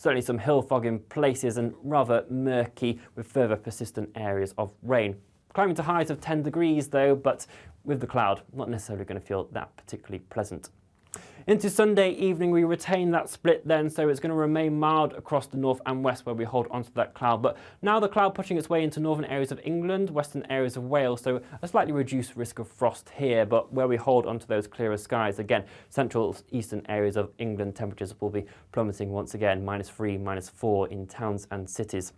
Certainly some hill fog in places and rather murky with further persistent areas of rain. Climbing to highs of 10 degrees though, but with the cloud, not necessarily going to feel that particularly pleasant. Into Sunday evening, we retain that split then, so it's going to remain mild across the north and west where we hold onto that cloud. But now the cloud pushing its way into northern areas of England, western areas of Wales, so a slightly reduced risk of frost here. But where we hold onto those clearer skies, again, central eastern areas of England, temperatures will be plummeting once again, -3, -4 in towns and cities.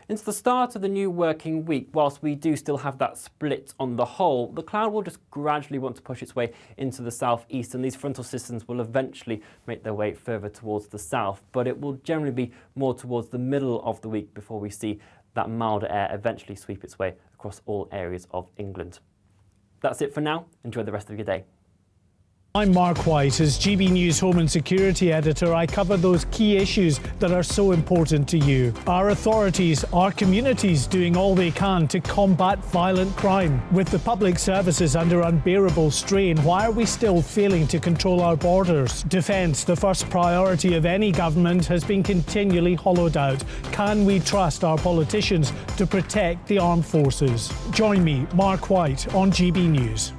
Into the start of the new working week, whilst we do still have that split on the whole, the cloud will just gradually want to push its way into the southeast, and these frontal systems will eventually make their way further towards the south, but it will generally be more towards the middle of the week before we see that milder air eventually sweep its way across all areas of England. That's it for now. Enjoy the rest of your day. I'm Mark White. As GB News Home and Security Editor, I cover those key issues that are so important to you. Our authorities, our communities doing all they can to combat violent crime. With the public services under unbearable strain, why are we still failing to control our borders? Defence, the first priority of any government, has been continually hollowed out. Can we trust our politicians to protect the armed forces? Join me, Mark White, on GB News.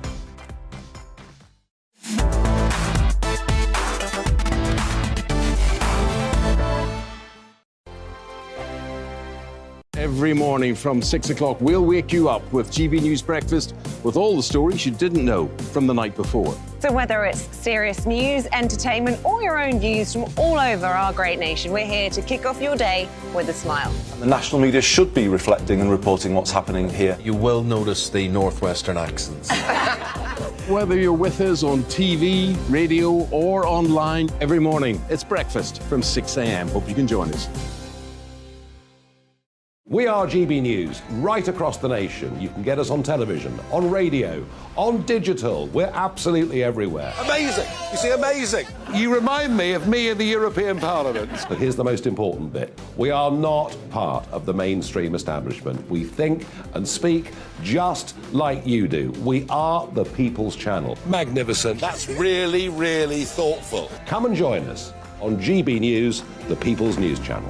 Every morning from 6 o'clock, we'll wake you up with GB News Breakfast with all the stories you didn't know from the night before. So whether it's serious news, entertainment, or your own views from all over our great nation, we're here to kick off your day with a smile. The national media should be reflecting and reporting what's happening here. You will notice the northwestern accents. Whether you're with us on TV, radio, or online, every morning it's breakfast from 6 a.m. Hope you can join us. We are GB News, right across the nation. You can get us on television, on radio, on digital. We're absolutely everywhere. Amazing! You see, amazing! You remind me of me in the European Parliament. But here's the most important bit. We are not part of the mainstream establishment. We think and speak just like you do. We are the People's Channel. Magnificent. That's really, really thoughtful. Come and join us on GB News, the People's News Channel.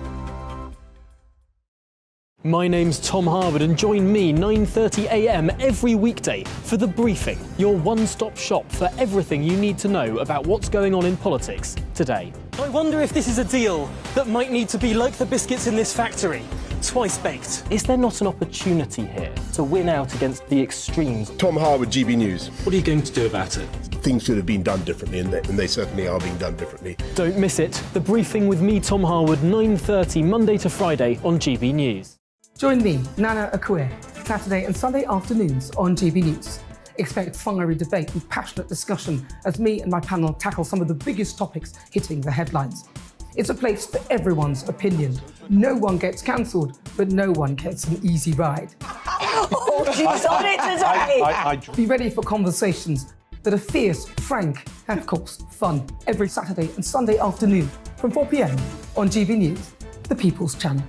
My name's Tom Harwood, and join me 9:30 a.m. every weekday for The Briefing, your one-stop shop for everything you need to know about what's going on in politics today. I wonder if this is a deal that might need to be like the biscuits in this factory, twice baked. Is there not an opportunity here to win out against the extremes? Tom Harwood, GB News. What are you going to do about it? Things should have been done differently, and they certainly are being done differently. Don't miss it. The Briefing with me, Tom Harwood, 9:30 Monday to Friday on GB News. Join me, Nana Akua, Saturday and Sunday afternoons on GB News. Expect fiery debate and passionate discussion as me and my panel tackle some of the biggest topics hitting the headlines. It's a place for everyone's opinion. No one gets cancelled, but no one gets an easy ride. Oh, she's on it today! Be ready for conversations that are fierce, frank, and of course, fun. Every Saturday and Sunday afternoon from 4 p.m. on GB News, the People's Channel.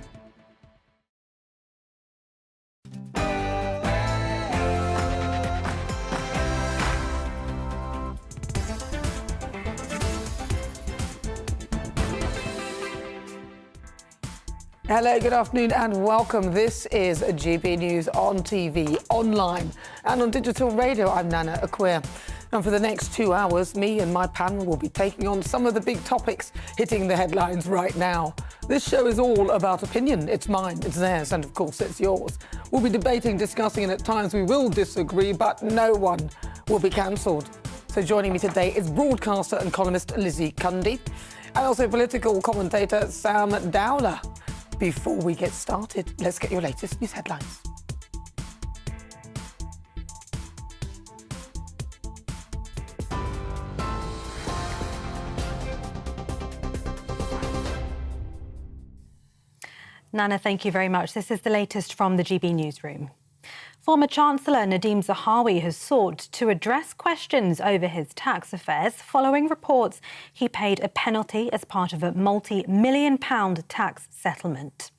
Hello, good afternoon and welcome. This is GB News on TV, online and on digital radio. I'm Nana Akua. And for the next 2 hours, me and my panel will be taking on some of the big topics hitting the headlines right now. This show is all about opinion. It's mine, it's theirs, and of course it's yours. We'll be debating, discussing, and at times we will disagree, but no one will be cancelled. So joining me today is broadcaster and columnist Lizzie Cundy and also political commentator Sam Dowler. Before we get started, let's get your latest news headlines. Nana, thank you very much. This is the latest from the GB newsroom. Former Chancellor Nadhim Zahawi has sought to address questions over his tax affairs following reports he paid a penalty as part of a multi-million-pound tax settlement.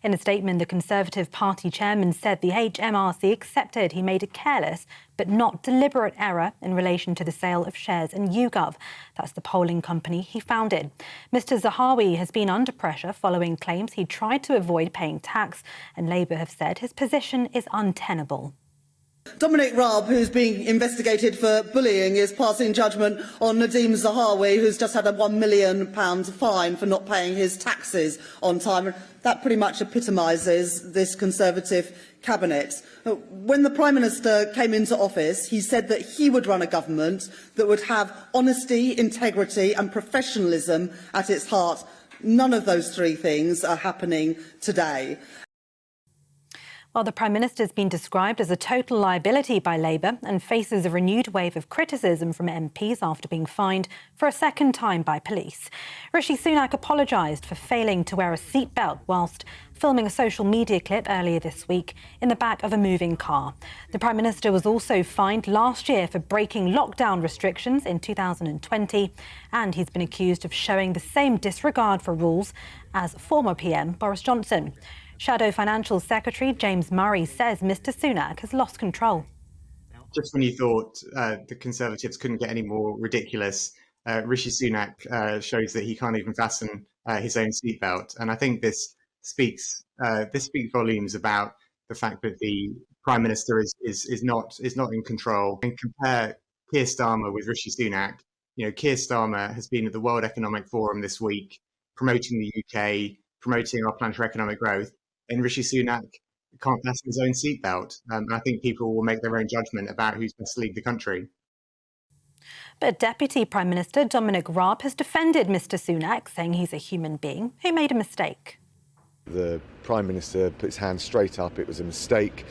In a statement, the Conservative Party chairman said the HMRC accepted he made a careless but not deliberate error in relation to the sale of shares in YouGov. That's the polling company he founded. Mr Zahawi has been under pressure following claims he tried to avoid paying tax, and Labour have said his position is untenable. Dominic Raab, who's being investigated for bullying, is passing judgment on Nadeem Zahawi, who's just had a £1 million fine for not paying his taxes on time. That pretty much epitomises this Conservative cabinet. When the Prime Minister came into office, he said that he would run a government that would have honesty, integrity and professionalism at its heart. None of those three things are happening today. Well, the Prime Minister has been described as a total liability by Labour and faces a renewed wave of criticism from MPs after being fined for a second time by police. Rishi Sunak apologised for failing to wear a seatbelt whilst filming a social media clip earlier this week in the back of a moving car. The Prime Minister was also fined last year for breaking lockdown restrictions in 2020, and he's been accused of showing the same disregard for rules as former PM Boris Johnson. Shadow Financial Secretary James Murray says Mr Sunak has lost control. Just when you thought the Conservatives couldn't get any more ridiculous, Rishi Sunak shows that he can't even fasten his own seatbelt. And I think this speaks volumes about the fact that the Prime Minister is not in control. And compare Keir Starmer with Rishi Sunak. You know, Keir Starmer has been at the World Economic Forum this week, promoting the UK, promoting our plan for economic growth. And Rishi Sunak can't fasten his own seatbelt. I think people will make their own judgment about who's best to lead the country. But Deputy Prime Minister Dominic Raab has defended Mr Sunak, saying he's a human being who made a mistake. The Prime Minister put his hand straight up. It was a mistake.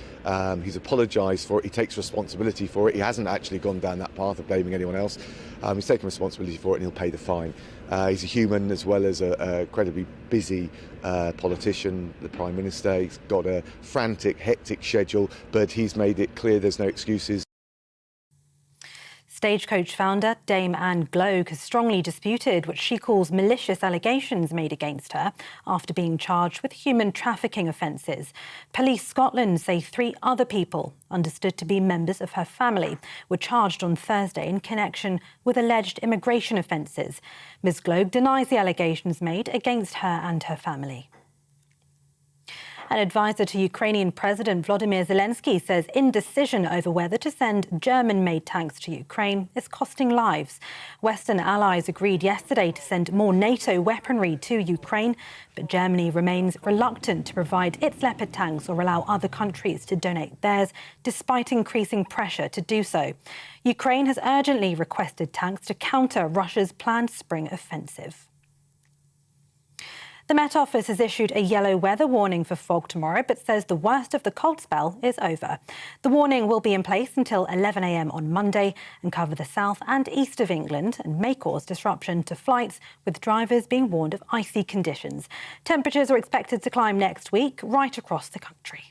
He's apologised for it. He takes responsibility for it. He hasn't actually gone down that path of blaming anyone else. He's taken responsibility for it and he'll pay the fine. He's a human as well as a incredibly busy politician, the Prime Minister. He's got a frantic, hectic schedule, but he's made it clear there's no excuses. Stagecoach founder Dame Anne Gloag has strongly disputed what she calls malicious allegations made against her after being charged with human trafficking offences. Police Scotland say 3 other people, understood to be members of her family, were charged on Thursday in connection with alleged immigration offences. Ms Gloag denies the allegations made against her and her family. An advisor to Ukrainian President Volodymyr Zelensky says indecision over whether to send German-made tanks to Ukraine is costing lives. Western allies agreed yesterday to send more NATO weaponry to Ukraine, but Germany remains reluctant to provide its Leopard tanks or allow other countries to donate theirs, despite increasing pressure to do so. Ukraine has urgently requested tanks to counter Russia's planned spring offensive. The Met Office has issued a yellow weather warning for fog tomorrow, but says the worst of the cold spell is over. The warning will be in place until 11 a.m. on Monday and cover the south and east of England and may cause disruption to flights, with drivers being warned of icy conditions. Temperatures are expected to climb next week right across the country.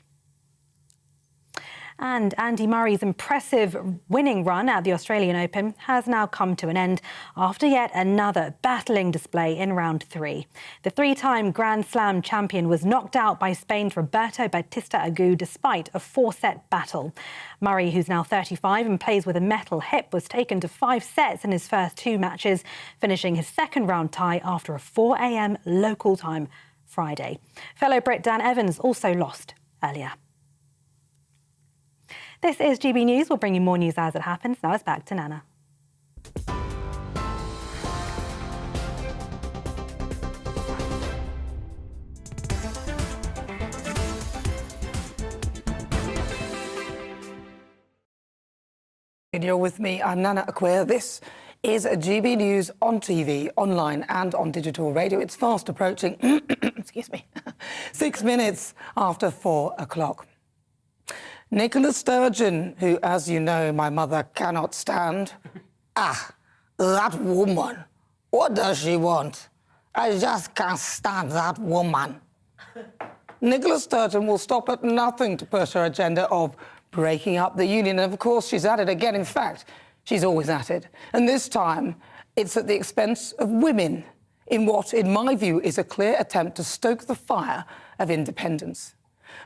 And Andy Murray's impressive winning run at the Australian Open has now come to an end after yet another battling display in round 3. The 3-time Grand Slam champion was knocked out by Spain's Roberto Bautista Agut despite a 4-set battle. Murray, who's now 35 and plays with a metal hip, was taken to 5 sets in his first 2 matches, finishing his second round tie after a 4 a.m. local time Friday. Fellow Brit Dan Evans also lost earlier. This is GB News. We'll bring you more news as it happens. Now it's back to Nana. And you're with me, I'm Nana Akua. This is GB News on TV, online and on digital radio. It's fast approaching, excuse me, 6 minutes after 4 o'clock. Nicola Sturgeon, who, as you know, my mother cannot stand. That woman. What does she want? I just can't stand that woman. Nicola Sturgeon will stop at nothing to push her agenda of breaking up the union. And of course, she's at it again. In fact, she's always at it. And this time, it's at the expense of women. in what, in my view, is a clear attempt to stoke the fire of independence.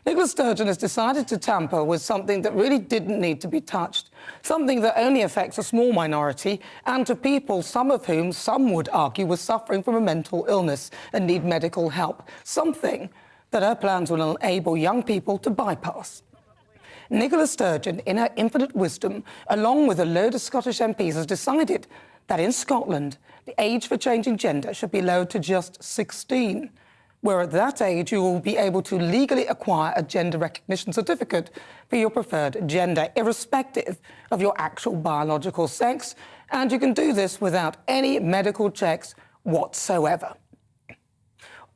Nicola Sturgeon has decided to tamper with something that really didn't need to be touched, something that only affects a small minority and to people, some of whom some would argue were suffering from a mental illness and need medical help, something that her plans will enable young people to bypass. Nicola Sturgeon, in her infinite wisdom, along with a load of Scottish MPs, has decided that in Scotland, the age for changing gender should be lowered to just 16, where at that age you will be able to legally acquire a gender recognition certificate for your preferred gender, irrespective of your actual biological sex, and you can do this without any medical checks whatsoever.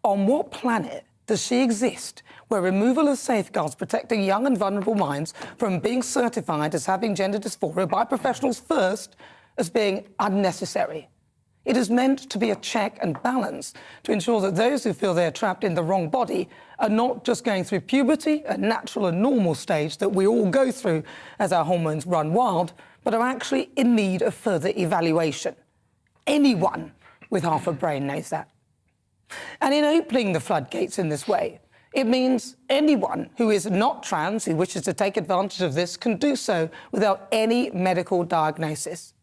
On what planet does she exist where removal of safeguards protecting young and vulnerable minds from being certified as having gender dysphoria by professionals first as being unnecessary? It is meant to be a check and balance to ensure that those who feel they are trapped in the wrong body are not just going through puberty, a natural and normal stage that we all go through as our hormones run wild, but are actually in need of further evaluation. Anyone with half a brain knows that. And in opening the floodgates in this way, it means anyone who is not trans who wishes to take advantage of this can do so without any medical diagnosis.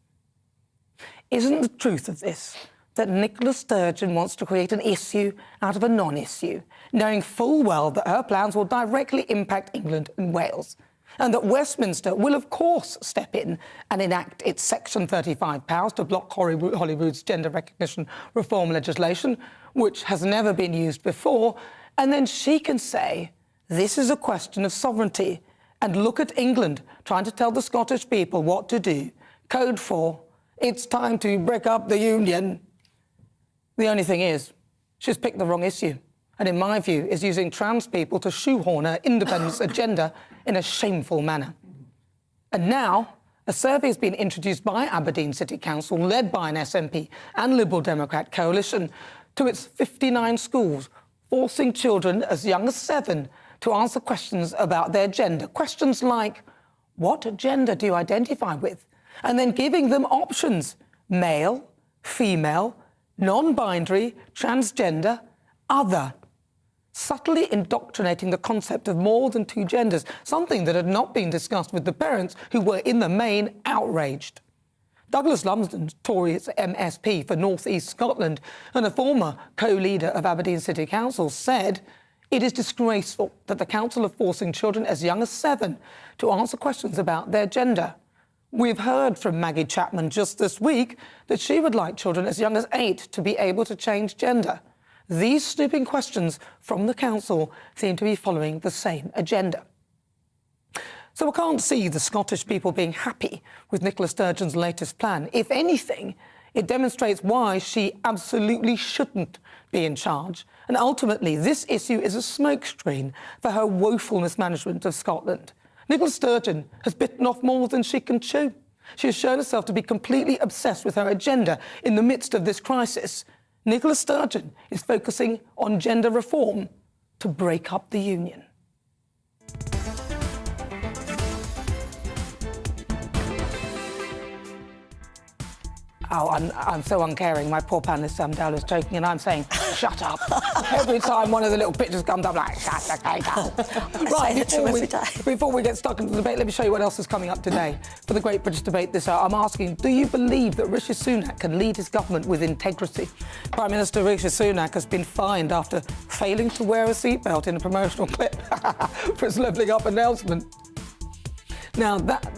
Isn't the truth of this that Nicola Sturgeon wants to create an issue out of a non-issue, knowing full well that her plans will directly impact England and Wales, and that Westminster will of course step in and enact its Section 35 powers to block Holyrood's gender recognition reform legislation, which has never been used before, and then she can say, this is a question of sovereignty, and look at England trying to tell the Scottish people what to do. Code 4. It's time to break up the union. The only thing is, she's picked the wrong issue, and in my view, is using trans people to shoehorn her independence agenda in a shameful manner. And now, a survey has been introduced by Aberdeen City Council, led by an SNP and Liberal Democrat coalition, to its 59 schools, forcing children as young as 7 to answer questions about their gender. Questions like, what gender do you identify with? And then giving them options: male, female, non-binary, transgender, other. Subtly indoctrinating the concept of more than 2 genders, something that had not been discussed with the parents who were in the main outraged. Douglas Lumsden, Tory's MSP for North East Scotland and a former co-leader of Aberdeen City Council, said, it is disgraceful that the council are forcing children as young as 7 to answer questions about their gender. We've heard from Maggie Chapman just this week that she would like children as young as 8 to be able to change gender. These snooping questions from the council seem to be following the same agenda. So I can't see the Scottish people being happy with Nicola Sturgeon's latest plan. If anything, it demonstrates why she absolutely shouldn't be in charge. And ultimately, this issue is a smokescreen for her woeful mismanagement of Scotland. Nicola Sturgeon has bitten off more than she can chew. She has shown herself to be completely obsessed with her agenda in the midst of this crisis. Nicola Sturgeon is focusing on gender reform to break up the union. Oh, I'm so uncaring. My poor panellist Sam Dowell is joking, and I'm saying, shut up. Every time one of the little pictures comes up, like, shut the cake up. Right, before we get stuck into the debate, let me show you what else is coming up today. For the Great British Debate this hour, I'm asking, do you believe that Rishi Sunak can lead his government with integrity? Prime Minister Rishi Sunak has been fined after failing to wear a seatbelt in a promotional clip for his levelling up announcement. Now, that...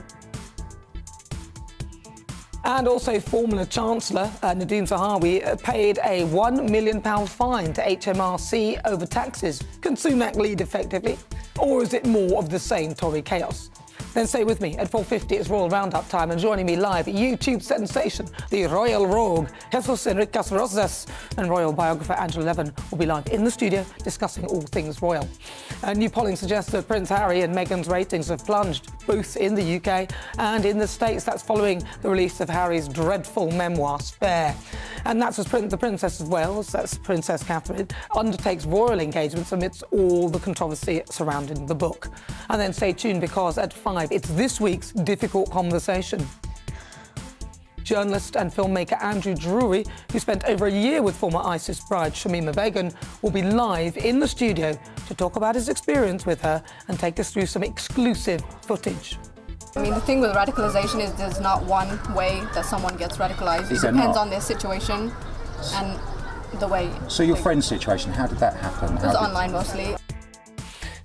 And also former Chancellor Nadhim Zahawi paid a £1 million fine to HMRC over taxes. Can Sunak lead effectively? Or is it more of the same Tory chaos? Then stay with me. At 4:50, it's Royal Roundup time, and joining me live, YouTube sensation, the Royal Rogue, Jesus Enriquez Rosas, and Royal biographer Angela Levin will be live in the studio discussing all things royal. New polling suggests that Prince Harry and Meghan's ratings have plunged, both in the UK and in the States. That's following the release of Harry's dreadful memoir, Spare. And that's as the Princess of Wales, that's Princess Catherine, undertakes royal engagements amidst all the controversy surrounding the book. And then stay tuned, because at 5, it's this week's difficult conversation. Journalist and filmmaker Andrew Drury, who spent over a year with former ISIS bride Shamima Begum, will be live in the studio to talk about his experience with her and take us through some exclusive footage. I mean, the thing with radicalization is there's not one way that someone gets radicalized. It depends on their situation and the way. So your friend's situation, how did that happen? It was online mostly.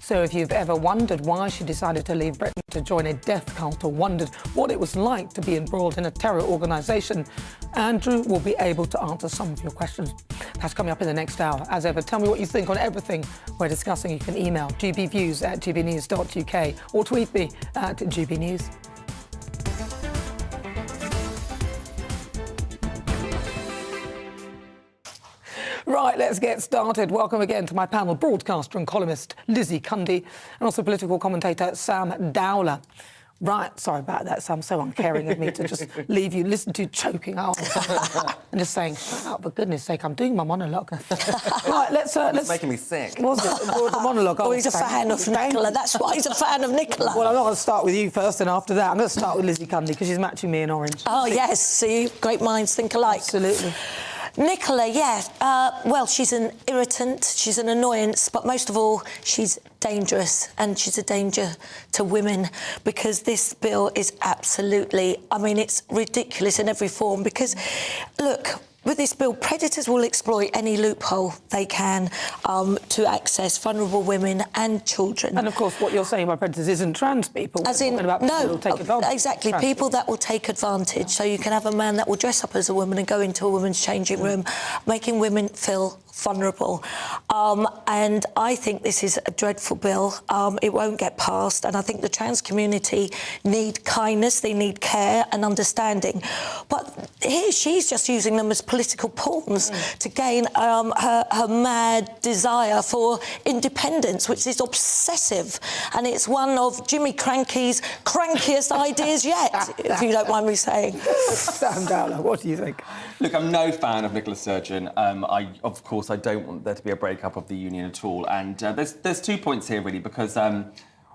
So if you've ever wondered why she decided to leave Britain to join a death cult, or wondered what it was like to be embroiled in a terror organisation, Andrew will be able to answer some of your questions. That's coming up in the next hour. As ever, tell me what you think on everything we're discussing. You can email gbviews@gbnews.uk or tweet me at gbnews. Right, let's get started. Welcome again to my panel, broadcaster and columnist Lizzie Cundy, and also political commentator Sam Dowler. Right, sorry about that, Sam, so uncaring of me to just leave you, listen to you choking out and just saying, shut up, for goodness sake, I'm doing my monologue. Right, let's... It's making me sick. Was it? The monologue? Oh, he's a fan of Nicola, that's why he's a fan of Nicola. Well, I'm not going to start with you first, and after that, I'm going to start with Lizzie Cundy, because she's matching me in orange. Oh, yes, see, great minds think alike. Absolutely. Nicola, yes. Well, she's an irritant, she's an annoyance, but most of all, she's dangerous, and she's a danger to women, because this bill is absolutely, I mean, it's ridiculous in every form, because, look, with this bill, predators will exploit any loophole they can to access vulnerable women and children. And, of course, what you're saying about predators isn't trans people. As in, about people who will take advantage. Exactly, people that will take advantage. So you can have a man that will dress up as a woman and go into a woman's changing room, making women feel vulnerable. And I think this is a dreadful bill. It won't get passed, and I think the trans community need kindness, they need care and understanding. But here she's just using them as political pawns to gain her mad desire for independence, which is obsessive, and it's one of Jimmy Cranky's crankiest ideas yet, if you don't mind me saying. Sam Dowler, what do you think? Look, I'm no fan of Nicola Sturgeon. Of course, I don't want there to be a breakup of the union at all. And there's 2 points here, really, because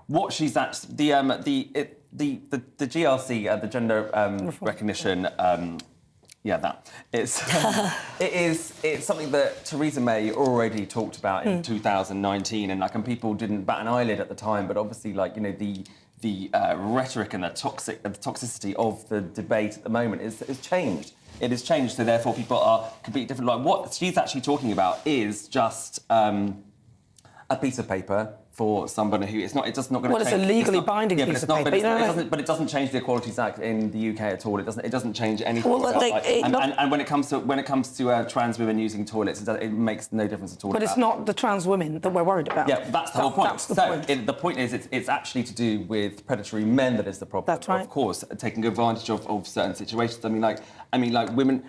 what she's actually the GRC, the gender recognition. It's it's something that Theresa May already talked about in 2019, and people didn't bat an eyelid at the time. But obviously, the rhetoric and the toxicity of the debate at the moment is changed. It has changed, so therefore people are completely different. Like, what she's actually talking about is just a piece of paper for somebody who it's not going to change. Well, it's a legally binding piece of paper. But it doesn't change the Equalities Act in the UK at all. It doesn't change anything. Well, and when it comes to trans women using toilets, it makes no difference at all. But it's not the trans women that we're worried about. Yeah, that's the whole point. That's the point. The point is, it's actually to do with predatory men that is the problem. That's right. Of course, taking advantage of certain situations. I mean, women,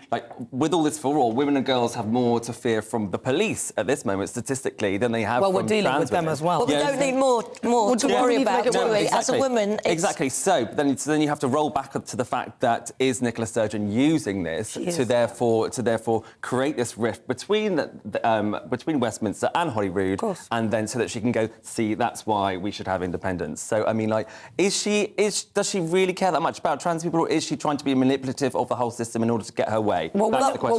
with all this furore, women and girls have more to fear from the police at this moment, statistically, than they have from trans women. Well, we're dealing with them as well. Well, we don't need more to worry about, do we? As a woman, exactly. So then you have to roll back to the fact that is Nicola Sturgeon using this to therefore create this rift between Westminster and Holyrood, and then so that she can go, see, that's why we should have independence. So I mean, does she really care that much about trans people, or is she trying to be manipulative of the whole system in order to get her way? Well,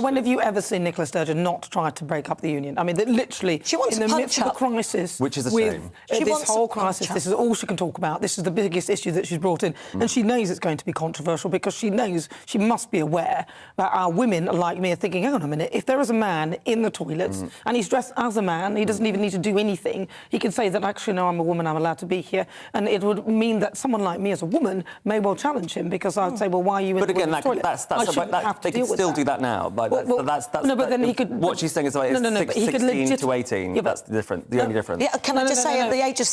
when have you ever seen Nicola Sturgeon not try to break up the union? I mean, literally, she wants in the midst of a crisis, which is a shame. This whole crisis, this is all she can talk about. This is the biggest issue that she's brought in. And she knows it's going to be controversial, because she knows, she must be aware that our women like me are thinking, hang on a minute, if there is a man in the toilets and he's dressed as a man, he doesn't even need to do anything, he can say that, actually, no, I'm a woman, I'm allowed to be here. And it would mean that someone like me as a woman may well challenge him, because I'd say, well, why are you in the women's toilet? They can still do that now. But then he could... What she's saying is 16 to 18. That's the only difference. Yeah, can I just say, at the age of...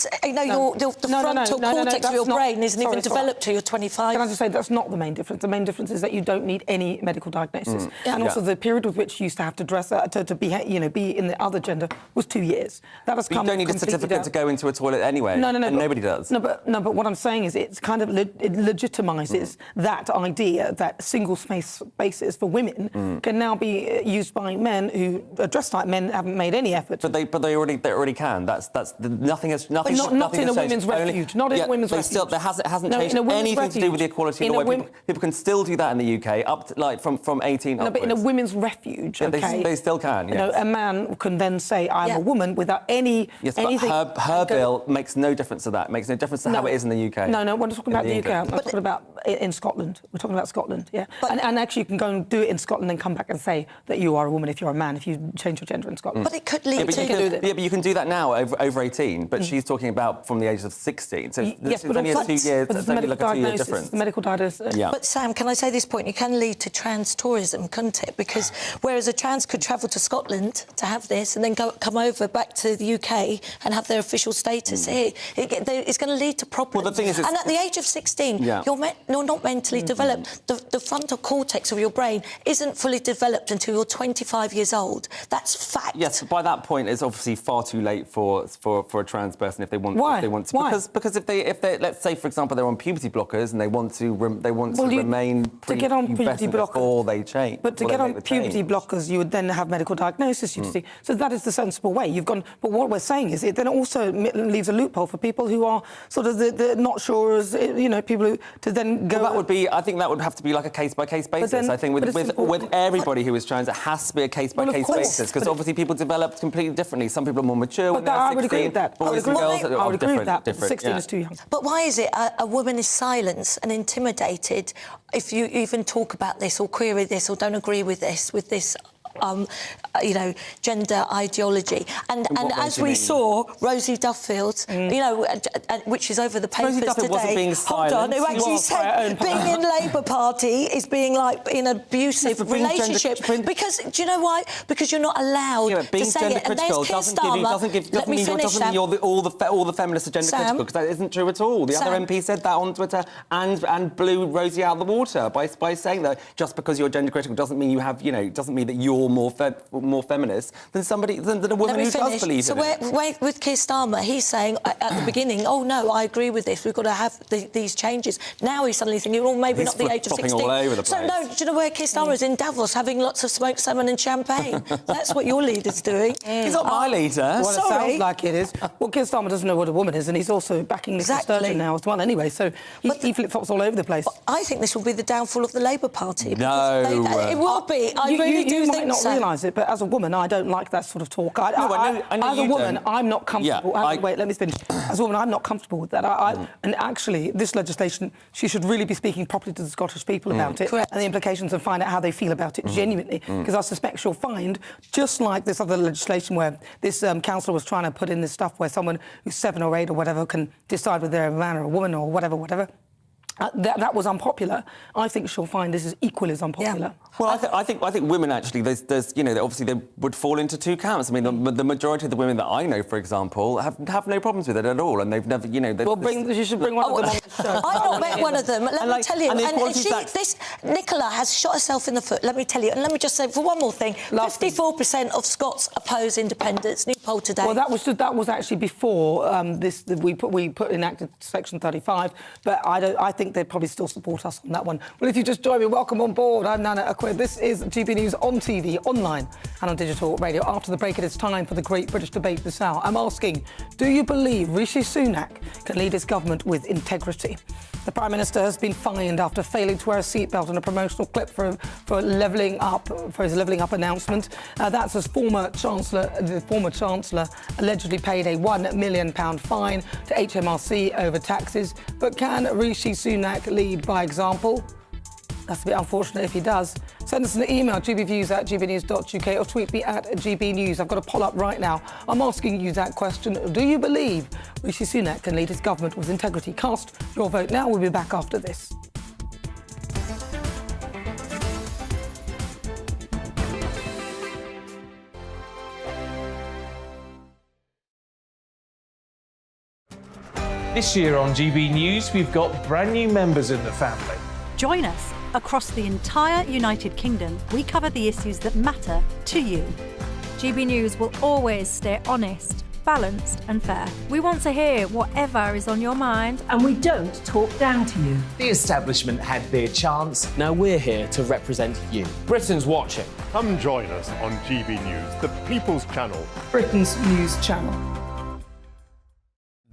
the frontal cortex of your brain isn't even developed till you're 25. Can I just say that's not the main difference? The main difference is that you don't need any medical diagnosis. And also the period with which you used to have to dress to be in the other gender was 2 years. That has come. You don't need a certificate to go into a toilet anyway. No, and nobody does. But what I'm saying is it's kind of it legitimises that idea that single spaces for women can now be used by men who are dressed like men, haven't made any effort. But they already can. None Nothing has Not in a women's refuge. Not in a women's refuge. It hasn't changed anything to do with the equality of the way. People can still do that in the UK, up to, like from 18 upwards. But in a women's refuge, okay? They still can, yes. You know, a man can then say, I'm a woman without anything... But her bill makes no difference to that. It makes no difference to how it is in the UK. No, we're not talking about the UK. We're talking about in Scotland. We're talking about Scotland, yeah. And actually, you can go and do it in Scotland and come back and say that you are a woman if you're a man, if you change your gender in Scotland. But it could lead to... Yeah, but you can do that now over 18, but she's talking about from the age of 16. So it's only a 2 years, it's only like a 2 year difference. The medical diagnosis. Yeah. But Sam, can I say this point? It can lead to trans tourism, couldn't it? Because whereas a trans could travel to Scotland to have this and then come over back to the UK and have their official status here, it's going to lead to problems. Well, the thing is, and at the age of 16, you're not mentally developed. The frontal cortex of your brain isn't fully developed until you're 25 years old. That's fact. Yes, by that point, it's obviously far too late for a trans person if they want. Why? If they want to. Why? Because if they let's say for example they're on puberty blockers and they want to remain to get on puberty blockers before they change. But to get on puberty blockers, you would then have medical diagnosis. You'd see. So that is the sensible way. You've gone. But what we're saying is it then also leaves a loophole for people who are sort of the not sure as people who to then go. Well, that would be. I think that would have to be like a case by case basis. I think with everybody who is trans, it has to be a case by case basis because obviously people develop completely differently. Some people are more mature when they're 16. I would agree with that. Boys and girls are different. 16 is too young. But why is it a woman is silenced and intimidated if you even talk about this or query this or don't agree with this gender ideology. And as we saw, Rosie Duffield, which is over the papers Rosie Duffield today. Wasn't being silenced. Hold on, who actually said being in Labour Party is being like in an abusive relationship. Because do you know why? Because you're not allowed to say it. And there's Keir Starmer. Let me finish, Sam. All the feminists are gender critical because that isn't true at all. The other MP said that on Twitter and blew Rosie out of the water by saying that just because you're gender critical doesn't mean you have doesn't mean that you're more feminist than a woman who does believe in it. So with Keir Starmer, he's saying at the beginning, oh no, I agree with this. We've got to have these changes. Now he's suddenly thinking, well, maybe not the age of 16. All over the place. So no, do you know where Keir Starmer is in Davos having lots of smoked salmon and champagne? That's what your leader's doing. He's not my leader. Well, it sounds like it is. Well, Keir Starmer doesn't know what a woman is, and he's also backing Nicola Sturgeon now as well. Anyway, so he flip-flops all over the place. I think this will be the downfall of the Labour Party. No, it will be. I really do think so. You might not realise it, but as a woman, I don't like that sort of talk. As a woman, I'm not comfortable. Wait, let me finish. As a woman, I'm not comfortable with that. And actually, this legislation, she should really be speaking properly to the Scottish people about it and the implications and find out how they feel about it genuinely. Because I suspect she'll find, just like this other legislation where this councillor was trying to put in this stuff where someone who's 7 or 8 or whatever can decide whether they're a man or a woman or whatever. That was unpopular. I think she'll find this is equally as unpopular. Yeah. Well, I think women actually. There's obviously they would fall into two camps. I mean, the majority of the women that I know, for example, have no problems with it at all, and they've never, you should bring one of them on the show. I've not met one of them. Let me tell you. And Nicola has shot herself in the foot. Let me tell you. And let me just say for one more thing: 54% of Scots oppose independence. New poll today. Well, that was actually before we put enacted Section 35, but I think they'd probably still support us on that one. Well, if you just joined me, welcome on board. I'm Nana Akua. This is GB News on TV, online and on digital radio. After the break, it is time for the Great British Debate this hour. I'm asking, do you believe Rishi Sunak can lead his government with integrity? The Prime Minister has been fined after failing to wear a seatbelt in a promotional clip for his levelling up announcement. That's as the former Chancellor allegedly paid a £1 million fine to HMRC over taxes. But can Rishi Sunak lead by example? That's a bit unfortunate if he does. Send us an email, gbviews@gbnews.uk, or tweet me at gbnews. I've got a poll up right now. I'm asking you that question. Do you believe Rishi Sunak can lead his government with integrity? Cast your vote now. We'll be back after this. This year on GB News, we've got brand new members in the family. Join us. Across the entire United Kingdom, we cover the issues that matter to you. GB News will always stay honest, balanced and fair. We want to hear whatever is on your mind. And we don't talk down to you. The establishment had their chance. Now we're here to represent you. Britain's watching. Come join us on GB News, the People's Channel. Britain's news channel.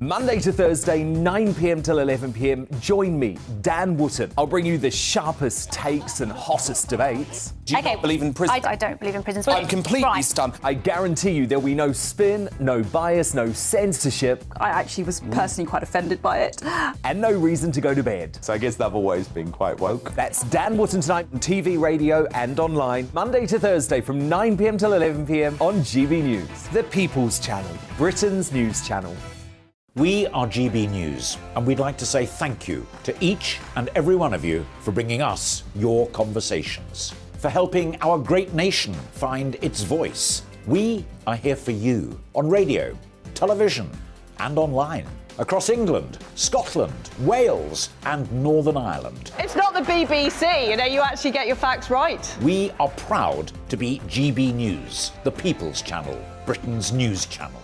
Monday to Thursday, 9 p.m. till 11 p.m. Join me, Dan Wootton. I'll bring you the sharpest takes and hottest debates. Do you not believe in prison? I don't believe in prisons. I'm completely stunned. I guarantee you there'll be no spin, no bias, no censorship. I actually was personally quite offended by it. And no reason to go to bed. So I guess they've always been quite woke. That's Dan Wootton tonight on TV, radio and online. Monday to Thursday from 9 p.m. till 11 p.m. on GB News. The People's Channel, Britain's news channel. We are GB News, and we'd like to say thank you to each and every one of you for bringing us your conversations, for helping our great nation find its voice. We are here for you on radio, television, and online, across England, Scotland, Wales, and Northern Ireland. It's not the BBC, you actually get your facts right. We are proud to be GB News, the People's Channel, Britain's news channel.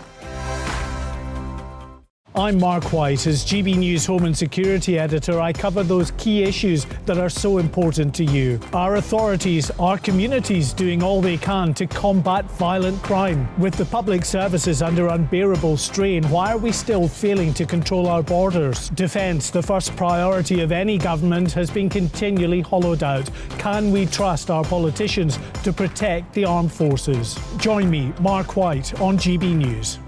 I'm Mark White. As GB News Home and Security Editor, I cover those key issues that are so important to you. Our authorities, our communities doing all they can to combat violent crime. With the public services under unbearable strain, why are we still failing to control our borders? Defence, the first priority of any government, has been continually hollowed out. Can we trust our politicians to protect the armed forces? Join me, Mark White, on GB News.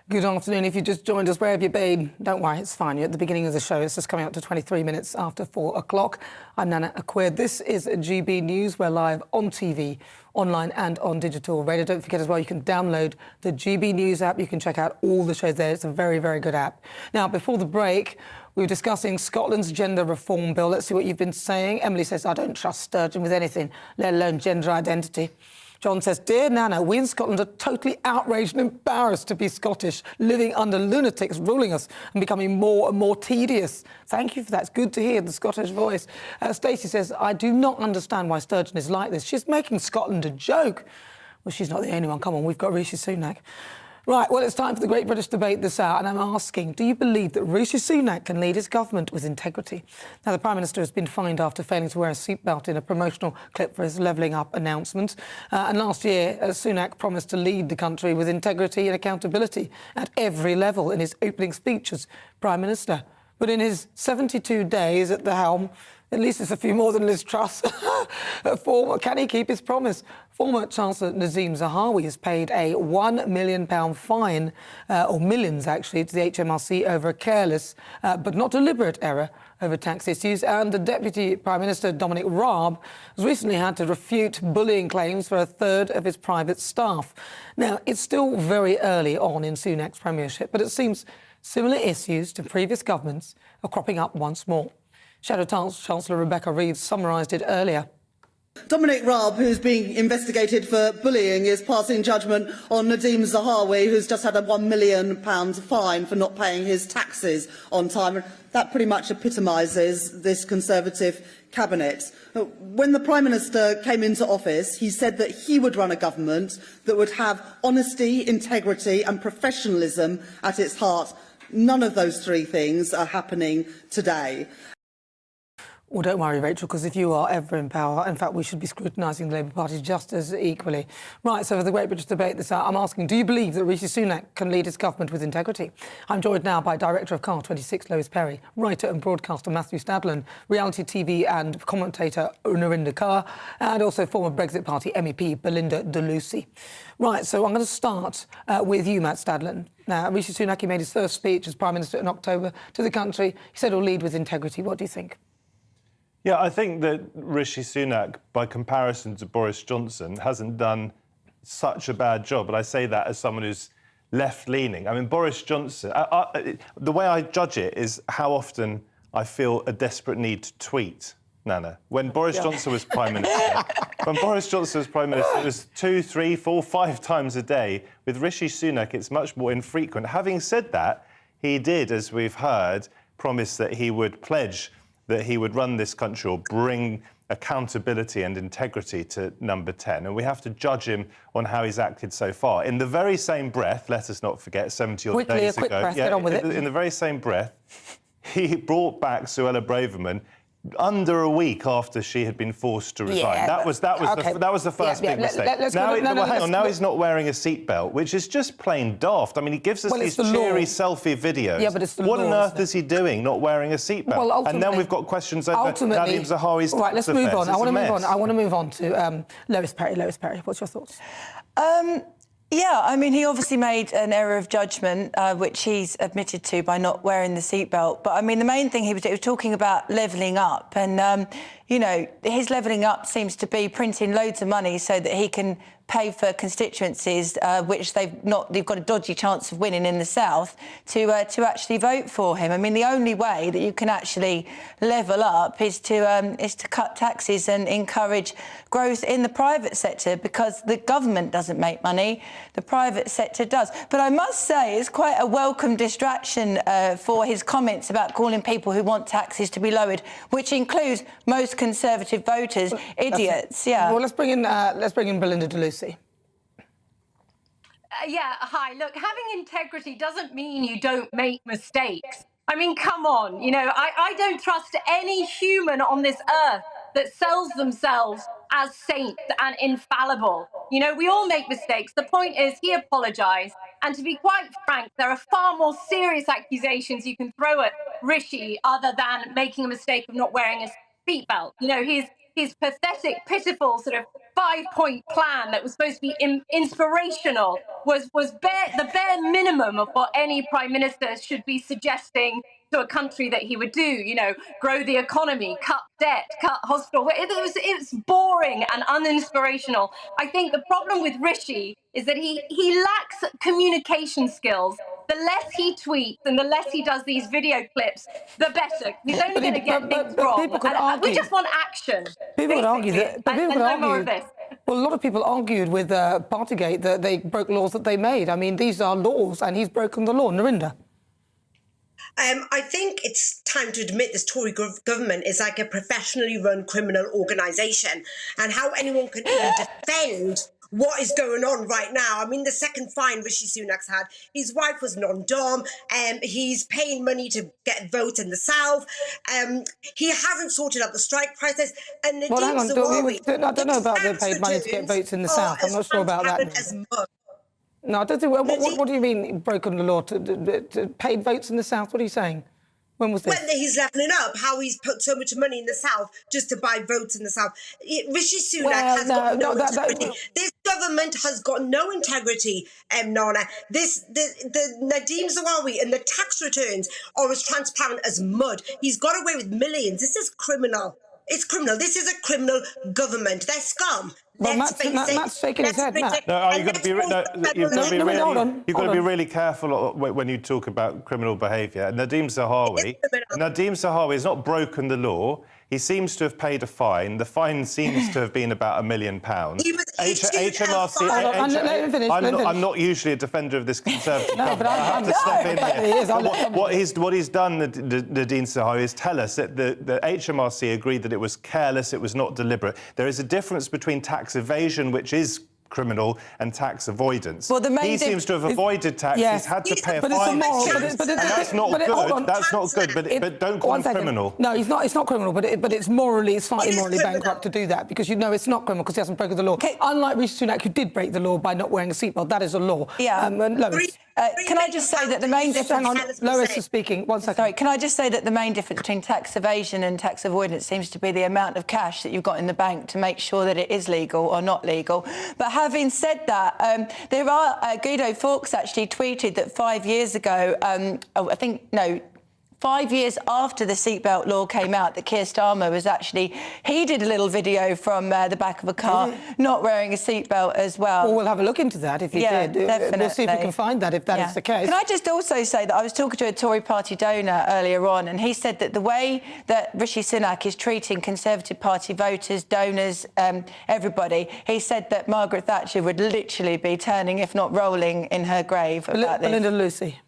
Good afternoon. If you just joined us, where have you been? Don't worry, it's fine. You're at the beginning of the show. It's just coming up to 23 minutes after 4 o'clock. I'm Nana Akua. This is GB News. We're live on TV, online and on digital radio. Don't forget as well, you can download the GB News app. You can check out all the shows there. It's a very, very good app. Now, before the break, we were discussing Scotland's gender reform bill. Let's see what you've been saying. Emily says, I don't trust Sturgeon with anything, let alone gender identity. John says, Dear Nana, we in Scotland are totally outraged and embarrassed to be Scottish, living under lunatics ruling us and becoming more and more tedious. Thank you for that. It's good to hear the Scottish voice. Stacey says, I do not understand why Sturgeon is like this. She's making Scotland a joke. Well, she's not the only one. Come on, we've got Rishi Sunak. Right, well, it's time for the Great British Debate this hour, and I'm asking, do you believe that Rishi Sunak can lead his government with integrity? Now, the Prime Minister has been fined after failing to wear a seatbelt in a promotional clip for his levelling up announcement. And last year, Sunak promised to lead the country with integrity and accountability at every level in his opening speech as Prime Minister. But in his 72 days at the helm, at least it's a few more than Liz Truss. Can he keep his promise? Former Chancellor Nazim Zahawi has paid a £1 million fine, or millions actually, to the HMRC over a careless but not deliberate error over tax issues. And the Deputy Prime Minister, Dominic Raab, has recently had to refute bullying claims for a third of his private staff. Now, it's still very early on in Sunak's premiership, but it seems similar issues to previous governments are cropping up once more. Shadow Chancellor Rebecca Reeves summarised it earlier. Dominic Raab, who's being investigated for bullying, is passing judgment on Nadeem Zahawi, who's just had a £1 million fine for not paying his taxes on time. That pretty much epitomises this Conservative cabinet. When the Prime Minister came into office, he said that he would run a government that would have honesty, integrity and professionalism at its heart. None of those three things are happening today. Well, don't worry, Rachel, because if you are ever in power, in fact, we should be scrutinising the Labour Party just as equally. Right, so for the Great British Debate this hour, I'm asking, do you believe that Rishi Sunak can lead his government with integrity? I'm joined now by Director of Car 26, Lois Perry, writer and broadcaster Matthew Stadlen, reality TV and commentator Narinder Kaur, and also former Brexit Party MEP Belinda DeLucy. Right, so I'm going to start with you, Matt Stadlen. Now, Rishi Sunak, he made his first speech as Prime Minister in October to the country. He said he'll lead with integrity. What do you think? Yeah, I think that Rishi Sunak, by comparison to Boris Johnson, hasn't done such a bad job. But I say that as someone who's left-leaning. I mean, Boris Johnson... the way I judge it is how often I feel a desperate need to tweet, Nana. When Boris Johnson was Prime Minister... When Boris Johnson was Prime Minister, it was 2, 3, 4, 5 times a day. With Rishi Sunak, it's much more infrequent. Having said that, he did, as we've heard, promise that he would pledge that he would run this country or bring accountability and integrity to number 10. And we have to judge him on how he's acted so far. In the very same breath, let us not forget, 70-odd days ago... Get on with it. In the very same breath, he brought back Suella Braverman under a week after she had been forced to resign. Yeah, that was the first big mistake. Now he's not wearing a seatbelt, which is just plain daft. I mean, he gives us these cheery selfie videos. Yeah, but it's the what law, on earth is he doing, not wearing a seatbelt? Well, and then we've got questions over Nadim Zahawi's Right, let's tax move affairs. on. I want to move on to Lois Perry. Lois Perry, what's your thoughts? Yeah, I mean, he obviously made an error of judgment, which he's admitted to by not wearing the seatbelt. But, I mean, the main thing he was talking about levelling up. And, you know, his levelling up seems to be printing loads of money so that he can pay for constituencies which they've got a dodgy chance of winning in the south to actually vote for him. I mean, the only way that you can actually level up is to cut taxes and encourage growth in the private sector, because the government doesn't make money, the private sector does. But I must say it's quite a welcome distraction for his comments about calling people who want taxes to be lowered, which includes most Conservative voters, idiots. Yeah. Well, let's bring in Belinda de Lucy. Yeah, hi. Look, having integrity doesn't mean you don't make mistakes. I mean, come on. You know, I don't trust any human on this earth that sells themselves as saints and infallible. You know, we all make mistakes. The point is, he apologized. And to be quite frank, there are far more serious accusations you can throw at Rishi other than making a mistake of not wearing a seatbelt. You know, his pathetic, pitiful sort of 5-point plan that was supposed to be inspirational was the bare minimum of what any prime minister should be suggesting to a country that he would do. You know, grow the economy, cut debt, cut hospital. It was boring and uninspirational. I think the problem with Rishi is that he lacks communication skills. The less he tweets and the less he does these video clips, the better. He's only going to get things wrong. We just want action. People could argue that. But people could no more argue. of this. Well, a lot of people argued with Partygate that they broke laws that they made. I mean, these are laws, and he's broken the law. Narinda. I think it's time to admit this Tory government is like a professionally run criminal organisation, and how anyone can even defend what is going on right now. I mean, the second fine Rishi Sunak's had, his wife was non-dom, he's paying money to get votes in the south, he hasn't sorted out the strike process, and Well, hang on, I don't know about the paid money to get votes in the south. I'm not sure about that. No, I don't think. What do you mean broken the law to paid votes in the south? What are you saying? When was this? When he's levelling up, how he's put so much money in the south just to buy votes in the south. Rishi Sunak has got no integrity. This government has got no integrity, Nana. The Nadim Zahawi and the tax returns are as transparent as mud. He's got away with millions. This is criminal. It's criminal. This is a criminal government. They're scum. Well, Matt's shaking his head, Matt. No, you've got to be really careful when you talk about criminal behaviour. Nadim Zahawi has not broken the law. He seems to have paid a fine. The fine seems to have been about £1 million. HMRC. I'm not usually a defender of this Conservative government. I have to step in here. What he's done, Nadim Zahawi, is tell us that the HMRC agreed that it was careless, it was not deliberate. There is a difference between tax evasion, which is criminal, and tax avoidance. Well, he seems to have avoided tax. Yes. He's had to pay a fine. And that's not good. That's not good. But don't call him criminal. No, he's not. It's not criminal. But it's slightly morally bankrupt to do that, because you know it's not criminal because he hasn't broken the law. Unlike Rishi Sunak, who did break the law by not wearing a seatbelt, that is a law. Yeah. Lois. Can I just say that the main difference... Hang on, Lois is speaking. 1 second. Sorry, can I just say that the main difference between tax evasion and tax avoidance seems to be the amount of cash that you've got in the bank to make sure that it is legal or not legal. But having said that, there are... Guido Fawkes actually tweeted that 5 years ago, 5 years after the seatbelt law came out, that Keir Starmer was actually... He did a little video from the back of a car, not wearing a seatbelt as well. Well, we'll have a look into that if he did. Definitely. We'll see if we can find that, if that is the case. Can I just also say that I was talking to a Tory party donor earlier on, and he said that the way that Rishi Sunak is treating Conservative Party voters, donors, everybody, he said that Margaret Thatcher would literally be turning, if not rolling, in her grave about this. Belinda Lucy.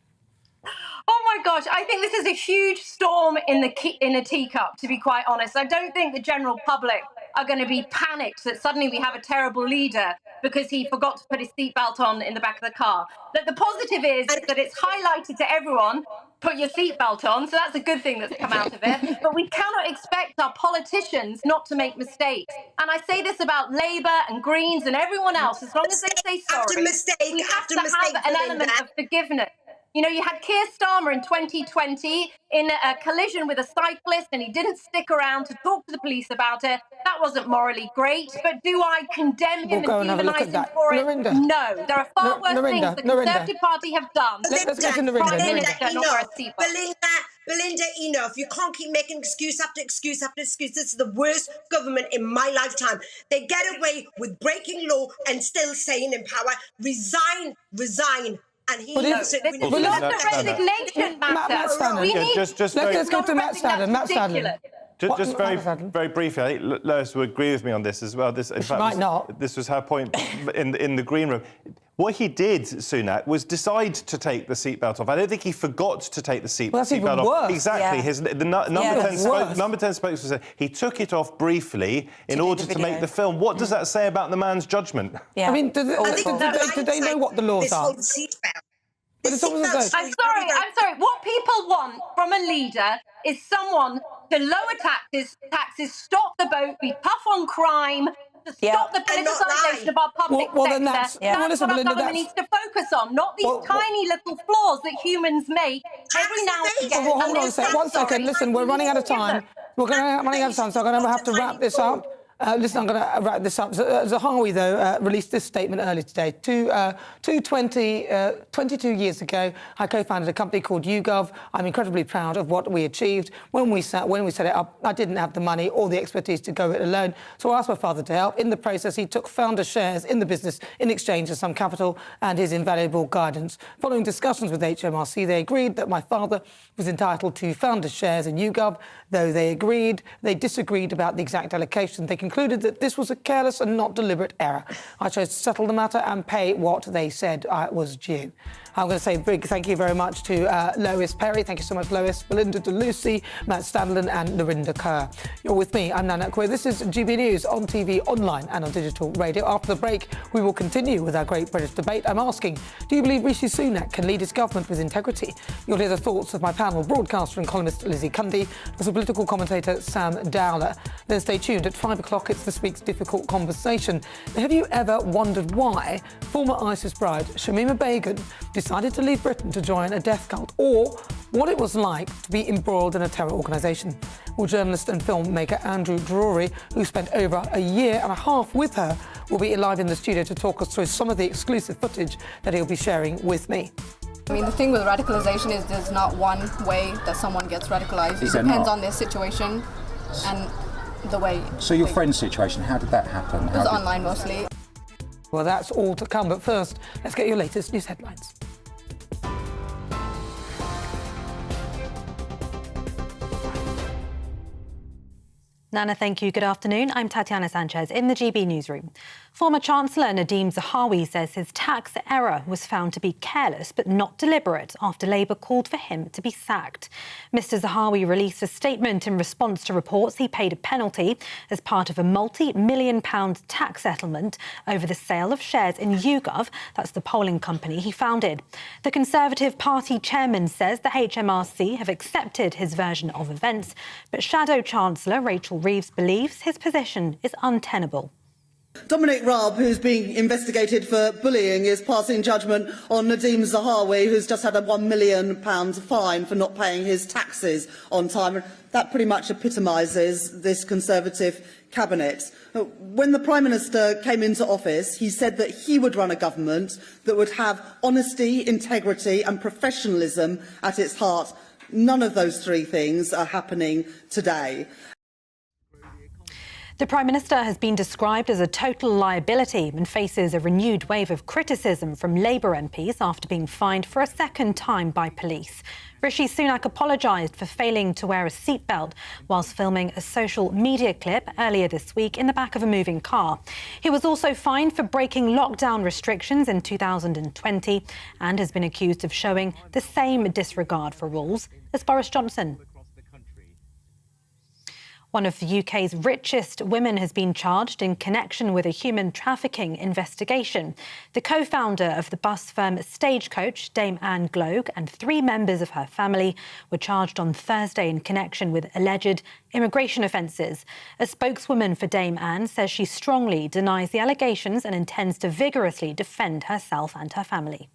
Oh my gosh, I think this is a huge storm in a teacup, to be quite honest. I don't think the general public are going to be panicked that suddenly we have a terrible leader because he forgot to put his seatbelt on in the back of the car. But the positive is that it's highlighted to everyone, put your seatbelt on, so that's a good thing that's come out of it. But we cannot expect our politicians not to make mistakes. And I say this about Labour and Greens and everyone else, as long as they say sorry, we have to have an element of forgiveness. You know, you had Keir Starmer in 2020 in a collision with a cyclist and he didn't stick around to talk to the police about it. That wasn't morally great, but do I condemn him and demonise him for it? No. There are far worse things the Conservative Party have done. Belinda, enough. You can't keep making excuse after excuse after excuse. This is the worst government in my lifetime. They get away with breaking law and still staying in power. Resign. And he knows it. It's not the resignation matter. Let's go to Matt Staddon. Matt Staddon. Just very briefly, I think Lois would agree with me on this as well. This was her point in the green room. What he did, Sunak, was decide to take the seatbelt off. I don't think he forgot to take the seatbelt off. Exactly. Yeah. Number 10 spokesman said he took it off briefly in order to make the film. What does that say about the man's judgment? Yeah. I mean, do they know what the laws are? I'm sorry. What people want from a leader is someone to lower taxes, stop the boat, be tough on crime, to stop the politicisation of our public sector. That's what our government needs to focus on, not these tiny little flaws that humans make every now and again. Hold on a second. 1 second. Listen, we're running out of time. We're running out of time, so I'm going to have to wrap this up. Listen, I'm going to wrap this up. Zahawi, though, released this statement earlier today. 22 years ago, I co-founded a company called YouGov. I'm incredibly proud of what we achieved. When we set it up, I didn't have the money or the expertise to go it alone, so I asked my father to help. In the process, he took founder shares in the business in exchange for some capital and his invaluable guidance. Following discussions with HMRC, they agreed that my father was entitled to founder shares in YouGov. Though they disagreed about the exact allocation. They concluded that this was a careless and not deliberate error. I chose to settle the matter and pay what they said was due. I'm going to say a big thank you very much to Lois Perry. Thank you so much, Lois. Belinda DeLucy, Matt Staddon and Lorinda Kerr. You're with me. I'm Nana Akua. This is GB News on TV, online and on digital radio. After the break, we will continue with our Great British Debate. I'm asking, do you believe Rishi Sunak can lead his government with integrity? You'll hear the thoughts of my panel, broadcaster and columnist Lizzie Cundy, as a political commentator Sam Dowler. Then stay tuned. At 5 o'clock, it's this week's Difficult Conversation. Have you ever wondered why former ISIS bride Shamima Begum decided to leave Britain to join a death cult, or what it was like to be embroiled in a terror organisation? Well, journalist and filmmaker Andrew Drury, who spent over a year and a half with her, will be live in the studio to talk us through some of the exclusive footage that he'll be sharing with me. I mean, the thing with radicalisation is there's not one way that someone gets radicalised. It depends on their situation and the way... So your friend's situation, how did that happen? It was online mostly. Well, that's all to come, but first, let's get your latest news headlines. Nana, thank you. Good afternoon. I'm Tatiana Sanchez in the GB newsroom. Former Chancellor Nadeem Zahawi says his tax error was found to be careless but not deliberate after Labour called for him to be sacked. Mr Zahawi released a statement in response to reports he paid a penalty as part of a multi-million-pound tax settlement over the sale of shares in YouGov, that's the polling company he founded. The Conservative Party chairman says the HMRC have accepted his version of events, but Shadow Chancellor Rachel Reeves believes his position is untenable. Dominic Raab, who's being investigated for bullying, is passing judgment on Nadeem Zahawi, who's just had a £1 million fine for not paying his taxes on time. That pretty much epitomises this Conservative cabinet. When the Prime Minister came into office, he said that he would run a government that would have honesty, integrity and professionalism at its heart. None of those three things are happening today. The Prime Minister has been described as a total liability and faces a renewed wave of criticism from Labour MPs after being fined for a second time by police. Rishi Sunak apologised for failing to wear a seatbelt whilst filming a social media clip earlier this week in the back of a moving car. He was also fined for breaking lockdown restrictions in 2020 and has been accused of showing the same disregard for rules as Boris Johnson. One of the UK's richest women has been charged in connection with a human trafficking investigation. The co-founder of the bus firm Stagecoach, Dame Anne Gloag, and 3 members of her family were charged on Thursday in connection with alleged immigration offences. A spokeswoman for Dame Anne says she strongly denies the allegations and intends to vigorously defend herself and her family.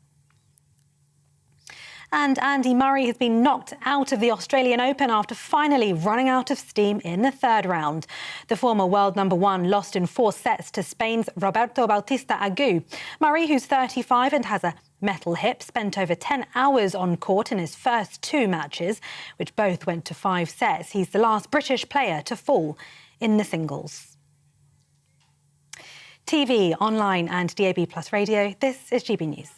And Andy Murray has been knocked out of the Australian Open after finally running out of steam in the 3rd round. The former world #1 lost in 4 sets to Spain's Roberto Bautista Agut. Murray, who's 35 and has a metal hip, spent over 10 hours on court in his first 2 matches, which both went to 5 sets. He's the last British player to fall in the singles. TV, online and DAB+ radio, this is GB News.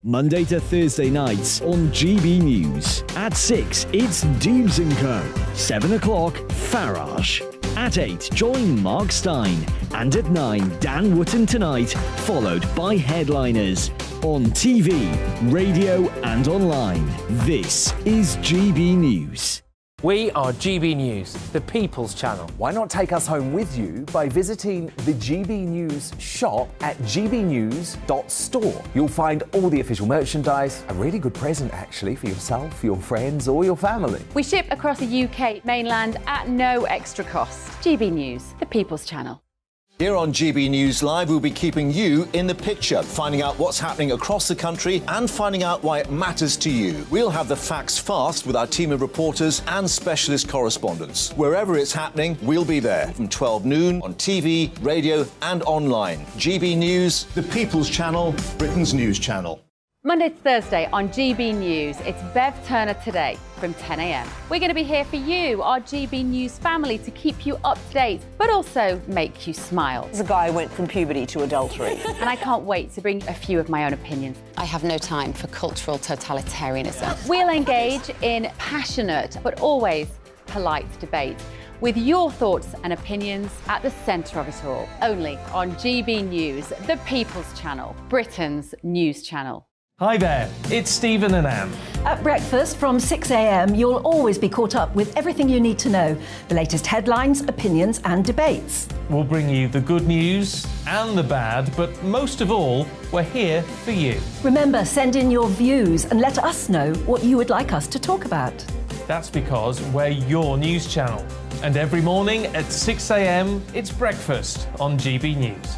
Monday to Thursday nights on GB News. At 6, it's Dubes & Co. 7 o'clock, Farage. At 8, join Mark Stein. And at 9, Dan Wootton Tonight, followed by Headliners. On TV, radio and online. This is GB News. We are GB News, the People's Channel. Why not take us home with you by visiting the GB News shop at gbnews.store. You'll find all the official merchandise, a really good present actually for yourself, your friends or your family. We ship across the UK mainland at no extra cost. GB News, the People's Channel. Here on GB News Live, we'll be keeping you in the picture, finding out what's happening across the country and finding out why it matters to you. We'll have the facts fast with our team of reporters and specialist correspondents. Wherever it's happening, we'll be there from 12 noon on TV, radio and online. GB News, the People's Channel, Britain's news channel. Monday to Thursday on GB News, it's Bev Turner Today from 10 a.m. We're going to be here for you, our GB News family, to keep you up to date, but also make you smile. The guy went from puberty to adultery. And I can't wait to bring a few of my own opinions. I have no time for cultural totalitarianism. We'll engage in passionate, but always polite debate, with your thoughts and opinions at the centre of it all. Only on GB News, the People's Channel, Britain's news channel. Hi there, it's Stephen and Anne. At breakfast from 6 a.m, you'll always be caught up with everything you need to know, the latest headlines, opinions and debates. We'll bring you the good news and the bad, but most of all, we're here for you. Remember, send in your views and let us know what you would like us to talk about. That's because we're your news channel. And every morning at 6 a.m, it's breakfast on GB News.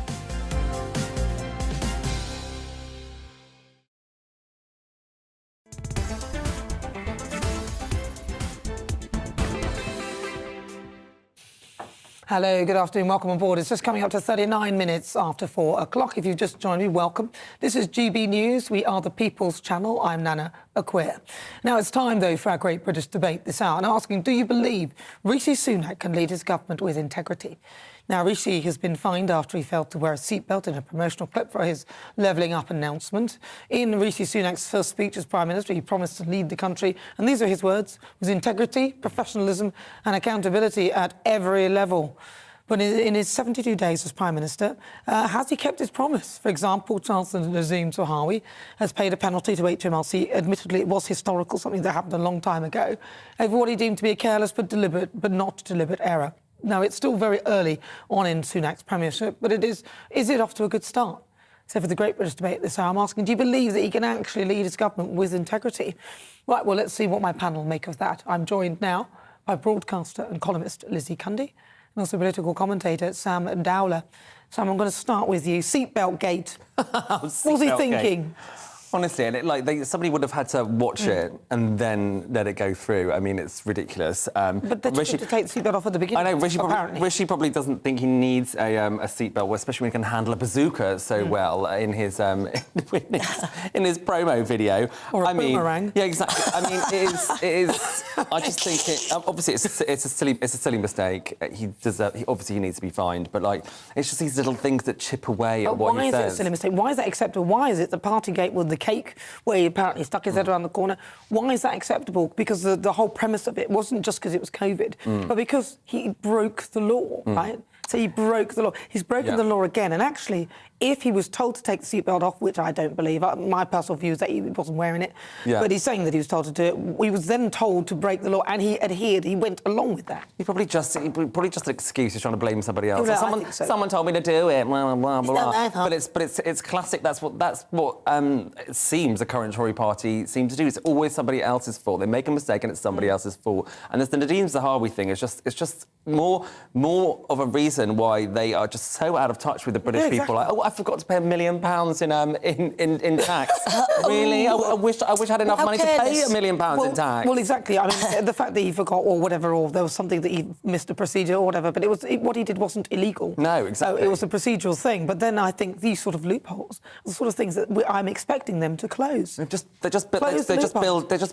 Hello, good afternoon, welcome on board. It's just coming up to 39 minutes after 4 o'clock. If you've just joined me, welcome. This is GB News. We are the People's Channel. I'm Nana Akua. Now, it's time, though, for our great British debate this hour. And asking, do you believe Rishi Sunak can lead his government with integrity? Now, Rishi has been fined after he failed to wear a seatbelt in a promotional clip for his levelling up announcement. In Rishi Sunak's first speech as Prime Minister, he promised to lead the country, and these are his words, with integrity, professionalism and accountability at every level. But in his 72 days as Prime Minister, has he kept his promise? For example, Chancellor Nazim Zahawi has paid a penalty to HMRC. Admittedly, it was historical, something that happened a long time ago, over what he deemed to be a careless but not deliberate error. Now, it's still very early on in Sunak's premiership, but is it off to a good start? So for the Great British Debate this hour, I'm asking, do you believe that he can actually lead his government with integrity? Right, well, let's see what my panel make of that. I'm joined now by broadcaster and columnist Lizzie Cundy, and also political commentator Sam Dowler. Sam, I'm going to start with you. Seatbelt gate. What was he thinking? Honestly, and somebody would have had to watch it and then let it go through. I mean, it's ridiculous. But they told him to take the seatbelt off at the beginning. I know, Rishi probably doesn't think he needs a seatbelt, especially when he can handle a bazooka so well in his promo video. Or a boomerang. Yeah, exactly. I mean, it is. I just think obviously it's a silly mistake. He needs to be fined, but it's just these little things that chip away at what he says. Why is it a silly mistake? Why is that acceptable? Why is it the Partygate with the cake where he apparently stuck his head around the corner? Why is that acceptable? Because the whole premise of it wasn't just because it was COVID, but because he broke the law, right? So he broke the law. He's broken the law again. And actually, if he was told to take the seatbelt off, which I don't believe, my personal view is that he wasn't wearing it, but he's saying that he was told to do it. He was then told to break the law, and he adhered. He went along with that. He probably just an excuse. He's trying to blame somebody else. Yeah, I think so. Someone told me to do it. Blah blah blah. But it's classic. That's what it seems the current Tory party seem to do. It's always somebody else's fault. They make a mistake and it's somebody else's fault. And the Nadeem Zahawi thing is just more of a reason why they are just so out of touch with the British people. Like, I forgot to pay £1 million in tax. Really? I wish I had enough money to pay £1 million in tax. Well, exactly. I mean, the fact that he forgot or whatever, or there was something that he missed a procedure or whatever, but what he did wasn't illegal. No, exactly. So it was a procedural thing. But then I think these sort of loopholes are the sort of things that I'm expecting them to close. They're just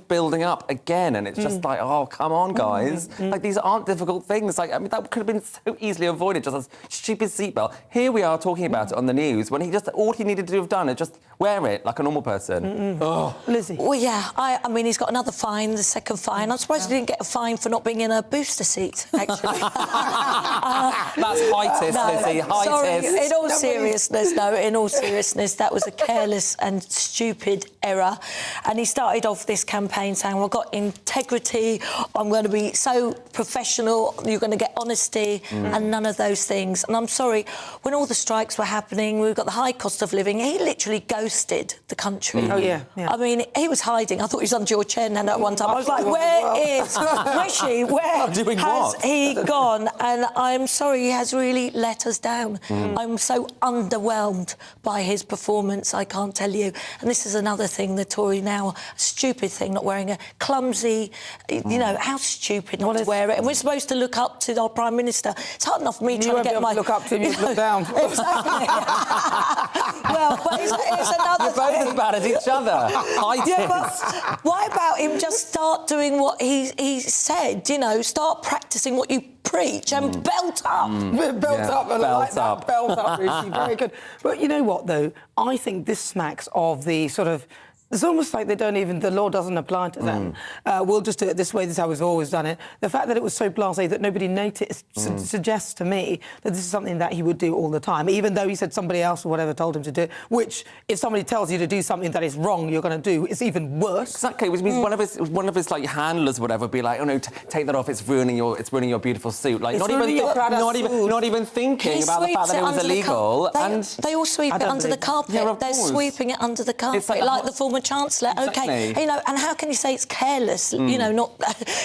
building up again, and it's just like, oh, come on, guys. These aren't difficult things. I mean, that could have been so easily avoided. Just a stupid seatbelt. Here we are talking about it on the news when all he needed to have done is just wear it like a normal person. Lizzie. Well, yeah. I mean, he's got another fine, the second fine. I'm surprised he didn't get a fine for not being in a booster seat, actually. That's heightist, Lizzie. Heightist. Sorry, in all seriousness, that was a careless and stupid error. And he started off this campaign saying, well, I've got integrity, I'm going to be so professional, you're going to get honesty, and none of those things. And I'm sorry, when all the strikes were happening, we've got the high cost of living, he literally ghosted the country. Oh, yeah. I mean, he was hiding. I thought he was under your chair, Nana, at one time. I was like, where is Rishi? Where has he gone? And I'm sorry, he has really let us down. I'm so underwhelmed by his performance, I can't tell you. And this is another thing, the Tory now, stupid thing, not wearing a clumsy, you know, how stupid not to wear it. And we're supposed to look up to our Prime Minister. It's hard enough for me trying to get my... look up to him, you look down. Exactly. Well, but it's another You're both as bad as each other. Yeah, but why about him just start doing what he said, you know, start practising what you preach and belt up. Belt up, Rishi. Very good. But you know what, though? I think this smacks of the sort of... It's almost like the law doesn't apply to them. We'll just do it this way, this is how we've always done it. The fact that it was so blasé that nobody noticed suggests to me that this is something that he would do all the time, even though he said somebody else or whatever told him to do it, which, if somebody tells you to do something that is wrong, you're going to do, it's even worse. Exactly. Which means one of his like handlers or whatever would be like, oh no, take that off, it's ruining your beautiful suit. Like, not even thinking about the fact that it was illegal. They all sweep it under the carpet. They're sweeping it under the carpet, like the former Chancellor. Exactly. Okay, you know, and how can you say it's careless? You know, not,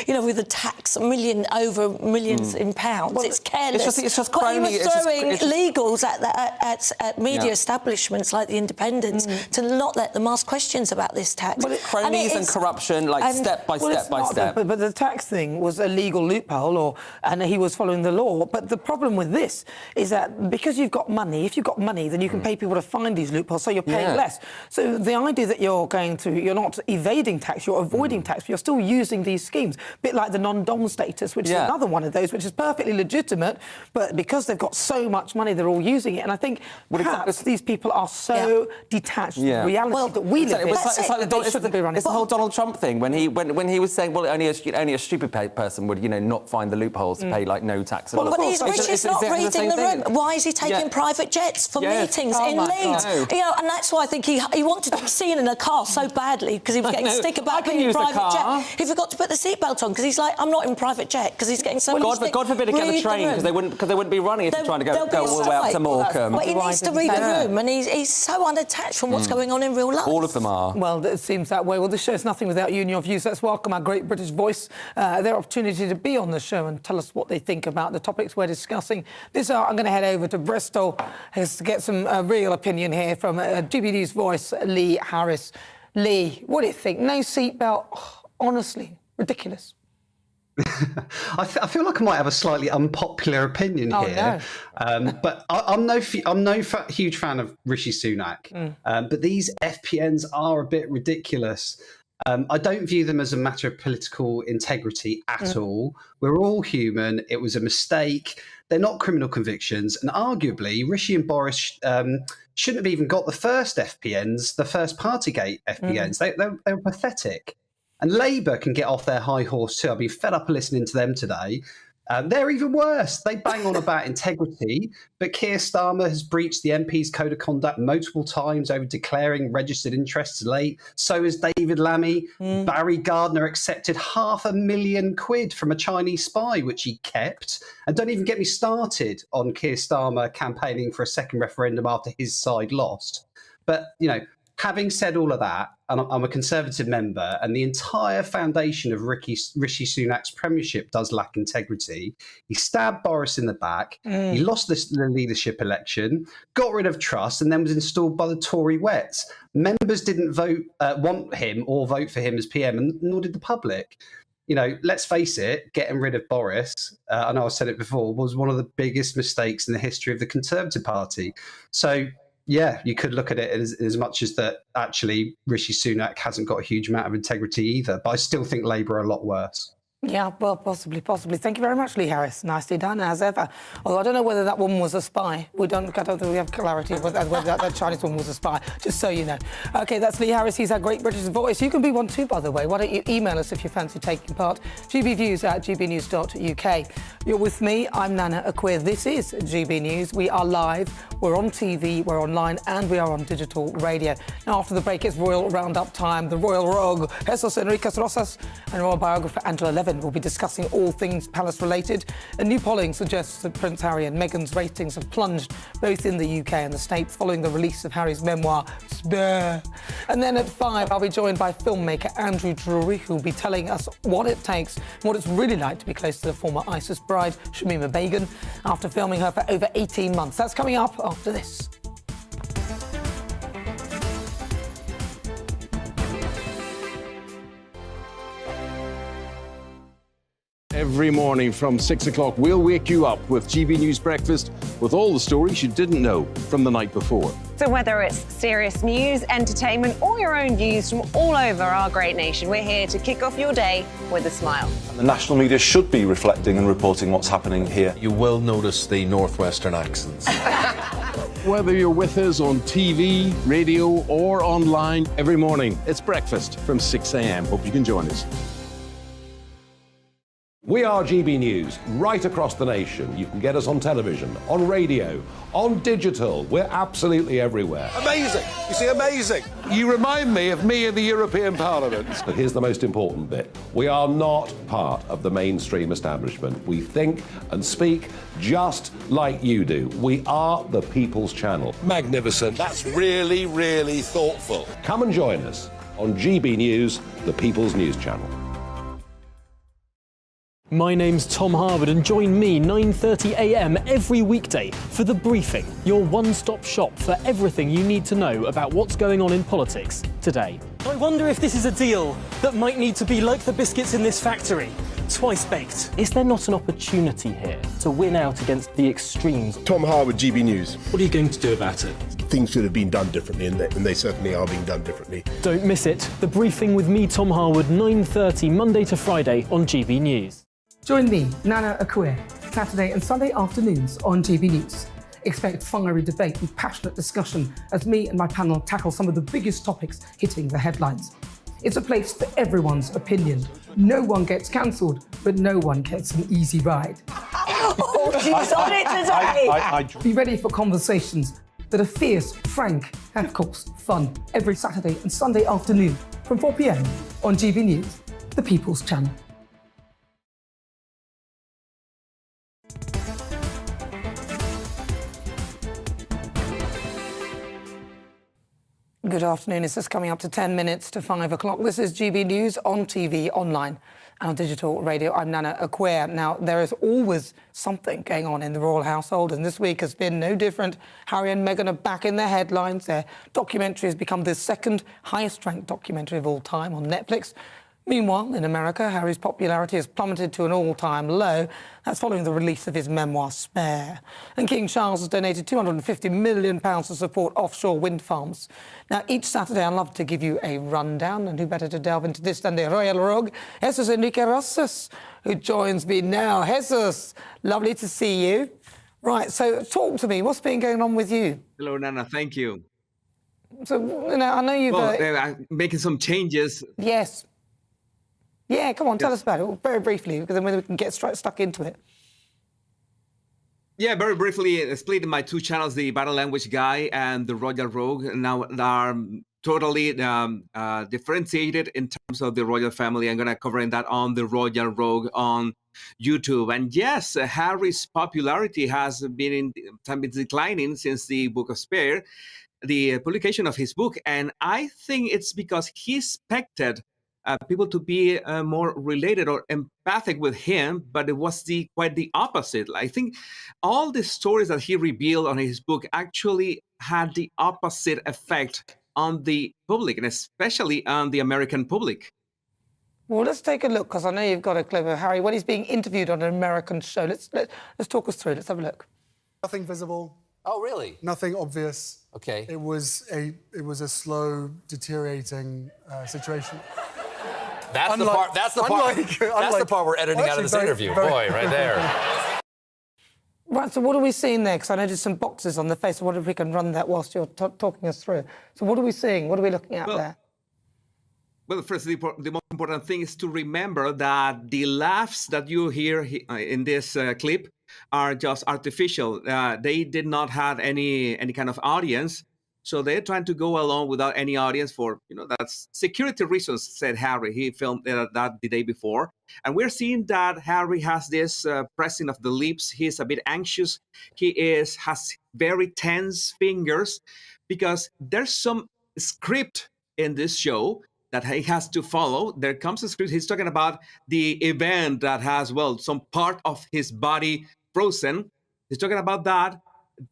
you know, with the tax, over millions in pounds. Well, it's careless. It's just crony. But he was throwing legals at media establishments like the Independents to not let them ask questions about this tax. Well, cronies and corruption, like step by step. But the tax thing was a legal loophole, and he was following the law. But the problem with this is that because you've got money, if you've got money, then you can pay people to find these loopholes, so you're paying less. So the idea that you're not evading tax, you're avoiding tax, but you're still using these schemes. A bit like the non-dom status, which is another one of those, which is perfectly legitimate, but because they've got so much money, they're all using it. And I think perhaps these people are so detached from reality that we live in. It's the whole Donald Trump thing when he was saying, well, only a stupid person would, you know, not find the loopholes to pay like no tax. But Richard's not reading the room. Why is he taking private jets for meetings in Leeds? You know, and that's why I think he wanted to be seen in a car so badly because he was getting stick about being in private jet. He forgot to put the seatbelt on because he's like, I'm not in private jet because he's getting so much stick. God forbid he get the train because they wouldn't be running if he's trying to go all the way up to Morecambe. But he needs to read the room, and he's so unattached from what's going on in real life. All of them are. Well, it seems that way. Well, this show is nothing without you and your views. Let's welcome our great British voice, their opportunity to be on the show and tell us what they think about the topics we're discussing. This hour, I'm going to head over to Bristol to get some real opinion here from GBNews voice Lee Harris. Lee, what do you think? No seatbelt, honestly, ridiculous. I feel like I might have a slightly unpopular opinion here, but I'm no huge fan of Rishi Sunak. But these FPNs are a bit ridiculous. I don't view them as a matter of political integrity at all. We're all human. It was a mistake. They're not criminal convictions, and arguably Rishi and Boris shouldn't have even got the first FPNs, the first Partygate FPNs. They were pathetic. And Labour can get off their high horse too. I've been fed up of listening to them today. They're even worse. They bang on about integrity, but Keir Starmer has breached the MP's code of conduct multiple times over declaring registered interests late. So has David Lammy. Barry Gardner accepted £500,000 from a Chinese spy, which he kept. And don't even get me started on Keir Starmer campaigning for a second referendum after his side lost. But, you know, having said all of that, and I'm a Conservative member, and the entire foundation of Rishi Sunak's premiership does lack integrity. He stabbed Boris in the back. He lost the leadership election, got rid of trust, and then was installed by the Tory Wets. Members didn't want him or vote for him as PM, and nor did the public. You know, let's face it, getting rid of Boris, I know I said it before, was one of the biggest mistakes in the history of the Conservative Party. So, yeah, you could look at it as much as that actually Rishi Sunak hasn't got a huge amount of integrity either, but I still think Labour are a lot worse. Yeah, well, possibly. Thank you very much, Lee Harris. Nicely done, as ever. Although I don't know whether that woman was a spy. I don't think we have clarity whether that Chinese woman was a spy, just so you know. OK, that's Lee Harris. He's our great British voice. You can be one too, by the way. Why don't you email us if you fancy taking part? gbviews@gbnews.uk. You're with me. I'm Nana Akua. This is GB News. We are live. We're on TV, we're online, and we are on digital radio. Now, after the break, it's Royal Roundup time. The Royal Rogue, Jesus Enriquez Rosas, and Royal biographer Angela Levin will be discussing all things palace-related. A new polling suggests that Prince Harry and Meghan's ratings have plunged both in the UK and the States following the release of Harry's memoir, Spare. And then at 5, I'll be joined by filmmaker Andrew Drury, who will be telling us what it takes, what it's really like to be close to the former ISIS bride, Shamima Begum, after filming her for over 18 months. That's coming up after this. Every morning from 6 o'clock, we'll wake you up with GB News Breakfast with all the stories you didn't know from the night before. So whether it's serious news, entertainment, or your own views from all over our great nation, we're here to kick off your day with a smile. The national media should be reflecting and reporting what's happening here. You will notice the northwestern accents. Whether you're with us on TV, radio, or online, every morning, it's breakfast from 6 a.m. Hope you can join us. We are GB News, right across the nation. You can get us on television, on radio, on digital. We're absolutely everywhere. Amazing! You see, amazing! You remind me of me in the European Parliament. But here's the most important bit. We are not part of the mainstream establishment. We think and speak just like you do. We are the People's Channel. Magnificent. That's really, really thoughtful. Come and join us on GB News, the People's News Channel. My name's Tom Harwood, and join me 9:30 a.m. every weekday for The Briefing, your one-stop shop for everything you need to know about what's going on in politics today. I wonder if this is a deal that might need to be like the biscuits in this factory, twice baked. Is there not an opportunity here to win out against the extremes? Tom Harwood, GB News. What are you going to do about it? Things should have been done differently, and they certainly are being done differently. Don't miss it. The Briefing with me, Tom Harwood, 9:30 Monday to Friday on GB News. Join me, Nana Akua, Saturday and Sunday afternoons on GB News. Expect fiery debate and passionate discussion as me and my panel tackle some of the biggest topics hitting the headlines. It's a place for everyone's opinion. No one gets cancelled, but no one gets an easy ride. Oh, she's on it today! Be ready for conversations that are fierce, frank, and of course, fun. Every Saturday and Sunday afternoon from 4 p.m. on GB News, the People's Channel. Good afternoon. It's just coming up to 10 minutes to 5 o'clock. This is GB News on TV, online and on digital radio. I'm Nana Akua. Now, there is always something going on in the royal household, and this week has been no different. Harry and Meghan are back in the headlines. Their documentary has become the second highest-ranked documentary of all time on Netflix. Meanwhile, in America, Harry's popularity has plummeted to an all-time low. That's following the release of his memoir, Spare. And King Charles has donated £250 million to support offshore wind farms. Now, each Saturday, I love to give you a rundown, and who better to delve into this than the Royal Rogue, Jesus Enrique Rosas, who joins me now. Jesus, lovely to see you. Right, so talk to me. What's been going on with you? Hello, Nana. Thank you. So, I know you've... I'm making some changes. Yes. Yeah, come on, tell us about it, very briefly, because then we can get stuck into it. Yeah, very briefly, split in my two channels, the Battle Language Guy and the Royal Rogue, now are totally differentiated in terms of the royal family. I'm going to cover that on the Royal Rogue on YouTube. And yes, Harry's popularity has been declining since the Book of Spare, the publication of his book. And I think it's because he expected people to be more related or empathic with him, but it was quite the opposite. I think all the stories that he revealed on his book actually had the opposite effect on the public, and especially on the American public. Well, let's take a look, because I know you've got a clip of Harry when he's being interviewed on an American show. Let's talk us through. Let's have a look. Nothing visible. Oh, really? Nothing obvious. Okay. It was a slow, deteriorating situation. That's the part. That's the part. That's the part we're editing out of this interview. Boy, right there. Right. So what are we seeing there? Because I noticed some boxes on the face. I wonder if we can run that whilst you're talking us through. So what are we seeing? What are we looking at there? Well, first, the most important thing is to remember that the laughs that you hear in this clip are just artificial. They did not have any kind of audience. So they're trying to go along without any audience for, that's security reasons, said Harry. He filmed that the day before. And we're seeing that Harry has this pressing of the lips. He's a bit anxious. He has very tense fingers because there's some script in this show that he has to follow. There comes a script. He's talking about the event that has, some part of his body frozen. He's talking about that.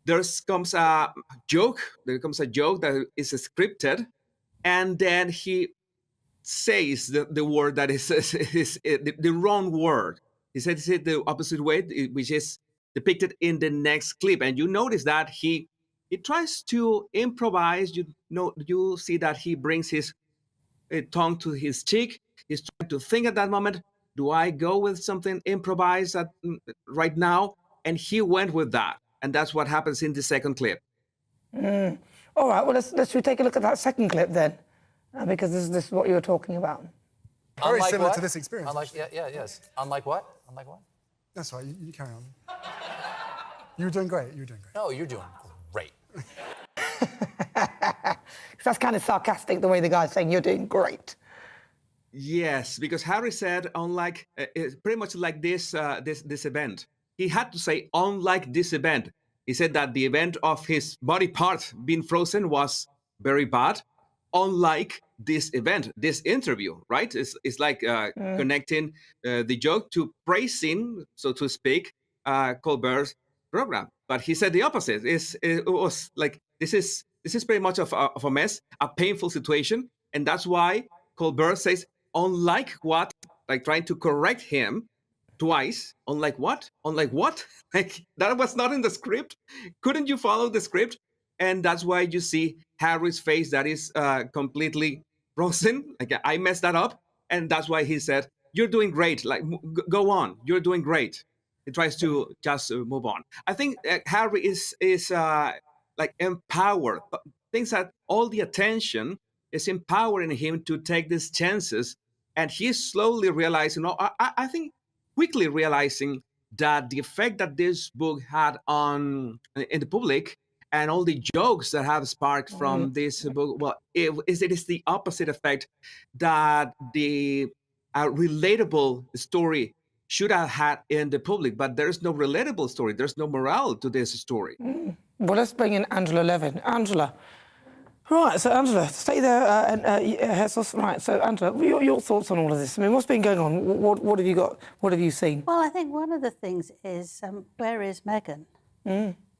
There comes a joke that is scripted, and then he says the word that is the wrong word. He says it the opposite way, which is depicted in the next clip. And you notice that he tries to improvise. You see that he brings his tongue to his cheek. He's trying to think at that moment, do I go with something improvised right now? And he went with that. And that's what happens in the second clip. All right, well, let's take a look at that second clip then, because this is what you were talking about. Very similar to this experience. Yes. Unlike what? Unlike what? That's right, you carry on. You were doing great, No, you're doing great. That's kind of sarcastic, the way the guy's saying you're doing great. Yes, because Harry said, unlike, pretty much like this event. He had to say, unlike this event. He said that the event of his body part being frozen was very bad, unlike this event, this interview, right? It's like connecting the joke to praising, so to speak, Colbert's program. But he said the opposite. It was like, this is pretty much of a mess, a painful situation. And that's why Colbert says, unlike what, like trying to correct him, twice. Unlike what? Unlike what? Like, that was not in the script. Couldn't you follow the script? And that's why you see Harry's face that is completely frozen. Like, I messed that up. And that's why he said, you're doing great. Like, go on. You're doing great. He tries to just move on. I think Harry is like empowered. Thinks that all the attention is empowering him to take these chances. And he's slowly realizing, I think, quickly realizing that the effect that this book had in the public and all the jokes that have sparked from this book, well, it is the opposite effect that the relatable story should have had in the public. But there's no relatable story. There's no morale to this story. Well, let's bring in Angela Levin. Angela, Right, so Angela, stay there, Jesus. Right, so Angela, your thoughts on all of this? I mean, what's been going on? What have you got? What have you seen? Well, I think one of the things is, where is Meghan?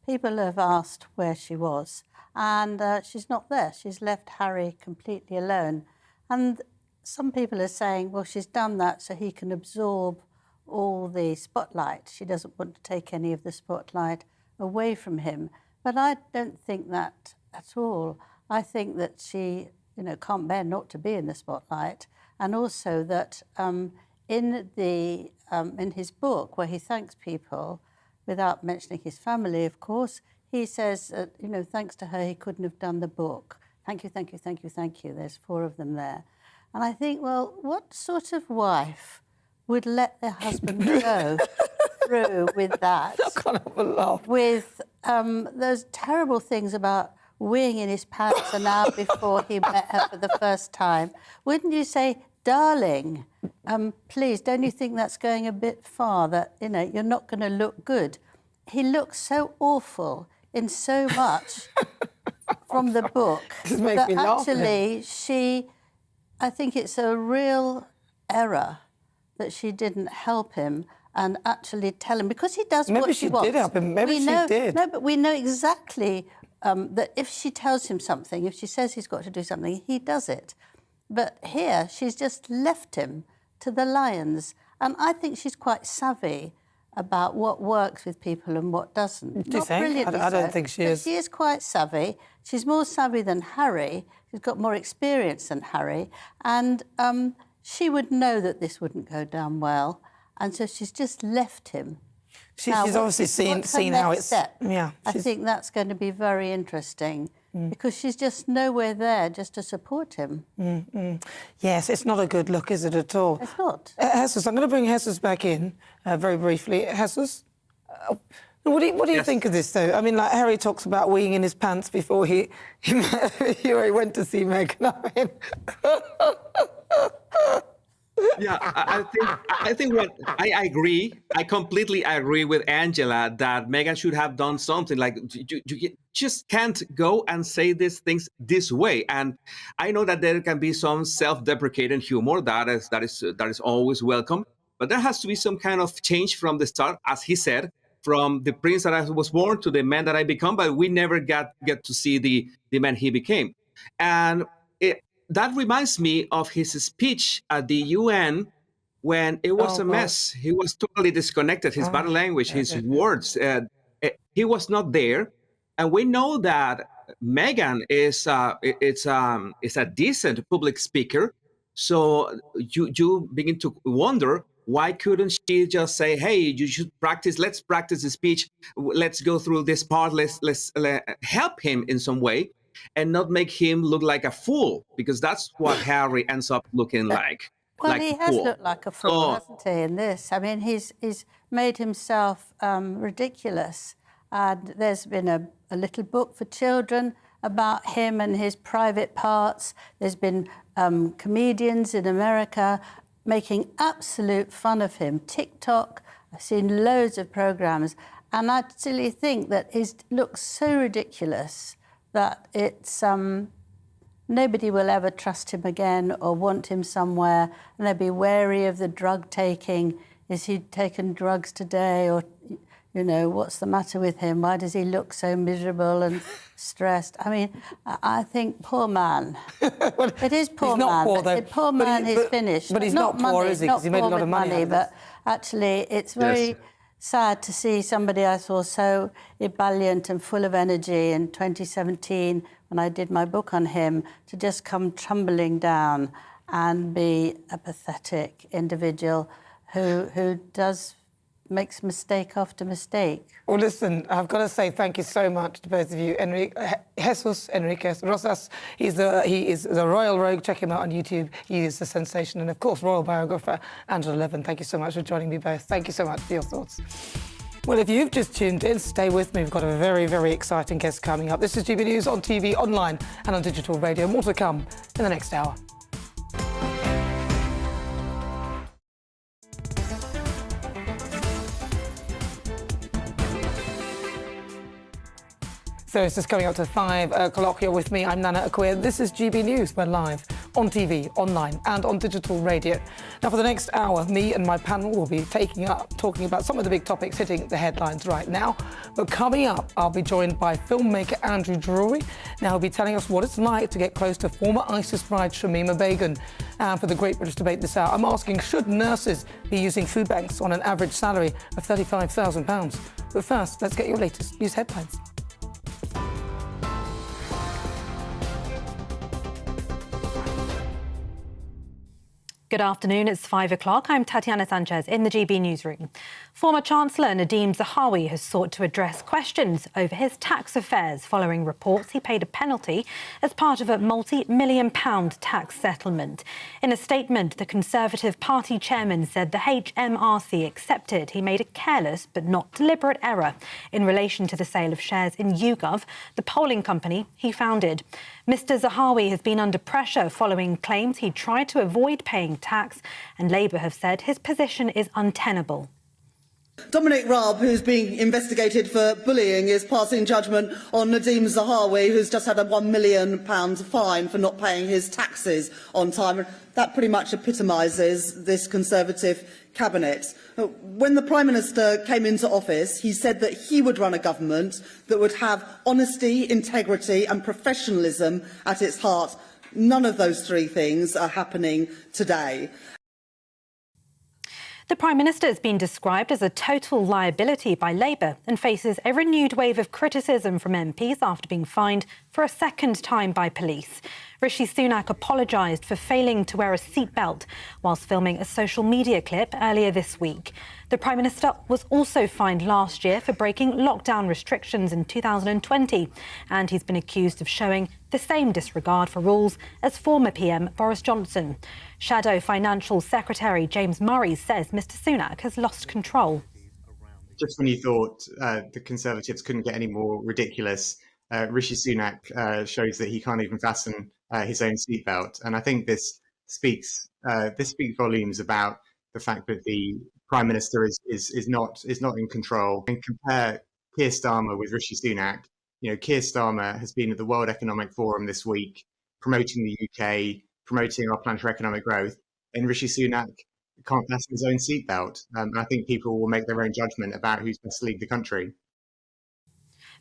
People have asked where she was, and she's not there. She's left Harry completely alone. And some people are saying, well, she's done that so he can absorb all the spotlight. She doesn't want to take any of the spotlight away from him. But I don't think that at all. I think that she, can't bear not to be in the spotlight, and also that in his book, where he thanks people, without mentioning his family, of course, he says, thanks to her, he couldn't have done the book. Thank you, thank you, thank you, thank you. There's 4 of them there. And I think, well, what sort of wife would let their husband go through with that? I can't have a laugh. With those terrible things about weeing in his pants an hour before he met her for the first time. Wouldn't you say, darling, please, don't you think that's going a bit far, that, you're not going to look good? He looks so awful in so much from the book that actually I think it's a real error that she didn't help him and actually tell him, because he does what she wants. Maybe she did help him. Maybe she did. No, but we know exactly that if she tells him something, if she says he's got to do something, he does it. But here, she's just left him to the lions. And I think she's quite savvy about what works with people and what doesn't. Do you think? I don't think she is. She is quite savvy. She's more savvy than Harry. She's got more experience than Harry. And she would know that this wouldn't go down well. And so she's just left him. She's obviously seen how it's... Yeah. I think that's going to be very interesting because she's just nowhere there just to support him. Yes, it's not a good look, is it, at all? It's not. Jesus, I'm going to bring Jesus back in very briefly. Jesus, what do you think of this, though? I mean, like, Harry talks about weeing in his pants before he went to see Meghan. I mean... Yeah, I think I agree. I completely agree with Angela that Meghan should have done something. Like, you just can't go and say these things this way. And I know that there can be some self-deprecating humor that is always welcome, but there has to be some kind of change from the start, as he said, from the prince that I was born to the man that I become. But we never get to see the man he became, and that reminds me of his speech at the UN when it was a mess. He was totally disconnected. His body language, his words, he was not there. And we know that Meghan is a decent public speaker. So you begin to wonder, why couldn't she just say, hey, you should practice, let's practice the speech. Let's go through this part. Let's help him in some way, and not make him look like a fool, because that's what Harry ends up looking like. Well, like he has looked like a fool, hasn't he, in this? I mean, he's made himself ridiculous. And there's been a little book for children about him and his private parts. There's been comedians in America making absolute fun of him. TikTok, I've seen loads of programs. And I actually think that he looks so ridiculous that it's nobody will ever trust him again or want him somewhere, and they'll be wary of the drug taking. Is he taken drugs today? Or, what's the matter with him? Why does he look so miserable and stressed? I mean, I think, poor man. It is poor man. He's not poor, though. Poor man, he's finished. But he's not poor, is he? Because he made a lot of money. But actually, it's very... sad to see somebody I saw so ebullient and full of energy in 2017 when I did my book on him, to just come tumbling down and be a pathetic individual who makes mistake after mistake. Well, listen, I've got to say thank you so much to both of you. Jesus Enriquez Rosas, he is the Royal Rogue. Check him out on YouTube. He is a sensation. And, of course, Royal Biographer Angela Levin. Thank you so much for joining me both. Thank you so much for your thoughts. Well, if you've just tuned in, stay with me. We've got a very, very exciting guest coming up. This is GB News on TV, online and on digital radio. More to come in the next hour. So it's just coming up to 5 o'clock. You're with me. I'm Nana Akua. This is GB News. We're live on TV, online and on digital radio. Now, for the next hour, me and my panel will be talking about some of the big topics hitting the headlines right now. But coming up, I'll be joined by filmmaker Andrew Drury. Now, he'll be telling us what it's like to get close to former ISIS bride Shamima Begum. And for the Great British Debate this hour, I'm asking, should nurses be using food banks on an average salary of £35,000? But first, let's get your latest news headlines. Good afternoon, it's 5 o'clock. I'm Tatiana Sanchez in the GB newsroom. Former Chancellor Nadeem Zahawi has sought to address questions over his tax affairs following reports he paid a penalty as part of a multi-million-pound tax settlement. In a statement, the Conservative Party chairman said the HMRC accepted he made a careless but not deliberate error in relation to the sale of shares in YouGov, the polling company he founded. Mr Zahawi has been under pressure following claims he tried to avoid paying tax, and Labour have said his position is untenable. Dominic Raab, who's being investigated for bullying, is passing judgment on Nadeem Zahawi, who's just had a £1 million fine for not paying his taxes on time. That pretty much epitomises this Conservative cabinet. When the Prime Minister came into office, he said that he would run a government that would have honesty, integrity and professionalism at its heart. None of those three things are happening today. The Prime Minister has been described as a total liability by Labour and faces a renewed wave of criticism from MPs after being fined for a second time by police. Rishi Sunak apologised for failing to wear a seatbelt whilst filming a social media clip earlier this week. The Prime Minister was also fined last year for breaking lockdown restrictions in 2020, and he's been accused of showing the same disregard for rules as former PM Boris Johnson. Shadow Financial Secretary James Murray says Mr Sunak has lost control. Just when you thought the Conservatives couldn't get any more ridiculous, Rishi Sunak shows that he can't even fasten his own seatbelt, and I think this speaks volumes about the fact that the Prime Minister is not in control. And compare Keir Starmer with Rishi Sunak. You know, Keir Starmer has been at the World Economic Forum this week, promoting the UK, promoting our plan for economic growth, and Rishi Sunak can't fasten his own seatbelt. I think people will make their own judgment about who's best to lead the country.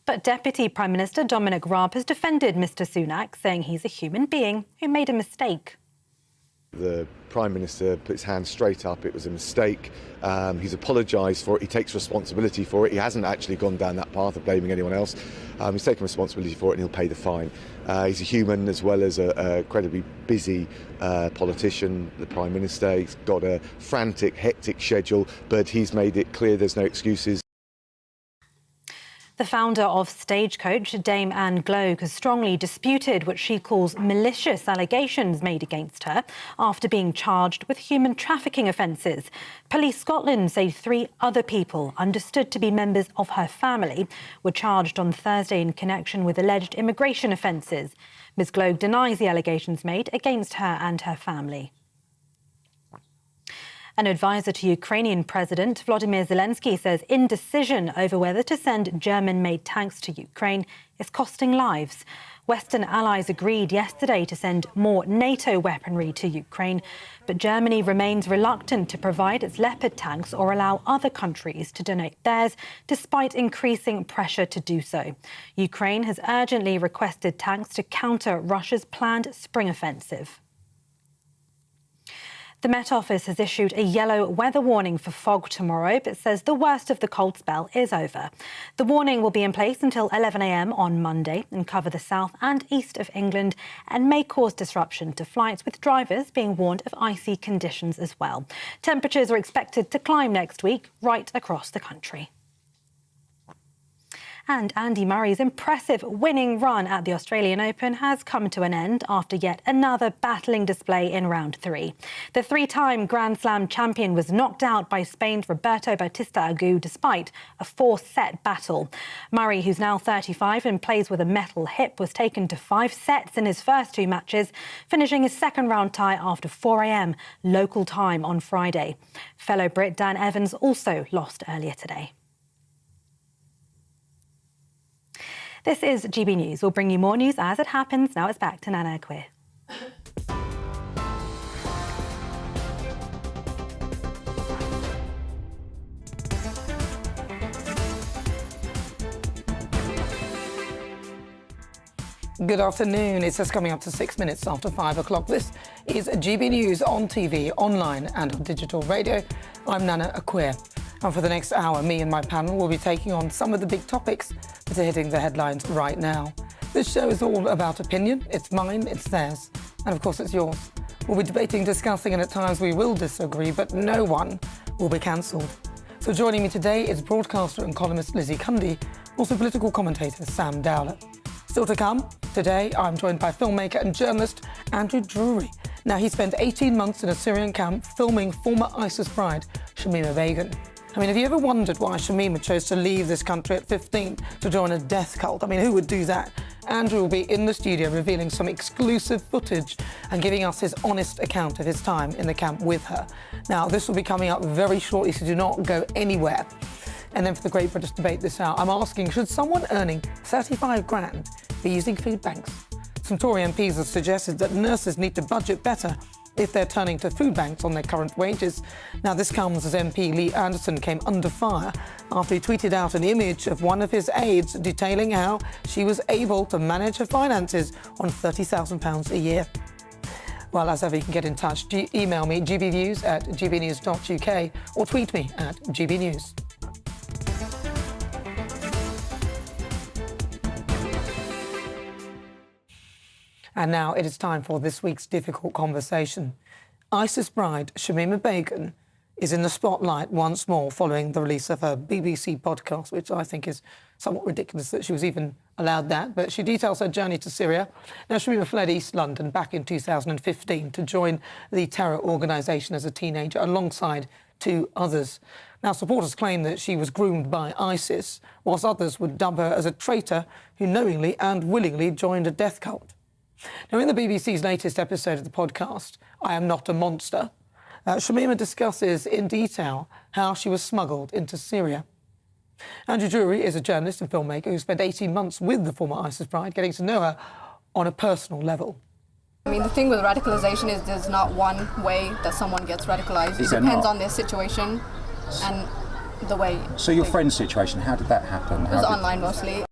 But Deputy Prime Minister Dominic Raab has defended Mr Sunak, saying he's a human being who made a mistake. The Prime Minister put his hand straight up. It was a mistake. He's apologised for it. He takes responsibility for it. He hasn't actually gone down that path of blaming anyone else. He's taken responsibility for it and he'll pay the fine. He's a human as well as a incredibly busy politician, the Prime Minister. He's got a frantic, hectic schedule, but he's made it clear there's no excuses. The founder of Stagecoach, Dame Anne Gloag, has strongly disputed what she calls malicious allegations made against her after being charged with human trafficking offences. Police Scotland say 3 other people, understood to be members of her family, were charged on Thursday in connection with alleged immigration offences. Ms Gloag denies the allegations made against her and her family. An advisor to Ukrainian President Volodymyr Zelensky says indecision over whether to send German-made tanks to Ukraine is costing lives. Western allies agreed yesterday to send more NATO weaponry to Ukraine, but Germany remains reluctant to provide its Leopard tanks or allow other countries to donate theirs, despite increasing pressure to do so. Ukraine has urgently requested tanks to counter Russia's planned spring offensive. The Met Office has issued a yellow weather warning for fog tomorrow, but says the worst of the cold spell is over. The warning will be in place until 11 a.m. on Monday and cover the south and east of England and may cause disruption to flights, with drivers being warned of icy conditions as well. Temperatures are expected to climb next week right across the country. And Andy Murray's impressive winning run at the Australian Open has come to an end after yet another battling display in round 3. The 3-time Grand Slam champion was knocked out by Spain's Roberto Bautista Agut despite a 4-set battle. Murray, who's now 35 and plays with a metal hip, was taken to 5 sets in his first 2 matches, finishing his second round tie after 4 a.m. local time on Friday. Fellow Brit Dan Evans also lost earlier today. This is GB News. We'll bring you more news as it happens. Now it's back to Nana Akua. Good afternoon. It's just coming up to 6 minutes after 5 o'clock. This is GB News on TV, online and on digital radio. I'm Nana Akua. And for the next hour, me and my panel will be taking on some of the big topics that are hitting the headlines right now. This show is all about opinion. It's mine, it's theirs, and of course it's yours. We'll be debating, discussing, and at times we will disagree, but no one will be cancelled. So joining me today is broadcaster and columnist Lizzie Cundy, also political commentator Sam Dowler. Still to come, today I'm joined by filmmaker and journalist Andrew Drury. Now, he spent 18 months in a Syrian camp filming former ISIS bride Shamima Begum. I mean, have you ever wondered why Shamima chose to leave this country at 15 to join a death cult? I mean, who would do that? Andrew will be in the studio revealing some exclusive footage and giving us his honest account of his time in the camp with her. Now, this will be coming up very shortly, so do not go anywhere. And then for the Great British Debate this hour, I'm asking, should someone earning 35 grand be using food banks? Some Tory MPs have suggested that nurses need to budget better if they're turning to food banks on their current wages. Now, this comes as MP Lee Anderson came under fire after he tweeted out an image of one of his aides detailing how she was able to manage her finances on £30,000 a year. Well, as ever, you can get in touch. Email me, gbviews@gbnews.uk, or tweet me at gbnews. And now it is time for this week's difficult conversation. ISIS bride Shamima Begum is in the spotlight once more following the release of her BBC podcast, which I think is somewhat ridiculous that she was even allowed that. But she details her journey to Syria. Now, Shamima fled East London back in 2015 to join the terror organisation as a teenager alongside 2 others. Now, supporters claim that she was groomed by ISIS, whilst others would dub her as a traitor who knowingly and willingly joined a death cult. Now, in the BBC's latest episode of the podcast, I Am Not a Monster, Shamima discusses in detail how she was smuggled into Syria. Andrew Drury is a journalist and filmmaker who spent 18 months with the former ISIS bride, getting to know her on a personal level. I mean, the thing with radicalisation is there's not one way that someone gets radicalised. It depends on their situation and the way... So your friend's situation, how did that happen? It was online mostly.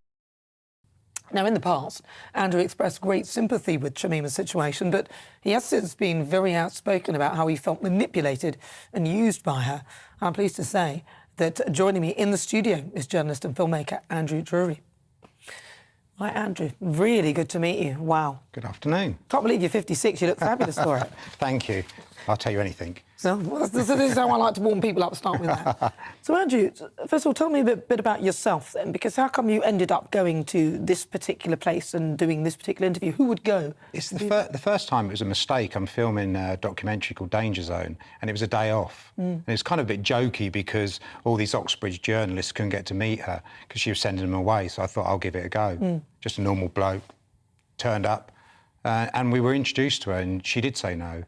Now, in the past, Andrew expressed great sympathy with Shamima's situation, but he has since been very outspoken about how he felt manipulated and used by her. I'm pleased to say that joining me in the studio is journalist and filmmaker Andrew Drury. Hi, Andrew. Really good to meet you. Wow. Good afternoon. Can't believe you're 56. You look fabulous for it. Thank you. I'll tell you anything. So this is how I like to warm people up, start with that. So, Andrew, first of all, tell me a bit about yourself then, because how come you ended up going to this particular place and doing this particular interview? Who would go? It's the first time it was a mistake. I'm filming a documentary called Danger Zone, and it was a day off. And it's kind of a bit jokey because all these Oxbridge journalists couldn't get to meet her because she was sending them away, so I thought I'll give it a go. Just a normal bloke. Turned up, and we were introduced to her, and she did say no.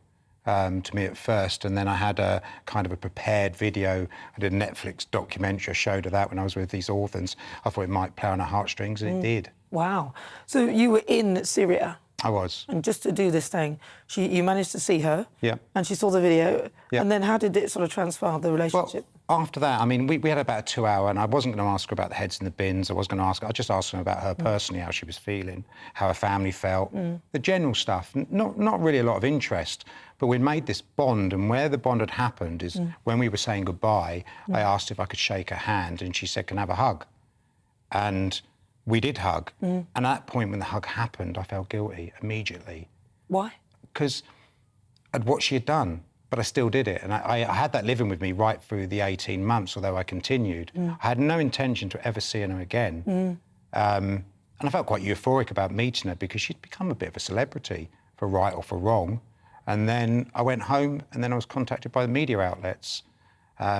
To me at first, and then I had a kind of a prepared video. I did a Netflix documentary. I showed her that when I was with these authors. I thought it might play on her heartstrings, and it did. Wow. So you were in Syria? I was. And just to do this thing, you managed to see her? Yeah. And she saw the video? Yeah. And then how did it sort of transfer the relationship? Well, after that, I mean, we had about a 2 hour, and I wasn't going to ask her about the heads in the bins. I was going to ask her, I just asked her about her personally, how she was feeling, how her family felt, the general stuff. Not really a lot of interest. But we'd made this bond, and where the bond had happened is when we were saying goodbye, I asked if I could shake her hand, and she said, "Can I have a hug?" And we did hug. And at that point, when the hug happened, I felt guilty immediately. Why? Because of what she had done, but I still did it. And I had that living with me right through the 18 months, although I continued. I had no intention to ever seeing her again. And I felt quite euphoric about meeting her because she'd become a bit of a celebrity, for right or for wrong. And then I went home, and then I was contacted by the media outlets.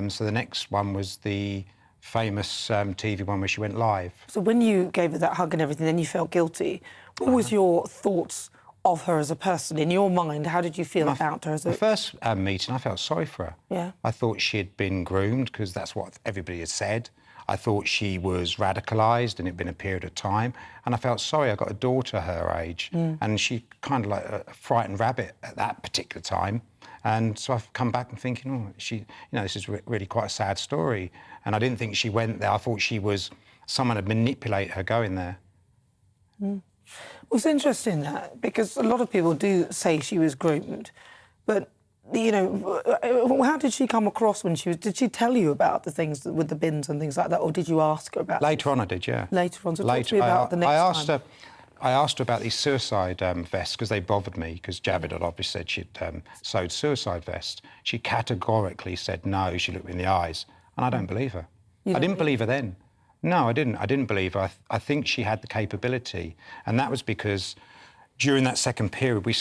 So the next one was the famous TV one where she went live. So when you gave her that hug and everything, then you felt guilty. What was your thoughts of her as a person? In your mind, how did you feel about her? The first meeting, I felt sorry for her. Yeah. I thought she had been groomed, because that's what everybody had said. I thought she was radicalised and it'd been a period of time. And I felt sorry. I got a daughter her age and she kind of like a frightened rabbit at that particular time. And so I've come back and thinking, oh, this is really quite a sad story. And I didn't think she went there. I thought she was someone had manipulate her going there. Well, it's interesting that, because a lot of people do say she was groomed, but, how did she come across when did she tell you about the things with the bins and things like that, or did you ask her about Later on I did, yeah. Later on, so talk to me about the next time. I asked her about these suicide vests because they bothered me, because Javid had obviously said she'd sewed suicide vests. She categorically said no, she looked me in the eyes, and I don't believe her. I didn't believe her then. No, I didn't. I didn't believe her. I think she had the capability, and that was because during that second period we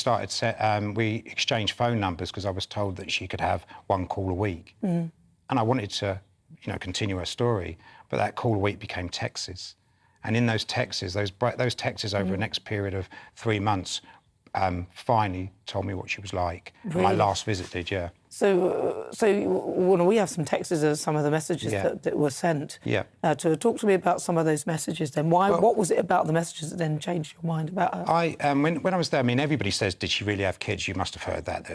we exchanged phone numbers because I was told that she could have one call a week, and I wanted to, continue her story, but that call a week became texts. And in those texts, those texts over the next period of 3 months, finally told me what she was like. Really? My last visit did, yeah. So we have some texts of some of the messages that were sent. Yeah. To talk to me about some of those messages then. What was it about the messages that then changed your mind about her? When I was there, everybody says, did she really have kids? You must have heard that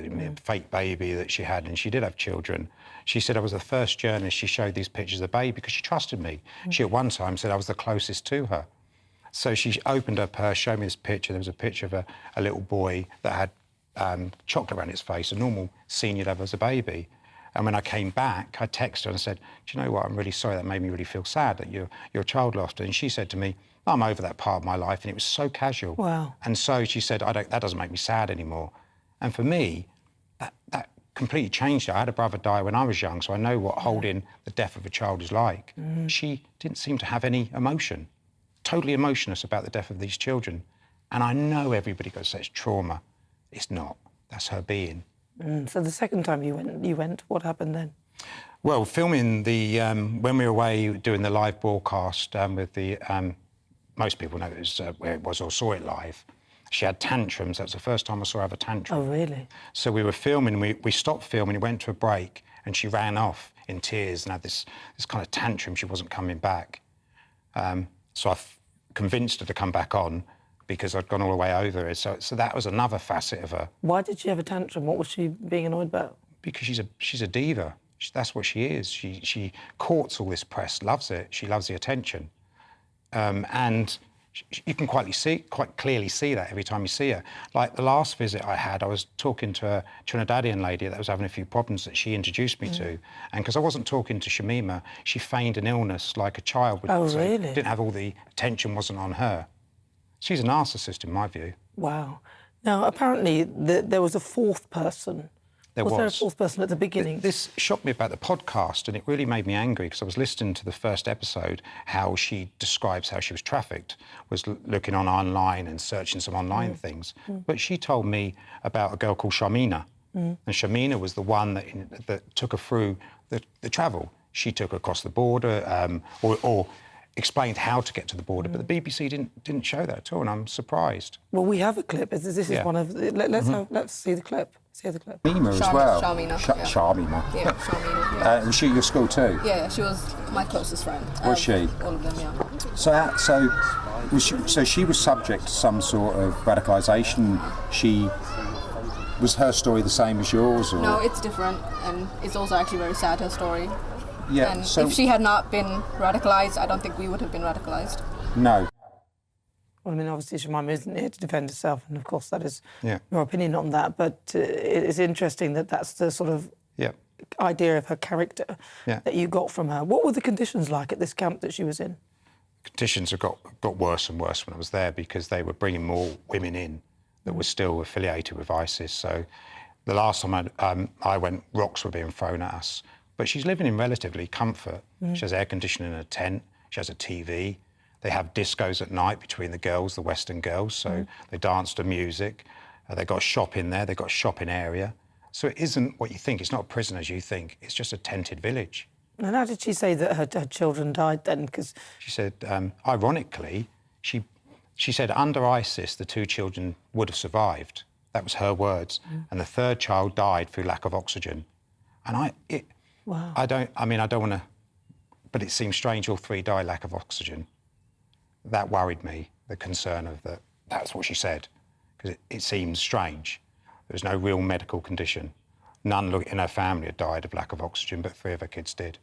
fake baby that she had, and she did have children. She said I was the first journalist she showed these pictures of the baby because she trusted me. She at one time said I was the closest to her. So she opened her purse, showed me this picture. There was a picture of a little boy that had chocolate around his face, a normal senior level as a baby. And when I came back, I texted her and I said, do you know what, I'm really sorry, that made me really feel sad that your child lost her. And she said to me, I'm over that part of my life, and it was so casual. Wow. And so she said, that doesn't make me sad anymore. And for me, that completely changed her. I had a brother die when I was young, so I know what holding the death of a child is like. She didn't seem to have any emotion, totally emotionless about the death of these children. And I know everybody goes, it's trauma. It's not. That's her being. So the second time you went, what happened then? Well, filming when we were away doing the live broadcast with the, most people know it was where it was or saw it live. She had tantrums. That was the first time I saw her have a tantrum. Oh, really? So we were filming, we stopped filming, we went to a break, and she ran off in tears and had this kind of tantrum. She wasn't coming back. So I convinced her to come back on because I'd gone all the way over it. So that was another facet of her. Why did she have a tantrum? What was she being annoyed about? Because she's a diva. That's what she is. She courts all this press, loves it. She loves the attention. And you can quite clearly see that every time you see her. Like the last visit I had, I was talking to a Trinidadian lady that was having a few problems that she introduced me to. And because I wasn't talking to Shamima, she feigned an illness like a child would. Oh, really? Didn't have all the attention, wasn't on her. She's a narcissist in my view. Wow. Now, apparently there was a fourth person. Was there a fourth person at the beginning? This shocked me about the podcast, and it really made me angry because I was listening to the first episode, how she describes how she was trafficked, was looking online and searching some online things. But she told me about a girl called Shamina, and Shamina was the one that took her through the travel. She took her across the border, or explained how to get to the border, but the BBC didn't show that at all, and I'm surprised. Well, we have a clip. This is one of. Let's see the clip. Shamima as well. Shamina. Shamima. Yeah, Shamina. Yeah. Was she at your school too? Yeah, she was my closest friend. Was she? All of them, yeah. So she was subject to some sort of radicalisation. Was her story the same as yours? Or? No, it's different, and it's also actually very sad, her story. Yeah. And if she had not been radicalised, I don't think we would have been radicalised. No. Well, I mean, obviously, Shamima isn't here to defend herself, and of course, that is your opinion on that. But it's interesting that that's the sort of idea of her character that you got from her. What were the conditions like at this camp that she was in? Conditions have got worse and worse when I was there because they were bringing more women in that were still affiliated with ISIS. So the last time I went, rocks were being thrown at us. But she's living in relatively comfort. She has air conditioning in a tent. She has a TV. They have discos at night between the girls, the Western girls, so they dance to music. They've got a shop in there, they've got a shopping area. So it isn't what you think, it's not a prison as you think, it's just a tented village. And how did she say that her children died then? Because she said, ironically, she said under ISIS, the 2 children would have survived. That was her words. And the 3rd child died through lack of oxygen. And wow. I don't want to but it seems strange all three died lack of oxygen. That worried me, the concern of that. That's what she said, because it seems strange. There was no real medical condition. None in her family had died of lack of oxygen, but 3 of her kids did.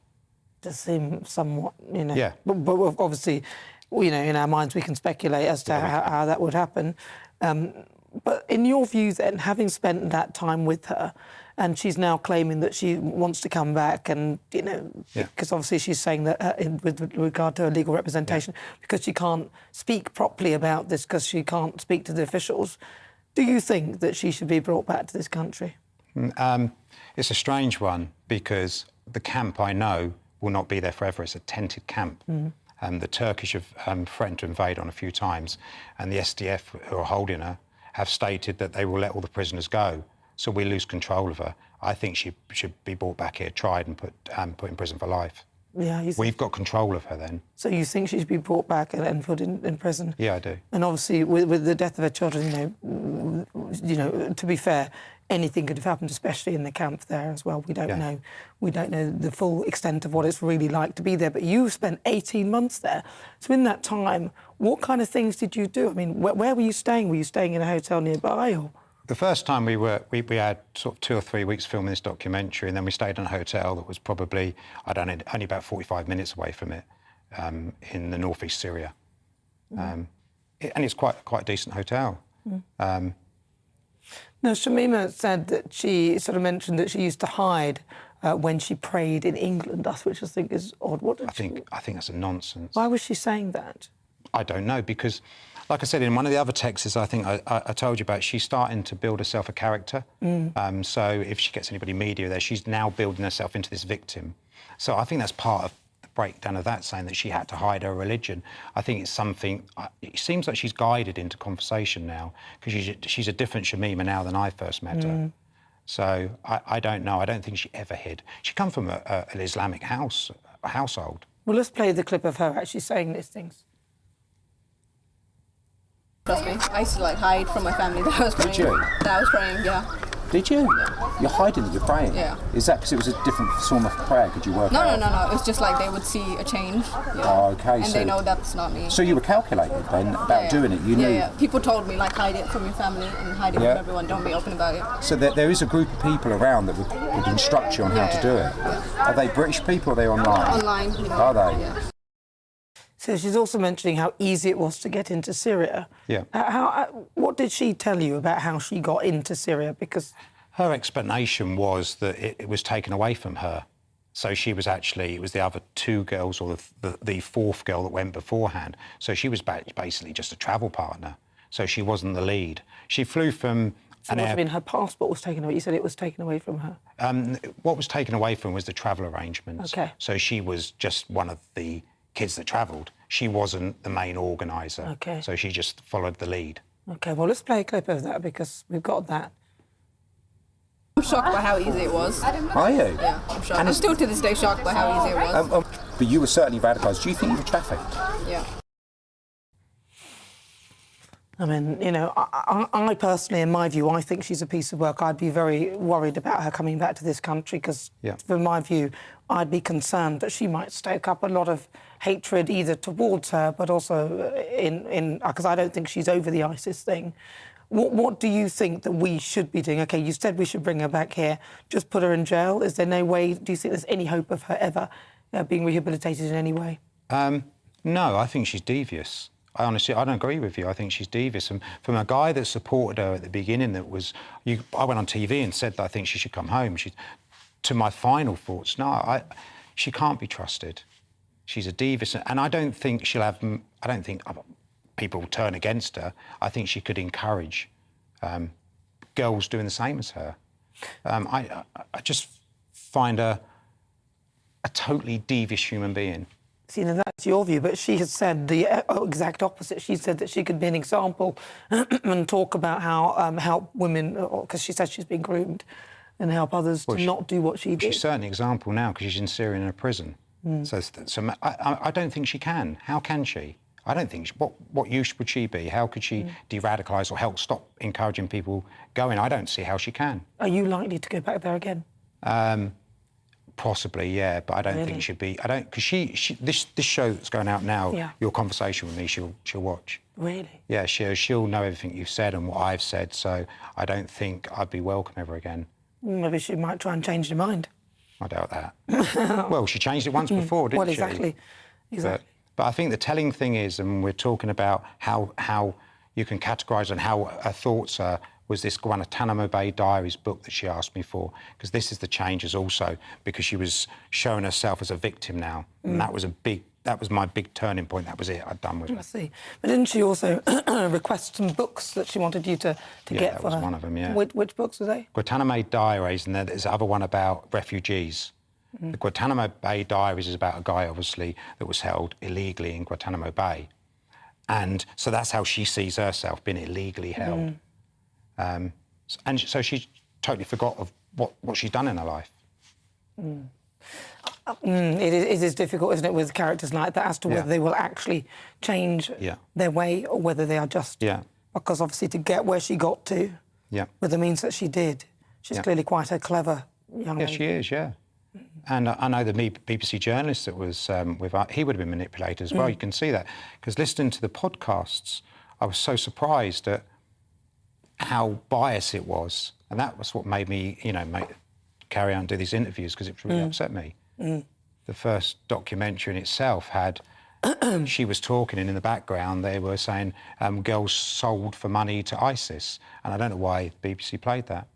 Does seem somewhat, you know. Yeah. But obviously, you know, in our minds we can speculate as to how that would happen. But in your view, then, having spent that time with her, and she's now claiming that she wants to come back, and you know, because obviously she's saying that with regard to her legal representation, because she can't speak properly about this because she can't speak to the officials. Do you think that she should be brought back to this country? It's a strange one because the camp I know will not be there forever. It's a tented camp. The Turkish have threatened to invade on a few times, and the SDF who are holding her have stated that they will let all the prisoners go. So we lose control of her. I think she should be brought back here, tried and put in prison for life. Yeah, we've got control of her then. So you think she should be brought back and put in prison? Yeah, I do. And obviously, with the death of her children, you know, to be fair, anything could have happened, especially in the camp there as well. We don't know. We don't know the full extent of what it's really like to be there. But you spent 18 months there. So in that time, what kind of things did you do? I mean, where were you staying? Were you staying in a hotel nearby, or? The first time we had sort of 2 or 3 weeks filming this documentary, and then we stayed in a hotel that was probably, I don't know, only about 45 minutes away from it, in the northeast Syria. And it's quite a decent hotel. Now, Shamima said that she sort of mentioned that she used to hide when she prayed in England, which I think is odd. I think that's a nonsense. Why was she saying that? I don't know, because, like I said, in one of the other texts I think I told you about, she's starting to build herself a character. So if she gets anybody media there, she's now building herself into this victim. So I think that's part of the breakdown of that, saying that she had to hide her religion. I think it's something, it seems like she's guided into conversation now, because she's a different Shamima now than I first met her. So I don't know. I don't think she ever hid. She come from an Islamic household. Well, let's play the clip of her actually saying these things. Trust me, I used to hide from my family that I was praying. Did you? That I was praying, yeah. Did you? Yeah. You're hiding that you're praying? Yeah. Is that because it was a different form of prayer? Could you work out? No. It was just like they would see a change. Yeah. Oh, okay. And they know that's not me. So you were calculated then about doing it? You knew? Yeah. People told me, hide it from your family and hide it from everyone. Don't be open about it. So there is a group of people around that would instruct you on how to do it. Yeah. Are they British people or are they online? Online. Are they? Yeah. So she's also mentioning how easy it was to get into Syria. Yeah. What did she tell you about how she got into Syria? Because her explanation was that it was taken away from her. So she was actually, it was the other 2 girls or the 4th girl that went beforehand. So she was basically just a travel partner. So she wasn't the lead. She flew from... So what, I mean, her passport was taken away? You said it was taken away from her? What was taken away from was the travel arrangements. Okay. So she was just one of the kids that travelled. She wasn't the main organiser. Okay. So she just followed the lead. OK, well, let's play a clip of that because we've got that. I'm shocked by how easy it was. Are you? Yeah, I'm shocked. I'm still to this day shocked by how easy it was. But you were certainly radicalised. Do you think you were trafficked? Yeah. I mean, you know, I personally, in my view, I think she's a piece of work. I'd be very worried about her coming back to this country because, from my view, I'd be concerned that she might stoke up a lot of hatred either towards her, but also because I don't think she's over the ISIS thing. What do you think that we should be doing? OK, you said we should bring her back here, just put her in jail. Is there no way, do you think there's any hope of her ever being rehabilitated in any way? No, I think she's devious. I don't agree with you. I think she's devious. And from a guy that supported her at the beginning, I went on TV and said that I think she should come home. To my final thoughts, no, she can't be trusted. She's a devious, and I don't think people will turn against her. I think she could encourage girls doing the same as her. I just find her a totally devious human being. See, now that's your view, but she has said the exact opposite. She said that she could be an example and talk about how help women, because she says she's been groomed, and help others to not do what she did. She's certainly an example now because she's in Syria in a prison. So I don't think she can. How can she? I don't think... What use would she be? How could she de-radicalise or help stop encouraging people going? I don't see how she can. Are you likely to go back there again? Possibly, yeah, but I don't think she'd be. I don't, because this show that's going out now, Your Conversation with Me, she'll watch. Really? Yeah, she'll know everything you've said and what I've said, so I don't think I'd be welcome ever again. Maybe she might try and change her mind. I doubt that. Well, she changed it once before, didn't she? Well, exactly. But I think the telling thing is, and we're talking about how you can categorise and how her thoughts are, was this Guantanamo Bay Diaries book that she asked me for, because this is the changes also, because she was showing herself as a victim now, and that was my big turning point. That was it. I'd done with it. I see. But didn't she also request some books that she wanted you to get for her? Yeah, that was one of them, yeah. Which books were they? Guantanamo Diaries, and then there's the other one about refugees. The Guantanamo Bay Diaries is about a guy, obviously, that was held illegally in Guantanamo Bay. And so that's how she sees herself, being illegally held. And so she totally forgot of what she's done in her life. It is difficult, isn't it, with characters like that, as to whether they will actually change their way or whether they are just... Because obviously to get where she got to, with the means that she did, she's clearly quite a clever young lady. Yes, she is, yeah. And I know the BBC journalist that was with her, he would have been manipulated as well. You can see that. Because listening to the podcasts, I was so surprised at how biased it was. And that was what made me, carry on and do these interviews, because it really upset me. The first documentary in itself had... she was talking, and in the background they were saying girls sold for money to ISIS. And I don't know why BBC played that.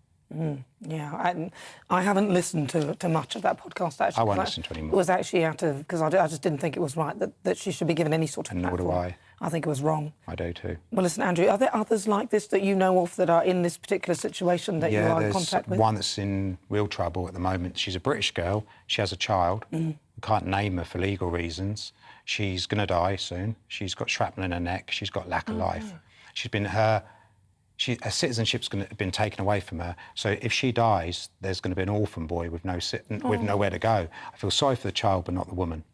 Yeah, I haven't listened to much of that podcast, actually. I won't listen to any more. It was actually out of... Because I just didn't think it was right that she should be given any sort of platform. And nor do I. I think it was wrong. I do too. Well, listen, Andrew, are there others like this that you know of that are in this particular situation that you are in contact with? Yeah, there's one that's in real trouble at the moment. She's a British girl. She has a child. We can't name her for legal reasons. She's going to die soon. She's got shrapnel in her neck. She's got lack of life. She's been... Her citizenship's been taken away from her. So if she dies, there's going to be an orphan boy with nowhere to go. I feel sorry for the child, but not the woman.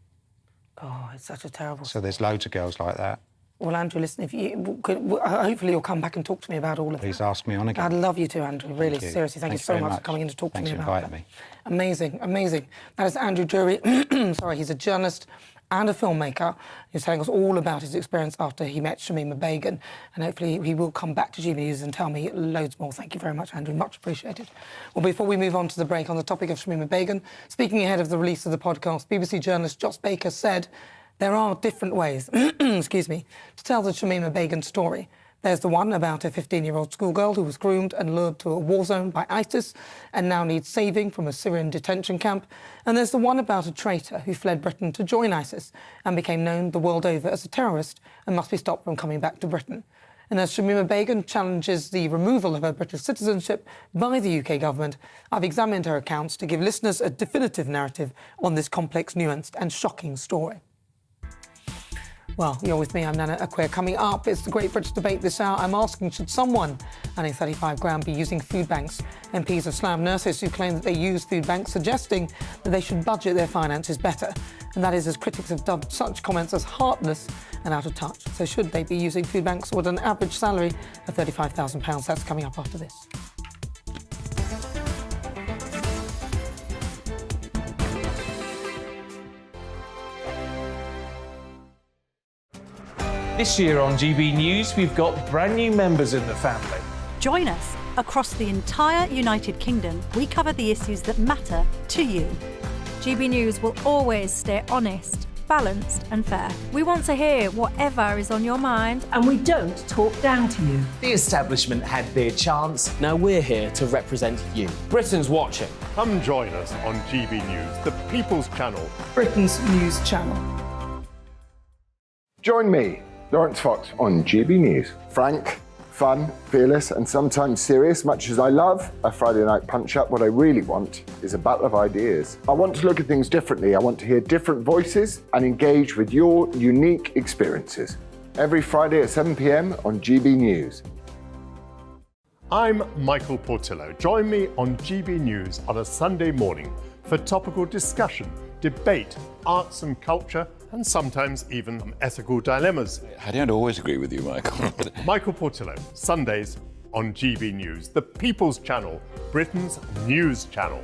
Oh, it's such a terrible... So there's loads of girls like that. Well, Andrew, listen, hopefully you'll come back and talk to me about all of that. Please ask me on again. I'd love you to, Andrew, really, seriously. Thank you so much for coming in to talk to me about that. Thanks for inviting me. Amazing, amazing. That is Andrew Drury. Sorry, he's a journalist and a filmmaker. He's telling us all about his experience after he met Shamima Begum, and hopefully he will come back to GBNews and tell me loads more. Thank you very much, Andrew. Much appreciated. Well, before we move on to the break, on the topic of Shamima Begum, speaking ahead of the release of the podcast, BBC journalist Joss Baker said there are different ways, excuse me, to tell the Shamima Begum story. There's the one about a 15-year-old schoolgirl who was groomed and lured to a war zone by ISIS and now needs saving from a Syrian detention camp. And there's the one about a traitor who fled Britain to join ISIS and became known the world over as a terrorist and must be stopped from coming back to Britain. And as Shamima Begum challenges the removal of her British citizenship by the UK government, I've examined her accounts to give listeners a definitive narrative on this complex, nuanced and shocking story. Well, you're with me, I'm Nana Akua. Coming up, it's the Great British Debate this hour. I'm asking, should someone earning 35 grand be using food banks? MPs have slammed nurses who claim that they use food banks, suggesting that they should budget their finances better. And that is as critics have dubbed such comments as heartless and out of touch. So should they be using food banks with an average salary of £35,000? That's coming up after this. This year on GB News, we've got brand new members in the family. Join us. Across the entire United Kingdom, we cover the issues that matter to you. GB News will always stay honest, balanced and fair. We want to hear whatever is on your mind. And we don't talk down to you. The establishment had their chance. Now we're here to represent you. Britain's watching. Come join us on GB News, the People's Channel. Britain's news channel. Join me, Lawrence Fox, on GB News. Frank, fun, fearless and sometimes serious. Much as I love a Friday night punch-up, what I really want is a battle of ideas. I want to look at things differently. I want to hear different voices and engage with your unique experiences. Every Friday at 7 p.m. on GB News. I'm Michael Portillo. Join me on GB News on a Sunday morning for topical discussion, debate, arts and culture, and sometimes even ethical dilemmas. I don't always agree with you, Michael. Michael Portillo, Sundays on GB News, the People's Channel, Britain's news channel.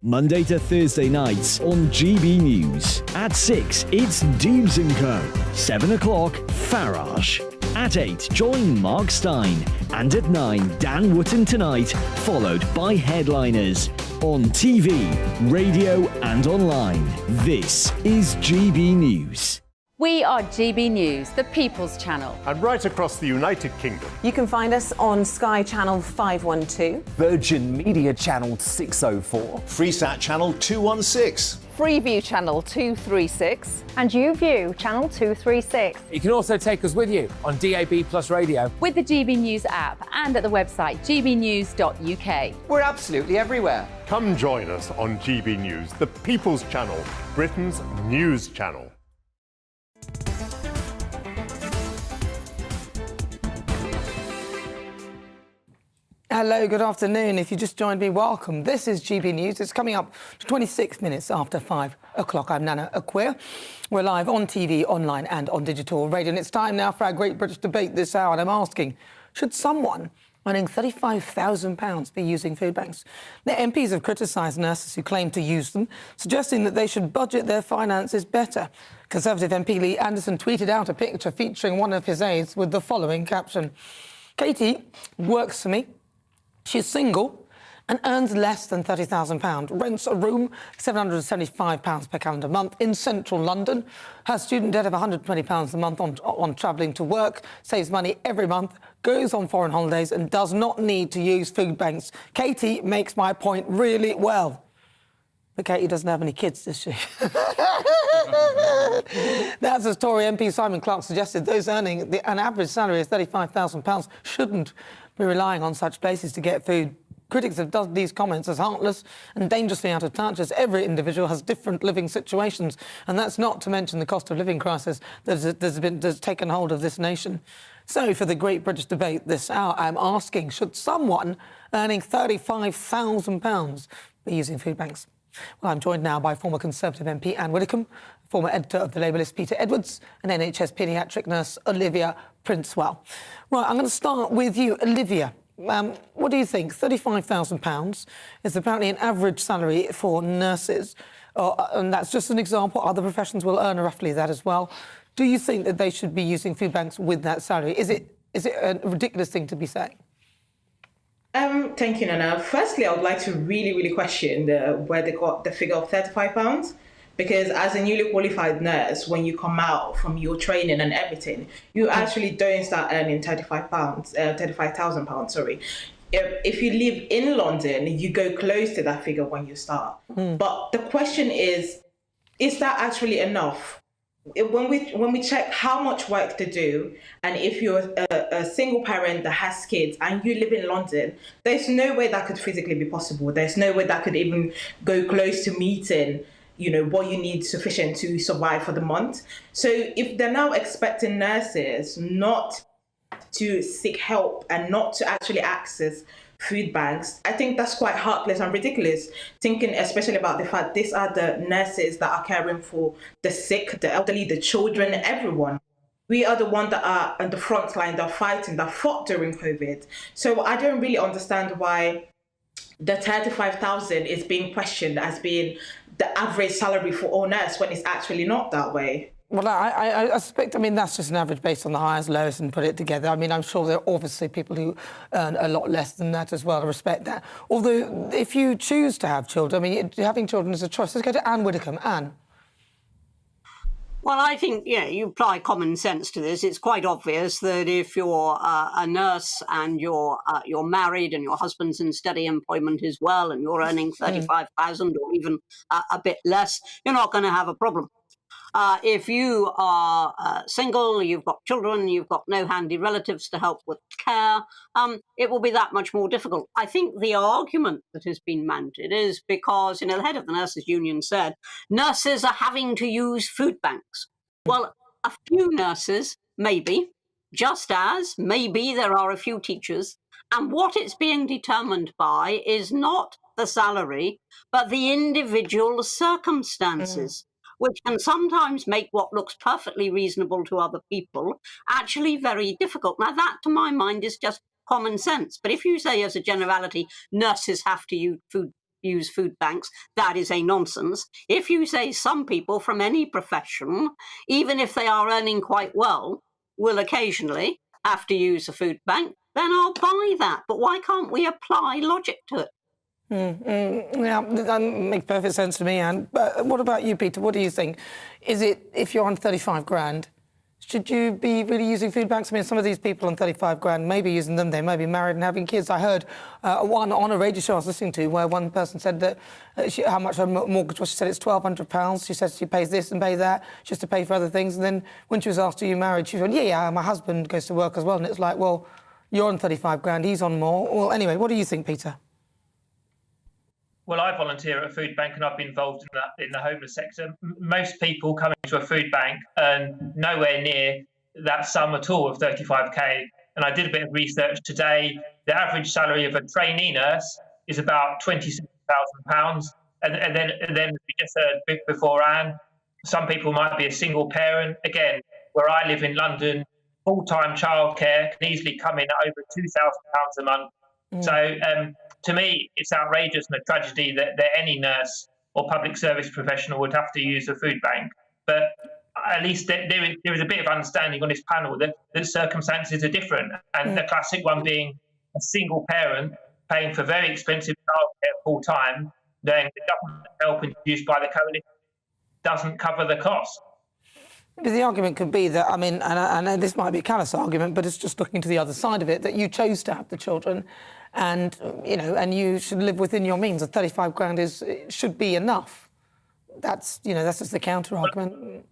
Monday to Thursday nights on GB News. At 6, it's Deems & Co. 7 o'clock, Farage. At 8, join Mark Stein. And at 9, Dan Wootton Tonight, followed by Headliners. On TV, radio and online. This is GB News. We are GB News, the People's Channel. And right across the United Kingdom. You can find us on Sky Channel 512. Virgin Media Channel 604. Freesat Channel 216. Freeview Channel 236. And YouView Channel 236. You can also take us with you on DAB Plus Radio. With the GB News app and at the website gbnews.uk. We're absolutely everywhere. Come join us on GB News, the People's Channel, Britain's news channel. Hello, good afternoon. If you just joined me, welcome. This is GB News. It's coming up to 26 minutes after 5 o'clock. I'm Nana Akua. We're live on TV, online and on digital radio. And it's time now for our Great British Debate this hour. And I'm asking, should someone earning £35,000 be using food banks? The MPs have criticised nurses who claim to use them, suggesting that they should budget their finances better. Conservative MP Lee Anderson tweeted out a picture featuring one of his aides with the following caption. Katie works for me. She's single and earns less than £30,000, rents a room £775 per calendar month in central London, has student debt of £120 a month on travelling to work, saves money every month, goes on foreign holidays and does not need to use food banks. Katie makes my point really well. But Katie doesn't have any kids, does she? That's as Tory MP Simon Clark suggested. Those earning an average salary of £35,000 shouldn't be relying on such places to get food. Critics have done these comments as heartless and dangerously out of touch, as every individual has different living situations, and that's not to mention the cost of living crisis that's taken hold of this nation. So, for the Great British Debate this hour, I'm asking, should someone earning £35,000 be using food banks? Well, I'm joined now by former Conservative MP Anne Widdecombe, former editor of The Labourist Peter Edwards, and NHS paediatric nurse Olivia Princewell. Right, I'm going to start with you, Olivia. What do you think? £35,000 is apparently an average salary for nurses, and that's just an example. Other professions will earn roughly that as well. Do you think that they should be using food banks with that salary? Is it a ridiculous thing to be saying? Thank you, Nana. Firstly, I would like to really question where they got the figure of £35, because as a newly qualified nurse, when you come out from your training and everything, you actually don't start earning £35,000. Sorry. If you live in London, you go close to that figure when you start. But the question is that actually enough? When we check how much work to do, and if you're a single parent that has kids and you live in London, there's no way that could physically be possible. There's no way that could even go close to meeting, what you need sufficient to survive for the month. So if they're now expecting nurses not to seek help and not to actually access food banks, I think that's quite heartless and ridiculous, thinking especially about the fact these are the nurses that are caring for the sick, the elderly, the children, everyone. We are the ones that are on the front line, that are fighting, that fought during COVID. So I don't really understand why the 35,000 is being questioned as being the average salary for all nurses when it's actually not that way. Well, I suspect, that's just an average based on the highest, lowest and put it together. I'm sure there are obviously people who earn a lot less than that as well. I respect that. Although, if you choose to have children, having children is a choice. Let's go to Anne Widdecombe. Anne. Well, I think, you apply common sense to this. It's quite obvious that if you're a nurse and you're married and your husband's in steady employment as well and you're earning 35,000 or even a bit less, you're not going to have a problem. If you are single, you've got children, you've got no handy relatives to help with care, it will be that much more difficult. I think the argument that has been mounted is because, the head of the Nurses Union said, nurses are having to use food banks. Well, a few nurses, maybe, just as maybe there are a few teachers. And what it's being determined by is not the salary, but the individual circumstances, which can sometimes make what looks perfectly reasonable to other people actually very difficult. Now, that, to my mind, is just common sense. But if you say as a generality, nurses have to use use food banks, that is a nonsense. If you say some people from any profession, even if they are earning quite well, will occasionally have to use a food bank, then I'll buy that. But why can't we apply logic to it? Yeah, that makes perfect sense to me, Anne. But what about you, Peter? What do you think? Is it, if you're on 35 grand, should you be really using food banks? I mean, some of these people on 35 grand may be using them. They may be married and having kids. I heard one on a radio show I was listening to where one person said that how much her mortgage was. She said it's £1,200. She says she pays this and pays that just to pay for other things. And then when she was asked, are you married? She said, yeah, my husband goes to work as well. And it's like, well, you're on 35 grand, he's on more. Well, anyway, what do you think, Peter? Well, I volunteer at a food bank and I've been involved in the homeless sector. Most people coming to a food bank earn nowhere near that sum at all of 35k. And I did a bit of research today. The average salary of a trainee nurse is about £26,000. And then we just heard before Anne, some people might be a single parent. Again, where I live in London, full-time childcare can easily come in at over £2,000 a month. So to me, it's outrageous and a tragedy that any nurse or public service professional would have to use a food bank. But at least there is a bit of understanding on this panel that circumstances are different. And the classic one being a single parent paying for very expensive childcare full-time, then the government help introduced by the coalition doesn't cover the cost. But the argument could be that, I mean, and I know this might be a callous argument, but it's just looking to the other side of it, that you chose to have the children and, you know, and you should live within your means. And 35 grand should be enough. That's, you know, that's just the counter-argument.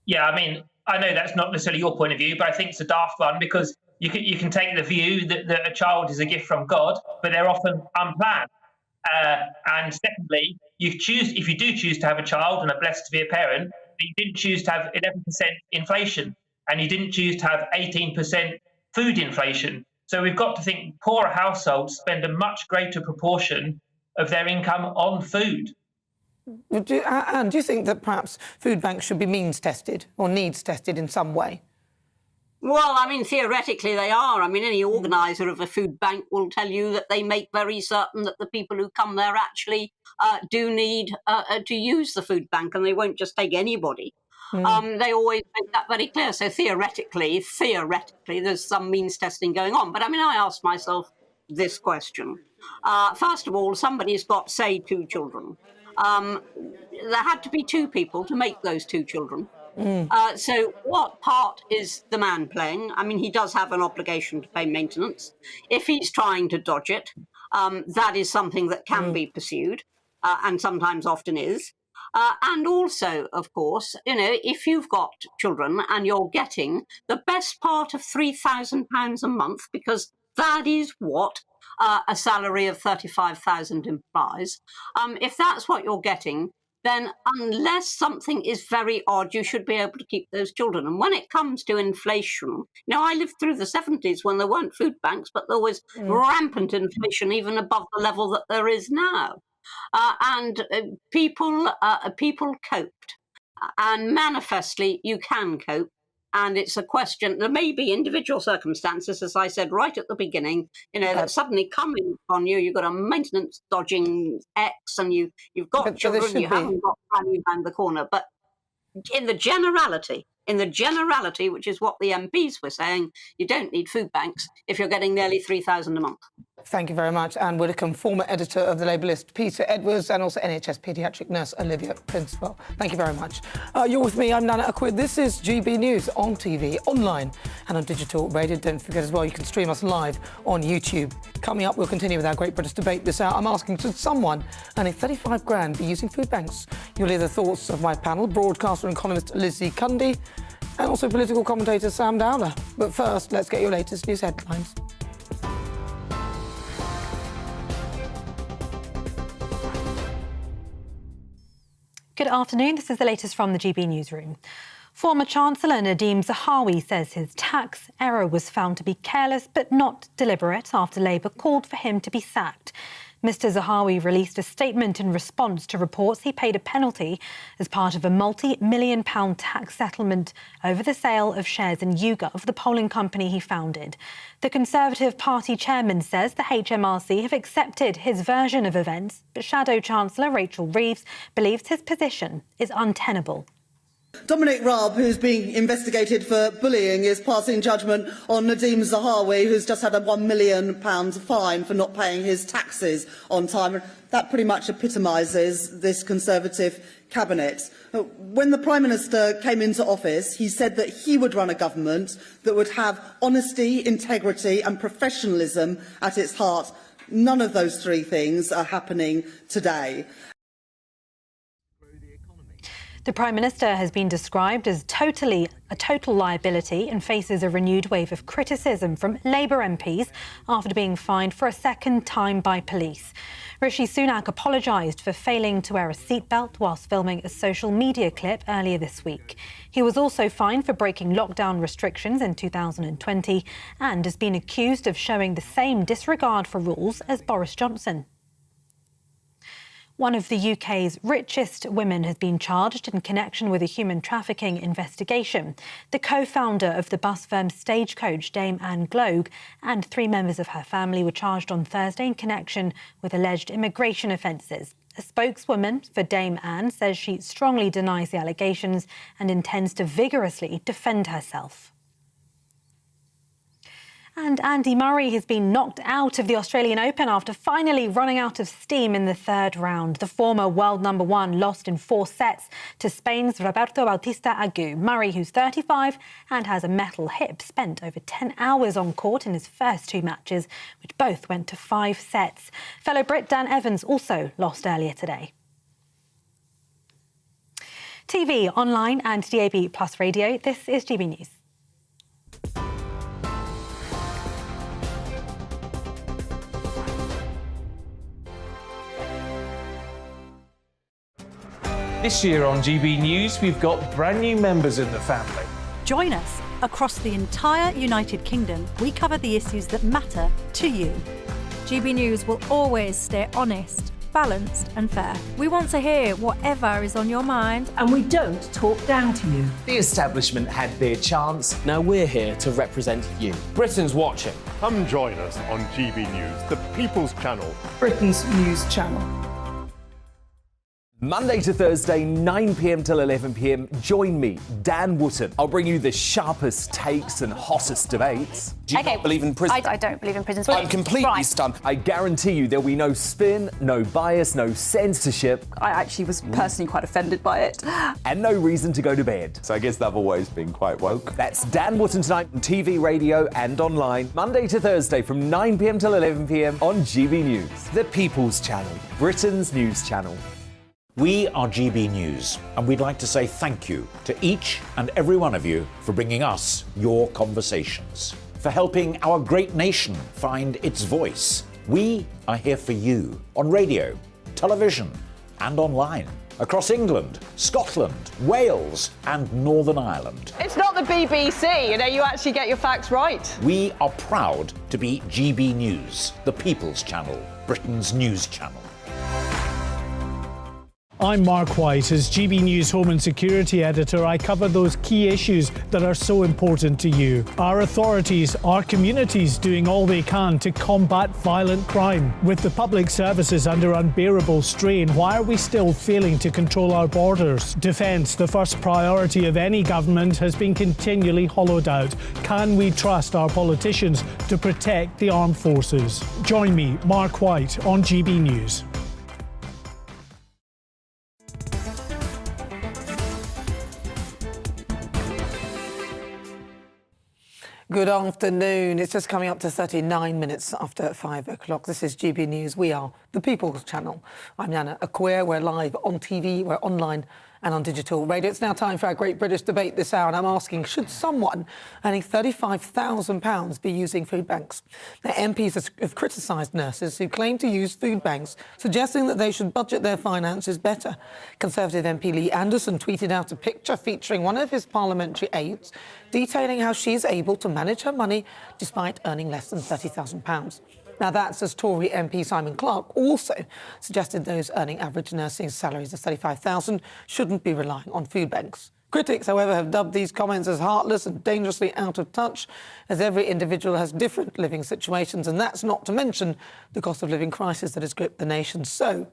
Yeah, I mean, I know that's not necessarily your point of view, but I think it's a daft one because you can take the view that a child is a gift from God, but they're often unplanned. And secondly, if you do choose to have a child and are blessed to be a parent, you didn't choose to have 11% inflation and you didn't choose to have 18% food inflation. So we've got to think poorer households spend a much greater proportion of their income on food. And do you think that perhaps food banks should be means tested or needs tested in some way? Well, I mean, theoretically they are. I mean, any organiser of a food bank will tell you that they make very certain that the people who come there actually do need to use the food bank and they won't just take anybody. They always make that very clear. So theoretically, there's some means testing going on. But I mean, I asked myself this question. First of all, somebody's got, say, 2 children. There had to be 2 people to make those 2 children. So what part is the man playing? I mean, he does have an obligation to pay maintenance. If he's trying to dodge it, that is something that can be pursued and sometimes often is. And also, of course, you know, if you've got children and you're getting the best part of £3,000 a month, because that is what a salary of $35,000 implies, if that's what you're getting, then unless something is very odd, you should be able to keep those children. And when it comes to inflation, you know, I lived through the 70s when there weren't food banks, but there was rampant inflation, even above the level that there is now. And people coped. And manifestly, you can cope. And it's a question, there may be individual circumstances, as I said right at the beginning, you know, that suddenly come in on you. You've got a maintenance dodging ex and you've got children, you haven't got value around the corner. But in the generality, which is what the MPs were saying, you don't need food banks if you're getting nearly £3,000 a month. Thank you very much. Anne Widdicombe, former editor of The Labellist, Peter Edwards, and also NHS paediatric nurse Olivia Principal. Thank you very much. You're with me, I'm Nana Akua. This is GB News on TV, online and on digital radio. Don't forget as well, you can stream us live on YouTube. Coming up, we'll continue with our Great British Debate this hour. I'm asking, should someone earning 35 grand be using food banks? You'll hear the thoughts of my panel, broadcaster and economist Lizzie Cundy, and also political commentator Sam Dowler. But first, let's get your latest news headlines. Good afternoon. This is the latest from the GB newsroom. Former Chancellor Nadeem Zahawi says his tax error was found to be careless but not deliberate after Labour called for him to be sacked. Mr Zahawi released a statement in response to reports he paid a penalty as part of a multi-million-pound tax settlement over the sale of shares in YouGov, the polling company he founded. The Conservative Party chairman says the HMRC have accepted his version of events, but Shadow Chancellor Rachel Reeves believes his position is untenable. Dominic Raab, who's being investigated for bullying, is passing judgment on Nadeem Zahawi, who's just had a £1 million fine for not paying his taxes on time. That pretty much epitomises this Conservative cabinet. When the Prime Minister came into office, he said that he would run a government that would have honesty, integrity and professionalism at its heart. None of those three things are happening today. The Prime Minister has been described as a total liability and faces a renewed wave of criticism from Labour MPs after being fined for a second time by police. Rishi Sunak apologised for failing to wear a seatbelt whilst filming a social media clip earlier this week. He was also fined for breaking lockdown restrictions in 2020 and has been accused of showing the same disregard for rules as Boris Johnson. One of the UK's richest women has been charged in connection with a human trafficking investigation. The co-founder of the bus firm Stagecoach, Dame Anne Gloag, and 3 members of her family were charged on Thursday in connection with alleged immigration offences. A spokeswoman for Dame Anne says she strongly denies the allegations and intends to vigorously defend herself. And Andy Murray has been knocked out of the Australian Open after finally running out of steam in the third round. The former world number 1 lost in 4 sets to Spain's Roberto Bautista Agut. Murray, who's 35 and has a metal hip, spent over 10 hours on court in his first 2 matches, which both went to 5 sets. Fellow Brit Dan Evans also lost earlier today. TV, online and DAB Plus radio, this is GB News. This year on GB News, we've got brand new members in the family. Join us. Across the entire United Kingdom, we cover the issues that matter to you. GB News will always stay honest, balanced and fair. We want to hear whatever is on your mind. And we don't talk down to you. The establishment had their chance. Now we're here to represent you. Britain's watching. Come join us on GB News, the People's Channel. Britain's news channel. Monday to Thursday, 9 p.m. till 11 p.m. Join me, Dan Wootton. I'll bring you the sharpest takes and hottest debates. Do you not believe in prisons? I don't believe in prisons. I'm completely stunned. I guarantee you there'll be no spin, no bias, no censorship. I actually was personally quite offended by it. And no reason to go to bed. So I guess they've always been quite woke. That's Dan Wootton tonight on TV, radio and online. Monday to Thursday from 9 p.m. till 11 p.m. on GB News. The People's Channel, Britain's news channel. We are GB News, and we'd like to say thank you to each and every one of you for bringing us your conversations, for helping our great nation find its voice. We are here for you on radio, television, and online, across England, Scotland, Wales, and Northern Ireland. It's not the BBC, you actually get your facts right. We are proud to be GB News, the People's Channel, Britain's news channel. I'm Mark White. As GB News Home and Security Editor, I cover those key issues that are so important to you. Our authorities, our communities doing all they can to combat violent crime. With the public services under unbearable strain, why are we still failing to control our borders? Defence, the first priority of any government, has been continually hollowed out. Can we trust our politicians to protect the armed forces? Join me, Mark White, on GB News. Good afternoon. It's just coming up to 39 minutes after 5 o'clock. This is GB News. We are the People's Channel. I'm Nana Akua. We're live on TV, we're online and on digital radio. It's now time for our Great British Debate this hour, and I'm asking, should someone earning £35,000 be using food banks? Now, MPs have criticised nurses who claim to use food banks, suggesting that they should budget their finances better. Conservative MP Lee Anderson tweeted out a picture featuring one of his parliamentary aides, detailing how she's able to manage her money despite earning less than £30,000. Now, that's as Tory MP Simon Clarke also suggested those earning average nursing salaries of £35,000 shouldn't be relying on food banks. Critics, however, have dubbed these comments as heartless and dangerously out of touch, as every individual has different living situations, and that's not to mention the cost of living crisis that has gripped the nation. So,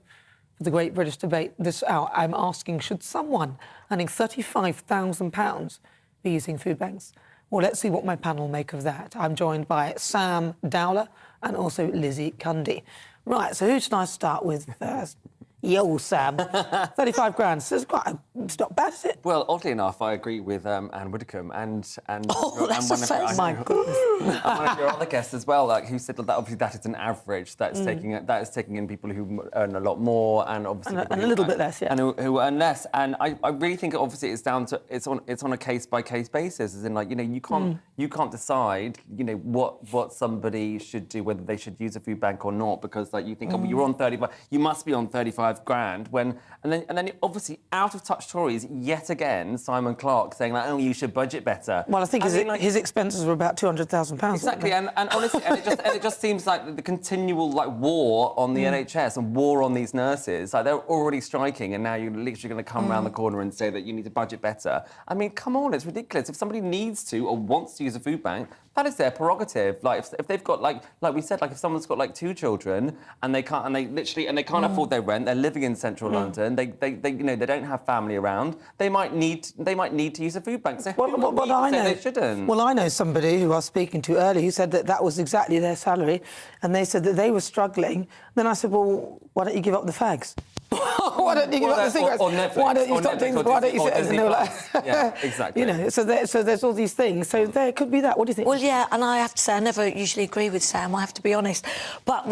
for the Great British Debate this hour, I'm asking, should someone earning £35,000 be using food banks? Well, let's see what my panel make of that. I'm joined by Sam Dowler and also Lizzie Cundy. Right, so who should I start with first? Yo, Sam. 35 grand. So it's not bad, is it? Well, oddly enough, I agree with Anne Widdecombe and that's one the first. My goodness. and one of your other guests as well, like, who said that obviously that is an average. That's taking in people who earn a lot more and obviously and a little bit less, yeah. and who earn less. And I really think obviously it's down to it's on a case by case basis. As in, like, you can't decide what somebody should do, whether they should use a food bank or not, because like you think you're on 35, you must be on 35 grand and then obviously out of touch Tories yet again, Simon Clarke saying like, oh, you should budget better. Well, I think his expenses were about £200,000. Exactly, and honestly, it just seems like the continual like war on the NHS and war on these nurses. Like, they're already striking, and now you're literally going to come around the corner and say that you need to budget better. I mean, come on, it's ridiculous. If somebody needs to or wants to use a food bank, that is their prerogative. Like, if they've got like we said, like if someone's got like 2 children and they can't afford their rent, they're living in central London, they don't have family around, they might need to use a food bank. So they shouldn't. Well, I know somebody who I was speaking to earlier who said that was exactly their salary, and they said that they were struggling. Then I said, well, why don't you give up the fags? Why don't you give up the cigarettes? Why don't you stop doing? Why don't you sit? And they were like, yeah, exactly. So there's all these things. So there could be that. What do you think? Well, yeah, and I have to say, I never usually agree with Sam. I have to be honest, but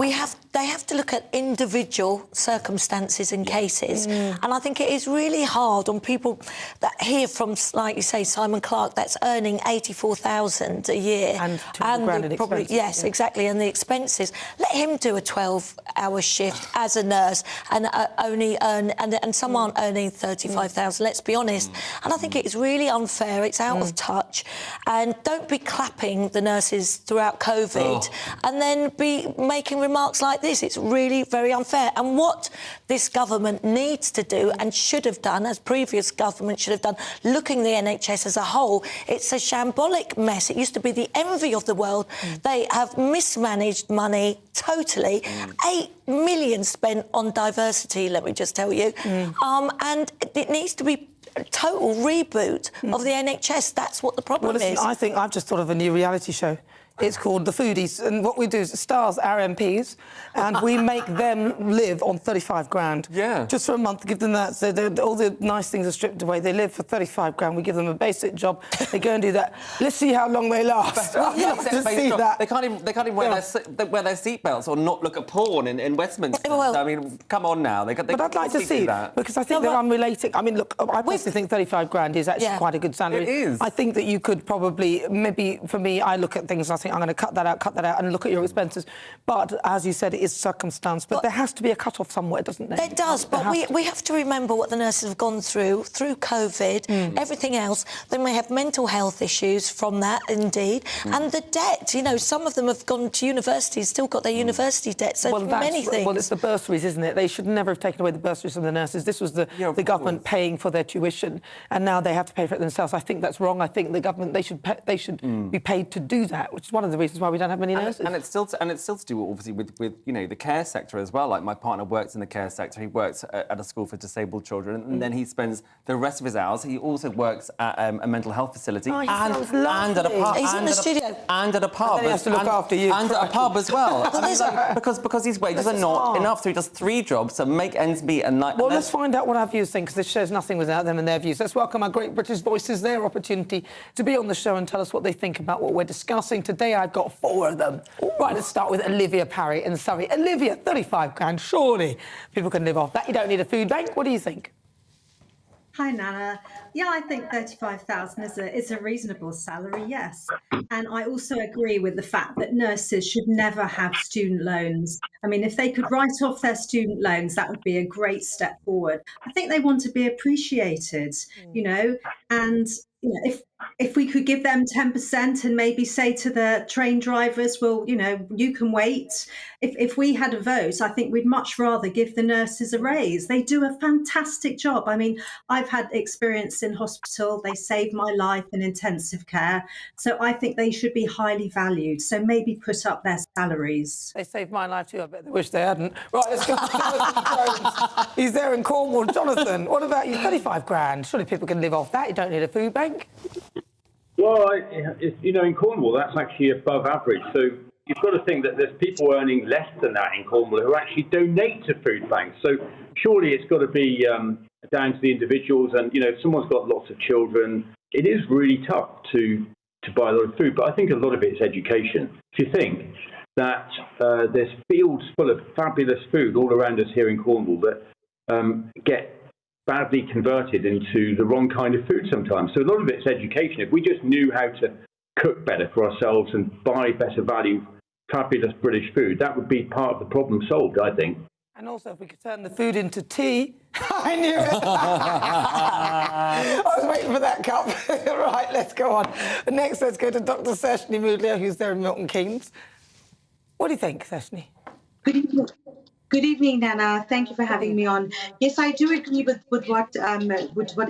they have to look at individual circumstances and cases, and I think it is really hard on people that hear from, like you say, Simon Clarke, that's earning £84,000 a year, and probably yes, exactly, and the expenses. Let him do a 12-hour shift as a nurse and only earn, and some aren't earning £35,000. Let's be honest, and I think it is really unfair. It's out of touch, and don't be clapping the nurses throughout COVID and then be making remarks like this. It's really very unfair. And what this government needs to do and should have done, as previous government should have done, looking the NHS as a whole, it's a shambolic mess. It used to be the envy of the world. They have mismanaged money totally. 8 million spent on diversity, let me just tell you. And it needs to be a total reboot of the NHS. That's what the problem is. I think I've just thought of a new reality show. It's called The Foodies, and what we do is it stars our MPs, and we make them live on 35 grand. Yeah. Just for a month, give them that. So all the nice things are stripped away. They live for 35 grand. We give them a basic job. They go and do that. Let's see how long they last. They can't even wear their seatbelts or not look at porn in Westminster. Well, so, I mean, come on now. But I'd like to see that, because I think they're unrelated. I mean, look, I personally think 35 grand is actually quite a good salary. It is. I think that you could probably, maybe for me, I look at things and I think I'm going to cut that out, and look at your expenses. But as you said, it is circumstance. But there has to be a cut-off somewhere, doesn't there? There does, but we have to remember what the nurses have gone through COVID, everything else. They may have mental health issues from that, indeed, and the debt. You know, some of them have gone to universities, still got their university debt, so many things. Well, it's the bursaries, isn't it? They should never have taken away the bursaries from the nurses. This was the government paying for their tuition, and now they have to pay for it themselves. I think that's wrong. I think the government, they should be paid to do that, which is one of the reasons why we don't have many nurses. And it's still to do obviously with the care sector as well. Like, my partner works in the care sector. He works at a school for disabled children, and then he spends the rest of his hours. He also works at a mental health facility and at a pub. He's in the studio. And at a pub. And then he has to look after you. And at a pub as well. because his wages are not enough, so he does 3 jobs to make ends meet. And let's find out what our views think, because this show's nothing without them and their views. Let's welcome our Great British Voices, their opportunity to be on the show and tell us what they think about what we're discussing. Today I've got 4 of them. Right, let's start with Olivia Parry in Surrey. Olivia, 35 grand, surely people can live off that. You don't need a food bank. What do you think? Hi, Nana. Yeah, I think 35,000 is a reasonable salary, yes. And I also agree with the fact that nurses should never have student loans. I mean, if they could write off their student loans, that would be a great step forward. I think they want to be appreciated, and if we could give them 10% and maybe say to the train drivers, well, you can wait. If we had a vote, I think we'd much rather give the nurses a raise. They do a fantastic job. I mean, I've had experience in hospital. They saved my life in intensive care. So I think they should be highly valued. So maybe put up their salaries. They saved my life too. I bet they wish they hadn't. Right, let's go to Jonathan Jones. He's there in Cornwall. Jonathan, what about you? 35 grand. Surely people can live off that. You don't need a food bank. Well, in Cornwall, that's actually above average. So you've got to think that there's people earning less than that in Cornwall who actually donate to food banks. So surely it's got to be down to the individuals. And, if someone's got lots of children, it is really tough to buy a lot of food. But I think a lot of it is education. If you think that there's fields full of fabulous food all around us here in Cornwall that get badly converted into the wrong kind of food sometimes. So a lot of it's education. If we just knew how to cook better for ourselves and buy better value, fabulous British food, that would be part of the problem solved, I think. And also, if we could turn the food into tea. I knew it. I was waiting for that cup. Right, let's go on. Next, let's go to Dr. Seshni Moodley, who's there in Milton Keynes. What do you think, Seshni? Good evening. Good evening, Nana. Thank you for having me on. Yes, I do agree with what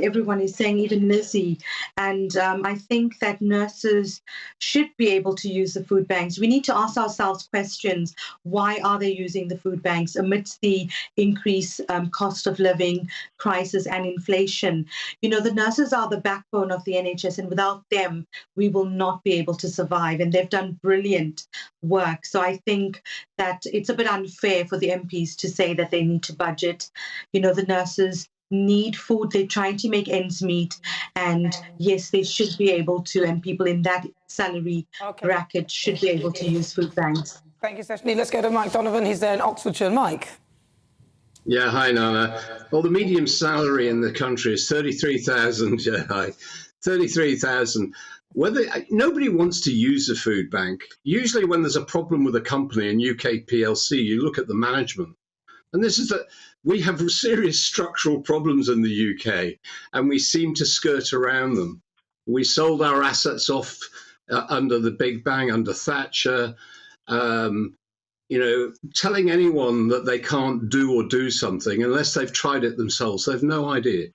everyone is saying, even Lizzie. And I think that nurses should be able to use the food banks. We need to ask ourselves questions. Why are they using the food banks amidst the increased cost of living crisis and inflation? The nurses are the backbone of the NHS, and without them, we will not be able to survive. And they've done brilliant work. So I think that it's a bit unfair for the MPs to say that they need to budget. The nurses need food. They're trying to make ends meet. And yes, they should be able to, and people in that salary bracket should be able to use food banks. Thank you, Seshni. Let's go to Mike Donovan. He's there in Oxfordshire. Mike. Yeah, hi, Nana. Well, the median salary in the country is 33,000. Yeah, hi. 33,000. Nobody wants to use a food bank. Usually when there's a problem with a company in UK PLC, you look at the management. And this is that we have serious structural problems in the UK, and we seem to skirt around them. We sold our assets off under the Big Bang, under Thatcher. Telling anyone that they can't do something unless they've tried it themselves, they've no idea.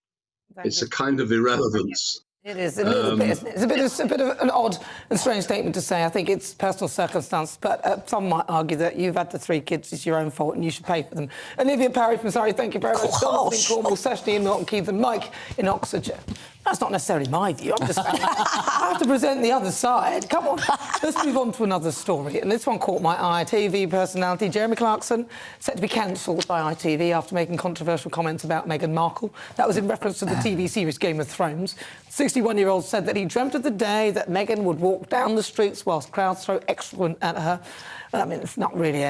It's a kind of irrelevance. It is a little bit, isn't it? It's a bit of an odd and strange statement to say. I think it's personal circumstance, but some might argue that you've had the 3 kids, it's your own fault, and you should pay for them. Olivia Parry from Surrey, thank you very much. Jonathan in Cornwall, Seshni in Milton Keynes, and Mike in Oxfordshire. That's not necessarily my view. I'm just I have to present the other side. Come on. Let's move on to another story. And this one caught my eye. TV personality Jeremy Clarkson set to be cancelled by ITV after making controversial comments about Meghan Markle. That was in reference to the TV series Game of Thrones. 61-year-old said that he dreamt of the day that Meghan would walk down the streets whilst crowds throw excrement at her. I mean, it's not really...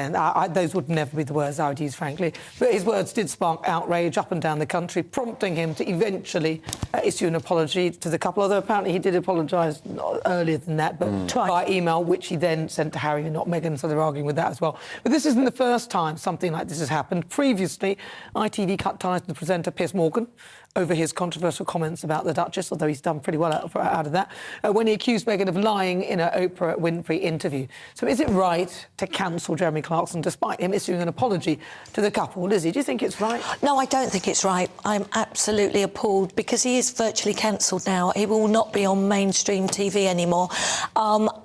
those would never be the words I would use, frankly. But his words did spark outrage up and down the country, prompting him to eventually issue an apology to the couple, although apparently he did apologise earlier than that, but by email, which he then sent to Harry and not Meghan, so they're arguing with that as well. But this isn't the first time something like this has happened. Previously, ITV cut ties to the presenter Piers Morgan over his controversial comments about the Duchess, although he's done pretty well out of that, when he accused Meghan of lying in an Oprah Winfrey interview. So is it right to cancel Jeremy Clarkson despite him issuing an apology to the couple? Lizzie, do you think it's right? No, I don't think it's right. I'm absolutely appalled because he is virtually cancelled now. He will not be on mainstream TV anymore.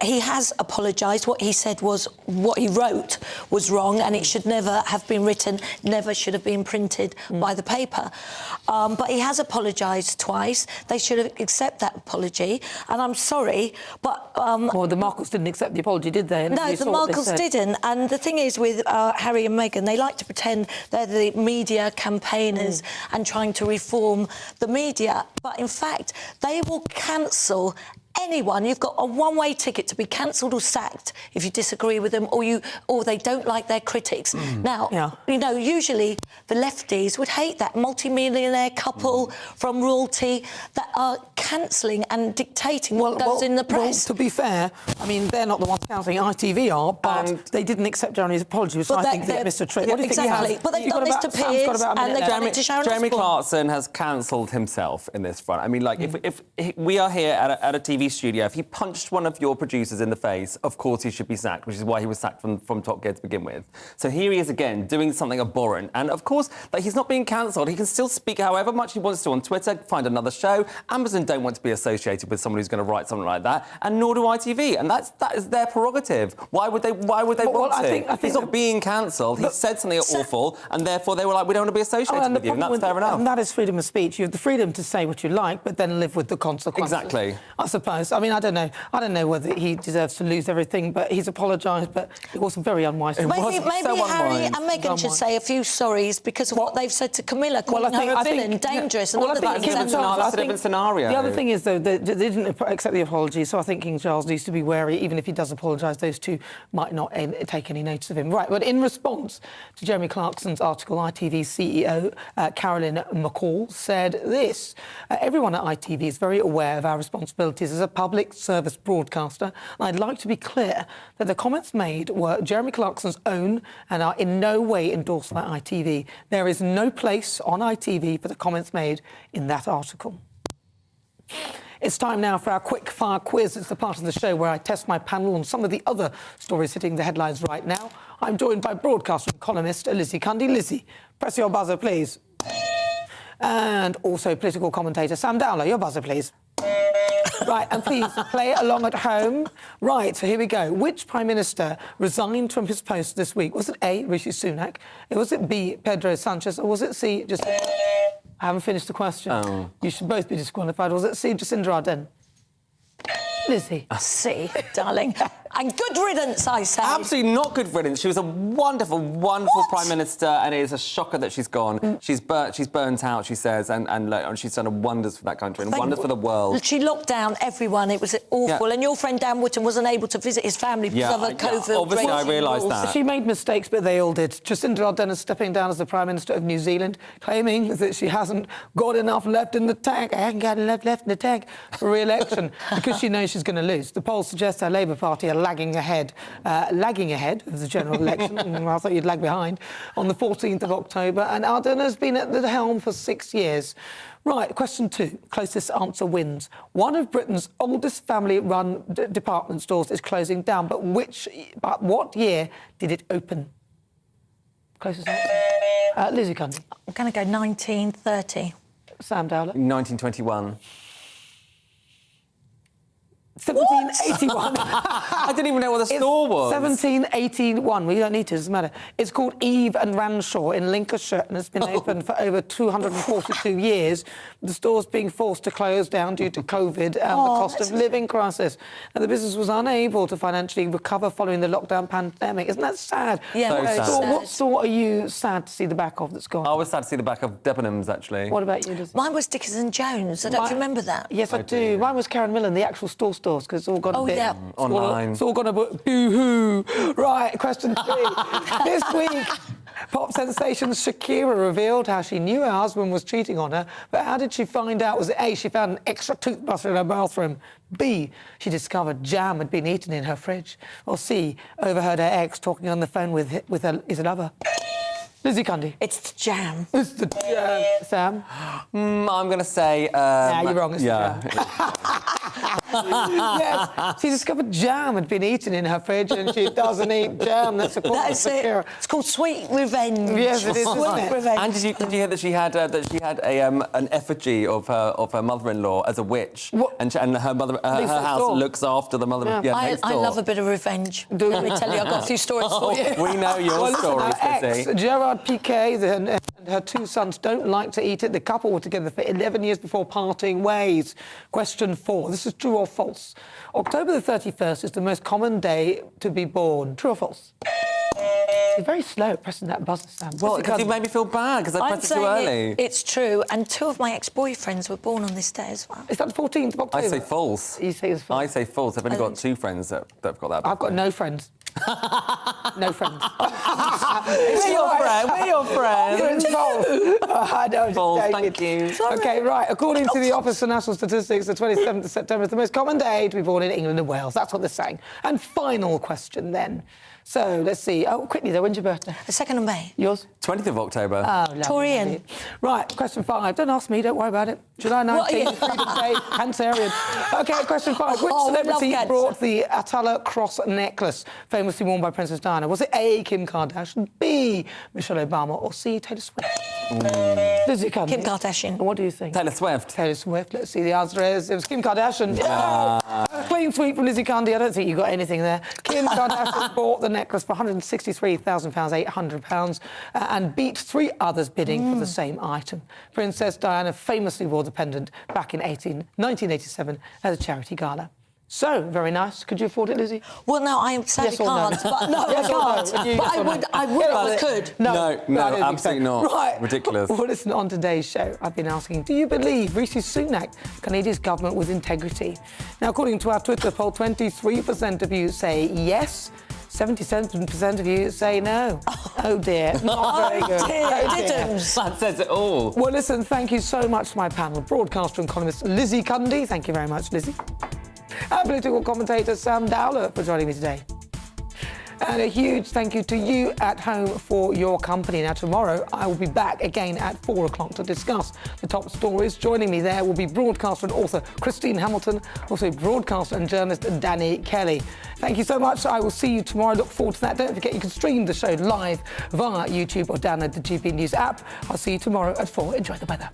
He has apologised. What he said was, what he wrote was wrong and it should never have been written, never should have been printed by the paper. But he has apologised twice. They should have accepted that apology. And I'm sorry, but... well, the Markles didn't accept the apology, did they? And no, the Markles didn't. And the thing is with Harry and Meghan, they like to pretend they're the media campaigners and trying to reform the media. But in fact, they will cancel anyone, you've got a one-way ticket to be cancelled or sacked if you disagree with them or they don't like their critics. Now, you know, usually the lefties would hate that multi-millionaire couple from royalty that are cancelling and dictating what goes in the press. Well, to be fair, I mean, they're not the ones cancelling, ITV are, but they didn't accept Jeremy's apology, so I think they missed a trick. What do you think he has? But they've done this to Piers and they've done it to Sharon Jeremy Osbourne. Clarkson has cancelled himself in this front. I mean, like, if we are here at a TV studio, if he punched one of your producers in the face, of course he should be sacked, which is why he was sacked from Top Gear to begin with. So here he is again, doing something abhorrent. And, of course, like, he's not being cancelled. He can still speak however much he wants to on Twitter, find another show. Amazon don't want to be associated with someone who's going to write something like that, and nor do ITV. And that is their prerogative. Why would they want to? I think he's not being cancelled. He said something awful, and therefore they were like, we don't want to be associated with you, and that's fair enough. And that is freedom of speech. You have the freedom to say what you like, but then live with the consequences. Exactly. I suppose. I mean, I don't know whether he deserves to lose everything, but he's apologised, but it was very unwise. Maybe Harry and Meghan should say a few sorries because of what they've said to Camilla, calling her a villain, dangerous, and other things. That's a different scenario. The other thing is, though, they didn't accept the apology, so I think King Charles needs to be wary. Even if he does apologise, those two might not take any notice of him. Right, but in response to Jeremy Clarkson's article, ITV CEO Carolyn McCall said this: everyone at ITV is very aware of our responsibilities as a public service broadcaster, and I'd like to be clear that the comments made were Jeremy Clarkson's own and are in no way endorsed by ITV. There is no place on ITV for the comments made in that article. It's time now for our quick-fire quiz. It's the part of the show where I test my panel on some of the other stories hitting the headlines right now. I'm joined by broadcaster and columnist Lizzie Cundy. Lizzie, press your buzzer, please. And also political commentator Sam Dowler, your buzzer, please. Right, and please play along at home. Right, so here we go. Which Prime Minister resigned from his post this week? Was it A, Rishi Sunak? Was it B, Pedro Sanchez? Or was it C, just... I haven't finished the question. Oh. You should both be disqualified. Was it C, Jacinda Ardern? Lizzie. C, darling. And good riddance, I say. Absolutely not good riddance. She was a wonderful, wonderful Prime Minister, and it is a shocker that she's gone. She's burnt out, she says, and she's done wonders for that country and wonders for the world. She locked down everyone. It was awful. And your friend Dan Wootton wasn't able to visit his family because of a COVID. Obviously, I realised that. She made mistakes, but they all did. Jacinda Ardern is stepping down as the Prime Minister of New Zealand, claiming that she hasn't got enough left in the tank. I haven't got enough left in the tank for re-election because she knows she's going to lose. The polls suggest her Labour Party are lagging ahead of the general election. I thought you'd lag behind on the 14th of October. And Ardern has been at the helm for 6 years. Right, question 2. Closest answer wins. One of Britain's oldest family-run department stores is closing down, but what year did it open? Closest answer. Lizzie Cundy. I'm going to go 1930. Sam Dowler. 1921. 1781. I didn't even know what the store was. 1781. We don't need to, it doesn't matter. It's called Eve and Ranshaw in Lincolnshire and it's been open for over 242 years. The store's being forced to close down due to COVID and the cost of living crisis. And the business was unable to financially recover following the lockdown pandemic. Isn't that sad? Yeah, so sad. What store are you sad to see the back of that's gone? I was sad to see the back of Debenhams, actually. What about you, Lizzie? Mine was Dickinson Jones. I don't remember that. Yes, I do. Mine was Karen Millen, the actual stores, because it's all gone a bit... yeah. Online. It's all gone a bit boo-hoo. Right, question 3. This week, pop sensation Shakira revealed how she knew her husband was cheating on her, but how did she find out? Was it A, she found an extra toothbrush in her bathroom, B, she discovered jam had been eaten in her fridge, or C, overheard her ex talking on the phone with his lover? Lizzie Cundy. It's the jam. It's the jam. Sam? I'm going to say... you're wrong. It's the jam. Yes, she discovered jam had been eaten in her fridge and she doesn't eat jam. That's it. It's called Sweet Revenge. Yes, it is. Sweet Revenge. And did you hear that she had an effigy of her mother-in-law as a witch? What? And her house looks after the mother. Yeah. I love a bit of revenge. Let me tell you, I've got a few stories for you. We know your stories, Lizzie. Gerard Piqué and her 2 sons don't like to eat it. The couple were together for 11 years before parting ways. Question 4. This is true or false? October the 31st is the most common day to be born. True or false? You're very slow at pressing that buzzer, Sam. Well, because you made me feel bad because I pressed it too early. It's true, and 2 of my ex-boyfriends were born on this day as well. Is that the 14th of October? I say false. You say it's false? I say false. I've only got 2 friends that have got that. I've got no friends. No friends. We're your friend. We're your friend. It's false. I know. False. Thank you. Sorry. Okay, right. According to the Office for National Statistics, the 27th of September is the most common day to be born in England and Wales. That's what they're saying. And final question then. So let's see. Oh, quickly though, when's your birthday? The 2nd of May. Yours? 20th of October. Oh, lovely. Taurian. Right, question 5. Don't ask me, don't worry about it. July 19th, Freedom Day, Cancerian. OK, question 5. Which celebrity brought the Atala cross necklace famously worn by Princess Diana? Was it A, Kim Kardashian, B, Michelle Obama, or C, Taylor Swift? Does it come? Kim Kardashian. What do you think? Taylor Swift. Taylor Swift. Let's see. The answer is it was Kim Kardashian. Clean sweep from Lizzie Cundy. I don't think you got anything there. Kim Kardashian bought the necklace for £163,000, £800, and beat 3 others bidding for the same item. Princess Diana famously wore the pendant back in 1987 at a charity gala. So, very nice. Could you afford it, Lizzie? Well, no, I sadly can't. But no, Yes I can't. or no? But I would if I could. No, absolutely not. Right. Ridiculous. Well, listen, on today's show, I've been asking, do you believe Rishi Sunak can lead his government with integrity? Now, according to our Twitter poll, 23% of you say yes, 77% of you say no. Oh, dear. Not very good. That says it all. Well, listen, thank you so much to my panel. Broadcaster and columnist Lizzie Cundy. Thank you very much, Lizzie. And political commentator Sam Dowler for joining me today. And a huge thank you to you at home for your company. Now, tomorrow I will be back again at 4 o'clock to discuss the top stories. Joining me there will be broadcaster and author Christine Hamilton, also broadcaster and journalist Danny Kelly. Thank you so much. I will see you tomorrow. Look forward to that. Don't forget you can stream the show live via YouTube or download the GB News app. I'll see you tomorrow at 4. Enjoy the weather.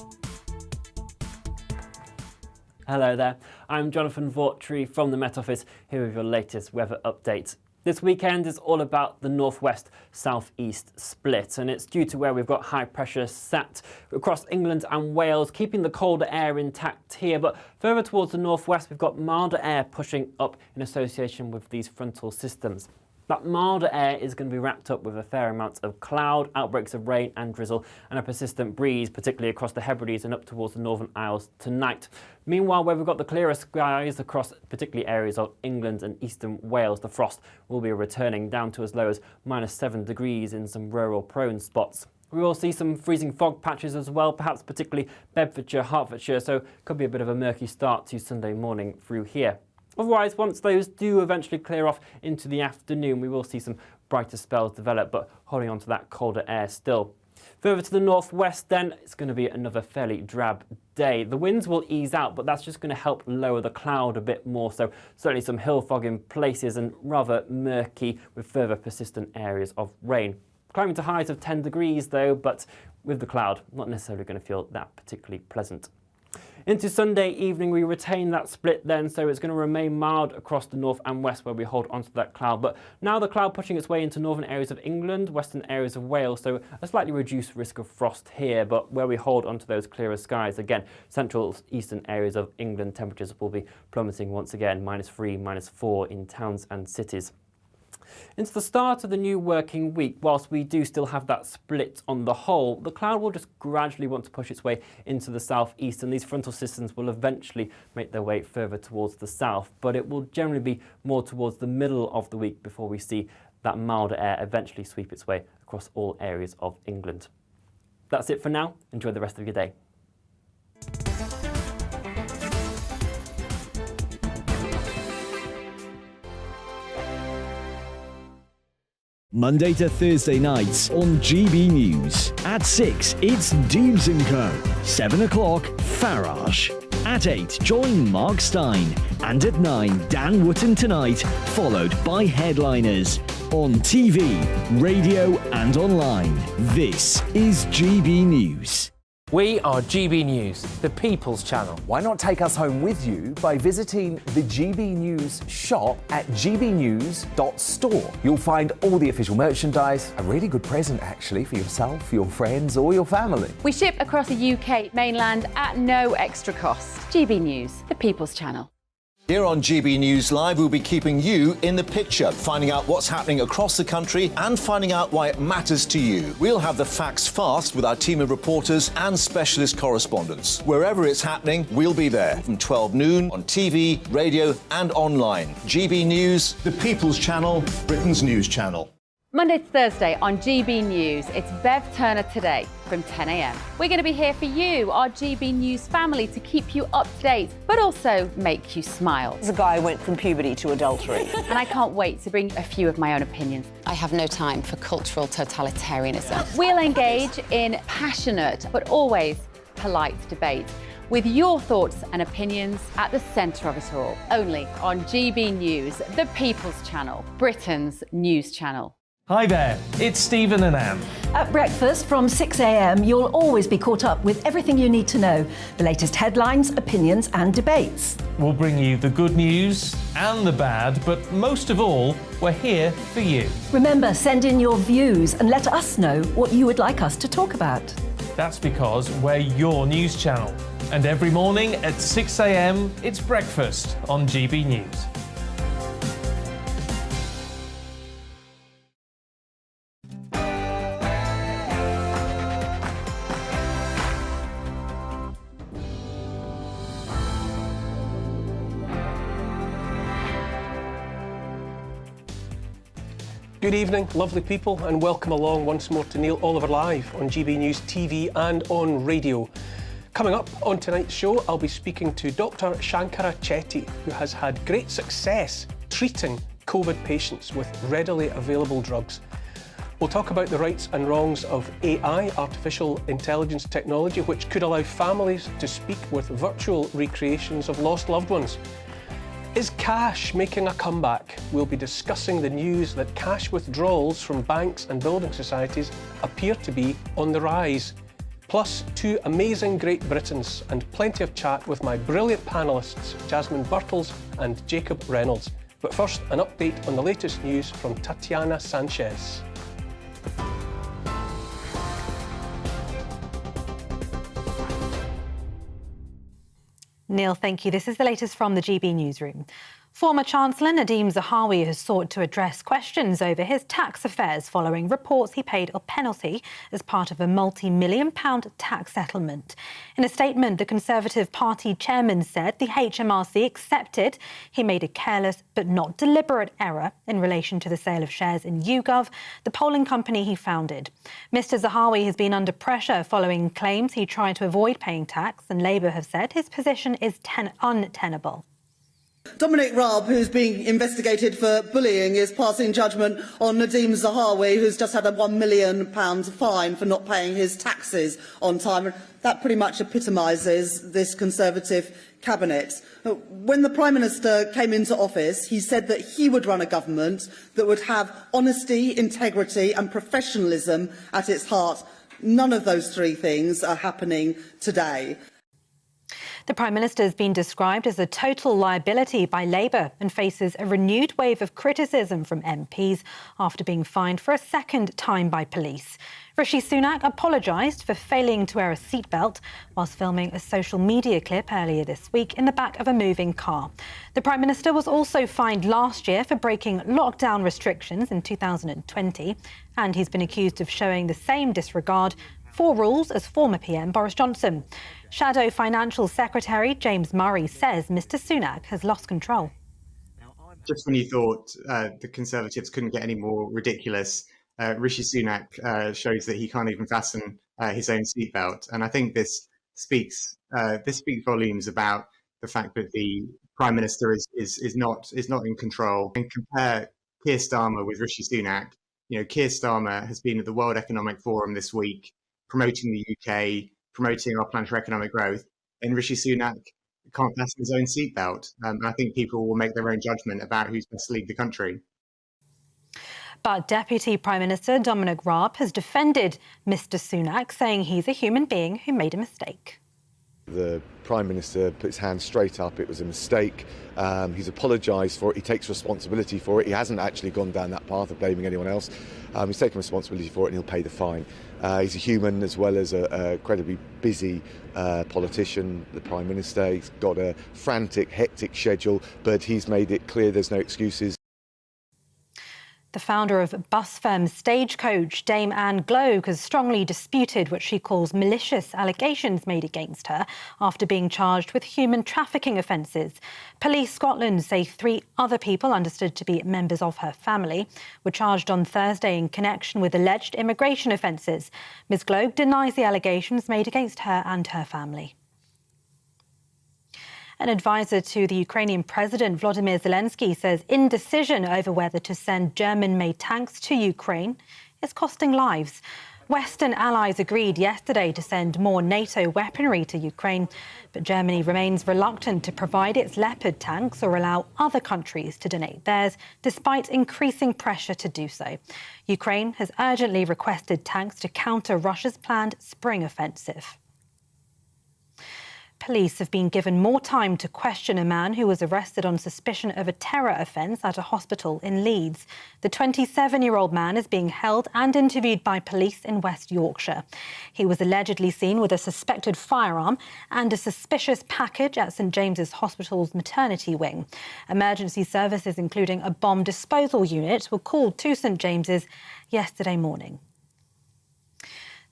Hello there, I'm Jonathan Vaughtry from the Met Office, here with your latest weather update. This weekend is all about the northwest-southeast split, and it's due to where we've got high pressure sat across England and Wales, keeping the colder air intact here. But further towards the northwest, we've got milder air pushing up in association with these frontal systems. That milder air is going to be wrapped up with a fair amount of cloud, outbreaks of rain and drizzle, and a persistent breeze, particularly across the Hebrides and up towards the Northern Isles tonight. Meanwhile, where we've got the clearer skies across particularly areas of England and eastern Wales, the frost will be returning down to as low as -7 degrees in some rural prone spots. We will see some freezing fog patches as well, perhaps particularly Bedfordshire, Hertfordshire, so could be a bit of a murky start to Sunday morning through here. Otherwise, once those do eventually clear off into the afternoon, we will see some brighter spells develop, but holding on to that colder air still. Further to the northwest then, it's going to be another fairly drab day. The winds will ease out, but that's just going to help lower the cloud a bit more, so certainly some hill fog in places and rather murky with further persistent areas of rain. Climbing to highs of 10 degrees though, but with the cloud, not necessarily going to feel that particularly pleasant. Into Sunday evening, we retain that split then, so it's going to remain mild across the north and west where we hold onto that cloud. But now the cloud pushing its way into northern areas of England, western areas of Wales, so a slightly reduced risk of frost here. But where we hold onto those clearer skies, again, central eastern areas of England, temperatures will be plummeting once again, -3, -4 in towns and cities. Into the start of the new working week, whilst we do still have that split on the whole, the cloud will just gradually want to push its way into the southeast, and these frontal systems will eventually make their way further towards the south, but it will generally be more towards the middle of the week before we see that milder air eventually sweep its way across all areas of England. That's it for now. Enjoy the rest of your day. Monday to Thursday nights on GB News. At 6, it's Dubes & Co. 7 o'clock, Farage. At 8, join Mark Stein. And at 9, Dan Wootton Tonight, followed by Headliners. On TV, radio and online. This is GB News. We are GB News, the People's Channel. Why not take us home with you by visiting the GB News shop at gbnews.store. You'll find all the official merchandise, a really good present actually for yourself, your friends or your family. We ship across the UK mainland at no extra cost. GB News, the People's Channel. Here on GB News Live, we'll be keeping you in the picture, finding out what's happening across the country and finding out why it matters to you. We'll have the facts fast with our team of reporters and specialist correspondents. Wherever it's happening, we'll be there from 12 noon on TV, radio and online. GB News, the People's Channel, Britain's news channel. Monday to Thursday on GB News, it's Bev Turner Today from 10 a.m. We're going to be here for you, our GB News family, to keep you up to date, but also make you smile. The guy went from puberty to adultery. And I can't wait to bring a few of my own opinions. I have no time for cultural totalitarianism. We'll engage in passionate, but always polite debate, with your thoughts and opinions at the centre of it all. Only on GB News, the People's Channel, Britain's news channel. Hi there, it's Stephen and Anne. At breakfast from 6 a.m, you'll always be caught up with everything you need to know, the latest headlines, opinions and debates. We'll bring you the good news and the bad, but most of all, we're here for you. Remember, send in your views and let us know what you would like us to talk about. That's because we're your news channel. And every morning at 6 a.m, it's breakfast on GB News. Good evening, lovely people, and welcome along once more to Neil Oliver Live on GB News TV and on radio. Coming up on tonight's show, I'll be speaking to Dr. Shankara Chetty, who has had great success treating COVID patients with readily available drugs. We'll talk about the rights and wrongs of AI, artificial intelligence technology, which could allow families to speak with virtual recreations of lost loved ones. Is cash making a comeback? We'll be discussing the news that cash withdrawals from banks and building societies appear to be on the rise. Plus, two amazing Great Britons and plenty of chat with my brilliant panellists, Jasmine Birtles and Jacob Reynolds. But first, an update on the latest news from Tatiana Sanchez. Neil, thank you. This is the latest from the GB newsroom. Former Chancellor Nadhim Zahawi has sought to address questions over his tax affairs following reports he paid a penalty as part of a multi-million-pound tax settlement. In a statement, the Conservative Party chairman said the HMRC accepted he made a careless but not deliberate error in relation to the sale of shares in YouGov, the polling company he founded. Mr Zahawi has been under pressure following claims he tried to avoid paying tax, and Labour have said his position is untenable. Dominic Raab, who's being investigated for bullying, is passing judgment on Nadhim Zahawi, who's just had a £1 million fine for not paying his taxes on time. That pretty much epitomises this Conservative cabinet. When the Prime Minister came into office, he said that he would run a government that would have honesty, integrity and professionalism at its heart. None of those three things are happening today. The Prime Minister has been described as a total liability by Labour and faces a renewed wave of criticism from MPs after being fined for a second time by police. Rishi Sunak apologised for failing to wear a seatbelt whilst filming a social media clip earlier this week in the back of a moving car. The Prime Minister was also fined last year for breaking lockdown restrictions in 2020, and he's been accused of showing the same disregard for rules as former PM Boris Johnson. Shadow Financial Secretary James Murray says Mr Sunak has lost control. Just when you thought the Conservatives couldn't get any more ridiculous, Rishi Sunak shows that he can't even fasten his own seatbelt. And I think this speaks volumes about the fact that the Prime Minister is not in control. And compare Keir Starmer with Rishi Sunak. You know, Keir Starmer has been at the World Economic Forum this week, promoting the UK, promoting our plan for economic growth, and Rishi Sunak can't fasten his own seatbelt. I think people will make their own judgment about who's best to lead the country. But Deputy Prime Minister Dominic Raab has defended Mr Sunak, saying he's a human being who made a mistake. The Prime Minister put his hand straight up. It was a mistake. He's apologised for it. He takes responsibility for it. He hasn't actually gone down that path of blaming anyone else. He's taken responsibility for it and he'll pay the fine. He's a human as well as a incredibly busy politician, the Prime Minister. He's got a frantic, hectic schedule, but he's made it clear there's no excuses. The founder of bus firm Stagecoach, Dame Anne Gloag, has strongly disputed what she calls malicious allegations made against her after being charged with human trafficking offences. Police Scotland say 3 other people, understood to be members of her family, were charged on Thursday in connection with alleged immigration offences. Ms Gloag denies the allegations made against her and her family. An advisor to the Ukrainian President Volodymyr Zelensky says indecision over whether to send German-made tanks to Ukraine is costing lives. Western allies agreed yesterday to send more NATO weaponry to Ukraine, but Germany remains reluctant to provide its Leopard tanks or allow other countries to donate theirs, despite increasing pressure to do so. Ukraine has urgently requested tanks to counter Russia's planned spring offensive. Police have been given more time to question a man who was arrested on suspicion of a terror offence at a hospital in Leeds. The 27-year-old man is being held and interviewed by police in West Yorkshire. He was allegedly seen with a suspected firearm and a suspicious package at St James's Hospital's maternity wing. Emergency services, including a bomb disposal unit, were called to St James's yesterday morning.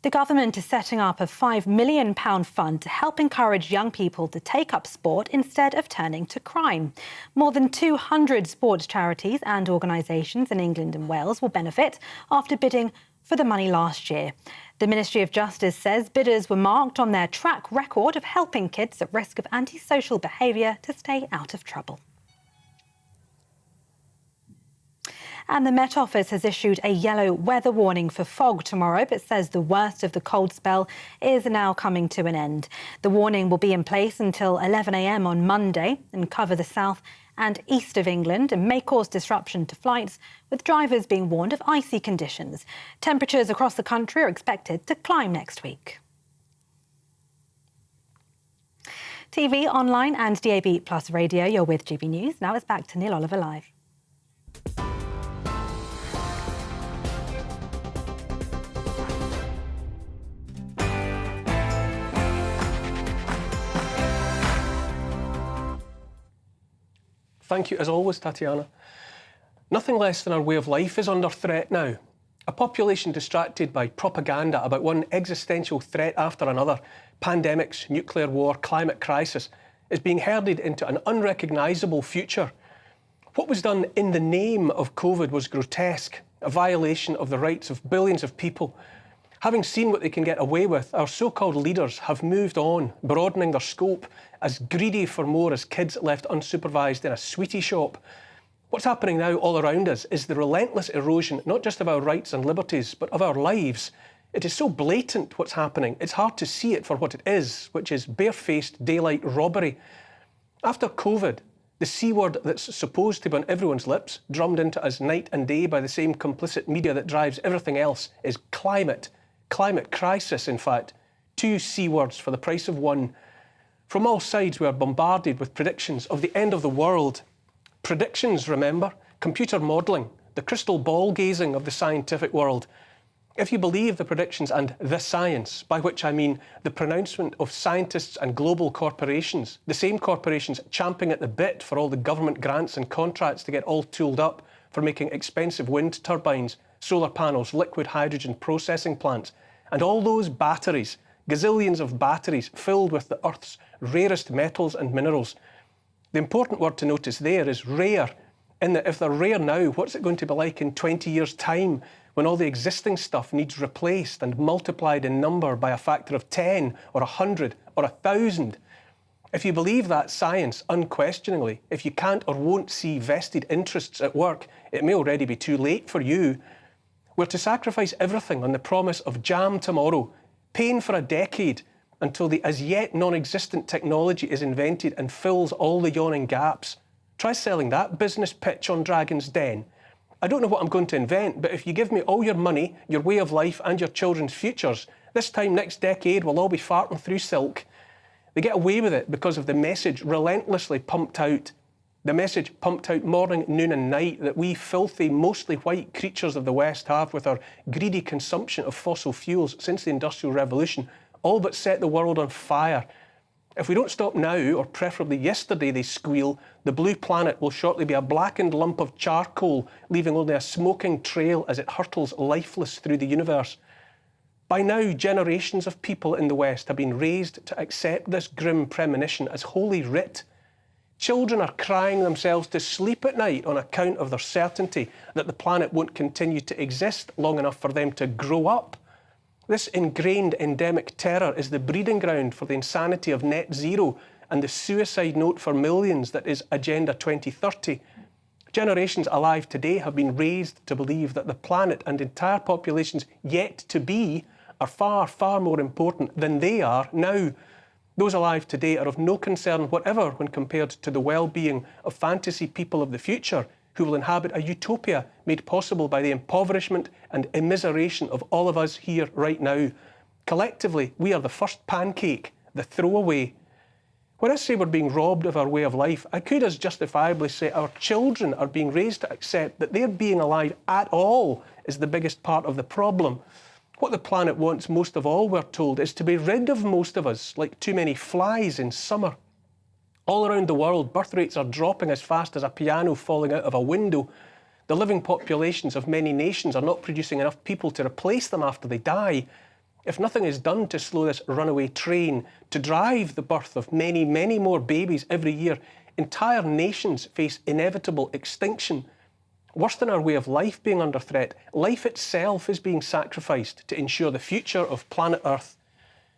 The government is setting up a £5 million fund to help encourage young people to take up sport instead of turning to crime. More than 200 sports charities and organisations in England and Wales will benefit after bidding for the money last year. The Ministry of Justice says bidders were marked on their track record of helping kids at risk of antisocial behaviour to stay out of trouble. And the Met Office has issued a yellow weather warning for fog tomorrow, but says the worst of the cold spell is now coming to an end. The warning will be in place until 11 a.m. on Monday and cover the south and east of England and may cause disruption to flights, with drivers being warned of icy conditions. Temperatures across the country are expected to climb next week. TV, online and DAB+ radio, you're with GB News. Now it's back to Neil Oliver Live. Thank you, as always, Tatiana. Nothing less than our way of life is under threat now. A population distracted by propaganda about one existential threat after another, pandemics, nuclear war, climate crisis, is being herded into an unrecognisable future. What was done in the name of COVID was grotesque, a violation of the rights of billions of people. Having seen what they can get away with, our so-called leaders have moved on, broadening their scope, as greedy for more as kids left unsupervised in a sweetie shop. What's happening now all around us is the relentless erosion, not just of our rights and liberties, but of our lives. It is so blatant what's happening, it's hard to see it for what it is, which is barefaced daylight robbery. After COVID, the C word that's supposed to be on everyone's lips, drummed into us night and day by the same complicit media that drives everything else, is climate. Climate crisis, in fact. 2 C words for the price of 1. From all sides, we are bombarded with predictions of the end of the world. Predictions, remember? Computer modelling, the crystal ball gazing of the scientific world. If you believe the predictions and the science, by which I mean the pronouncement of scientists and global corporations, the same corporations champing at the bit for all the government grants and contracts to get all tooled up for making expensive wind turbines, solar panels, liquid hydrogen processing plants, and all those batteries, gazillions of batteries filled with the Earth's rarest metals and minerals. The important word to notice there is rare, in that if they're rare now, what's it going to be like in 20 years' time when all the existing stuff needs replaced and multiplied in number by a factor of 10 or 100 or 1,000? If you believe that science unquestioningly, if you can't or won't see vested interests at work, it may already be too late for you. We're to sacrifice everything on the promise of jam tomorrow, pain for a decade, until the as yet non-existent technology is invented and fills all the yawning gaps. Try selling that business pitch on Dragon's Den. I don't know what I'm going to invent, but if you give me all your money, your way of life and your children's futures, this time next decade we'll all be farting through silk. They get away with it because of the message relentlessly pumped out. The message pumped out morning, noon and night that we filthy, mostly white creatures of the West have, with our greedy consumption of fossil fuels since the Industrial Revolution, all but set the world on fire. If we don't stop now, or preferably yesterday, they squeal, the blue planet will shortly be a blackened lump of charcoal, leaving only a smoking trail as it hurtles lifeless through the universe. By now, generations of people in the West have been raised to accept this grim premonition as holy writ. Children are crying themselves to sleep at night on account of their certainty that the planet won't continue to exist long enough for them to grow up. This ingrained endemic terror is the breeding ground for the insanity of net zero and the suicide note for millions that is Agenda 2030. Generations alive today have been raised to believe that the planet and entire populations yet to be are far, far more important than they are now. Those alive today are of no concern whatever when compared to the well-being of fantasy people of the future who will inhabit a utopia made possible by the impoverishment and immiseration of all of us here right now. Collectively, we are the first pancake, the throwaway. When I say we're being robbed of our way of life, I could as justifiably say our children are being raised to accept that their being alive at all is the biggest part of the problem. What the planet wants most of all, we're told, is to be rid of most of us, like too many flies in summer. All around the world, birth rates are dropping as fast as a piano falling out of a window. The living populations of many nations are not producing enough people to replace them after they die. If nothing is done to slow this runaway train, to drive the birth of many, many more babies every year, entire nations face inevitable extinction. Worse than our way of life being under threat, life itself is being sacrificed to ensure the future of planet Earth.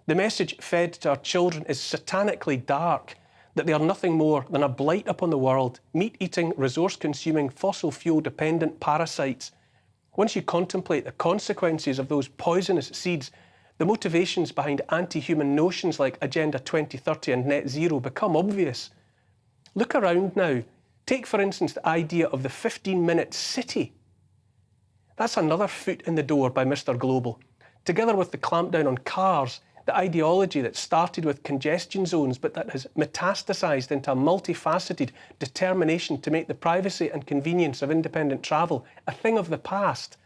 The message fed to our children is satanically dark, that they are nothing more than a blight upon the world, meat-eating, resource-consuming, fossil fuel-dependent parasites. Once you contemplate the consequences of those poisonous seeds, the motivations behind anti-human notions like Agenda 2030 and Net Zero become obvious. Look around now. Take, for instance, the idea of the 15-minute city. That's another foot in the door by Mr. Global. Together with the clampdown on cars, the ideology that started with congestion zones but that has metastasised into a multifaceted determination to make the privacy and convenience of independent travel a thing of the past.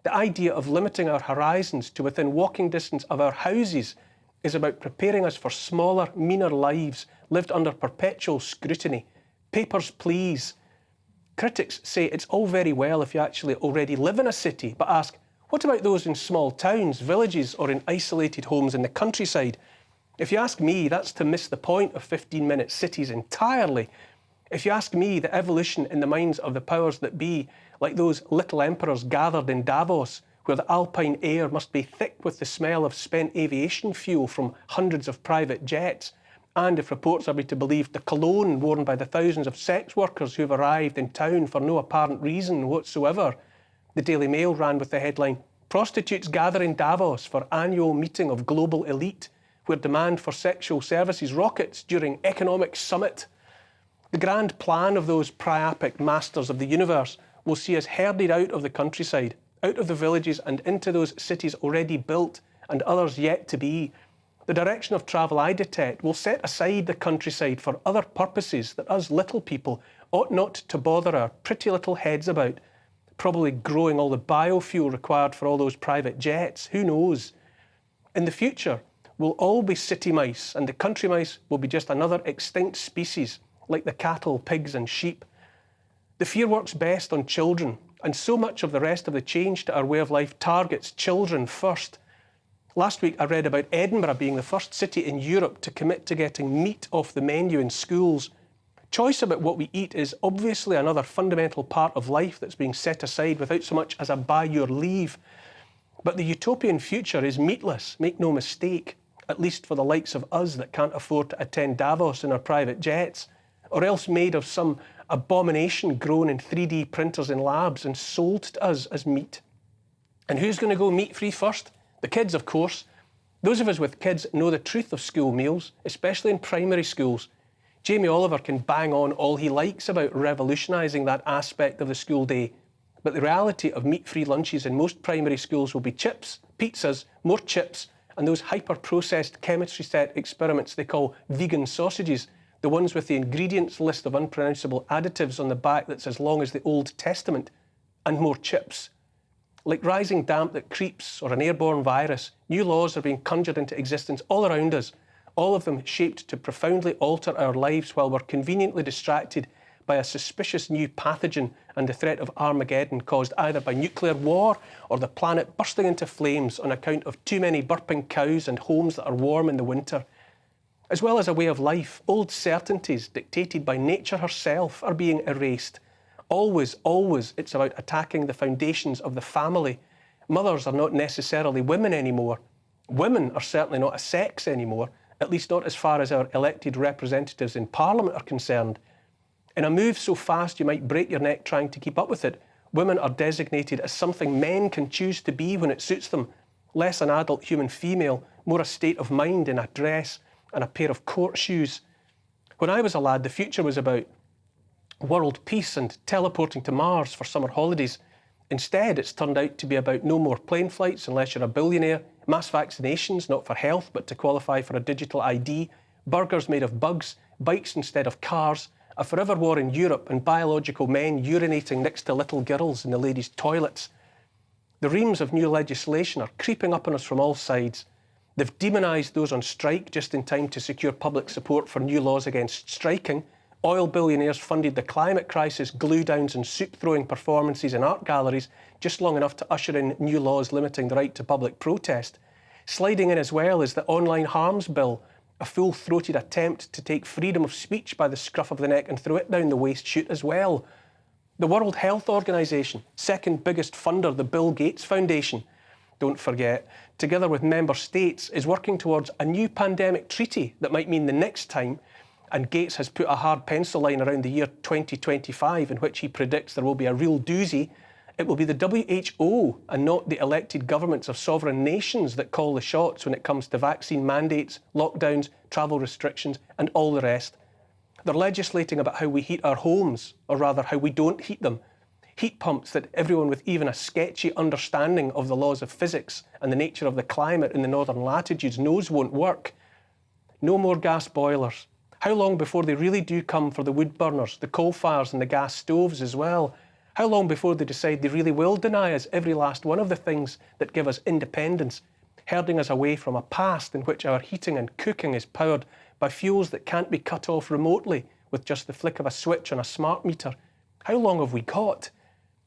The idea of limiting our horizons to within walking distance of our houses is about preparing us for smaller, meaner lives lived under perpetual scrutiny. Papers, please. Critics say it's all very well if you actually already live in a city, but ask, what about those in small towns, villages, or in isolated homes in the countryside? If you ask me, that's to miss the point of 15-minute cities entirely. If you ask me, the evolution in the minds of the powers that be, like those little emperors gathered in Davos, where the alpine air must be thick with the smell of spent aviation fuel from hundreds of private jets, and if reports are to be believed, the cologne worn by the thousands of sex workers who have arrived in town for no apparent reason whatsoever. The Daily Mail ran with the headline, "Prostitutes gather in Davos for annual meeting of global elite, where demand for sexual services rockets during economic summit." The grand plan of those priapic masters of the universe will see us herded out of the countryside, out of the villages and into those cities already built and others yet to be. The direction of travel I detect will set aside the countryside for other purposes that us little people ought not to bother our pretty little heads about. Probably growing all the biofuel required for all those private jets, who knows? In the future, we'll all be city mice and the country mice will be just another extinct species, like the cattle, pigs and sheep. The fear works best on children, and so much of the rest of the change to our way of life targets children first. Last week I read about Edinburgh being the first city in Europe to commit to getting meat off the menu in schools. Choice about what we eat is obviously another fundamental part of life that's being set aside without so much as a by your leave. But the utopian future is meatless, make no mistake, at least for the likes of us that can't afford to attend Davos in our private jets, or else made of some abomination grown in 3D printers in labs and sold to us as meat. And who's going to go meat-free first? The kids, of course. Those of us with kids know the truth of school meals, especially in primary schools. Jamie Oliver can bang on all he likes about revolutionising that aspect of the school day, but the reality of meat-free lunches in most primary schools will be chips, pizzas, more chips, and those hyper-processed chemistry set experiments they call vegan sausages, the ones with the ingredients list of unpronounceable additives on the back that's as long as the Old Testament, and more chips. Like rising damp that creeps or an airborne virus, new laws are being conjured into existence all around us, all of them shaped to profoundly alter our lives while we're conveniently distracted by a suspicious new pathogen and the threat of Armageddon caused either by nuclear war or the planet bursting into flames on account of too many burping cows and homes that are warm in the winter. As well as a way of life, old certainties dictated by nature herself are being erased. Always, always, it's about attacking the foundations of the family. Mothers are not necessarily women anymore. Women are certainly not a sex anymore, at least not as far as our elected representatives in Parliament are concerned. In a move so fast you might break your neck trying to keep up with it, women are designated as something men can choose to be when it suits them. Less an adult human female, more a state of mind in a dress and a pair of court shoes. When I was a lad, the future was about world peace and teleporting to Mars for summer holidays. Instead, it's turned out to be about no more plane flights unless you're a billionaire, mass vaccinations, not for health, but to qualify for a digital ID, burgers made of bugs, bikes instead of cars, a forever war in Europe, and biological men urinating next to little girls in the ladies' toilets. The reams of new legislation are creeping up on us from all sides. They've demonised those on strike just in time to secure public support for new laws against striking. Oil billionaires funded the climate crisis, glue downs and soup-throwing performances in art galleries just long enough to usher in new laws limiting the right to public protest. Sliding in as well is the Online Harms Bill, a full-throated attempt to take freedom of speech by the scruff of the neck and throw it down the waist chute as well. The World Health Organization, second biggest funder, the Bill Gates Foundation, don't forget, together with member states, is working towards a new pandemic treaty that might mean the next time, and Gates has put a hard pencil line around the year 2025 in which he predicts there will be a real doozy, it will be the WHO and not the elected governments of sovereign nations that call the shots when it comes to vaccine mandates, lockdowns, travel restrictions and all the rest. They're legislating about how we heat our homes, or rather how we don't heat them. Heat pumps that everyone with even a sketchy understanding of the laws of physics and the nature of the climate in the northern latitudes knows won't work. No more gas boilers. How long before they really do come for the wood burners, the coal fires and the gas stoves as well? How long before they decide they really will deny us every last one of the things that give us independence, herding us away from a past in which our heating and cooking is powered by fuels that can't be cut off remotely with just the flick of a switch on a smart meter? How long have we got?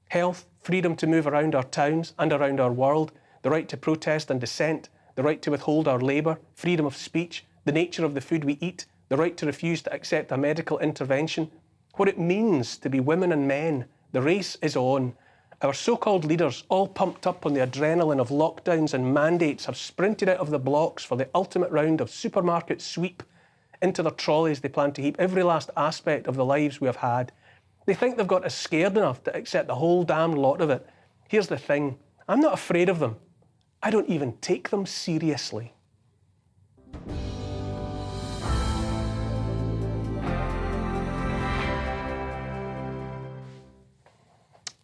Health, freedom to move around our towns and around our world, the right to protest and dissent, the right to withhold our labour, freedom of speech, the nature of the food we eat, the right to refuse to accept a medical intervention, what it means to be women and men. The race is on. Our so-called leaders, all pumped up on the adrenaline of lockdowns and mandates, have sprinted out of the blocks for the ultimate round of supermarket sweep. Into their trolleys they plan to heap every last aspect of the lives we have had. They think they've got us scared enough to accept the whole damn lot of it. Here's the thing, I'm not afraid of them. I don't even take them seriously.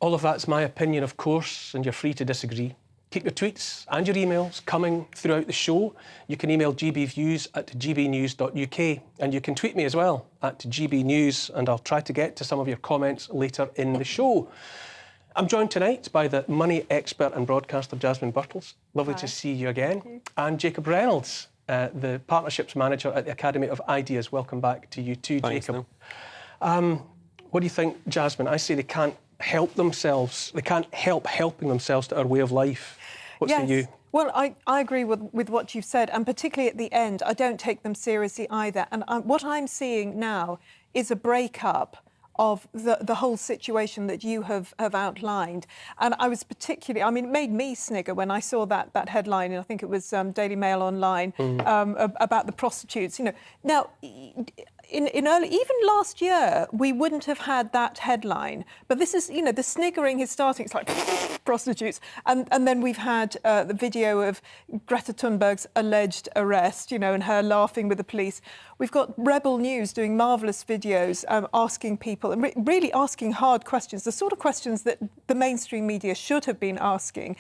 All of that's my opinion, of course, and you're free to disagree. Keep your tweets and your emails coming throughout the show. You can email gbviews@gbnews.uk, and you can tweet me as well at gbnews, and I'll try to get to some of your comments later in the show. I'm joined tonight by the money expert and broadcaster Jasmine Birtles. Lovely to see you again. And Jacob Reynolds, the partnerships manager at the Academy of Ideas. Welcome back to you too, Jacob. What do you think, Jasmine? I say they can't help themselves. They can't help helping themselves to our way of life. What's for you? Well, I agree with what you've said, and particularly at the end, I don't take them seriously either. And what I'm seeing now is a breakup of the whole situation that you have outlined. And I was particularly, I mean, it made me snigger when I saw that headline, and I think it was Daily Mail Online, about the prostitutes. You know, now, in early, even last year, we wouldn't have had that headline. But this is, you know, the sniggering is starting. It's like prostitutes. And then we've had the video of Greta Thunberg's alleged arrest, you know, and her laughing with the police. We've got Rebel News doing marvellous videos asking people, and really asking hard questions, the sort of questions that the mainstream media should have been asking.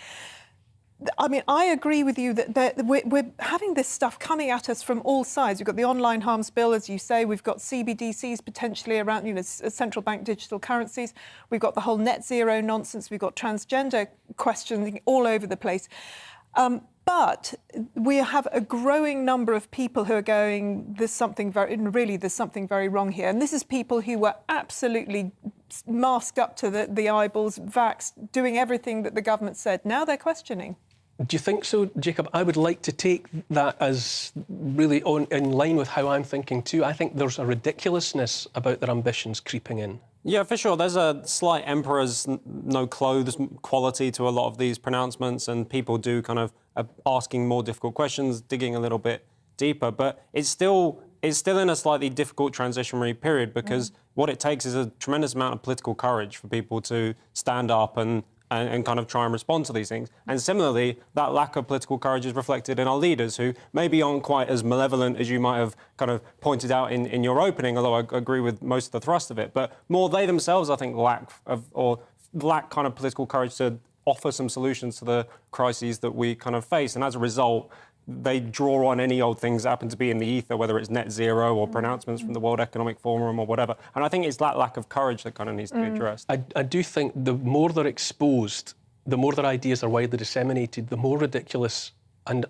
I mean, I agree with you that we're having this stuff coming at us from all sides. We've got the online harms bill, as you say. We've got CBDCs potentially around, central bank digital currencies. We've got the whole net zero nonsense. We've got transgender questioning all over the place. But we have a growing number of people who are going, there's something very wrong here. And this is people who were absolutely masked up to the eyeballs, vaxxed, doing everything that the government said. Now they're questioning. Do you think so, Jacob? I would like to take that as really in line with how I'm thinking too. I think there's a ridiculousness about their ambitions creeping in. Yeah, for sure. There's a slight emperor's no clothes quality to a lot of these pronouncements, and people do kind of asking more difficult questions, digging a little bit deeper. But it's still in a slightly difficult transitionary period, because what it takes is a tremendous amount of political courage for people to stand up and kind of try and respond to these things. And similarly, that lack of political courage is reflected in our leaders, who maybe aren't quite as malevolent as you might have kind of pointed out in your opening, although I agree with most of the thrust of it, but more they themselves, I think, lack kind of political courage to offer some solutions to the crises that we kind of face. And as a result, they draw on any old things that happen to be in the ether, whether it's net zero or pronouncements from the World Economic Forum or whatever. And I think it's that lack of courage that kind of needs to be addressed. I do think the more they're exposed, the more their ideas are widely disseminated, the more ridiculous and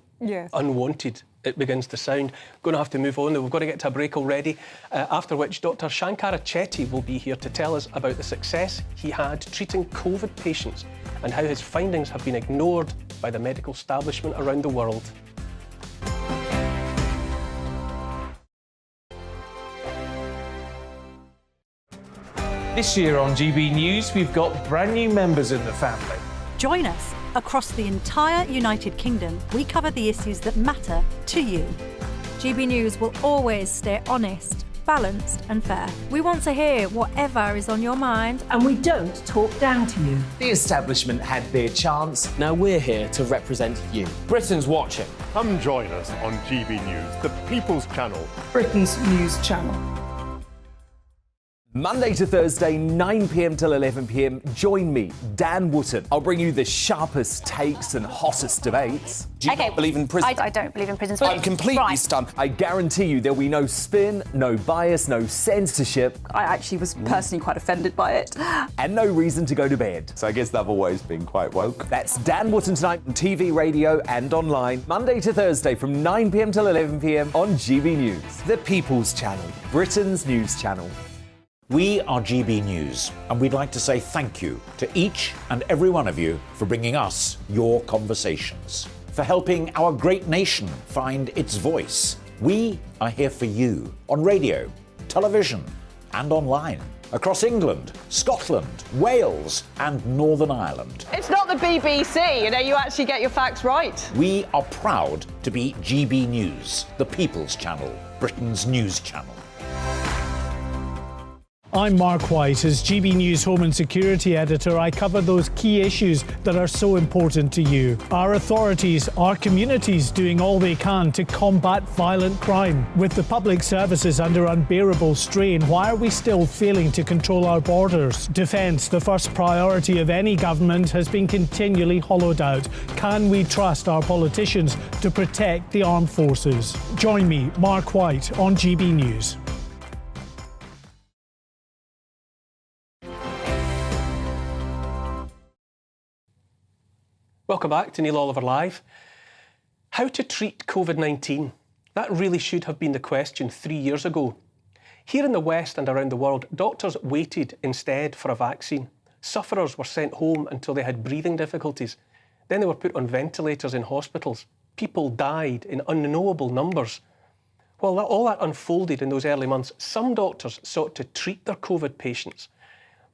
unwanted it begins to sound. Going to have to move on. We've got to get to a break already, after which Dr. Shankara Chetty will be here to tell us about the success he had treating COVID patients and how his findings have been ignored by the medical establishment around the world. This year on GB News, we've got brand new members in the family. Join us. Across the entire United Kingdom, we cover the issues that matter to you. GB News will always stay honest, balanced and fair. We want to hear whatever is on your mind. And we don't talk down to you. The establishment had their chance. Now we're here to represent you. Britain's watching. Come join us on GB News, the People's Channel. Britain's news channel. Monday to Thursday, 9 p.m. till 11 p.m. Join me, Dan Wootton. I'll bring you the sharpest takes and hottest debates. Do you not believe in prison? I don't believe in prison. I'm completely stunned. I guarantee you there'll be no spin, no bias, no censorship. I actually was personally quite offended by it. And no reason to go to bed. So I guess they've always been quite woke. That's Dan Wootton tonight on TV, radio and online. Monday to Thursday from 9 p.m. till 11 p.m. on GB News. The People's Channel, Britain's news channel. We are GB News, and we'd like to say thank you to each and every one of you for bringing us your conversations, for helping our great nation find its voice. We are here for you on radio, television, and online, across England, Scotland, Wales, and Northern Ireland. It's not the BBC, you actually get your facts right. We are proud to be GB News, the People's Channel, Britain's news channel. I'm Mark White. As GB News Home and Security Editor, I cover those key issues that are so important to you. Our authorities, our communities doing all they can to combat violent crime. With the public services under unbearable strain, why are we still failing to control our borders? Defence, the first priority of any government, has been continually hollowed out. Can we trust our politicians to protect the armed forces? Join me, Mark White, on GB News. Welcome back to Neil Oliver Live. How to treat COVID-19? That really should have been the question 3 years ago. Here in the West and around the world, doctors waited instead for a vaccine. Sufferers were sent home until they had breathing difficulties. Then they were put on ventilators in hospitals. People died in unknowable numbers. While all that unfolded in those early months, some doctors sought to treat their COVID patients.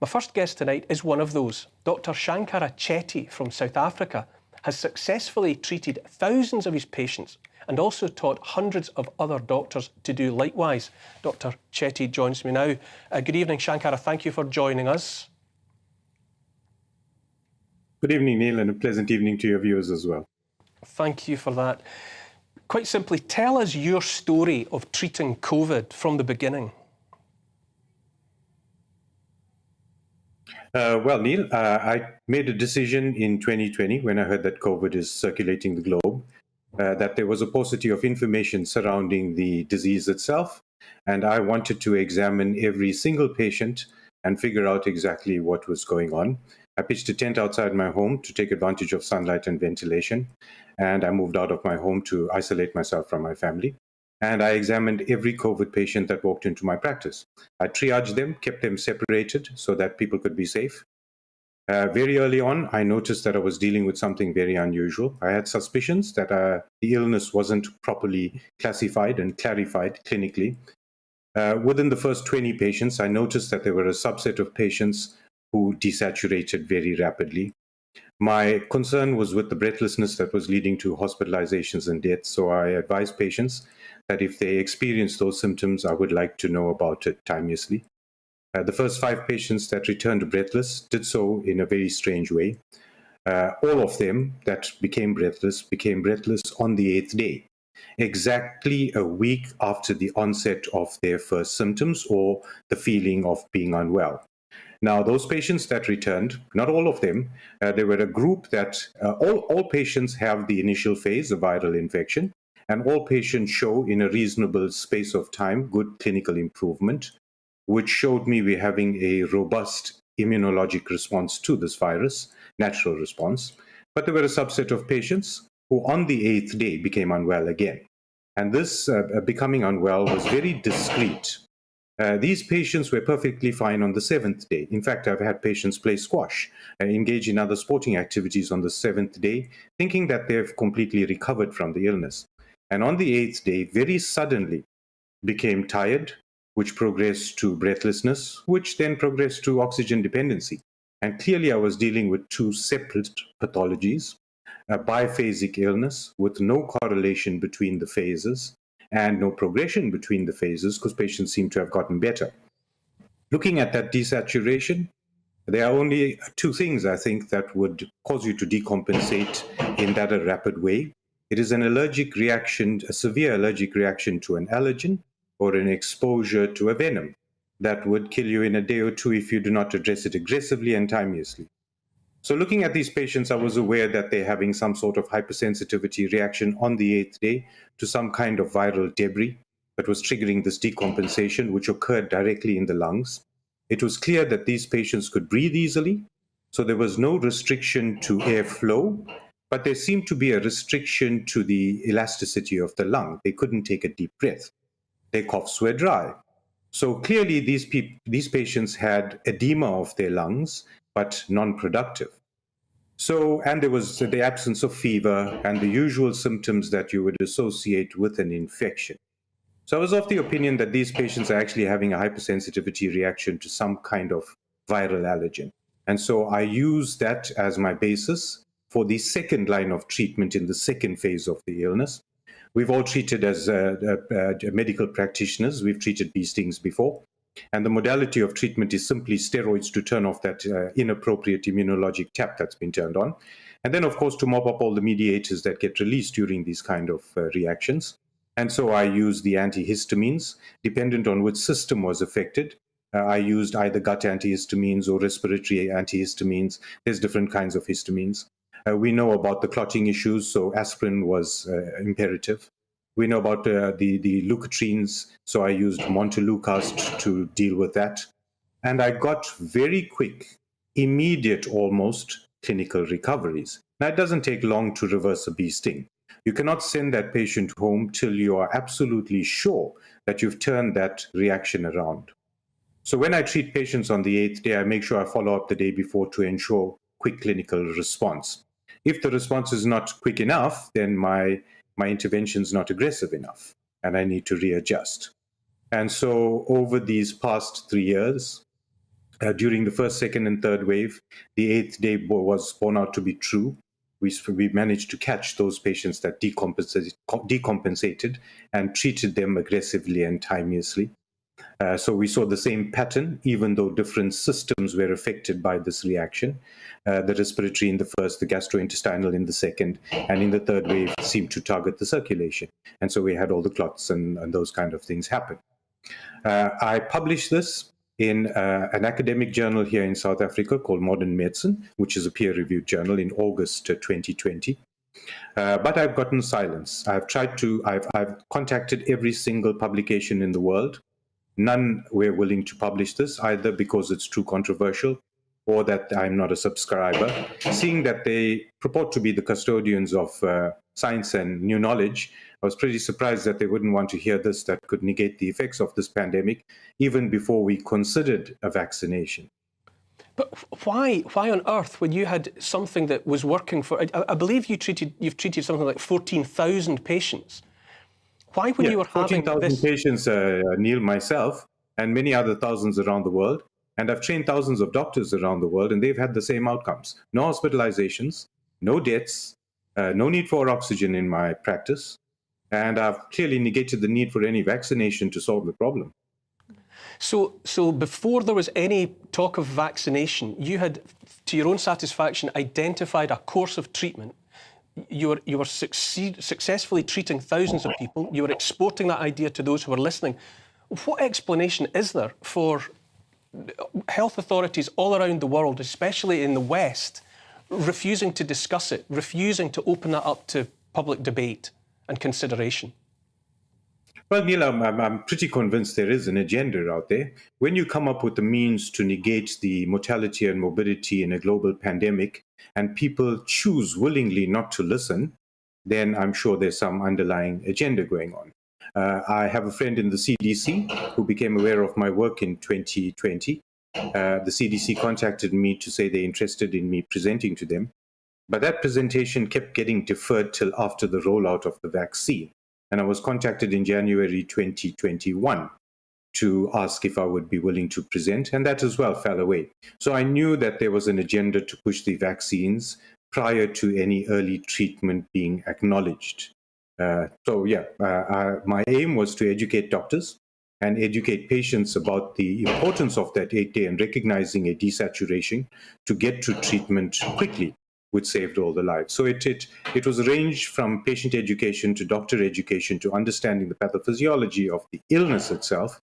My first guest tonight is one of those. Dr. Shankara Chetty from South Africa has successfully treated thousands of his patients and also taught hundreds of other doctors to do likewise. Dr. Chetty joins me now. Good evening, Shankara. Thank you for joining us. Good evening, Neil, and a pleasant evening to your viewers as well. Thank you for that. Quite simply, tell us your story of treating COVID from the beginning. Well, Neil, I made a decision in 2020 when I heard that COVID is circulating the globe, that there was a paucity of information surrounding the disease itself, and I wanted to examine every single patient and figure out exactly what was going on. I pitched a tent outside my home to take advantage of sunlight and ventilation, and I moved out of my home to isolate myself from my family. And I examined every COVID patient that walked into my practice. I triaged them, kept them separated so that people could be safe. Very early on, I noticed that I was dealing with something very unusual. I had suspicions that the illness wasn't properly classified and clarified clinically. Within the first 20 patients, I noticed that there were a subset of patients who desaturated very rapidly. My concern was with the breathlessness that was leading to hospitalizations and deaths, so I advised patients that if they experience those symptoms, I would like to know about it timeously. The first 5 patients that returned breathless did so in a very strange way. All of them that became breathless on the 8th day, exactly a week after the onset of their first symptoms or the feeling of being unwell. Now, those patients that returned, not all of them, there were a group that all patients have the initial phase of viral infection, and all patients show in a reasonable space of time good clinical improvement, which showed me we're having a robust immunologic response to this virus, natural response. But there were a subset of patients who on the 8th day became unwell again. And this becoming unwell was very discreet. These patients were perfectly fine on the 7th day. In fact, I've had patients play squash, engage in other sporting activities on the 7th day, thinking that they've completely recovered from the illness. And on the 8th day, very suddenly became tired, which progressed to breathlessness, which then progressed to oxygen dependency. And clearly I was dealing with 2 separate pathologies, a biphasic illness with no correlation between the phases and no progression between the phases because patients seem to have gotten better. Looking at that desaturation, there are only 2 things, I think, that would cause you to decompensate in that a rapid way. It is an allergic reaction, a severe allergic reaction to an allergen or an exposure to a venom that would kill you in a day or 2 if you do not address it aggressively and timeously. So looking at these patients, I was aware that they're having some sort of hypersensitivity reaction on the 8th day to some kind of viral debris that was triggering this decompensation, which occurred directly in the lungs. It was clear that these patients could breathe easily, so there was no restriction to airflow, but there seemed to be a restriction to the elasticity of the lung. They couldn't take a deep breath. Their coughs were dry. So clearly these patients had edema of their lungs, but non-productive. So, and there was the absence of fever and the usual symptoms that you would associate with an infection. So I was of the opinion that these patients are actually having a hypersensitivity reaction to some kind of viral allergen. And so I used that as my basis for the second line of treatment in the second phase of the illness. We've all treated as medical practitioners, we've treated bee stings before. And the modality of treatment is simply steroids to turn off that inappropriate immunologic tap that's been turned on. And then, of course, to mop up all the mediators that get released during these kind of reactions. And so I used the antihistamines, dependent on which system was affected. I used either gut antihistamines or respiratory antihistamines. There's different kinds of histamines. We know about the clotting issues, so aspirin was imperative. We know about the leukotrienes, so I used montelukast to deal with that. And I got very quick, immediate almost, clinical recoveries. Now, it doesn't take long to reverse a bee sting. You cannot send that patient home till you are absolutely sure that you've turned that reaction around. So when I treat patients on the 8th day, I make sure I follow up the day before to ensure quick clinical response. If the response is not quick enough, then my intervention is not aggressive enough, and I need to readjust. And so over these past 3 years, during the first, second, and third wave, the 8th day was borne out to be true. We managed to catch those patients that decompensated and treated them aggressively and timeously. So we saw the same pattern, even though different systems were affected by this reaction. The respiratory in the first, the gastrointestinal in the second, and in the third wave seemed to target the circulation. And so we had all the clots and those kind of things happen. I published this in an academic journal here in South Africa called Modern Medicine, which is a peer-reviewed journal, in August 2020. But I've gotten silence. I've contacted every single publication in the world. None were willing to publish this, either because it's too controversial or that I'm not a subscriber. Seeing that they purport to be the custodians of science and new knowledge, I was pretty surprised that they wouldn't want to hear this that could negate the effects of this pandemic, even before we considered a vaccination. But why on earth, when you had something that was working for, I believe you've treated something like 14,000 patients. Why, when you were having 14,000 patients, Neil, myself, and many other thousands around the world, and I've trained thousands of doctors around the world, and they've had the same outcomes. No hospitalizations, no deaths, no need for oxygen in my practice, and I've clearly negated the need for any vaccination to solve the problem. So before there was any talk of vaccination, you had, to your own satisfaction, identified a course of treatment. You were successfully treating thousands of people. You were exporting that idea to those who were listening. What explanation is there for health authorities all around the world, especially in the West, refusing to discuss it, refusing to open that up to public debate and consideration? Well, Neil, I'm pretty convinced there is an agenda out there. When you come up with the means to negate the mortality and morbidity in a global pandemic, and people choose willingly not to listen, then I'm sure there's some underlying agenda going on. I have a friend in the CDC who became aware of my work in 2020. The CDC contacted me to say they're interested in me presenting to them. But that presentation kept getting deferred till after the rollout of the vaccine. And I was contacted in January 2021 to ask if I would be willing to present, and that as well fell away. So I knew that there was an agenda to push the vaccines prior to any early treatment being acknowledged. My aim was to educate doctors and educate patients about the importance of that 8-day and recognizing a desaturation to get to treatment quickly, which saved all the lives. So it was ranged from patient education to doctor education to understanding the pathophysiology of the illness itself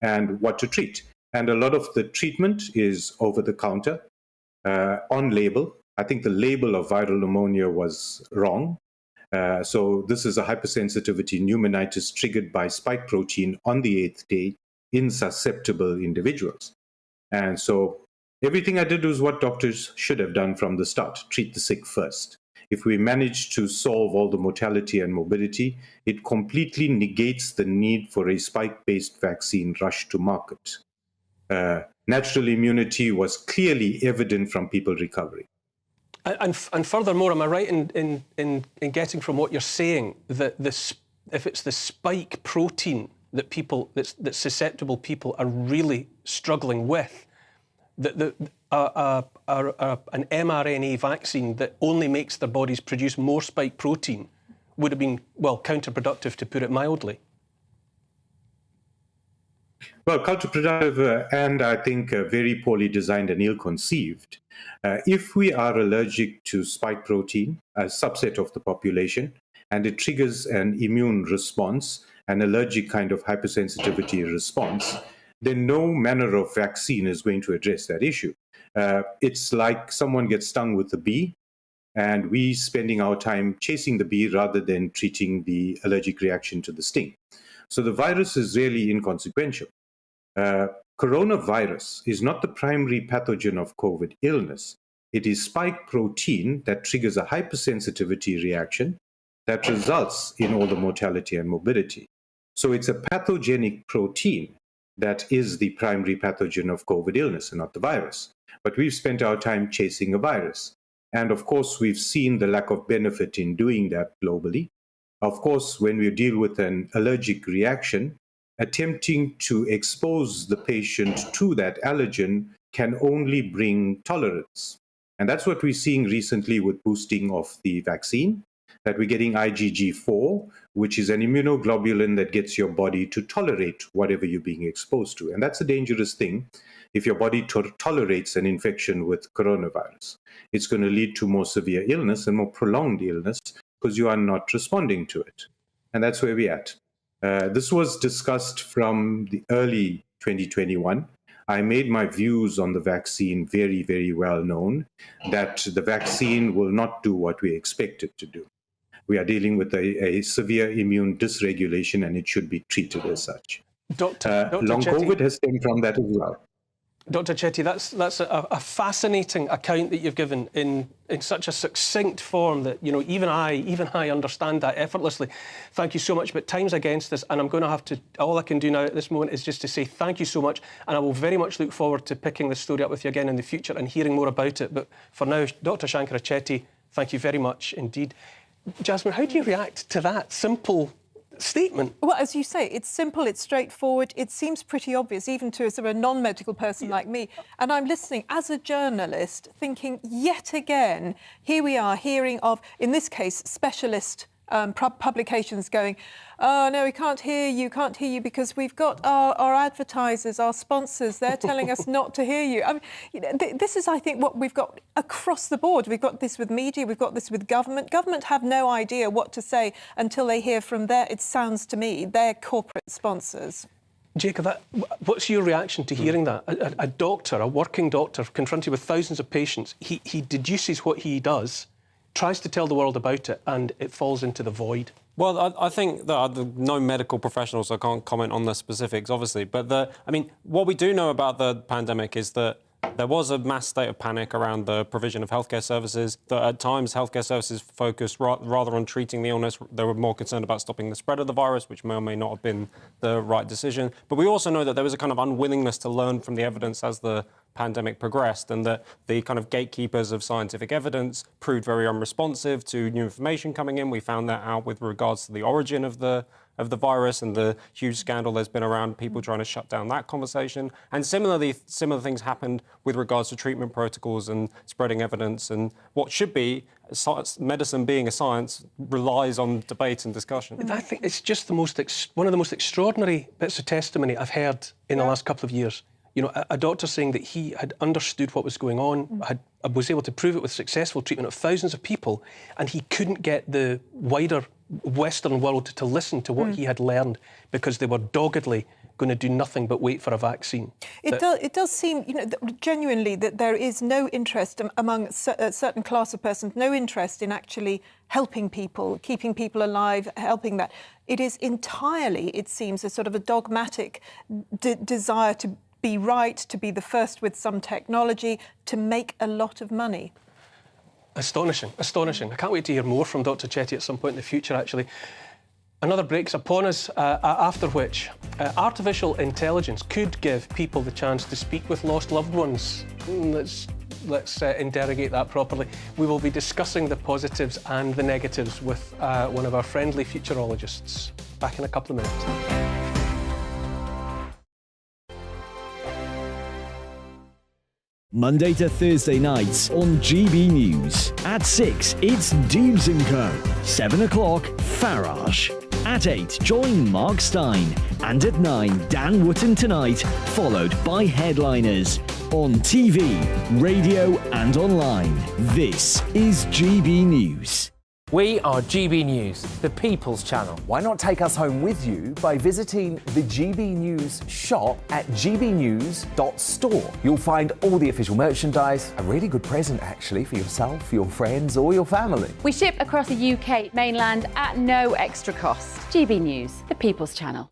and what to treat. And a lot of the treatment is over the counter, on label. I think the label of viral pneumonia was wrong. So this is a hypersensitivity pneumonitis triggered by spike protein on the 8th day in susceptible individuals. And so everything I did was what doctors should have done from the start: treat the sick first. If we manage to solve all the mortality and morbidity, it completely negates the need for a spike-based vaccine rush to market. Natural immunity was clearly evident from people recovering. And furthermore, am I right in getting from what you're saying that if it's the spike protein that susceptible people are really struggling with, that an mRNA vaccine that only makes their bodies produce more spike protein would have been, well, counterproductive, to put it mildly? Well, counterproductive and I think very poorly designed and ill-conceived. If we are allergic to spike protein, a subset of the population, and it triggers an immune response, an allergic kind of hypersensitivity response, then no manner of vaccine is going to address that issue. It's like someone gets stung with a bee, and we spending our time chasing the bee rather than treating the allergic reaction to the sting. So the virus is really inconsequential. Coronavirus is not the primary pathogen of COVID illness. It is spike protein that triggers a hypersensitivity reaction that results in all the mortality and morbidity. So it's a pathogenic protein that is the primary pathogen of COVID illness and not the virus. But we've spent our time chasing a virus. And of course, we've seen the lack of benefit in doing that globally. Of course, when we deal with an allergic reaction, attempting to expose the patient to that allergen can only bring tolerance. And that's what we're seeing recently with boosting of the vaccine, that we're getting IgG4, which is an immunoglobulin that gets your body to tolerate whatever you're being exposed to. And that's a dangerous thing if your body tolerates an infection with coronavirus. It's going to lead to more severe illness and more prolonged illness because you are not responding to it. And that's where we're at. This was discussed from the early 2021. I made my views on the vaccine very, very well known, that the vaccine will not do what we expect it to do. We are dealing with a severe immune dysregulation, and it should be treated as such. Dr. Long Chetty. COVID has stemmed from that as well. Dr. Chetty, that's a fascinating account that you've given in such a succinct form that, you know, even I understand that effortlessly. Thank you so much. But time's against us, and I'm going to have to. All I can do now at this moment is just to say thank you so much, and I will very much look forward to picking this story up with you again in the future and hearing more about it. But for now, Dr. Shankara Chetty, thank you very much indeed. Jasmine, how do you react to that simple statement? Well, as you say, it's simple, it's straightforward, it seems pretty obvious, even to a sort of a non-medical person like me. And I'm listening as a journalist, thinking, yet again, here we are hearing of, in this case, specialist publications going, oh, no, we can't hear you because we've got our advertisers, our sponsors, they're telling us not to hear you. I mean, you know, this is, I think, what we've got across the board. We've got this with media, we've got this with government. Government have no idea what to say until they hear from it sounds to me, their corporate sponsors. Jacob, what's your reaction to hearing that? A doctor, a working doctor, confronted with thousands of patients, he deduces what he does, tries to tell the world about it, and it falls into the void. Well, I think that I'm no medical professional, so I can't comment on the specifics, obviously. But I mean, what we do know about the pandemic is that there was a mass state of panic around the provision of healthcare services. That at times, healthcare services focused rather on treating the illness. They were more concerned about stopping the spread of the virus, which may or may not have been the right decision. But we also know that there was a kind of unwillingness to learn from the evidence as the pandemic progressed, and that the kind of gatekeepers of scientific evidence proved very unresponsive to new information coming in. We found that out with regards to the origin of the virus and the huge scandal there's been around people trying to shut down that conversation. And similarly, similar things happened with regards to treatment protocols and spreading evidence. And what should be medicine being a science relies on debate and discussion. I think it's just one of the most extraordinary bits of testimony I've heard in the last couple of years. You know, a doctor saying that he had understood what was going on, was able to prove it with successful treatment of thousands of people, and he couldn't get the wider Western world to listen to what he had learned because they were doggedly going to do nothing but wait for a vaccine. It does seem, you know, genuinely that there is no interest among a certain class of persons, no interest in actually helping people, keeping people alive, helping that. It is entirely, it seems, a sort of a dogmatic desire to be right, to be the first with some technology, to make a lot of money. Astonishing, astonishing. I can't wait to hear more from Dr. Chetty at some point in the future, actually. Another break's upon us, after which artificial intelligence could give people the chance to speak with lost loved ones. Let's interrogate that properly. We will be discussing the positives and the negatives with one of our friendly futurologists. Back in a couple of minutes. Monday to Thursday nights on GB News. At 6, it's Dubes & Co. 7 o'clock, Farage. At 8, join Mark Stein. And at 9, Dan Wootton Tonight, followed by Headliners. On TV, radio and online. This is GB News. We are GB News, the People's Channel. Why not take us home with you by visiting the GB News shop at gbnews.store. You'll find all the official merchandise, a really good present actually for yourself, your friends or your family. We ship across the UK mainland at no extra cost. GB News, the People's Channel.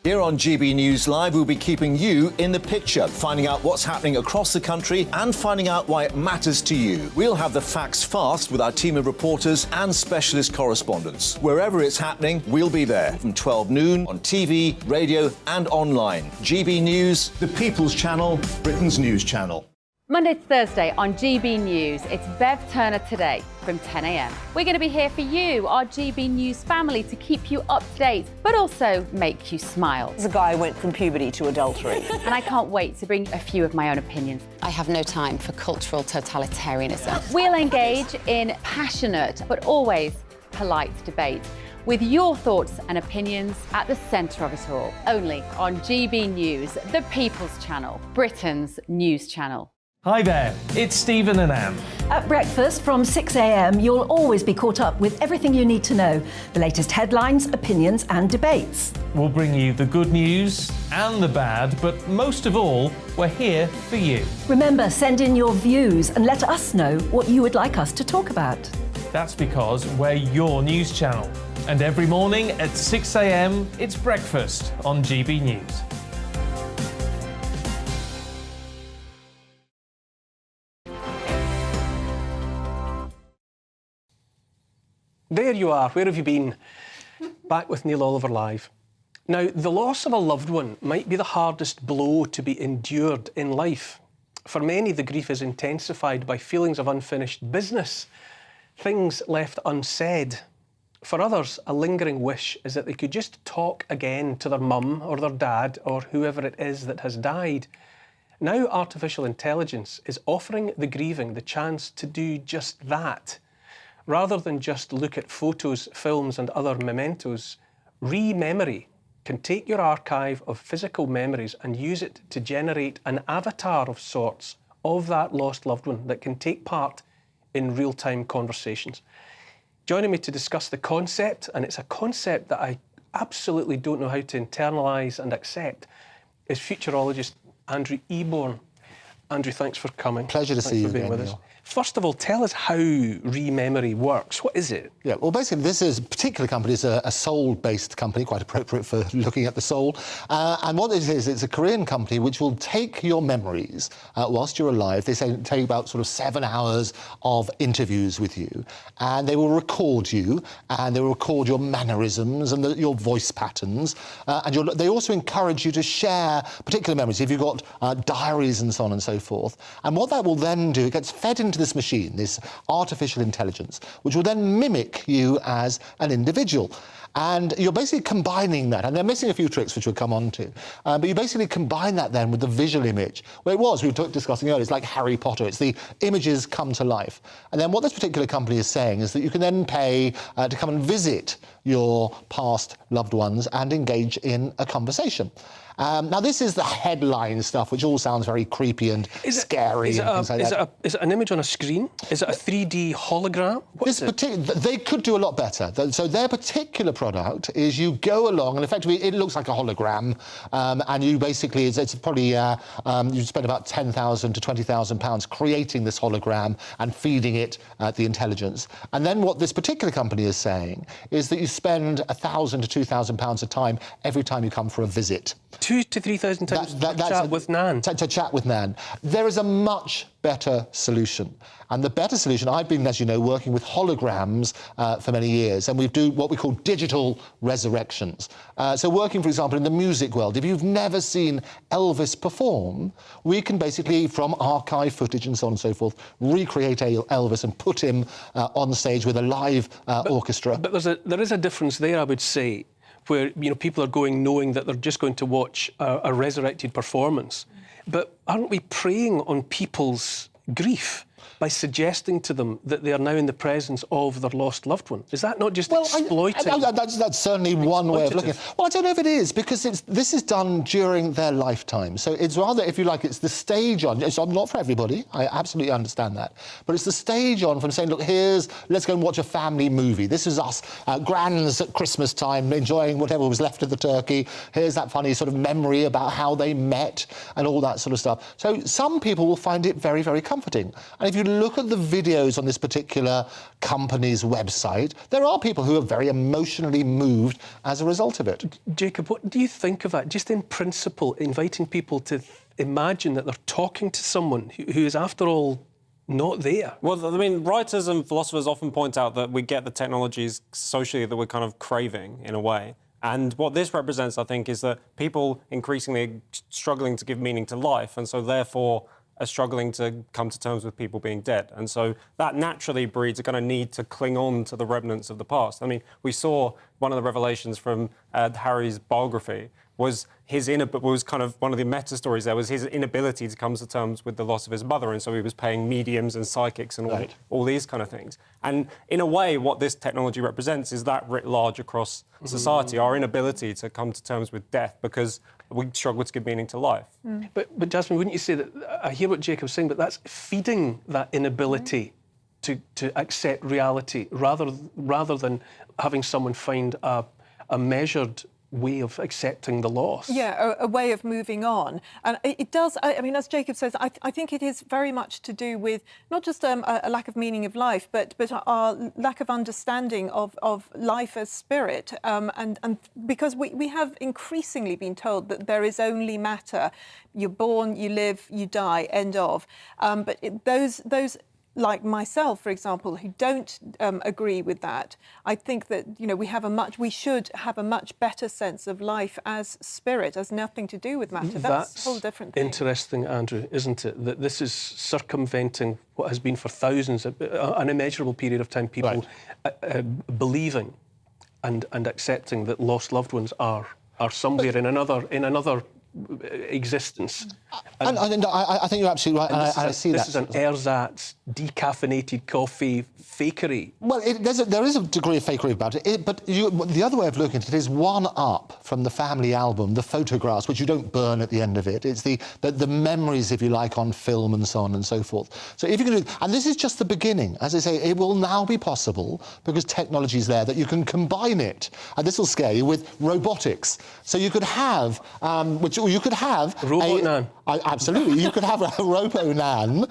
Here on GB News Live, we'll be keeping you in the picture, finding out what's happening across the country and finding out why it matters to you. We'll have the facts fast with our team of reporters and specialist correspondents. Wherever it's happening, we'll be there from 12 noon on TV, radio and online. GB News, the People's Channel, Britain's news channel. Monday to Thursday on GB News, it's Bev Turner Today from 10 a.m. We're going to be here for you, our GB News family, to keep you up to date, but also make you smile. The guy went from puberty to adultery. And I can't wait to bring a few of my own opinions. I have no time for cultural totalitarianism. We'll engage in passionate, but always polite debate, with your thoughts and opinions at the centre of it all. Only on GB News, the People's Channel, Britain's news channel. Hi there, it's Stephen and Anne. At breakfast from 6 a.m, you'll always be caught up with everything you need to know, the latest headlines, opinions and debates. We'll bring you the good news and the bad, but most of all, we're here for you. Remember, send in your views and let us know what you would like us to talk about. That's because we're your news channel. And every morning at 6 a.m, it's breakfast on GB News. There you are. Where have you been? Back with Neil Oliver Live. Now, the loss of a loved one might be the hardest blow to be endured in life. For many, the grief is intensified by feelings of unfinished business, things left unsaid. For others, a lingering wish is that they could just talk again to their mum or their dad or whoever it is that has died. Now, artificial intelligence is offering the grieving the chance to do just that. Rather than just look at photos, films and other mementos, Rememory can take your archive of physical memories and use it to generate an avatar of sorts of that lost loved one that can take part in real-time conversations. Joining me to discuss the concept, and it's a concept that I absolutely don't know how to internalise and accept, is futurologist Andrew Eborn. Andrew, thanks for coming. Pleasure to see you being again, with us. Neil. First of all, tell us how Rememory works. What is it? Yeah, well, basically, this is a particular company. It's a soul-based company, quite appropriate for looking at the soul. And what it is, it's a Korean company which will take your memories whilst you're alive. They say take about sort of 7 hours of interviews with you, and they will record you, and they will record your mannerisms and your voice patterns. And they also encourage you to share particular memories. If you've got diaries and so on and so forth. And what that will then do, it gets fed into this machine, this artificial intelligence, which will then mimic you as an individual. And you're basically combining that, and they're missing a few tricks which we'll come on to, but you basically combine that then with the visual image. Well, it was, we were discussing earlier, it's like Harry Potter, it's the images come to life. And then what this particular company is saying is that you can then pay to come and visit your past loved ones and engage in a conversation. Now, this is the headline stuff, which all sounds very creepy and scary. Is it an image on a screen? Is it a 3D hologram? They could do a lot better. So their particular product is you go along, and effectively it looks like a hologram, and you basically, it's probably, you spend about £10,000 to £20,000 creating this hologram and feeding it the intelligence. And then what this particular company is saying is that you spend £1,000 to £2,000 a time every time you come for a visit. 2,000 to 3,000 times to chat with Nan. To chat with Nan. There is a much better solution. And the better solution, I've been, as you know, working with holograms for many years, and we do what we call digital resurrections. So working, for example, in the music world, if you've never seen Elvis perform, we can basically, from archive footage and so on and so forth, recreate Elvis and put him on stage with a live orchestra. But there is a difference there, I would say, where people are going knowing that they're just going to watch a resurrected performance. But aren't we preying on people's grief by suggesting to them that they are now in the presence of their lost loved one? Is that not just exploiting? That's certainly one way of looking at it. Well, I don't know if it is, because this is done during their lifetime. So it's rather, if you like, it's the stage on. It's not for everybody, I absolutely understand that. But it's the stage on from saying, look, let's go and watch a family movie. This is us, grands at Christmas time, enjoying whatever was left of the turkey. Here's that funny sort of memory about how they met and all that sort of stuff. So some people will find it very, very comforting. And if you look at the videos on this particular company's website, there are people who are very emotionally moved as a result of it. Jacob, what do you think of that? Just in principle, inviting people to imagine that they're talking to someone who is, after all, not there. Well, I mean, writers and philosophers often point out that we get the technologies socially that we're kind of craving, in a way. And what this represents, I think, is that people increasingly are struggling to give meaning to life, and so therefore are struggling to come to terms with people being dead. And so that naturally breeds a kind of need to cling on to the remnants of the past. I mean, we saw one of the revelations from Harry's biography was kind of one of the meta stories there was his inability to come to terms with the loss of his mother, and so he was paying mediums and psychics and all these kind of things. And in a way, what this technology represents is that writ large across society, our inability to come to terms with death, because we struggle to give meaning to life. But Jasmine, wouldn't you say that, I hear what Jacob's saying, but that's feeding that inability to accept reality rather than having someone find a measured way of accepting the loss. Yeah, a way of moving on. And it does, I mean, as Jacob says, I think it is very much to do with not just a lack of meaning of life, but our lack of understanding of life as spirit. And because we have increasingly been told that there is only matter. You're born, you live, you die, end of. But those like myself, for example, who don't agree with that, I think that we should have a much better sense of life as spirit, as nothing to do with matter. That's a whole different thing. Interesting, Andrew, isn't it? That this is circumventing what has been for thousands, an immeasurable period of time, people believing and accepting that lost loved ones are somewhere in another existence. And I think you're absolutely right, and I see that. This is an ersatz, decaffeinated coffee fakery. Well, there is a degree of fakery about it, but the other way of looking at it is one up from the family album, the photographs, which you don't burn at the end of it. It's the memories, if you like, on film and so on and so forth. So if you can do, and this is just the beginning. As I say, it will now be possible, because technology is there, that you can combine it, and this will scare you, with robotics. So you could have, Robot Nan. Absolutely. You could have a robo-nan,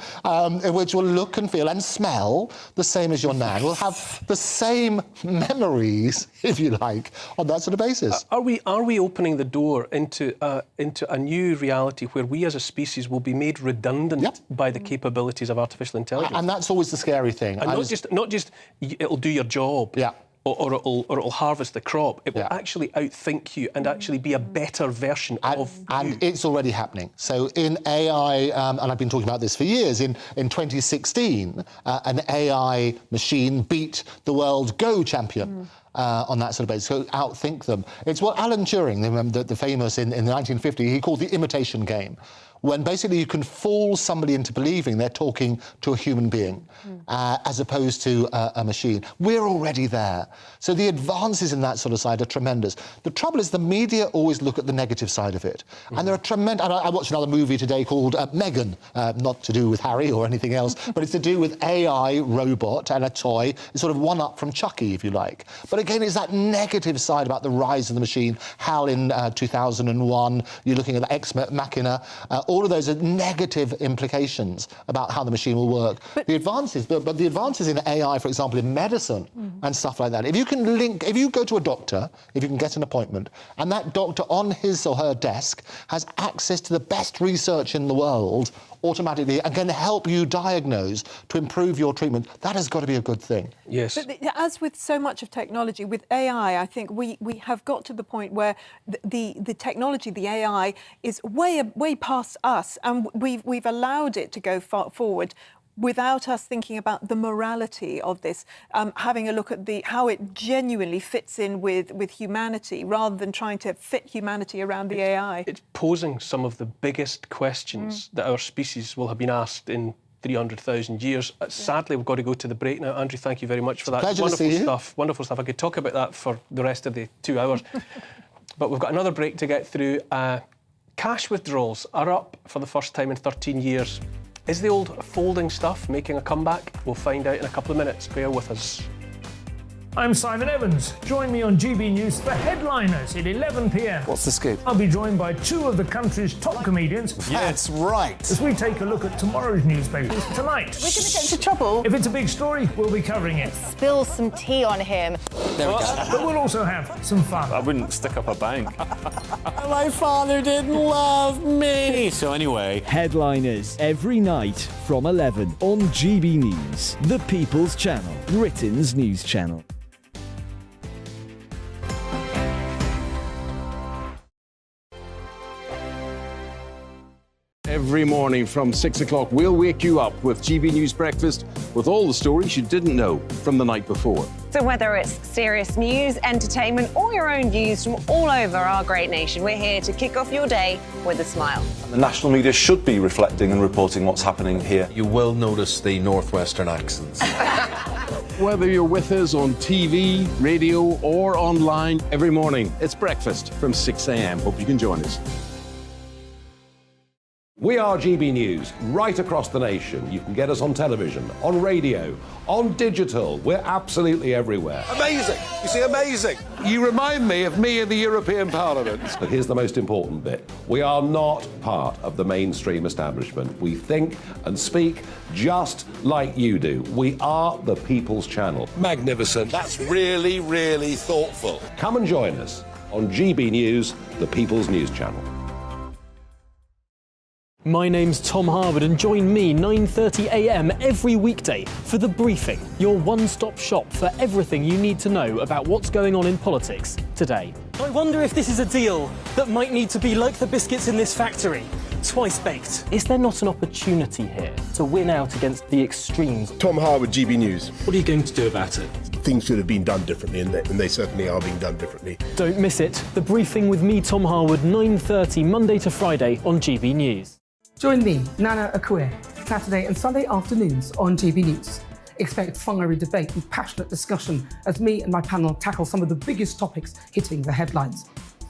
which will look and feel and smell the same as your nan. Will have the same memories, if you like, on that sort of basis. Are we opening the door into a new reality where we as a species will be made redundant by the capabilities of artificial intelligence? And that's always the scary thing. And not just it'll do your job. Yeah. Or it'll harvest the crop. It will actually outthink you and actually be a better version of you. And it's already happening. So in AI, and I've been talking about this for years, in 2016, an AI machine beat the world Go champion. On that sort of basis, so outthink them. It's what Alan Turing, the famous in the 1950s, he called the imitation game, when basically you can fool somebody into believing they're talking to a human being, as opposed to a machine. We're already there. So the advances in that sort of side are tremendous. The trouble is the media always look at the negative side of it. And there are tremendous... And I watched another movie today called Megan, not to do with Harry or anything else, but it's to do with AI, robot and a toy. It's sort of one up from Chucky, if you like. But again, it's that negative side about the rise of the machine. HAL in 2001, you're looking at the Ex Machina. All of those are negative implications about how the machine will work. But the advances in AI, for example, in medicine and stuff like that, if you go to a doctor, if you can get an appointment, and that doctor on his or her desk has access to the best research in the world automatically and can help you diagnose to improve your treatment, that has got to be a good thing. Yes. But as with so much of technology, with AI, I think we have got to the point where the technology, the AI, is way past us, and we've allowed it to go forward without us thinking about the morality of this, having a look at how it genuinely fits in with humanity, rather than trying to fit humanity around the AI. It's posing some of the biggest questions that our species will have been asked in 300,000 years. Sadly, we've got to go to the break now. Andrew, thank you very much for that. Wonderful stuff. Wonderful stuff. I could talk about that for the rest of the 2 hours. But we've got another break to get through. Cash withdrawals are up for the first time in 13 years. Is the old folding stuff making a comeback? We'll find out in a couple of minutes. Bear with us. I'm Simon Evans. Join me on GB News for Headliners at 11 p.m. What's the scoop? I'll be joined by 2 of the country's top comedians. That's right. As we take a look at tomorrow's newspapers tonight. We're going to get into trouble. If it's a big story, we'll be covering it. Spill some tea on him. There we go. But we'll also have some fun. I wouldn't stick up a bank. My father didn't love me. So anyway. Headliners every night from 11 on GB News, the People's Channel, Britain's news channel. Every morning from 6 o'clock, we'll wake you up with GB News Breakfast with all the stories you didn't know from the night before. So whether it's serious news, entertainment, or your own views from all over our great nation, we're here to kick off your day with a smile. And the national media should be reflecting and reporting what's happening here. You will notice the northwestern accents. Whether you're with us on TV, radio, or online, every morning it's breakfast from 6 a.m. Hope you can join us. We are GB News right across the nation. You can get us on television, on radio, on digital. We're absolutely everywhere. Amazing. You see, amazing. You remind me of me in the European Parliament. But here's the most important bit. We are not part of the mainstream establishment. We think and speak just like you do. We are the People's Channel. Magnificent. That's really, really thoughtful. Come and join us on GB News, the People's News Channel. My name's Tom Harwood and join me 9:30 a.m. every weekday for The Briefing, your one-stop shop for everything you need to know about what's going on in politics today. I wonder if this is a deal that might need to be like the biscuits in this factory, twice baked. Is there not an opportunity here to win out against the extremes? Tom Harwood, GB News. What are you going to do about it? Things should have been done differently, and they certainly are being done differently. Don't miss it. The Briefing with me, Tom Harwood, 9:30 Monday to Friday on GB News. Join me, Nana Akua, Saturday and Sunday afternoons on GB News. Expect fiery debate and passionate discussion as me and my panel tackle some of the biggest topics hitting the headlines.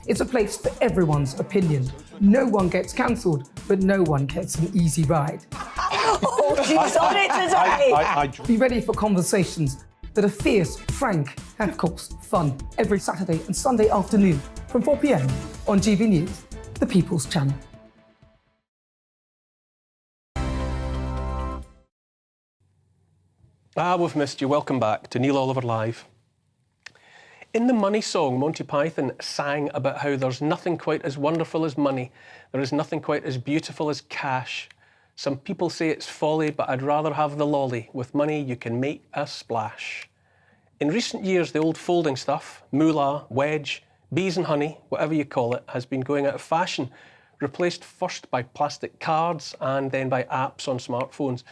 It's a place for everyone's opinion. No one gets cancelled, but no one gets an easy ride. Oh, she's on it today. Be ready for conversations that are fierce, frank, and of course, fun. Every Saturday and Sunday afternoon from 4 p.m. on GB News, the People's Channel. We've missed you. Welcome back to Neil Oliver Live. In the Money song, Monty Python sang about how there's nothing quite as wonderful as money. There is nothing quite as beautiful as cash. Some people say it's folly, but I'd rather have the lolly. With money, you can make a splash. In recent years, the old folding stuff, moolah, wedge, bees and honey, whatever you call it, has been going out of fashion, replaced first by plastic cards and then by apps on smartphones.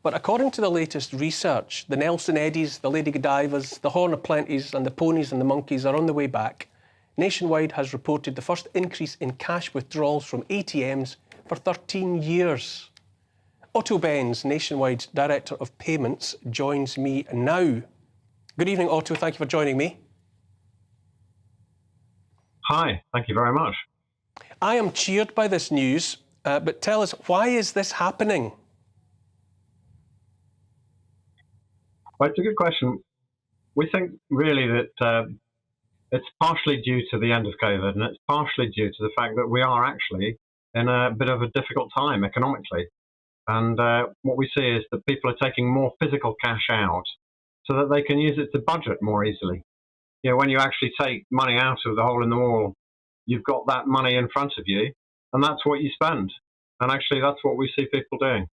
But according to the latest research, the Nelson Eddies, the Lady Godivas, the Horn of Plenties and the Ponies and the Monkeys are on the way back. Nationwide has reported the first increase in cash withdrawals from ATMs for 13 years. Otto Benz, Nationwide's Director of Payments, joins me now. Good evening, Otto. Thank you for joining me. Hi, thank you very much. I am cheered by this news, but tell us, why is this happening? Well, it's a good question. We think really that it's partially due to the end of COVID, and it's partially due to the fact that we are actually in a bit of a difficult time economically. And what we see is that people are taking more physical cash out so that they can use it to budget more easily. You know, when you actually take money out of the hole in the wall, you've got that money in front of you, and that's what you spend. And actually, that's what we see people doing.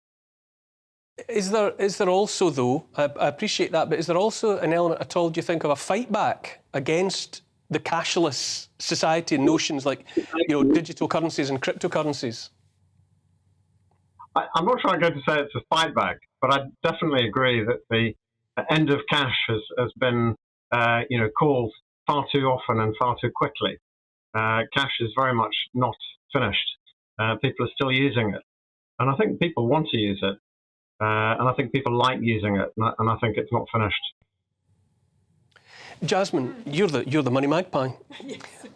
Is there also, though, I appreciate that, but is there also an element at all, do you think, of a fight back against the cashless society and notions like, you know, digital currencies and cryptocurrencies? I'm not sure I'm going to say it's a fight back, but I definitely agree that the end of cash has been, called far too often and far too quickly. Cash is very much not finished. People are still using it. And I think people want to use it. And I think people like using it, and I think it's not finished. Jasmine, you're the money magpie.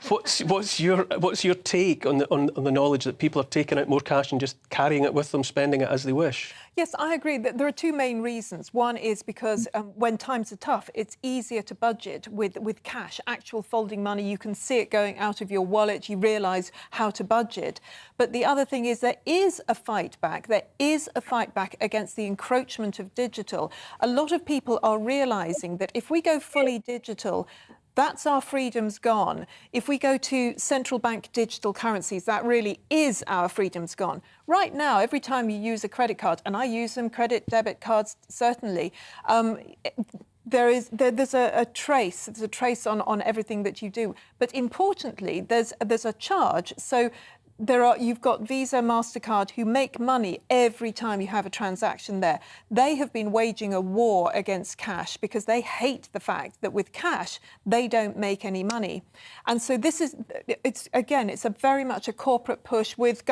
What's your take on the knowledge that people are taking out more cash and just carrying it with them, spending it as they wish? Yes, I agree that there are two main reasons. One is because when times are tough, it's easier to budget with cash, actual folding money. You can see it going out of your wallet. You realise how to budget. But the other thing is there is a fight back. There is a fight back against the encroachment of digital. A lot of people are realising that if we go fully digital, that's our freedoms gone. If we go to central bank digital currencies, that really is our freedoms gone. Right now, every time you use a credit card, and I use them, credit, debit cards, certainly, there's a trace on everything that you do. But importantly, there's a charge. So you've got Visa, MasterCard, who make money every time you have a transaction there. They have been waging a war against cash because they hate the fact that with cash, they don't make any money. And so it's a very much a corporate push with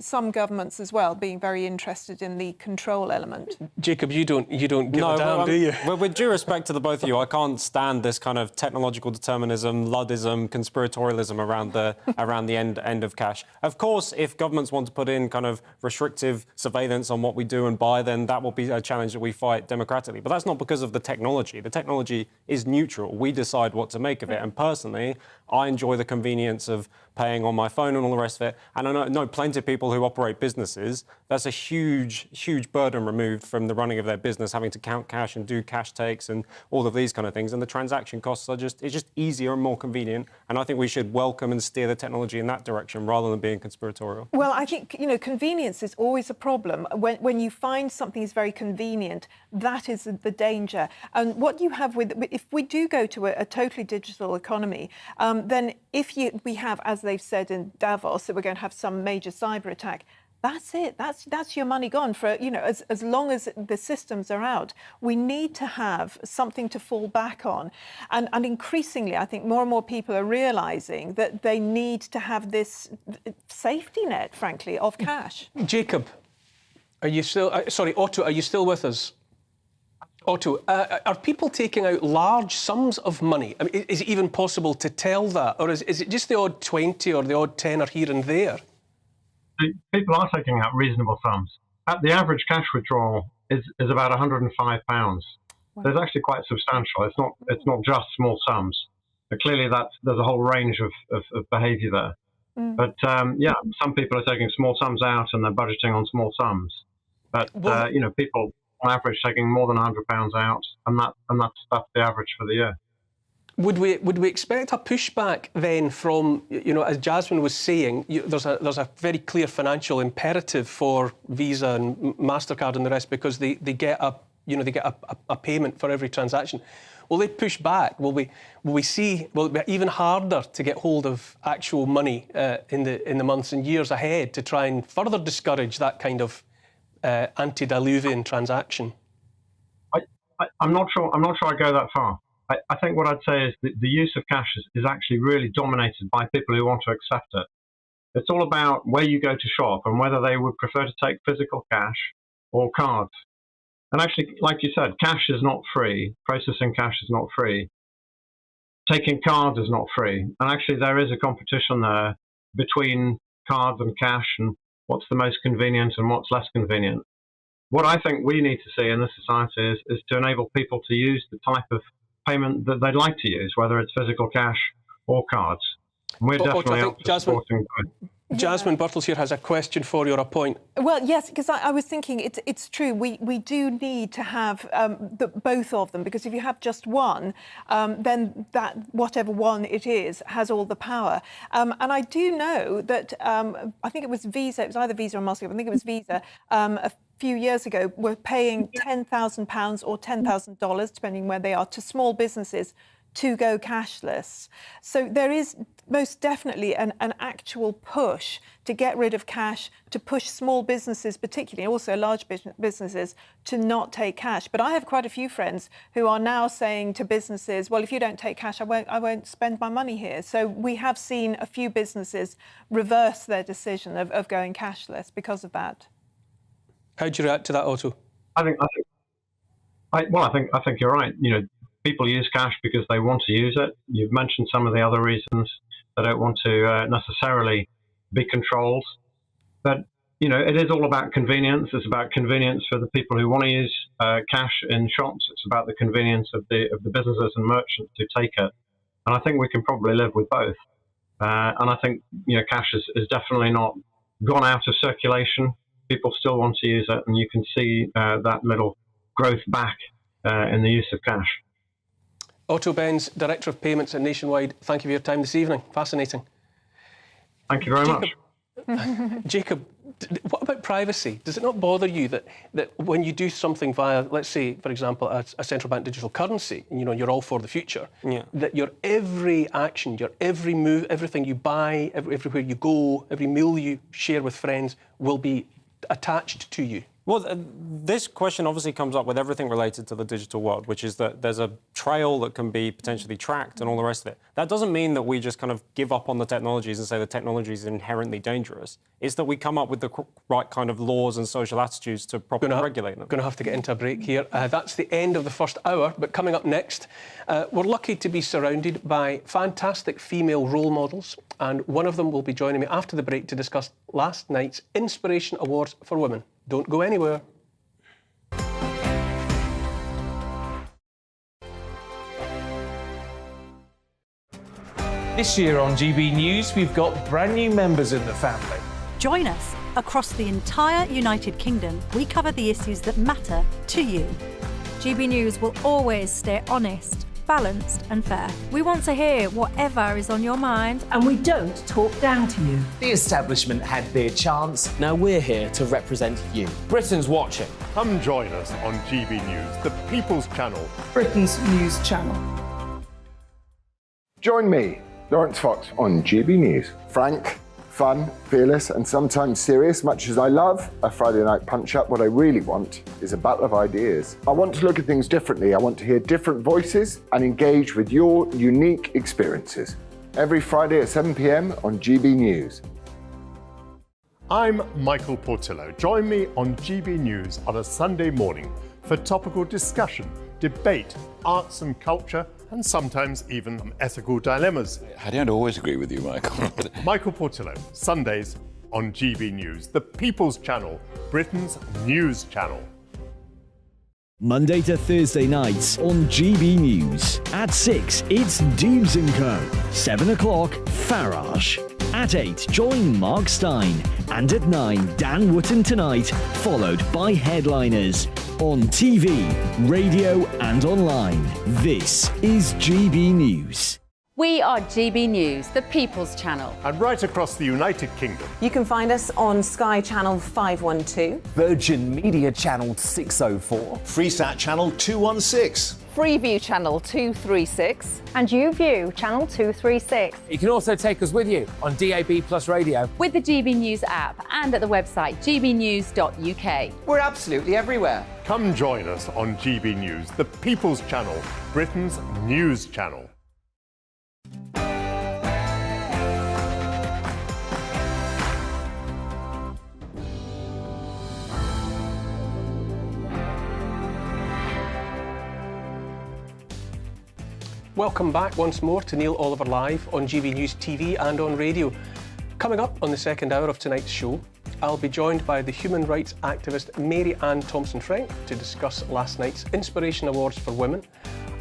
some governments as well being very interested in the control element. Jacob, you don't give a damn, do you? Well, with due respect to the both of you, I can't stand this kind of technological determinism, Luddism, conspiratorialism around the end of cash. Of course, if governments want to put in kind of restrictive surveillance on what we do and buy, then that will be a challenge that we fight democratically. But that's not because of the technology. The technology is neutral. We decide what to make of it. And personally, I enjoy the convenience of paying on my phone and all the rest of it. And I know plenty of people who operate businesses. That's a huge, huge burden removed from the running of their business, having to count cash and do cash takes and all of these kind of things. And the transaction costs it's just easier and more convenient. And I think we should welcome and steer the technology in that direction rather than being conspiratorial. Well, I think, convenience is always a problem. When you find something is very convenient, that is the danger. And what you have if we do go to a totally digital economy, then we have, as they've said in Davos, that we're going to have some major cyber attack, that's it. That's your money gone for, as long as the systems are out. We need to have something to fall back on. And increasingly, I think more and more people are realising that they need to have this safety net, frankly, of cash. Jacob, are you still... sorry, Otto, are you still with us? Otto, are people taking out large sums of money? I mean, is it even possible to tell that? Or is it just the odd 20 or the odd tenner here and there? People are taking out reasonable sums. The average cash withdrawal is about £105. Wow. So it's actually quite substantial. It's not just small sums. But clearly, there's a whole range of behaviour there. Mm. But some people are taking small sums out and they're budgeting on small sums. But people on average taking more than £100 out, and that's the average for the year. Would we expect a pushback then from, as Jasmine was saying, there's a very clear financial imperative for Visa and MasterCard and the rest because they get a payment for every transaction. Will they push back? Will it be even harder to get hold of actual money in the months and years ahead to try and further discourage that kind of antediluvian transaction? I'm not sure I go that far. I think what I'd say is that the use of cash is actually really dominated by people who want to accept it. It's all about where you go to shop and whether they would prefer to take physical cash or cards. And actually, like you said, cash is not free. Processing cash is not free. Taking cards is not free. And actually, there is a competition there between cards and cash and what's the most convenient and what's less convenient. What I think we need to see in this society is to enable people to use the type of payment that they'd like to use, whether it's physical cash or cards. And we're definitely up to supporting both. Jasmine Birtles here has a question for you or a point. Well, yes, because I was thinking it's true. We do need to have both of them, because if you have just one, then that whatever one it is has all the power. And I do know that I think it was Visa. It was either Visa or MasterCard. I think it was Visa. A few years ago, were paying £10,000 or $10,000, depending where they are, to small businesses to go cashless. So there is most definitely an actual push to get rid of cash, to push small businesses particularly, also large businesses, to not take cash. But I have quite a few friends who are now saying to businesses, well, if you don't take cash, I won't spend my money here. So we have seen a few businesses reverse their decision of going cashless because of that. How do you react to that, Otto? I think you're right. People use cash because they want to use it. You've mentioned some of the other reasons. They don't want to necessarily be controlled. But, it is all about convenience. It's about convenience for the people who want to use cash in shops. It's about the convenience of the businesses and merchants who take it. And I think we can probably live with both. And I think, cash is definitely not gone out of circulation. People still want to use it, and you can see that little growth back in the use of cash. Otto Benz, Director of Payments at Nationwide, thank you for your time this evening. Fascinating. Thank you very much. Jacob, what about privacy? Does it not bother you that when you do something via, let's say, for example, a central bank digital currency, you know, you're all for the future, that your every action, your every move, everything you buy, everywhere you go, every meal you share with friends will be attached to you? Well, this question obviously comes up with everything related to the digital world, which is that there's a trail that can be potentially tracked and all the rest of it. That doesn't mean that we just kind of give up on the technologies and say the technology is inherently dangerous. It's that we come up with the right kind of laws and social attitudes to properly regulate them. Going to have to get into a break here. That's the end of the first hour, but coming up next, we're lucky to be surrounded by fantastic female role models, and one of them will be joining me after the break to discuss last night's Inspiration Awards for Women. Don't go anywhere. This year on GB News, we've got brand new members in the family. Join us. Across the entire United Kingdom, we cover the issues that matter to you. GB News will always stay honest, balanced and fair. We want to hear whatever is on your mind. And we don't talk down to you. The establishment had their chance. Now we're here to represent you. Britain's watching. Come join us on GB News, the People's Channel. Britain's news channel. Join me, Lawrence Fox, on GB News. Frank, fun, fearless and sometimes serious, much as I love a Friday night punch-up, what I really want is a battle of ideas. I want to look at things differently. I want to hear different voices and engage with your unique experiences. Every Friday at 7 p.m. on GB News. I'm Michael Portillo. Join me on GB News on a Sunday morning for topical discussion, debate, arts and culture, and sometimes even ethical dilemmas. I don't always agree with you, Michael. Michael Portillo, Sundays on GB News, the People's Channel, Britain's news channel. Monday to Thursday nights on GB News. At 6, it's Dubes & Co. 7 o'clock, Farage. At 8, join Mark Stein. And at 9, Dan Wootton Tonight, followed by headliners. On TV, radio and online. This is GB News. We are GB News, the People's Channel. And right across the United Kingdom. You can find us on Sky Channel 512. Virgin Media Channel 604. Freesat Channel 216. Freeview Channel 236. And YouView Channel 236. You can also take us with you on DAB Plus Radio. With the GB News app and at the website gbnews.uk. We're absolutely everywhere. Come join us on GB News, the People's Channel, Britain's news channel. Welcome back once more to Neil Oliver Live on GB News TV and on radio. Coming up on the second hour of tonight's show, I'll be joined by the human rights activist Mary Ann Thompson-Frank to discuss last night's Inspiration Awards for Women.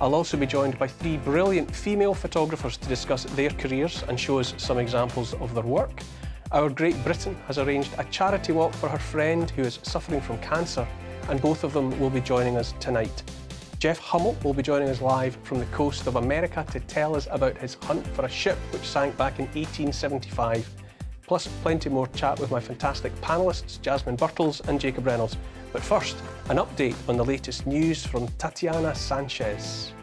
I'll also be joined by 3 brilliant female photographers to discuss their careers and show us some examples of their work. Our Great Britain has arranged a charity walk for her friend who is suffering from cancer, and both of them will be joining us tonight. Jeff Hummel will be joining us live from the coast of America to tell us about his hunt for a ship which sank back in 1875. Plus, plenty more chat with my fantastic panellists, Jasmine Birtles and Jacob Reynolds. But first, an update on the latest news from Tatiana Sanchez.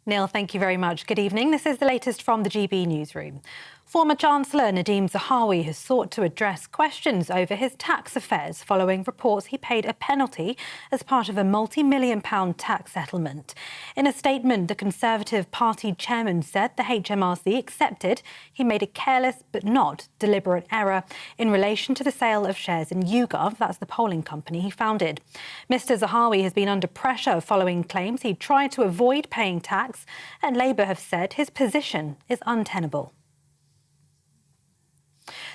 Neil, thank you very much. Good evening. This is the latest from the GB newsroom. Former Chancellor Nadeem Zahawi has sought to address questions over his tax affairs following reports he paid a penalty as part of a multi-million-pound tax settlement. In a statement, the Conservative Party chairman said the HMRC accepted he made a careless but not deliberate error in relation to the sale of shares in YouGov, that's the polling company he founded. Mr Zahawi has been under pressure following claims he tried to avoid paying tax, and Labour have said his position is untenable.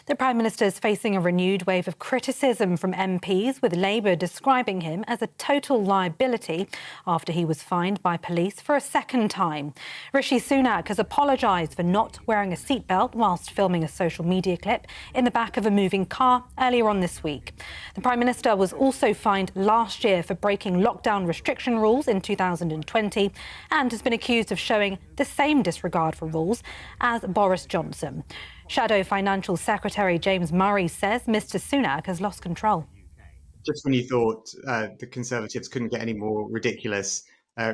The Prime Minister is facing a renewed wave of criticism from MPs, with Labour describing him as a total liability after he was fined by police for a second time. Rishi Sunak has apologised for not wearing a seatbelt whilst filming a social media clip in the back of a moving car earlier on this week. The Prime Minister was also fined last year for breaking lockdown restriction rules in 2020 and has been accused of showing the same disregard for rules as Boris Johnson. Shadow Financial Secretary James Murray says Mr Sunak has lost control. Just when you thought the Conservatives couldn't get any more ridiculous,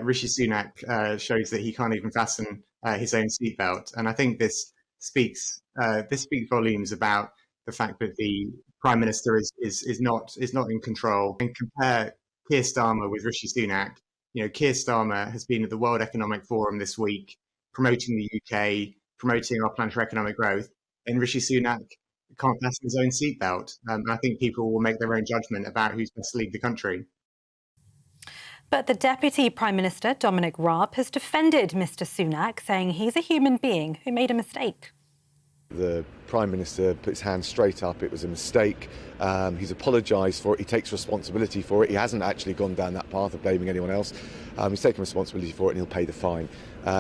Rishi Sunak shows that he can't even fasten his own seatbelt. And I think this speaks volumes about the fact that the Prime Minister is not in control. And compare Keir Starmer with Rishi Sunak. You know, Keir Starmer has been at the World Economic Forum this week, promoting the UK, promoting our plan for economic growth, and Rishi Sunak can't fasten his own seatbelt. I think people will make their own judgment about who's best to lead the country. But the Deputy Prime Minister, Dominic Raab, has defended Mr Sunak, saying he's a human being who made a mistake. The Prime Minister put his hand straight up. It was a mistake. He's apologised for it. He takes responsibility for it. He hasn't actually gone down that path of blaming anyone else. He's taken responsibility for it and he'll pay the fine.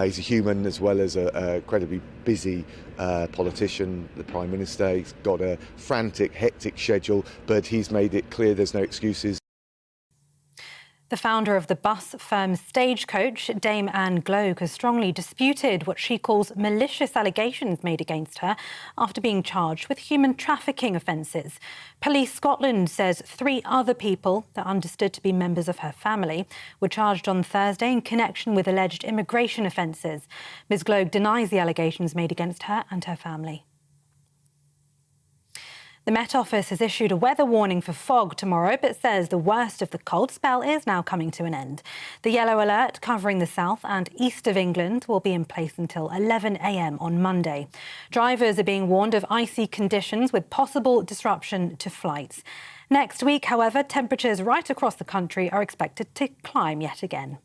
He's a human as well as a incredibly busy politician, the Prime Minister. He's got a frantic, hectic schedule, but he's made it clear there's no excuses. The founder of the bus firm Stagecoach, Dame Anne Gloag, has strongly disputed what she calls malicious allegations made against her after being charged with human trafficking offences. Police Scotland says 3 other people that are understood to be members of her family were charged on Thursday in connection with alleged immigration offences. Ms Gloag denies the allegations made against her and her family. The Met Office has issued a weather warning for fog tomorrow, but says the worst of the cold spell is now coming to an end. The yellow alert covering the south and east of England will be in place until 11 a.m. on Monday. Drivers are being warned of icy conditions with possible disruption to flights. Next week, however, temperatures right across the country are expected to climb yet again.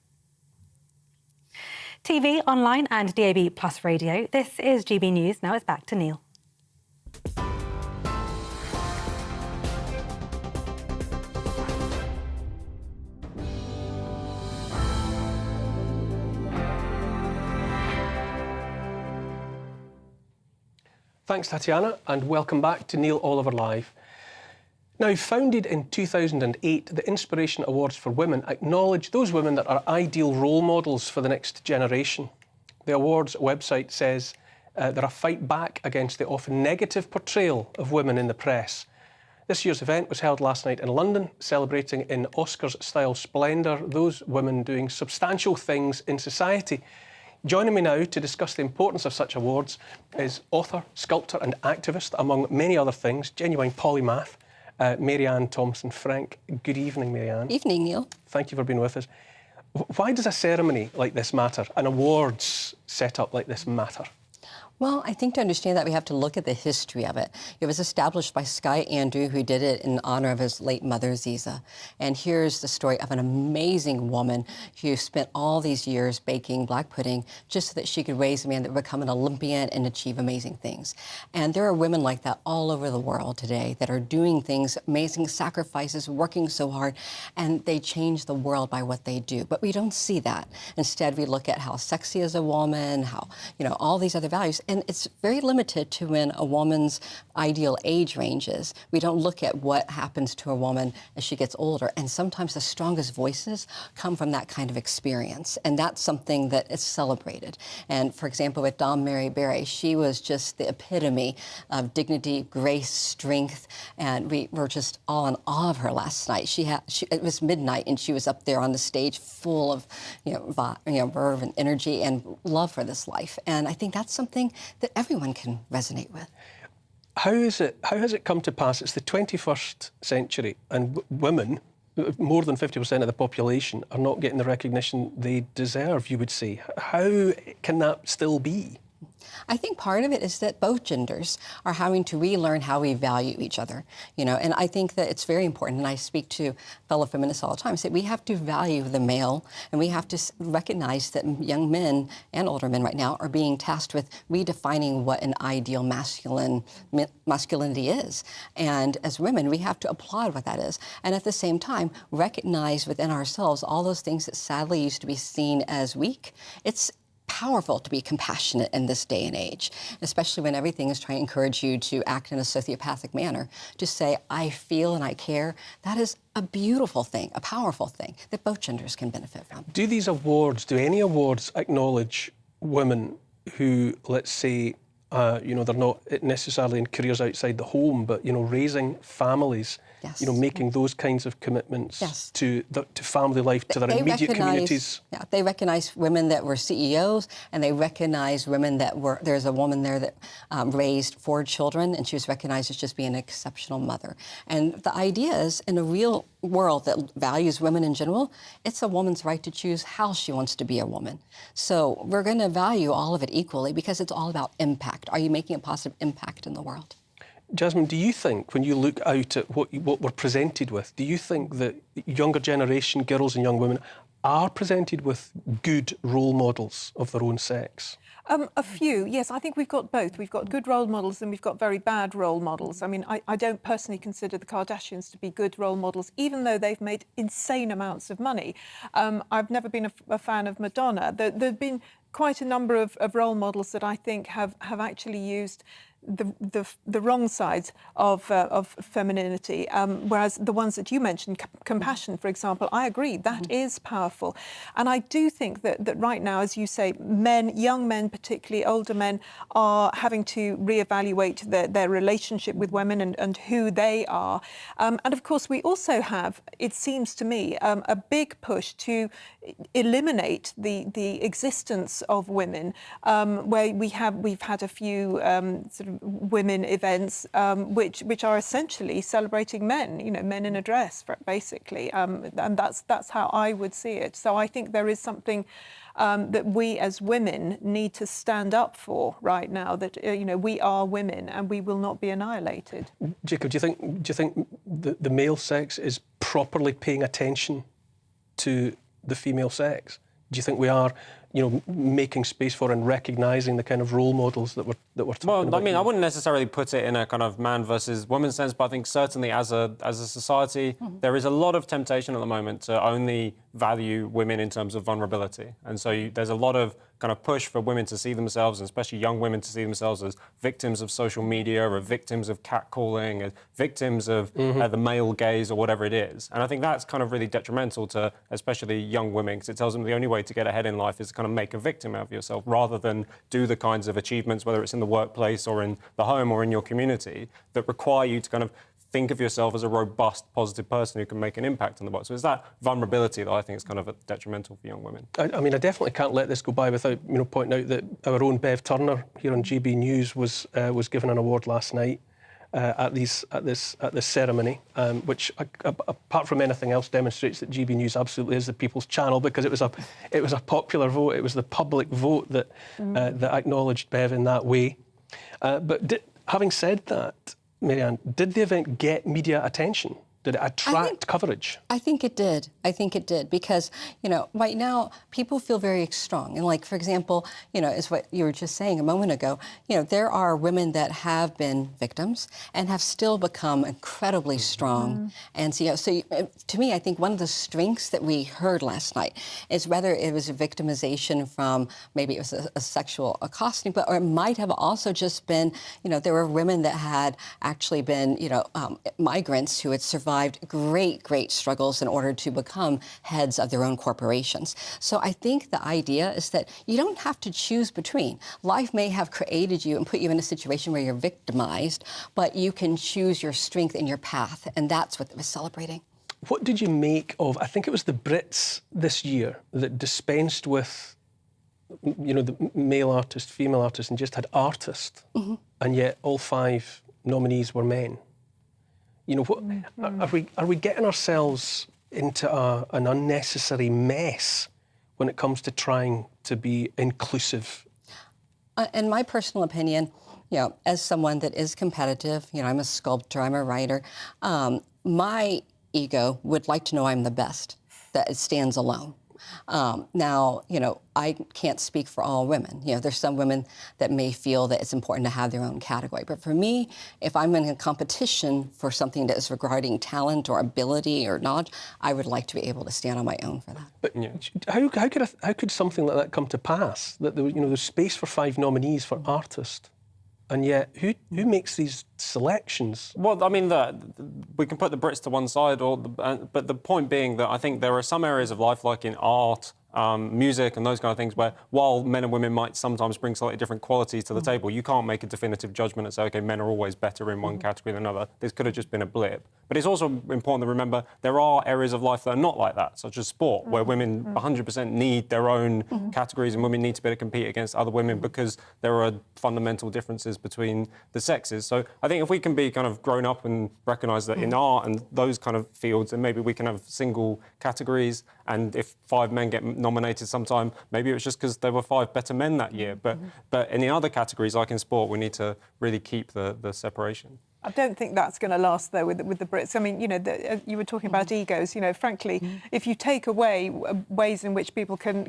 TV, online and DAB+ radio. This is GB News. Now it's back to Neil. Thanks, Tatiana, and welcome back to Neil Oliver Live. Now, founded in 2008, the Inspiration Awards for Women acknowledge those women that are ideal role models for the next generation. The awards website says they're a fight back against the often negative portrayal of women in the press. This year's event was held last night in London, celebrating in Oscars-style splendour those women doing substantial things in society. Joining me now to discuss the importance of such awards is author, sculptor and activist, among many other things, genuine polymath, Marianne Thompson-Frank. Good evening, Marianne. Evening, Neil. Thank you for being with us. Why does a ceremony like this matter, an awards set up like this matter? Well, I think to understand that we have to look at the history of it. It was established by Sky Andrew, who did it in honor of his late mother, Ziza. And here's the story of an amazing woman who spent all these years baking black pudding just so that she could raise a man that would become an Olympian and achieve amazing things. And there are women like that all over the world today that are doing things, amazing sacrifices, working so hard, and they change the world by what they do. But we don't see that. Instead, we look at how sexy is a woman, how, all these other values. And it's very limited to when a woman's ideal age ranges. We don't look at what happens to a woman as she gets older. And sometimes the strongest voices come from that kind of experience. And that's something that is celebrated. And for example, with Dame Mary Berry, she was just the epitome of dignity, grace, strength. And we were just all in awe of her last night. It was midnight and she was up there on the stage full of verve and energy and love for this life. And I think that's something that everyone can resonate with. How has it come to pass? It's the 21st century and women, more than 50% of the population, are not getting the recognition they deserve, you would say. How can that still be? I think part of it is that both genders are having to relearn how we value each other, and I think that it's very important, and I speak to fellow feminists all the time, say we have to value the male, and we have to recognize that young men and older men right now are being tasked with redefining what an ideal masculinity is. And as women, we have to applaud what that is, and at the same time, recognize within ourselves all those things that sadly used to be seen as weak. It's powerful to be compassionate in this day and age, especially when everything is trying to encourage you to act in a sociopathic manner. To say, I feel and I care, that is a beautiful thing, a powerful thing that both genders can benefit from. Do any awards acknowledge women who, let's say, they're not necessarily in careers outside the home, but, raising families, making those kinds of commitments to family life, to their immediate communities? Yeah, they recognize women that were CEOs, and they recognize women that were, there's a woman there that raised 4 children, and she was recognized as just being an exceptional mother. And the idea is, in a real world that values women in general, it's a woman's right to choose how she wants to be a woman. So we're going to value all of it equally because it's all about impact. Are you making a positive impact in the world? Jasmine, do you think, when you look out at what we're presented with, do you think that younger generation girls and young women are presented with good role models of their own sex? A few, yes. I think we've got both. We've got good role models and we've got very bad role models. I mean, I don't personally consider the Kardashians to be good role models, even though they've made insane amounts of money. I've never been a fan of Madonna. There have been quite a number of role models that I think have actually used the wrong sides of femininity, whereas the ones that you mentioned, compassion, for example, I agree, that is powerful. And I do think that right now, as you say, young men, particularly older men, are having to reevaluate their relationship with women and who they are. And of course, we also have, it seems to me, a big push to eliminate the existence of women, where we've had a few sort of women events which are essentially celebrating men, men in a dress, basically, and that's how I would see it. So I think there is something that we as women need to stand up for right now, that we are women and we will not be annihilated. Jacob, do you think the male sex is properly paying attention to the female sex? Do you think we are, making space for and recognising the kind of role models that we're talking about? Well, I mean, I wouldn't necessarily put it in a kind of man versus woman sense, but I think certainly as a society, there is a lot of temptation at the moment to only value women in terms of vulnerability. And so there's a lot of kind of push for women to see themselves, and especially young women to see themselves as victims of social media, or victims of catcalling, as victims of the male gaze, or whatever it is. And I think that's kind of really detrimental to especially young women, because it tells them the only way to get ahead in life is to kind of make a victim out of yourself, rather than do the kinds of achievements, whether it's in the workplace or in the home or in your community, that require you to kind of think of yourself as a robust, positive person who can make an impact in the world. So it's that vulnerability that I think is kind of detrimental for young women. I mean, I definitely can't let this go by without, pointing out that our own Bev Turner here on GB News was given an award last night at this ceremony, which, apart from anything else, demonstrates that GB News absolutely is the people's channel, because it was a popular vote. It was the public vote that acknowledged Bev in that way. But having said that, Marianne, did the event get media attention? Did it attract coverage? I think it did. Because, right now, people feel very strong. And like, for example, is what you were just saying a moment ago, there are women that have been victims and have still become incredibly strong. And so to me, I think one of the strengths that we heard last night is whether it was a victimization from, maybe it was a sexual accosting, or it might have also just been, there were women that had actually been, migrants who had survived great struggles in order to become heads of their own corporations. So I think the idea is that you don't have to choose between. Life may have created you and put you in a situation where you're victimized, but you can choose your strength and your path, and that's what we're celebrating. What did you make of, I think it was the Brits this year that dispensed with, the male artist, female artist, and just had artist, and yet all 5 nominees were men? Are we getting ourselves into an unnecessary mess when it comes to trying to be inclusive? In my personal opinion, as someone that is competitive, I'm a sculptor, I'm a writer, my ego would like to know I'm the best, that it stands alone. Now, I can't speak for all women. There's some women that may feel that it's important to have their own category. But for me, if I'm in a competition for something that is regarding talent or ability or knowledge, I would like to be able to stand on my own for that. But how could something like that come to pass? That there's space for 5 nominees for artist, and yet who makes these selections? Well, I mean, we can put the Brits to one side, but the point being that I think there are some areas of life, like in art, music and those kind of things, where while men and women might sometimes bring slightly different qualities to the table, you can't make a definitive judgment and say, OK, men are always better in one category than another. This could have just been a blip. But it's also important to remember there are areas of life that are not like that, such as sport, where women 100% need their own categories and women need to be able to compete against other women because there are fundamental differences between the sexes. So I think if we can be kind of grown up and recognise that in art and those kind of fields, then maybe we can have single categories, and if 5 men get nominated sometime, maybe it was just because there were 5 better men that year. But in the other categories, like in sport, we need to really keep the separation. I don't think that's going to last, though, with the Brits. I mean, you were talking about egos. Frankly, if you take away ways in which people can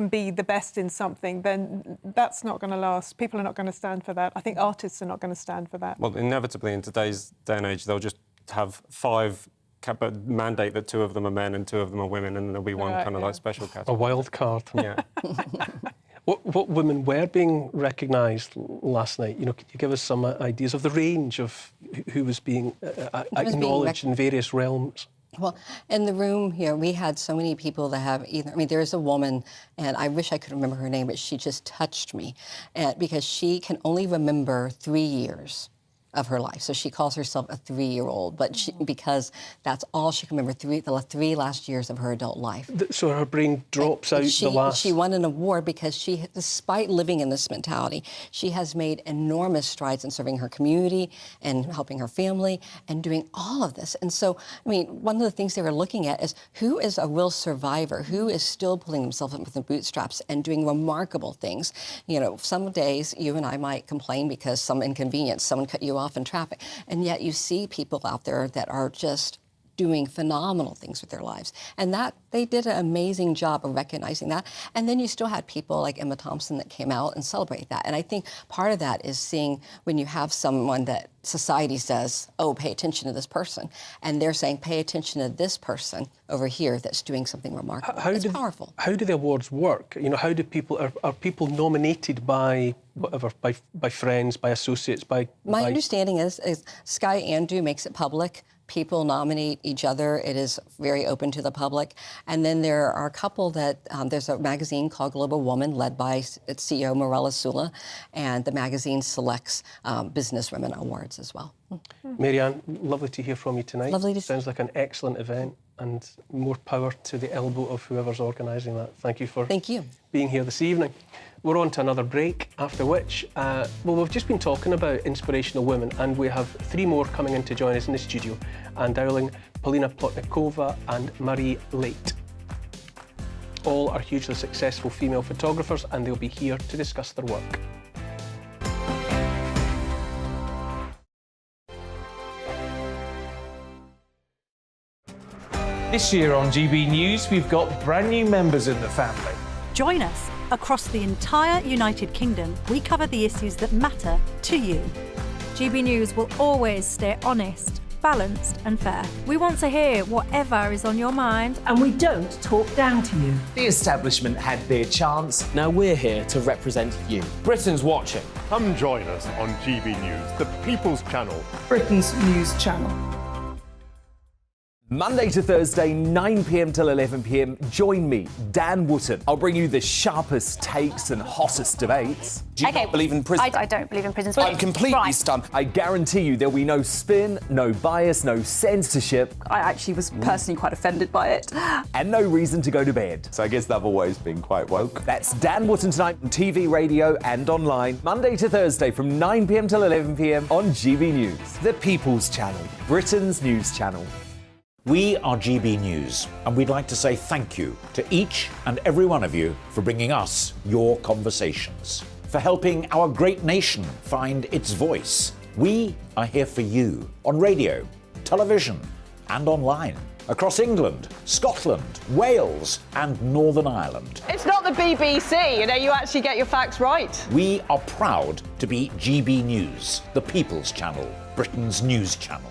be the best in something, then that's not going to last. People are not going to stand for that. I think artists are not going to stand for that. Well, inevitably, in today's day and age, they'll just have 5. But mandate that 2 of them are men and 2 of them are women, and there'll be one kind of like special category. A wild card. Yeah. What women were being recognised last night? Could you give us some ideas of the range of who was being acknowledged in various realms? Well, in the room here, we had so many people that have there's a woman, and I wish I could remember her name, but she just touched me, because she can only remember 3 years of her life. So she calls herself a 3-year-old, but because that's all she can remember, the 3 last years of her adult life. So her brain drops out the last... She won an award because she, despite living in this mentality, she has made enormous strides in serving her community and helping her family and doing all of this. And so, one of the things they were looking at is who is a real survivor, who is still pulling themselves up with the bootstraps and doing remarkable things. Some days you and I might complain because some inconvenience, someone cut you off in traffic, and yet you see people out there that are just doing phenomenal things with their lives, and that they did an amazing job of recognizing that. And then you still had people like Emma Thompson that came out and celebrate that. And I think part of that is seeing when you have someone that society says, oh, pay attention to this person, and they're saying, pay attention to this person over here that's doing something remarkable. It's powerful. How do the awards work? How do people are people nominated by whatever, by friends, by associates, by? My understanding is Sky Andrew makes it public. People nominate each other. It is very open to the public. And then there are a couple that, there's a magazine called Global Woman led by its CEO, Morella Sula, and the magazine selects businesswomen awards as well. Marianne, lovely to hear from you tonight. Lovely to Sounds like an excellent event, and more power to the elbow of whoever's organising that. Thank you for being here this evening. We're on to another break, after which, we've just been talking about inspirational women, and we have 3 more coming in to join us in the studio. Anne Dowling, Polina Plotnikova and Marie Late. All are hugely successful female photographers, and they'll be here to discuss their work. This year on GB News, we've got brand new members in the family. Join us. Across the entire United Kingdom, we cover the issues that matter to you. GB News will always stay honest, balanced and fair. We want to hear whatever is on your mind. And we don't talk down to you. The establishment had their chance. Now we're here to represent you. Britain's watching. Come join us on GB News, the People's Channel. Britain's news channel. Monday to Thursday, 9 p.m. till 11 p.m. Join me, Dan Wootton. I'll bring you the sharpest takes and hottest debates. Do you not believe in prison? I don't believe in prisons. I'm completely stunned. I guarantee you there'll be no spin, no bias, no censorship. I actually was personally quite offended by it. And no reason to go to bed. So I guess they've always been quite woke. That's Dan Wootton tonight on TV, radio and online. Monday to Thursday from 9 p.m. till 11 p.m. on GB News. The People's Channel, Britain's news channel. We are GB News, and we'd like to say thank you to each and every one of you for bringing us your conversations, for helping our great nation find its voice. We are here for you on radio, television, and online, across England, Scotland, Wales, and Northern Ireland. It's not the BBC, you actually get your facts right. We are proud to be GB News, the People's Channel, Britain's news channel.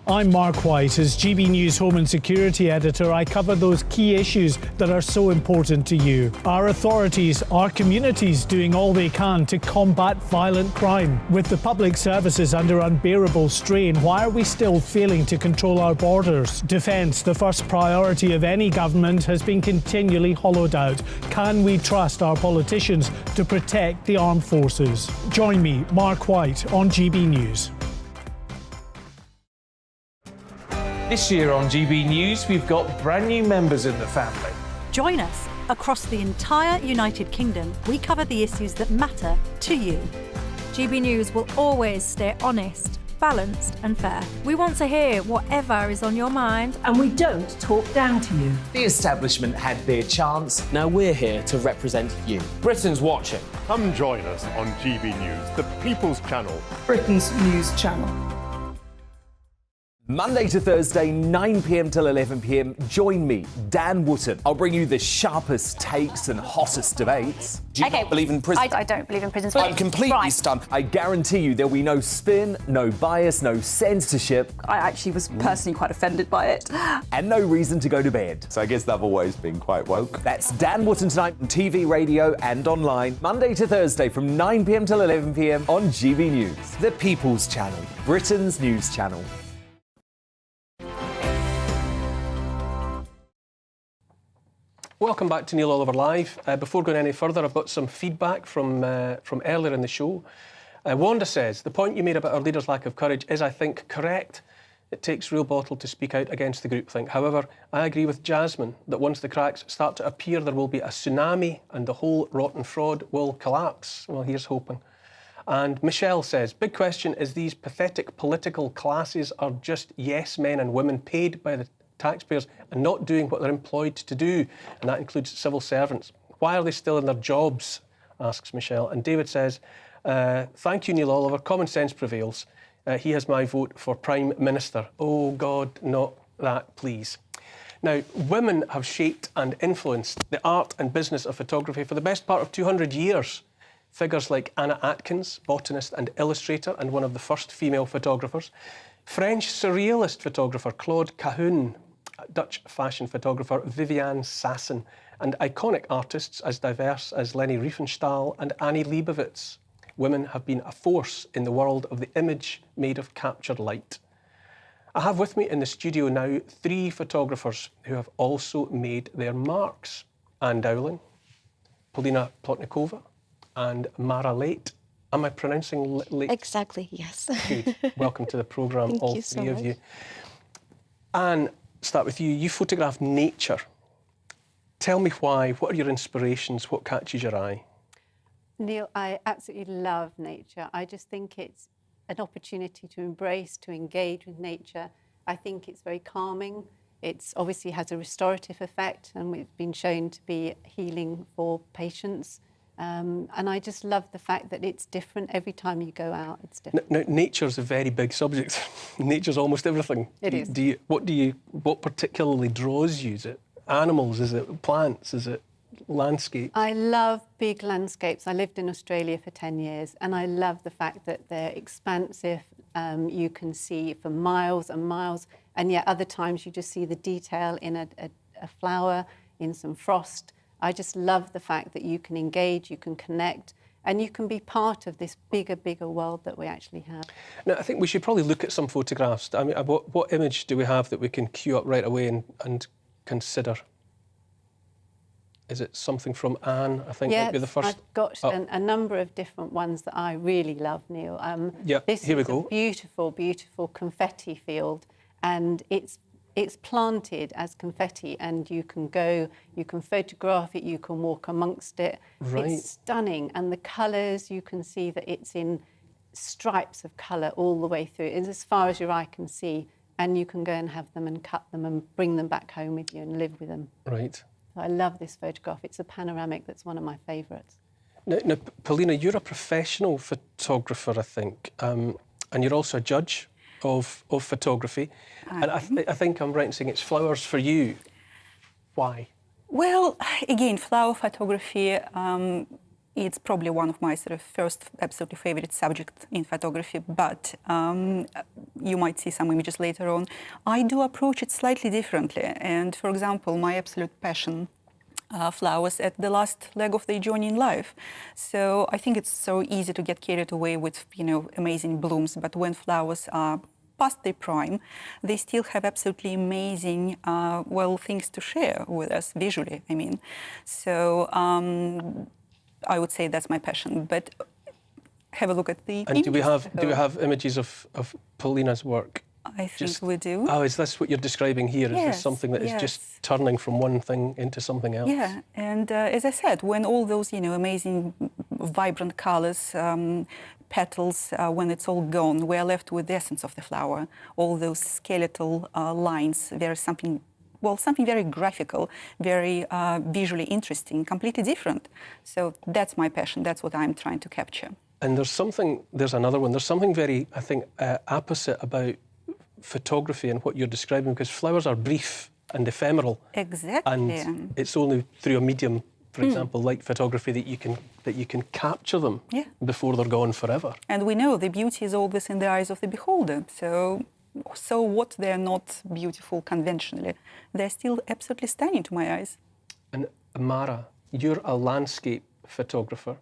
I'm Mark White. As GB News Home and Security Editor, I cover those key issues that are so important to you. Our authorities, our communities doing all they can to combat violent crime. With the public services under unbearable strain, why are we still failing to control our borders? Defence, the first priority of any government, has been continually hollowed out. Can we trust our politicians to protect the armed forces? Join me, Mark White, on GB News. This year on GB News, we've got brand new members in the family. Join us. Across the entire United Kingdom, we cover the issues that matter to you. GB News will always stay honest, balanced and fair. We want to hear whatever is on your mind. And we don't talk down to you. The establishment had their chance. Now we're here to represent you. Britain's watching. Come join us on GB News, the People's Channel, Britain's news channel. Monday to Thursday, 9 p.m. till 11 p.m. Join me, Dan Wootton. I'll bring you the sharpest takes and hottest debates. Do you not believe in prison? I don't believe in prisons. I'm completely stunned. I guarantee you there'll be no spin, no bias, no censorship. I actually was personally quite offended by it. And no reason to go to bed. So I guess they've always been quite woke. That's Dan Wootton tonight on TV, radio and online. Monday to Thursday from 9 p.m. till 11 p.m. on GB News. The People's Channel, Britain's news channel. Welcome back to Neil Oliver Live. Before going any further, I've got some feedback from earlier in the show. Wanda says, the point you made about our leaders' lack of courage is, I think, correct. It takes real bottle to speak out against the groupthink. However, I agree with Jasmine that once the cracks start to appear, there will be a tsunami and the whole rotten fraud will collapse. Well, here's hoping. And Michelle says, big question is these pathetic political classes are just yes men and women paid by the taxpayers and not doing what they're employed to do, and that includes civil servants. Why are they still in their jobs, asks Michelle. And David says, thank you, Neil Oliver, common sense prevails. He has my vote for Prime Minister. Oh God, not that, please. Now, women have shaped and influenced the art and business of photography for the best part of 200 years. Figures like Nana Akua, botanist and illustrator, and one of the first female photographers. French surrealist photographer Claude Cahun, Dutch fashion photographer Viviane Sasson, and iconic artists as diverse as Leni Riefenstahl and Annie Leibovitz. Women have been a force in the world of the image made of captured light. I have with me in the studio now 3 photographers who have also made their marks. Anne Dowling, Polina Plotnikova, and Mara Late. Am I pronouncing Late? Exactly, yes. Good. Welcome to the programme, all you so three of much. you. Anne, start with you. You photograph nature. Tell me why. What are your inspirations? What catches your eye? Neil, I absolutely love nature. I just think it's an opportunity to embrace, to engage with nature. I think it's very calming. It's obviously has a restorative effect, and we've been shown to be healing for patients. And I just love the fact that it's different every time you go out. It's different. Now, nature's a very big subject. Nature's almost everything. It is. What particularly draws you? Is it animals? Is it plants? Is it landscape? I love big landscapes. I lived in Australia for 10 years, and I love the fact that they're expansive. You can see for miles and miles, and yet other times you just see the detail in a flower, in some frost. I just love the fact that you can engage, you can connect, and you can be part of this bigger world that we actually have. Now, I think we should probably look at some photographs. I mean, what image do we have that we can queue up right away and consider? Is it something from Anne? I think might be the first. I've got a number of different ones that I really love, Neil. This here we go. A beautiful, beautiful confetti field, and it's planted as confetti, and you can photograph it, you can walk amongst it. Right. It's stunning, and the colours, you can see that it's in stripes of colour all the way through, and as far as your eye can see. and you can go and have them and cut them and bring them back home with you and live with them. Right. I love this photograph. It's a panoramic that's one of my favourites. Now, Paulina, you're a professional photographer, I think, and you're also a judge of photography. And I think I'm right in saying it's flowers for you. Why? Well, again, flower photography, it's probably one of my sort of first absolutely favorite subjects in photography, but you might see some images later on. I do approach it slightly differently. And for example, my absolute passion, flowers at the last leg of their journey in life. So I think it's so easy to get carried away with, amazing blooms, but when flowers are past their prime, they still have absolutely amazing, things to share with us visually, I mean. So I would say that's my passion, but have a look at the And do we have images of Paulina's work? I think we do. Oh, is this what you're describing here? Is this something that is just turning from one thing into something else? Yeah, and as I said, when all those, amazing, vibrant colors, petals, when it's all gone, we're left with the essence of the flower. All those skeletal lines, there is something very graphical, very visually interesting, completely different. So that's my passion. That's what I'm trying to capture. And there's another one. There's something very, I think, opposite about photography and what you're describing, because flowers are brief and ephemeral. Exactly. And it's only through a medium, for example, like photography, that you can capture them before they're gone forever. And we know the beauty is always in the eyes of the beholder. So what? They're not beautiful conventionally. They're still absolutely stunning to my eyes. And Mara, you're a landscape photographer.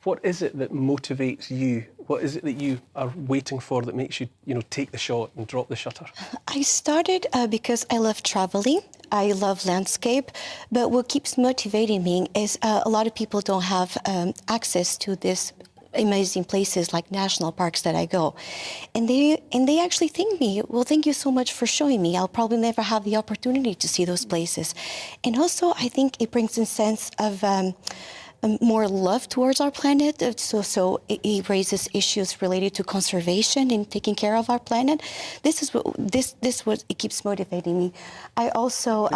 What is it that motivates you? What is it that you are waiting for that makes you, take the shot and drop the shutter? I started because I love traveling. I love landscape. But what keeps motivating me is a lot of people don't have access to this amazing places like national parks that I go. And they actually thank me. Well, thank you so much for showing me. I'll probably never have the opportunity to see those places. And also, I think it brings a sense of more love towards our planet. So it raises issues related to conservation and taking care of our planet. This is what it keeps motivating me. I also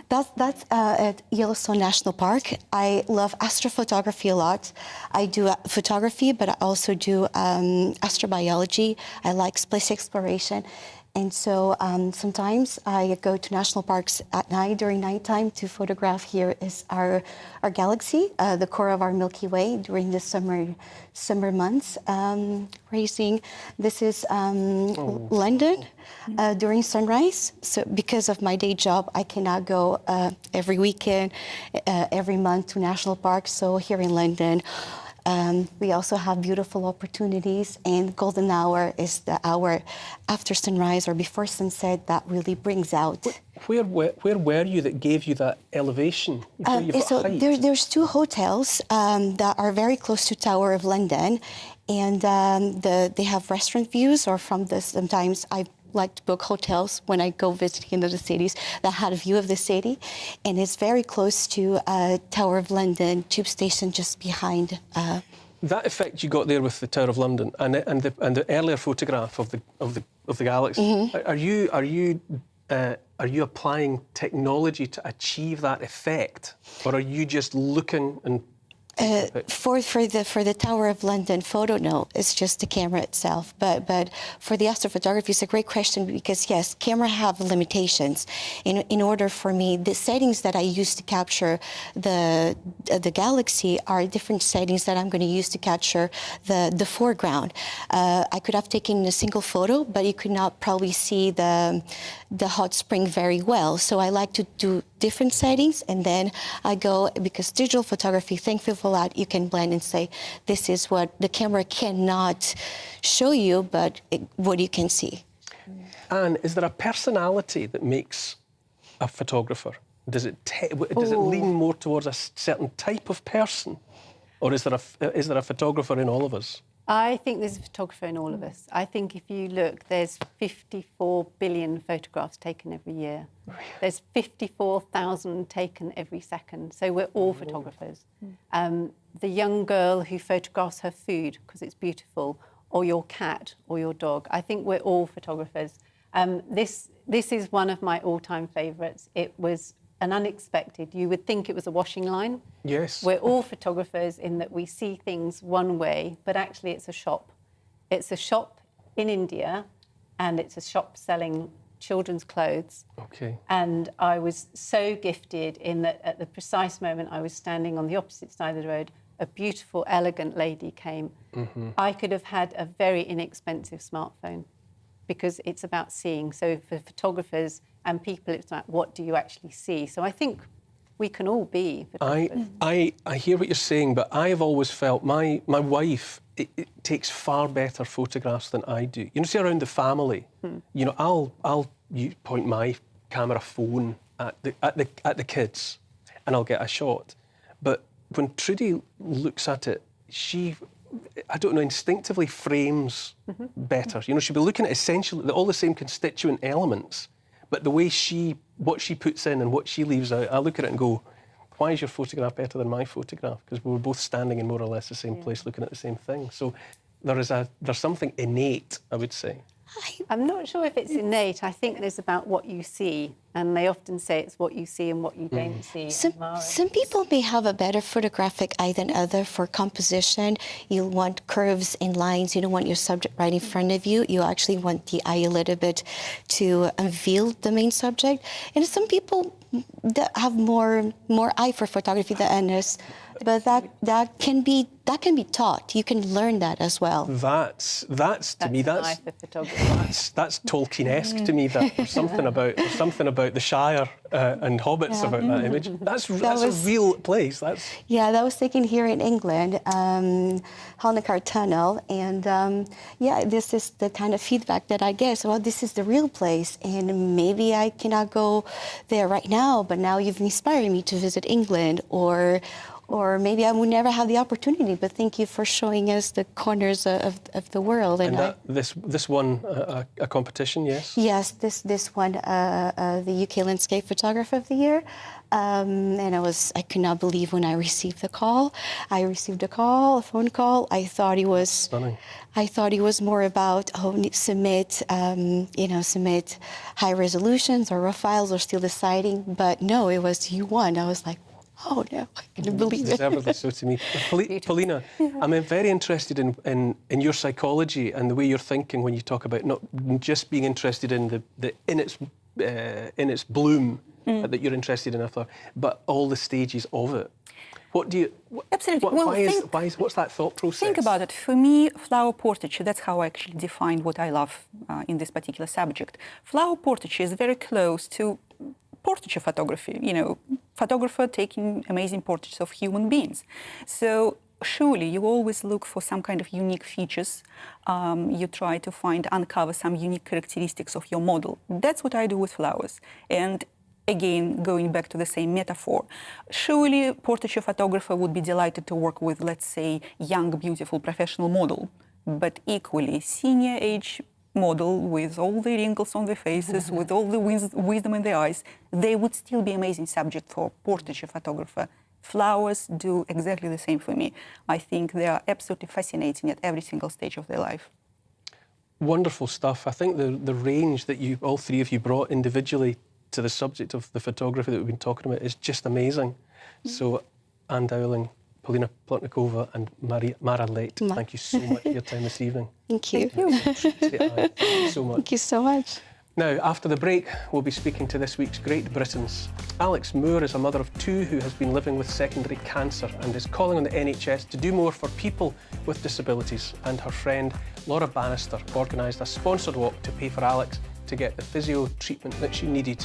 that's at Yellowstone National Park. I love astrophotography a lot. I do photography, but I also do astrobiology. I like space exploration. And so sometimes I go to national parks at night, during nighttime, to photograph. Here is our galaxy, the core of our Milky Way during the summer months. This is London during sunrise. So because of my day job, I cannot go every weekend, every month to national parks. So here in London, we also have beautiful opportunities, and golden hour is the hour after sunrise or before sunset that really brings out. Where were you that gave you that elevation? So there's two hotels that are very close to Tower of London, and they have restaurant views, or sometimes I like to book hotels when I go visiting in other cities that had a view of the city, and it's very close to Tower of London tube station just behind. That effect you got there with the Tower of London and the earlier photograph of the galaxy. Mm-hmm. Are you applying technology to achieve that effect, or are you just looking and? For the Tower of London photo, no, it's just the camera itself. But for the astrophotography, it's a great question, because yes, camera have limitations. In order for me, the settings that I use to capture the galaxy are different settings that I'm going to use to capture the foreground. I could have taken a single photo, but you could not probably see the hot spring very well. So I like to do different settings, and then I go, because digital photography, thankfully for that, you can blend and say, this is what the camera cannot show you, but what you can see. And is there a personality that makes a photographer? Does it lean more towards a certain type of person, or is there a photographer in all of us? I think there's a photographer in all of us. I think if you look, there's 54 billion photographs taken every year. There's 54,000 taken every second. So we're all photographers. The young girl who photographs her food because it's beautiful, or your cat or your dog, I think we're all photographers. This is one of my all-time favourites. It was an unexpected. You would think it was a washing line. Yes. We're all photographers in that we see things one way, but actually it's a shop. It's a shop in India, and it's a shop selling children's clothes. Okay. And I was so gifted in that at the precise moment I was standing on the opposite side of the road, a beautiful, elegant lady came. Mm-hmm. I could have had a very inexpensive smartphone because it's about seeing. So for photographers and people, it's like, what do you actually see? So I think we can all be photographers. I hear what you're saying, but I've always felt my wife it takes far better photographs than I do. You know, see around the family, you know, I'll point my camera phone at the kids, and I'll get a shot. But when Trudy looks at it, she, I don't know, instinctively frames better. You know, she'll be looking at essentially all the same constituent elements, but the way what she puts in and what she leaves out, I look at it and go, why is your photograph better than my photograph? Because we were both standing in more or less the same place looking at the same thing. So there's something innate, I would say. I'm not sure if it's innate. I think there's about what you see, and they often say it's what you see and what you don't see. Some people may have a better photographic eye than other for composition. You want curves and lines. You don't want your subject right in front of you. You actually want the eye a little bit to unveil the main subject. And some people that have more eye for photography than others, but that can be taught. You can learn that as well. That's to me that's Tolkien-esque to me. That there's something about the Shire and hobbits about that image. That's a real place. That was taken here in England, Holnacar Tunnel, and this is the kind of feedback that I get. So, well, this is the real place, and maybe I cannot go there right now, but now you've inspired me to visit England, or maybe I would never have the opportunity, but thank you for showing us the corners of the world. And this won a competition, yes? Yes, this won the UK Landscape Photographer of the Year. And I could not believe when I received the call. I received a phone call. I thought it was stunning. I thought it was more about submit high resolutions or raw files or still deciding. But no, it was you won. I was like, oh no, I couldn't believe it. Deservedly so to me. Paulina, I'm very interested in your psychology and the way you're thinking when you talk about not just being interested in in its bloom that you're interested in, but all the stages of it. What do you? Absolutely. What's that thought process? Think about it. For me, flower portraiture, that's how I actually define what I love in this particular subject. Flower portraiture is very close to portraiture photography, you know, photographer taking amazing portraits of human beings. So surely you always look for some kind of unique features. You try to uncover some unique characteristics of your model. That's what I do with flowers. And again, going back to the same metaphor, surely portraiture photographer would be delighted to work with, let's say, young, beautiful professional model, but equally senior age model with all the wrinkles on their faces, with all the wisdom in their eyes, they would still be amazing subject for portraiture photographer. Flowers do exactly the same for me. I think they are absolutely fascinating at every single stage of their life. Wonderful stuff. I think the range that all three of you brought individually to the subject of the photography that we've been talking about is just amazing. So, Anne Dowling, Paulina Plotnikova and Mara Leit, thank you so much for your time this evening. Thank you. Thank you so much. Thank you so much. Now, after the break, we'll be speaking to this week's Great Britons. Alex Moore is a mother of two who has been living with secondary cancer and is calling on the NHS to do more for people with disabilities. And her friend Laura Bannister organised a sponsored walk to pay for Alex to get the physio treatment that she needed.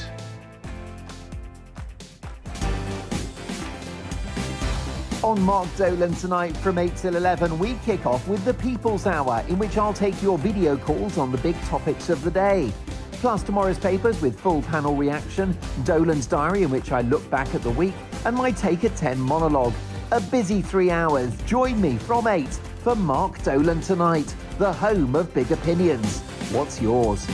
On Mark Dolan tonight from 8 till 11, we kick off with the People's Hour, in which I'll take your video calls on the big topics of the day. Plus tomorrow's papers with full panel reaction, Dolan's diary in which I look back at the week, and my Take at 10 monologue. A busy 3 hours. Join me from 8 for Mark Dolan Tonight, the home of big opinions. What's yours?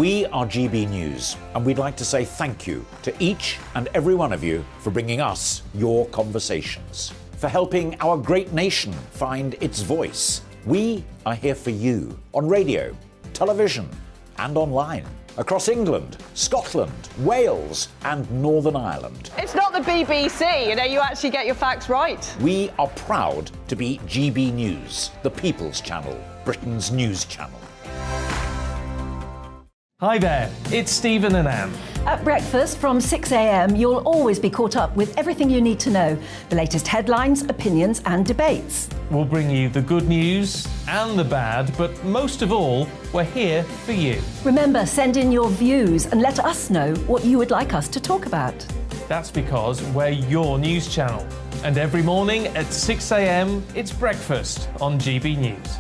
We are GB News, and we'd like to say thank you to each and every one of you for bringing us your conversations, for helping our great nation find its voice. We are here for you on radio, television, and online, across England, Scotland, Wales, and Northern Ireland. It's not the BBC, you actually get your facts right. We are proud to be GB News, the People's Channel, Britain's news channel. Hi there, it's Stephen and Anne. At breakfast from 6 a.m, you'll always be caught up with everything you need to know, the latest headlines, opinions and debates. We'll bring you the good news and the bad, but most of all, we're here for you. Remember, send in your views and let us know what you would like us to talk about. That's because we're your news channel. And every morning at 6 a.m, it's breakfast on GB News.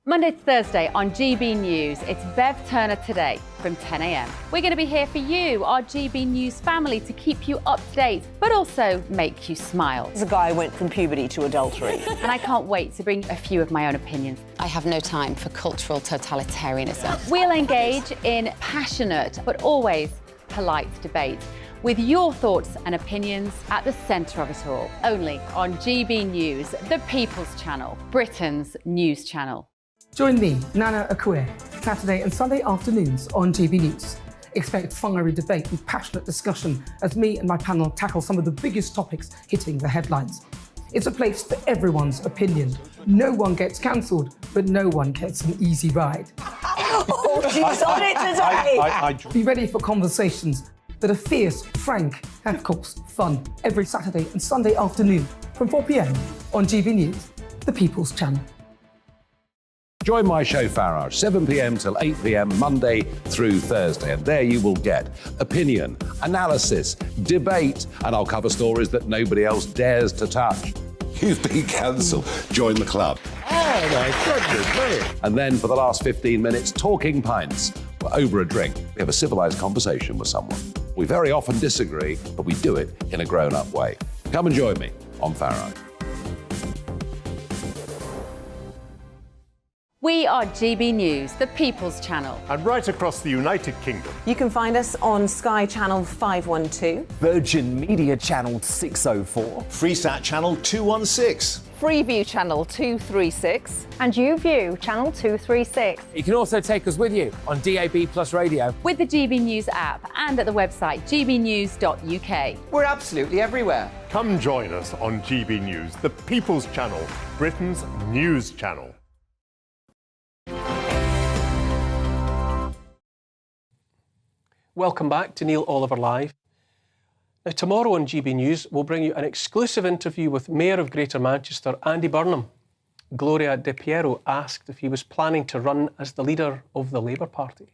Monday to Thursday on GB News, it's Bev Turner Today from 10 a.m. We're going to be here for you, our GB News family, to keep you up to date, but also make you smile. The guy went from puberty to adultery. And I can't wait to bring a few of my own opinions. I have no time for cultural totalitarianism. We'll engage in passionate, but always polite debate, with your thoughts and opinions at the centre of it all. Only on GB News, the People's Channel, Britain's news channel. Join me, Nana Akua, Saturday and Sunday afternoons on GB News. Expect fiery debate and passionate discussion as me and my panel tackle some of the biggest topics hitting the headlines. It's a place for everyone's opinion. No one gets cancelled, but no one gets an easy ride. Oh, she's on it today! Be ready for conversations that are fierce, frank, and of course, fun. Every Saturday and Sunday afternoon from 4 p.m. on GB News, the People's Channel. Join my show Farage, 7 p.m. till 8 p.m. Monday through Thursday. And there you will get opinion, analysis, debate, and I'll cover stories that nobody else dares to touch. You've been cancelled. Join the club. Oh my goodness me. And then for the last 15 minutes, talking pints. We're over a drink. We have a civilised conversation with someone. We very often disagree, but we do it in a grown-up way. Come and join me on Farage. We are GB News, the People's Channel. And right across the United Kingdom. You can find us on Sky Channel 512. Virgin Media Channel 604. Freesat Channel 216. Freeview Channel 236. And YouView Channel 236. You can also take us with you on DAB Plus Radio. With the GB News app and at the website gbnews.uk. We're absolutely everywhere. Come join us on GB News, the People's Channel, Britain's news channel. Welcome back to Neil Oliver Live. Now, tomorrow on GB News, we'll bring you an exclusive interview with Mayor of Greater Manchester, Andy Burnham. Gloria De Piero asked if he was planning to run as the leader of the Labour Party.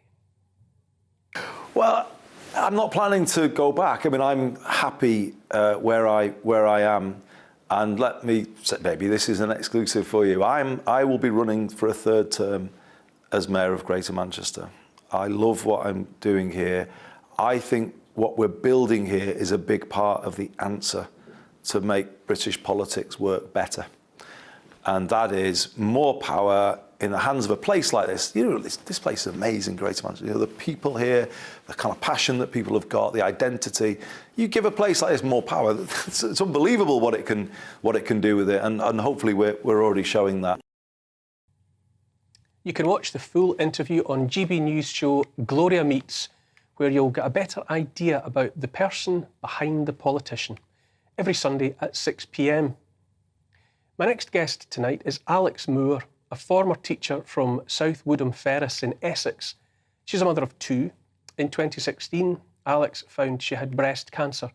Well, I'm not planning to go back. I mean, I'm happy where I am. And let me say, maybe this is an exclusive for you. I will be running for a third term as Mayor of Greater Manchester. I love what I'm doing here. I think what we're building here is a big part of the answer to make British politics work better. And that is more power in the hands of a place like this. You know, this place is amazing, Greater Manchester. You know, the people here, the kind of passion that people have got, the identity. You give a place like this more power. It's unbelievable what it can do with it. And hopefully we're already showing that. You can watch the full interview on GB News show Gloria Meets, where you'll get a better idea about the person behind the politician, every Sunday at 6 p.m. My next guest tonight is Alex Moore, a former teacher from South Woodham Ferris in Essex. She's a mother of two. In 2016, Alex found she had breast cancer.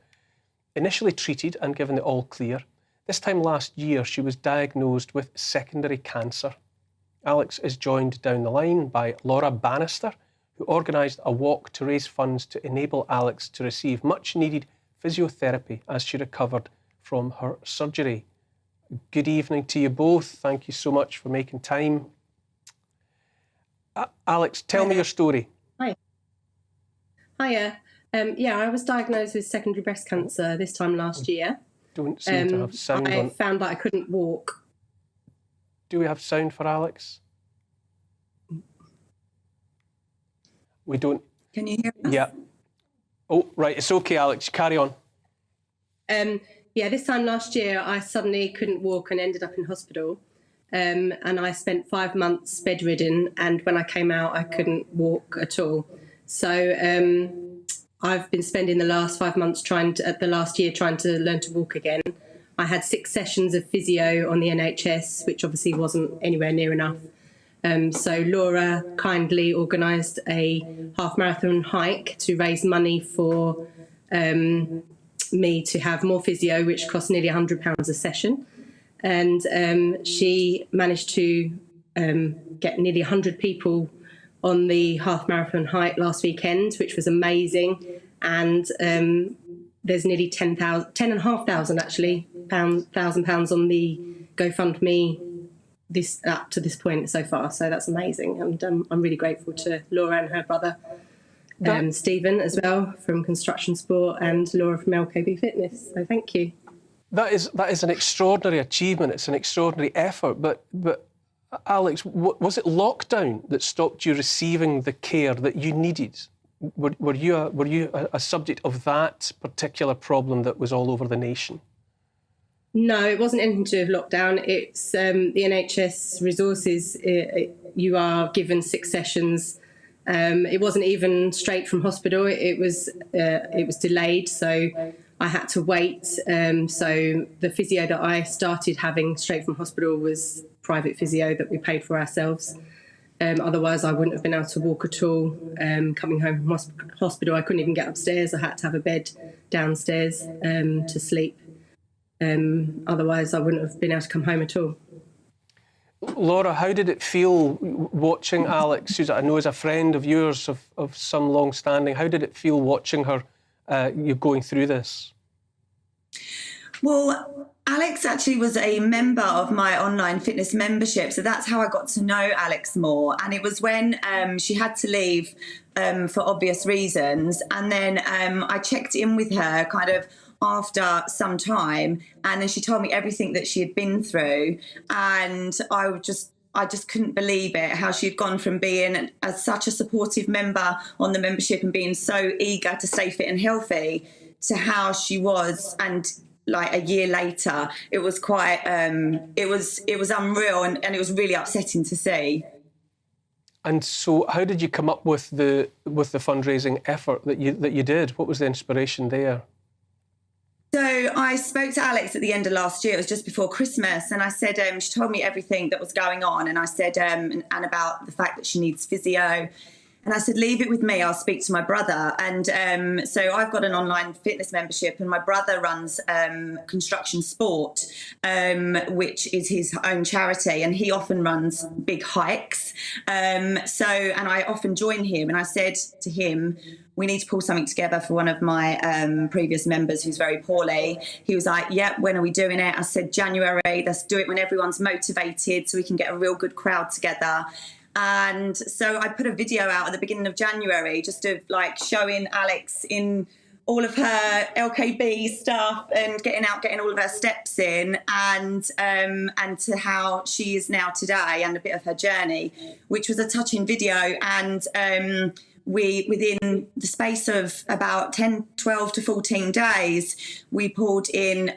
Initially treated and given the all clear, this time last year she was diagnosed with secondary cancer. Alex is joined down the line by Laura Bannister, who organised a walk to raise funds to enable Alex to receive much-needed physiotherapy as she recovered from her surgery. Good evening to you both. Thank you so much for making time. Alex, tell me your story. Hi. Hiya. Yeah, I was diagnosed with secondary breast cancer this time last year. Don't seem to have sound on. I found that I couldn't walk. Do we have sound for Alex? We don't... Can you hear us? Yeah. Oh, right, it's okay, Alex, carry on. Yeah, this time last year, I suddenly couldn't walk and ended up in hospital. And I spent 5 months bedridden, and when I came out, I couldn't walk at all. So I've been spending the last 5 months trying to learn to walk again. I had 6 sessions of physio on the NHS, which obviously wasn't anywhere near enough. So Laura kindly organised a half marathon hike to raise money for me to have more physio, which cost nearly £100 a session. And she managed to get nearly 100 people on the half marathon hike last weekend, which was amazing. And there's nearly £10,500 actually, £1,000 on the GoFundMe up to this point so far. So that's amazing. And I'm really grateful to Laura and her brother, Stephen as well from Construction Sport, and Laura from LKB Fitness. So thank you. That is an extraordinary achievement. It's an extraordinary effort. But Alex, was it lockdown that stopped you receiving the care that you needed? Were you a subject of that particular problem that was all over the nation? No, it wasn't anything to do with lockdown. It's the NHS resources. You are given 6 sessions. It wasn't even straight from hospital. It was delayed, so I had to wait. So the physio that I started having straight from hospital was private physio that we paid for ourselves. Otherwise, I wouldn't have been able to walk at all. Coming home from hospital, I couldn't even get upstairs. I had to have a bed downstairs to sleep. Otherwise, I wouldn't have been able to come home at all. Laura, how did it feel watching Alex, who I know is a friend of yours of some long standing? How did it feel watching her you going through this? Well, Alex actually was a member of my online fitness membership, so that's how I got to know Alex more. And it was when she had to leave for obvious reasons, and then I checked in with her kind of after some time, and then she told me everything that she had been through, and I just couldn't believe it, how she'd gone from being such a supportive member on the membership and being so eager to stay fit and healthy to how she was. And like a year later, it was quite it was unreal, and it was really upsetting to see. And so how did you come up with the fundraising effort that you did? What was the inspiration there? So I spoke to Alex at the end of last year. It was just before Christmas, and I said, she told me everything that was going on, and I said, and about the fact that she needs physio. And I said, leave it with me, I'll speak to my brother. And so I've got an online fitness membership, and my brother runs Construction Sport, which is his own charity, and he often runs big hikes. And I often join him, and I said to him, we need to pull something together for one of my previous members who's very poorly. He was like, yeah, when are we doing it? I said, January, let's do it when everyone's motivated so we can get a real good crowd together. And so I put a video out at the beginning of January, just of like showing Alex in all of her LKB stuff and getting all of her steps in, and to how she is now today and a bit of her journey, which was a touching video. And we, within the space of about 12 to 14 days, we pulled in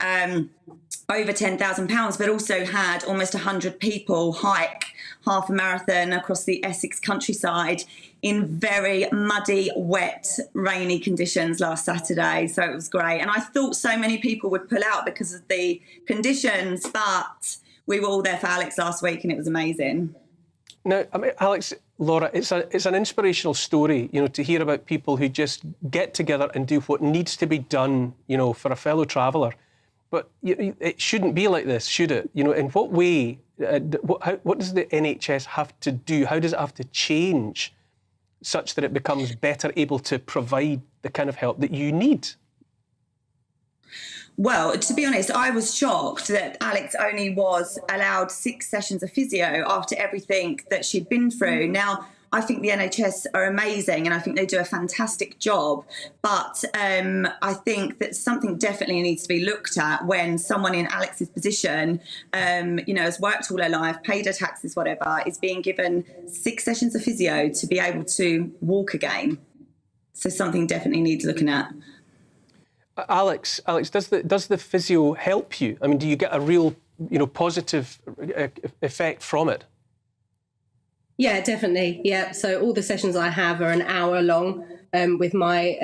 over £10,000, but also had almost 100 people hike half a marathon across the Essex countryside in very muddy, wet, rainy conditions last Saturday. So it was great. And I thought so many people would pull out because of the conditions, but we were all there for Alex last week, and it was amazing. Now, I mean, Alex, Laura, it's an inspirational story, you know, to hear about people who just get together and do what needs to be done, you know, for a fellow traveller. But it shouldn't be like this, should it? You know, in what way, what does the NHS have to do? How does it have to change such that it becomes better able to provide the kind of help that you need? Well, to be honest, I was shocked that Alex only was allowed 6 sessions of physio after everything that she'd been through. Now, I think the NHS are amazing and I think they do a fantastic job. But I think that something definitely needs to be looked at when someone in Alex's position, has worked all her life, paid her taxes, whatever, is being given 6 sessions of physio to be able to walk again. So something definitely needs looking at. Alex, does the physio help you? I mean, do you get a real, positive effect from it? Yeah, definitely. Yeah. So all the sessions I have are an hour long with my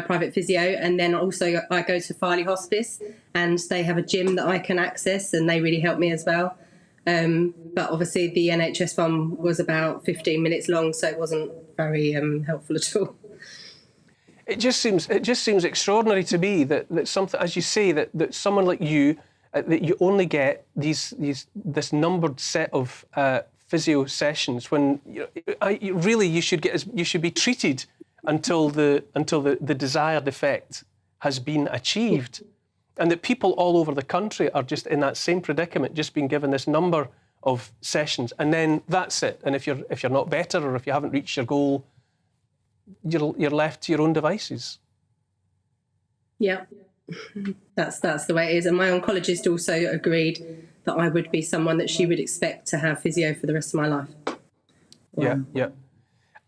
private physio, and then also I go to Farley Hospice, and they have a gym that I can access, and they really help me as well. But obviously the NHS one was about 15 minutes long, so it wasn't very helpful at all. It just seems extraordinary to me that something, as you say, that someone like you, that you only get this numbered set of physio sessions when you should be treated until the desired effect has been achieved, and that people all over the country are just in that same predicament, just being given this number of sessions, and then that's it. And if you're not better, or if you haven't reached your goal, you're left to your own devices. Yeah, that's the way it is. And my oncologist also agreed that I would be someone that she would expect to have physio for the rest of my life. Yeah.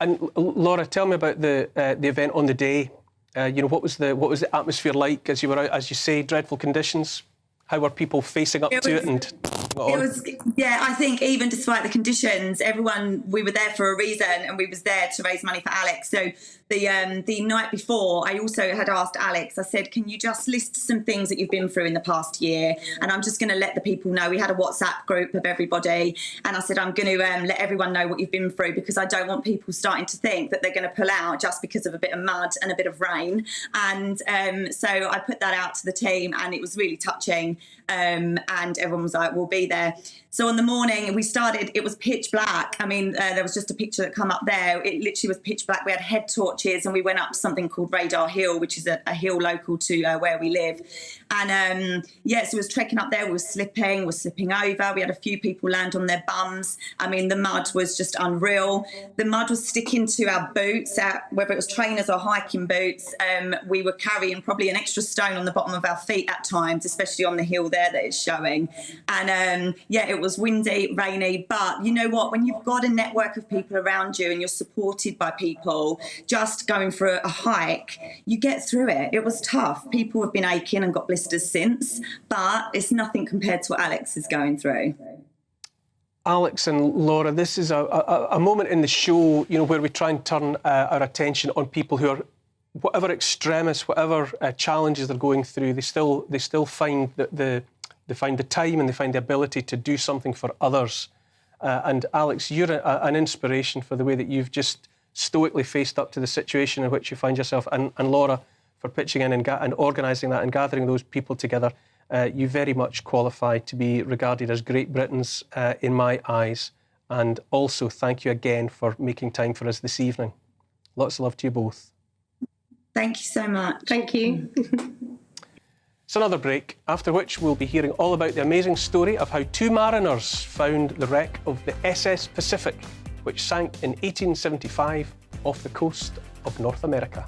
And Laura, tell me about the event on the day. What was the atmosphere like as you were out? As you say, dreadful conditions. How were people facing up to it? And I think even despite the conditions, we were there for a reason, and we was there to raise money for Alex. So the night before, I also had asked Alex, I said, can you just list some things that you've been through in the past year? And I'm just going to let the people know. We had a WhatsApp group of everybody, and I said, I'm going to let everyone know what you've been through, because I don't want people starting to think that they're going to pull out just because of a bit of mud and a bit of rain. And so I put that out to the team, and it was really touching. And everyone was like, we'll be there. So on the morning we started, it was pitch black. I mean, there was just a picture that come up there. It literally was pitch black. We had head torches, and we went up something called Radar Hill, which is a hill local to where we live. And so we was trekking up there. We were slipping over. We had a few people land on their bums. I mean, the mud was just unreal. The mud was sticking to our boots, whether it was trainers or hiking boots. We were carrying probably an extra stone on the bottom of our feet at times, especially on the hill there that it's showing. And it was windy, rainy, but you know what, when you've got a network of people around you and you're supported by people, just going for a hike, you get through it. It was tough. People have been aching and got blisters since, but it's nothing compared to what Alex is going through. Alex and Laura, this is a moment in the show, where we try and turn our attention on people who are, whatever extremists, whatever challenges they're going through, they still find they find the time and they find the ability to do something for others. And Alex, you're an inspiration for the way that you've just stoically faced up to the situation in which you find yourself. And Laura, for pitching in and organising that and gathering those people together. You very much qualify to be regarded as Great Britain's in my eyes. And also thank you again for making time for us this evening. Lots of love to you both. Thank you so much. Thank you. It's another break, after which we'll be hearing all about the amazing story of how 2 mariners found the wreck of the SS Pacific, which sank in 1875 off the coast of North America.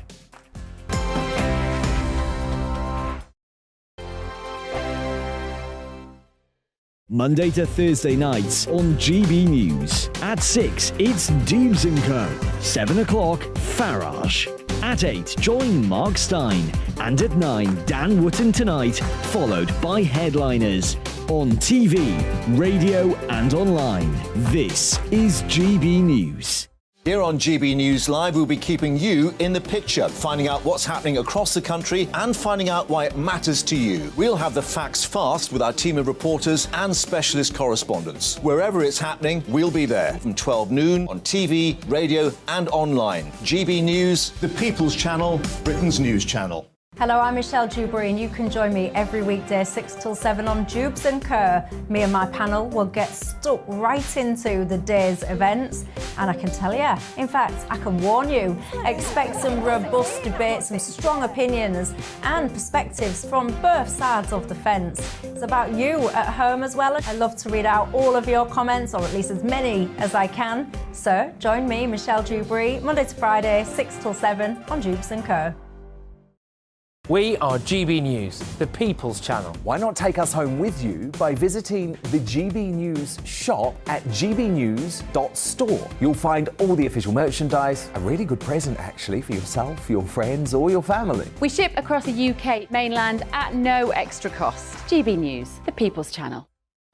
Monday to Thursday nights on GB News. At 6, it's Dubes & Co. 7 o'clock, Farage. At 8, join Mark Stein. And at 9, Dan Wootton Tonight, followed by Headliners. On TV, radio and online. This is GB News. Here on GB News Live, we'll be keeping you in the picture, finding out what's happening across the country and finding out why it matters to you. We'll have the facts fast with our team of reporters and specialist correspondents. Wherever it's happening, we'll be there from 12 noon on TV, radio and online. GB News, the People's Channel, Britain's news channel. Hello, I'm Michelle Dewberry, and you can join me every weekday 6 till 7 on Jubes and Kerr. Me and my panel will get stuck right into the day's events, and I can tell you, in fact, I can warn you, expect some robust debates, some strong opinions and perspectives from both sides of the fence. It's about you at home as well. I love to read out all of your comments, or at least as many as I can. So join me, Michelle Dewberry, Monday to Friday, 6 till 7 on Jubes and Kerr. We are GB News, the People's Channel. Why not take us home with you by visiting the GB News shop at gbnews.store? You'll find all the official merchandise, a really good present actually for yourself, your friends or your family. We ship across the UK mainland at no extra cost. GB News, the People's Channel.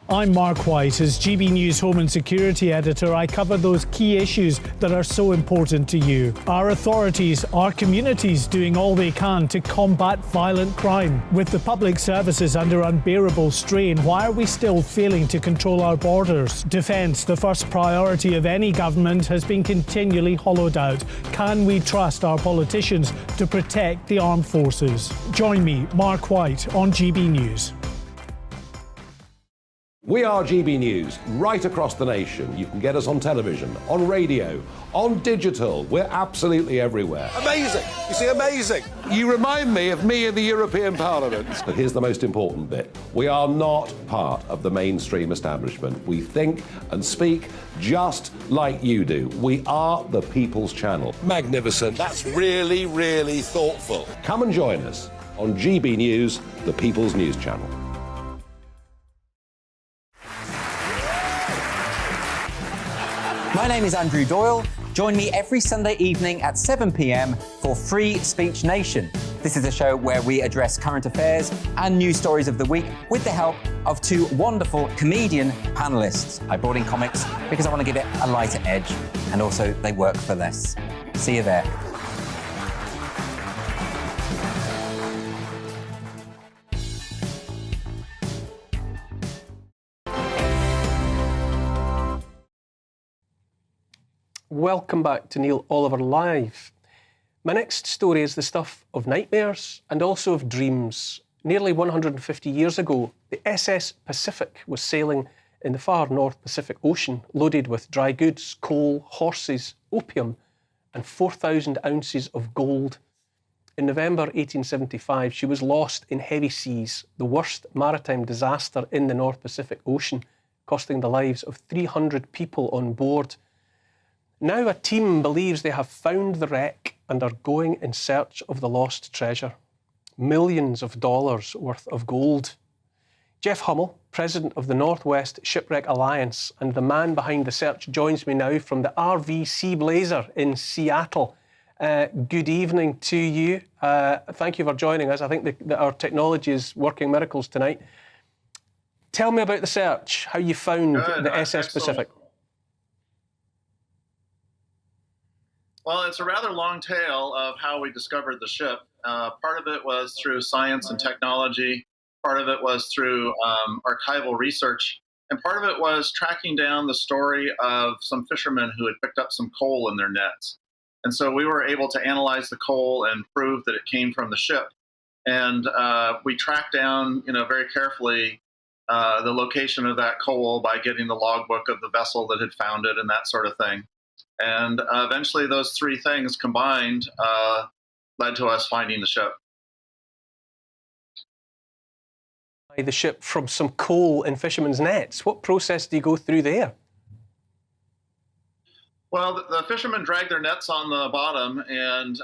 I'm Mark White. As GB News Home and Security Editor, I cover those key issues that are so important to you. Our authorities, our communities doing all they can to combat violent crime. With the public services under unbearable strain, why are we still failing to control our borders? Defence, the first priority of any government, has been continually hollowed out. Can we trust our politicians to protect the armed forces? Join me, Mark White, on GB News. We are GB News, right across the nation. You can get us on television, on radio, on digital. We're absolutely everywhere. Amazing! You see, amazing! You remind me of me in the European Parliament. But here's the most important bit. We are not part of the mainstream establishment. We think and speak just like you do. We are the People's Channel. Magnificent. That's really, really thoughtful. Come and join us on GB News, the People's News Channel. My name is Andrew Doyle. Join me every Sunday evening at 7 p.m. for Free Speech Nation. This is a show where we address current affairs and news stories of the week with the help of two wonderful comedian panellists. I brought in comics because I want to give it a lighter edge, and also they work for less. See you there. Welcome back to Neil Oliver Live. My next story is the stuff of nightmares and also of dreams. Nearly 150 years ago, the SS Pacific was sailing in the far North Pacific Ocean, loaded with dry goods, coal, horses, opium, and 4,000 ounces of gold. In November 1875, she was lost in heavy seas, the worst maritime disaster in the North Pacific Ocean, costing the lives of 300 people on board. Now a team believes they have found the wreck and are going in search of the lost treasure. Millions of dollars worth of gold. Jeff Hummel, president of the Northwest Shipwreck Alliance and the man behind the search, joins me now from the RV Sea Blazer in Seattle. Good evening to you. Thank you for joining us. I think that our technology is working miracles tonight. Tell me about the search, how you found the SS Pacific. Well, it's a rather long tale of how we discovered the ship. Part of it was through science and technology. Part of it was through archival research. And part of it was tracking down the story of some fishermen who had picked up some coal in their nets. And so we were able to analyze the coal and prove that it came from the ship. And we tracked down, very carefully the location of that coal by getting the logbook of the vessel that had found it and that sort of thing. And eventually those three things combined led to us finding the ship. The ship from some coal in fishermen's nets. What process do you go through there? Well, the fishermen dragged their nets on the bottom, and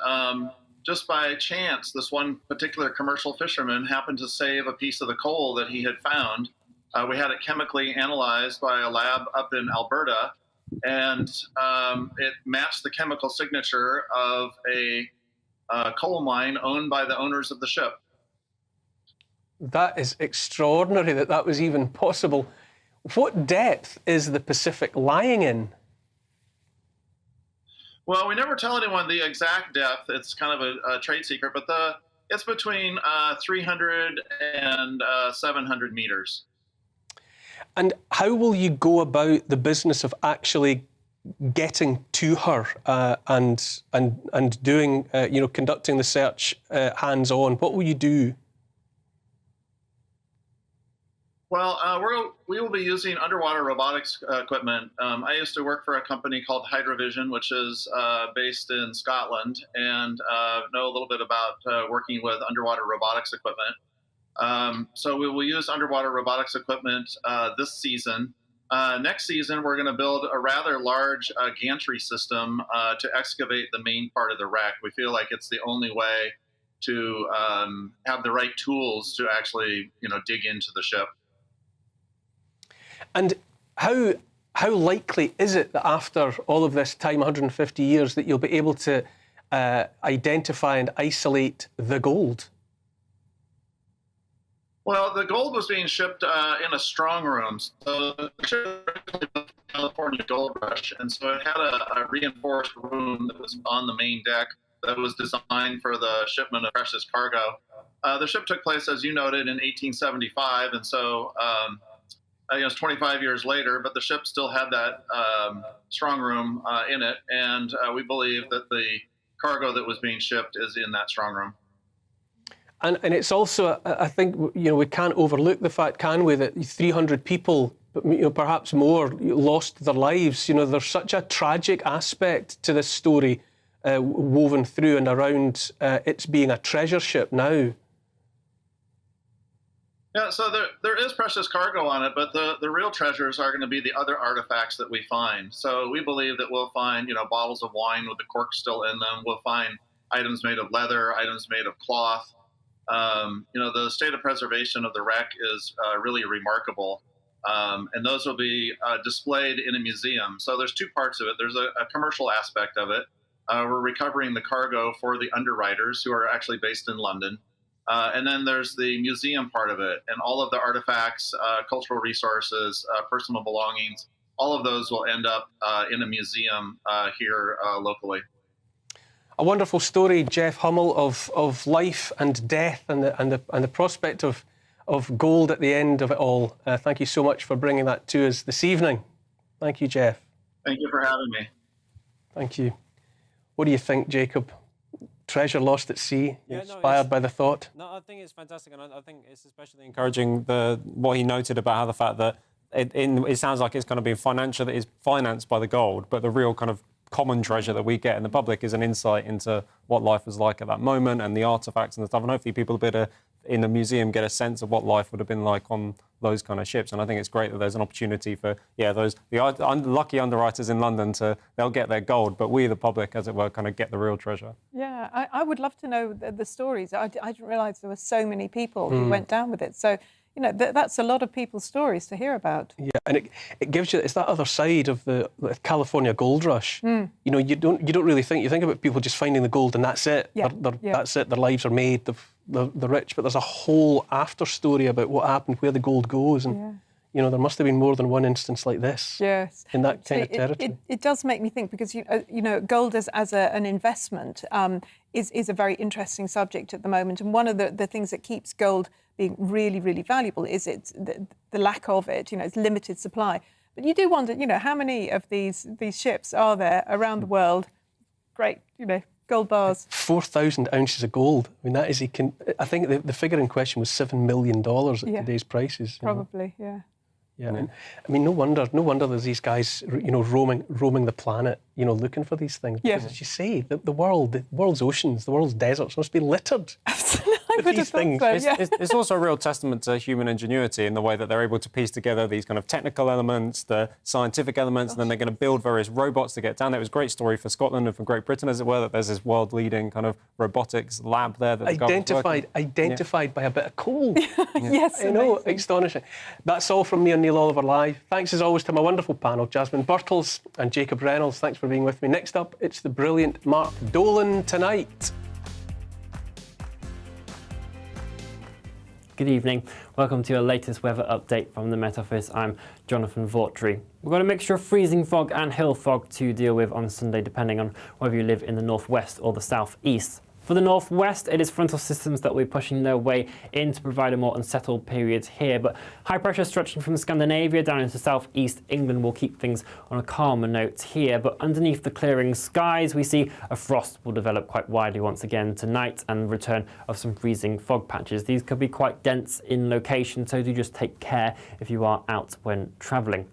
just by chance, this one particular commercial fisherman happened to save a piece of the coal that he had found. We had it chemically analyzed by a lab up in Alberta, and it matched the chemical signature of a coal mine owned by the owners of the ship. That is extraordinary that that was even possible. What depth is the Pacific lying in? Well, we never tell anyone the exact depth. It's kind of a trade secret, but it's between 300 and 700 meters. And how will you go about the business of actually getting to her and doing, conducting the search hands-on? What will you do? Well, we will be using underwater robotics equipment. I used to work for a company called Hydrovision, which is based in Scotland, and know a little bit about working with underwater robotics equipment. So we will use underwater robotics equipment this season. Next season, we're going to build a rather large gantry system to excavate the main part of the wreck. We feel like it's the only way to have the right tools to actually, dig into the ship. And how likely is it that after all of this time, 150 years, that you'll be able to identify and isolate the gold? Well, the gold was being shipped in a strong room. So the ship was California Gold Rush, and so it had a reinforced room that was on the main deck that was designed for the shipment of precious cargo. The ship took place, as you noted, in 1875, and so it's 25 years later, but the ship still had that strong room in it, and we believe that the cargo that was being shipped is in that strong room. And it's also, I think, we can't overlook the fact, can we, that 300 people, perhaps more, lost their lives. There's such a tragic aspect to this story woven through and around its being a treasure ship now. Yeah, so there is precious cargo on it, but the real treasures are going to be the other artifacts that we find. So we believe that we'll find, bottles of wine with the cork still in them. We'll find items made of leather, items made of cloth. The state of preservation of the wreck is really remarkable. And those will be displayed in a museum. So there's two parts of it. There's a commercial aspect of it. We're recovering the cargo for the underwriters, who are actually based in London. And then there's the museum part of it, and all of the artifacts, cultural resources, personal belongings, all of those will end up in a museum here locally. A wonderful story, Jeff Hummel, of life and death and the prospect of gold at the end of it all. Thank you so much for bringing that to us this evening. Thank you, Jeff. Thank you for having me. Thank you. What do you think, Jacob? Treasure lost at sea, inspired by the thought? No, I think it's fantastic, and I think it's especially encouraging what he noted about how the fact that it sounds like it's kind of been it is financed by the gold, but the real kind of common treasure that we get in the public is an insight into what life was like at that moment and the artifacts and the stuff, and hopefully people a bit in the museum get a sense of what life would have been like on those kind of ships. And I think it's great that there's an opportunity for the lucky underwriters in London they'll get their gold, but we the public, as it were, kind of get the real treasure. Yeah, I would love to know the stories. I didn't realise there were so many people who went down with it. So that's a lot of people's stories to hear about. Yeah, and it gives you, it's that other side of the California Gold Rush. You don't really think, you think about people just finding the gold and that's it. Yeah. That's it, their lives are made, the rich, but there's a whole after story about what happened, where the gold goes, and there must have been more than one instance like this. Yes. In that kind of territory. It does make me think, because gold as an investment is a very interesting subject at the moment, and one of the things that keeps gold being really, really valuable is the lack of it. It's limited supply. But you do wonder, how many of these ships are there around the world? Great, gold bars. 4,000 ounces of gold. I mean, that is, I think the figure in question was $7 million at today's prices. Probably, yeah. Yeah, I mean, no wonder there's these guys, roaming the planet, looking for these things. Because as you say, the world's oceans, the world's deserts must be littered. With these things. It's also a real testament to human ingenuity in the way that they're able to piece together these kind of technical elements, the scientific elements, and then they're going to build various robots to get down there. It was a great story for Scotland and for Great Britain, as it were, that there's this world-leading kind of robotics lab there that identified by a bit of coal. Yes, I know, astonishing. That's all from me and Neil Oliver Live. Thanks as always to my wonderful panel, Jasmine Birtles and Jacob Reynolds. Thanks for being with me. Next up, it's the brilliant Mark Dolan tonight. Good evening. Welcome to your latest weather update from the Met Office. I'm Jonathan Vautry. We've got a mixture of freezing fog and hill fog to deal with on Sunday, depending on whether you live in the northwest or the southeast. For the northwest, it is frontal systems that will be pushing their way in to provide a more unsettled period here. But high pressure stretching from Scandinavia down into southeast England will keep things on a calmer note here. But underneath the clearing skies, we see a frost will develop quite widely once again tonight and return of some freezing fog patches. These could be quite dense in location, so do just take care if you are out when travelling.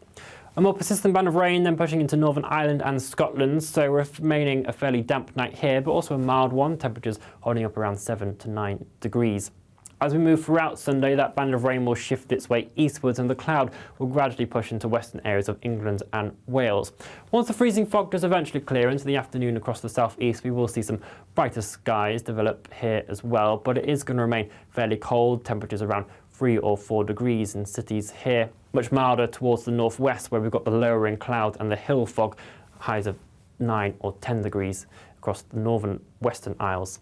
A more persistent band of rain then pushing into Northern Ireland and Scotland, so remaining a fairly damp night here, but also a mild one, temperatures holding up around 7 to 9 degrees. As we move throughout Sunday, that band of rain will shift its way eastwards and the cloud will gradually push into western areas of England and Wales. Once the freezing fog does eventually clear into the afternoon across the southeast, we will see some brighter skies develop here as well, but it is going to remain fairly cold, temperatures around 3 or 4 degrees in cities here. Much milder towards the northwest where we've got the lowering cloud and the hill fog, highs of 9 or 10 degrees across the northern western Isles.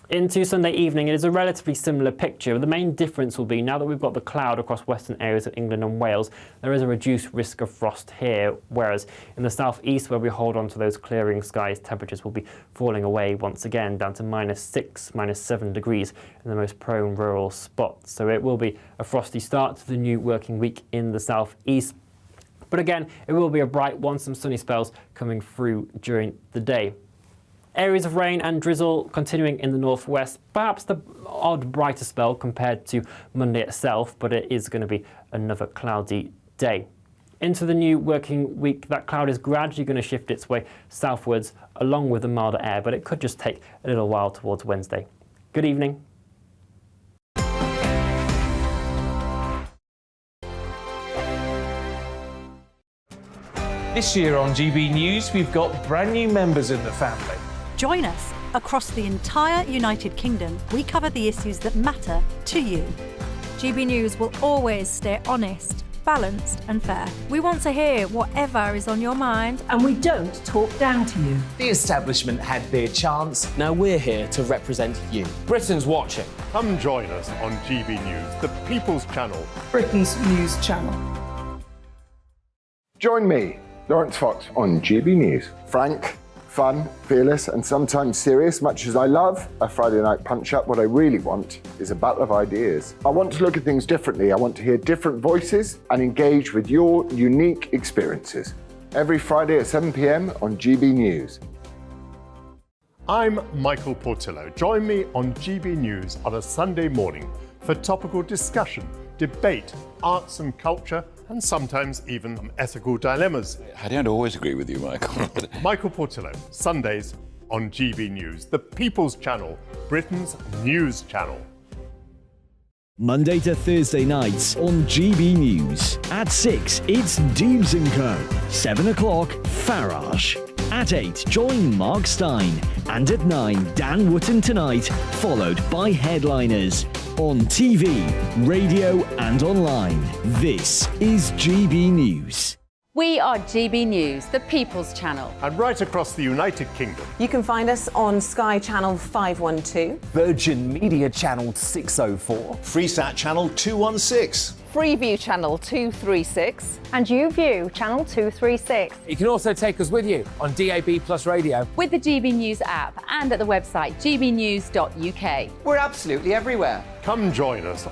Into Sunday evening, it is a relatively similar picture. The main difference will be now that we've got the cloud across western areas of England and Wales, there is a reduced risk of frost here, whereas in the southeast where we hold on to those clearing skies, temperatures will be falling away once again down to -6, -7 degrees in the most prone rural spots. So it will be a frosty start to the new working week in the southeast. But again, it will be a bright one, some sunny spells coming through during the day. Areas of rain and drizzle continuing in the northwest, perhaps the odd brighter spell compared to Monday itself, but it is going to be another cloudy day. Into the new working week, that cloud is gradually going to shift its way southwards along with the milder air, but it could just take a little while towards Wednesday. Good evening. This year on GB News, we've got brand new members in the family. Join us. Across the entire United Kingdom, we cover the issues that matter to you. GB News will always stay honest, balanced and fair. We want to hear whatever is on your mind. And we don't talk down to you. The establishment had their chance. Now we're here to represent you. Britain's watching. Come join us on GB News, the People's Channel. Britain's news channel. Join me, Lawrence Fox, on GB News. Frank, fun, fearless, and sometimes serious. Much as I love a Friday night punch-up, what I really want is a battle of ideas. I want to look at things differently. I want to hear different voices and engage with your unique experiences. Every Friday at 7 p.m. on GB News. I'm Michael Portillo. Join me on GB News on a Sunday morning for topical discussion, debate, arts and culture, and sometimes even some ethical dilemmas. I don't always agree with you, Michael. Michael Portillo, Sundays on GB News, the People's Channel, Britain's news channel. Monday to Thursday nights on GB News. At 6, it's Dubes & Co. 7 o'clock, Farage. At 8, join Mark Stein. And at 9, Dan Wootton Tonight, followed by headliners. On TV, radio and online. This is GB News. We are GB News, the People's Channel. And right across the United Kingdom. You can find us on Sky Channel 512. Virgin Media Channel 604. Freesat Channel 216. Freeview Channel 236. And YouView Channel 236. You can also take us with you on DAB+ radio. With the GB News app and at the website gbnews.uk. We're absolutely everywhere. Come join us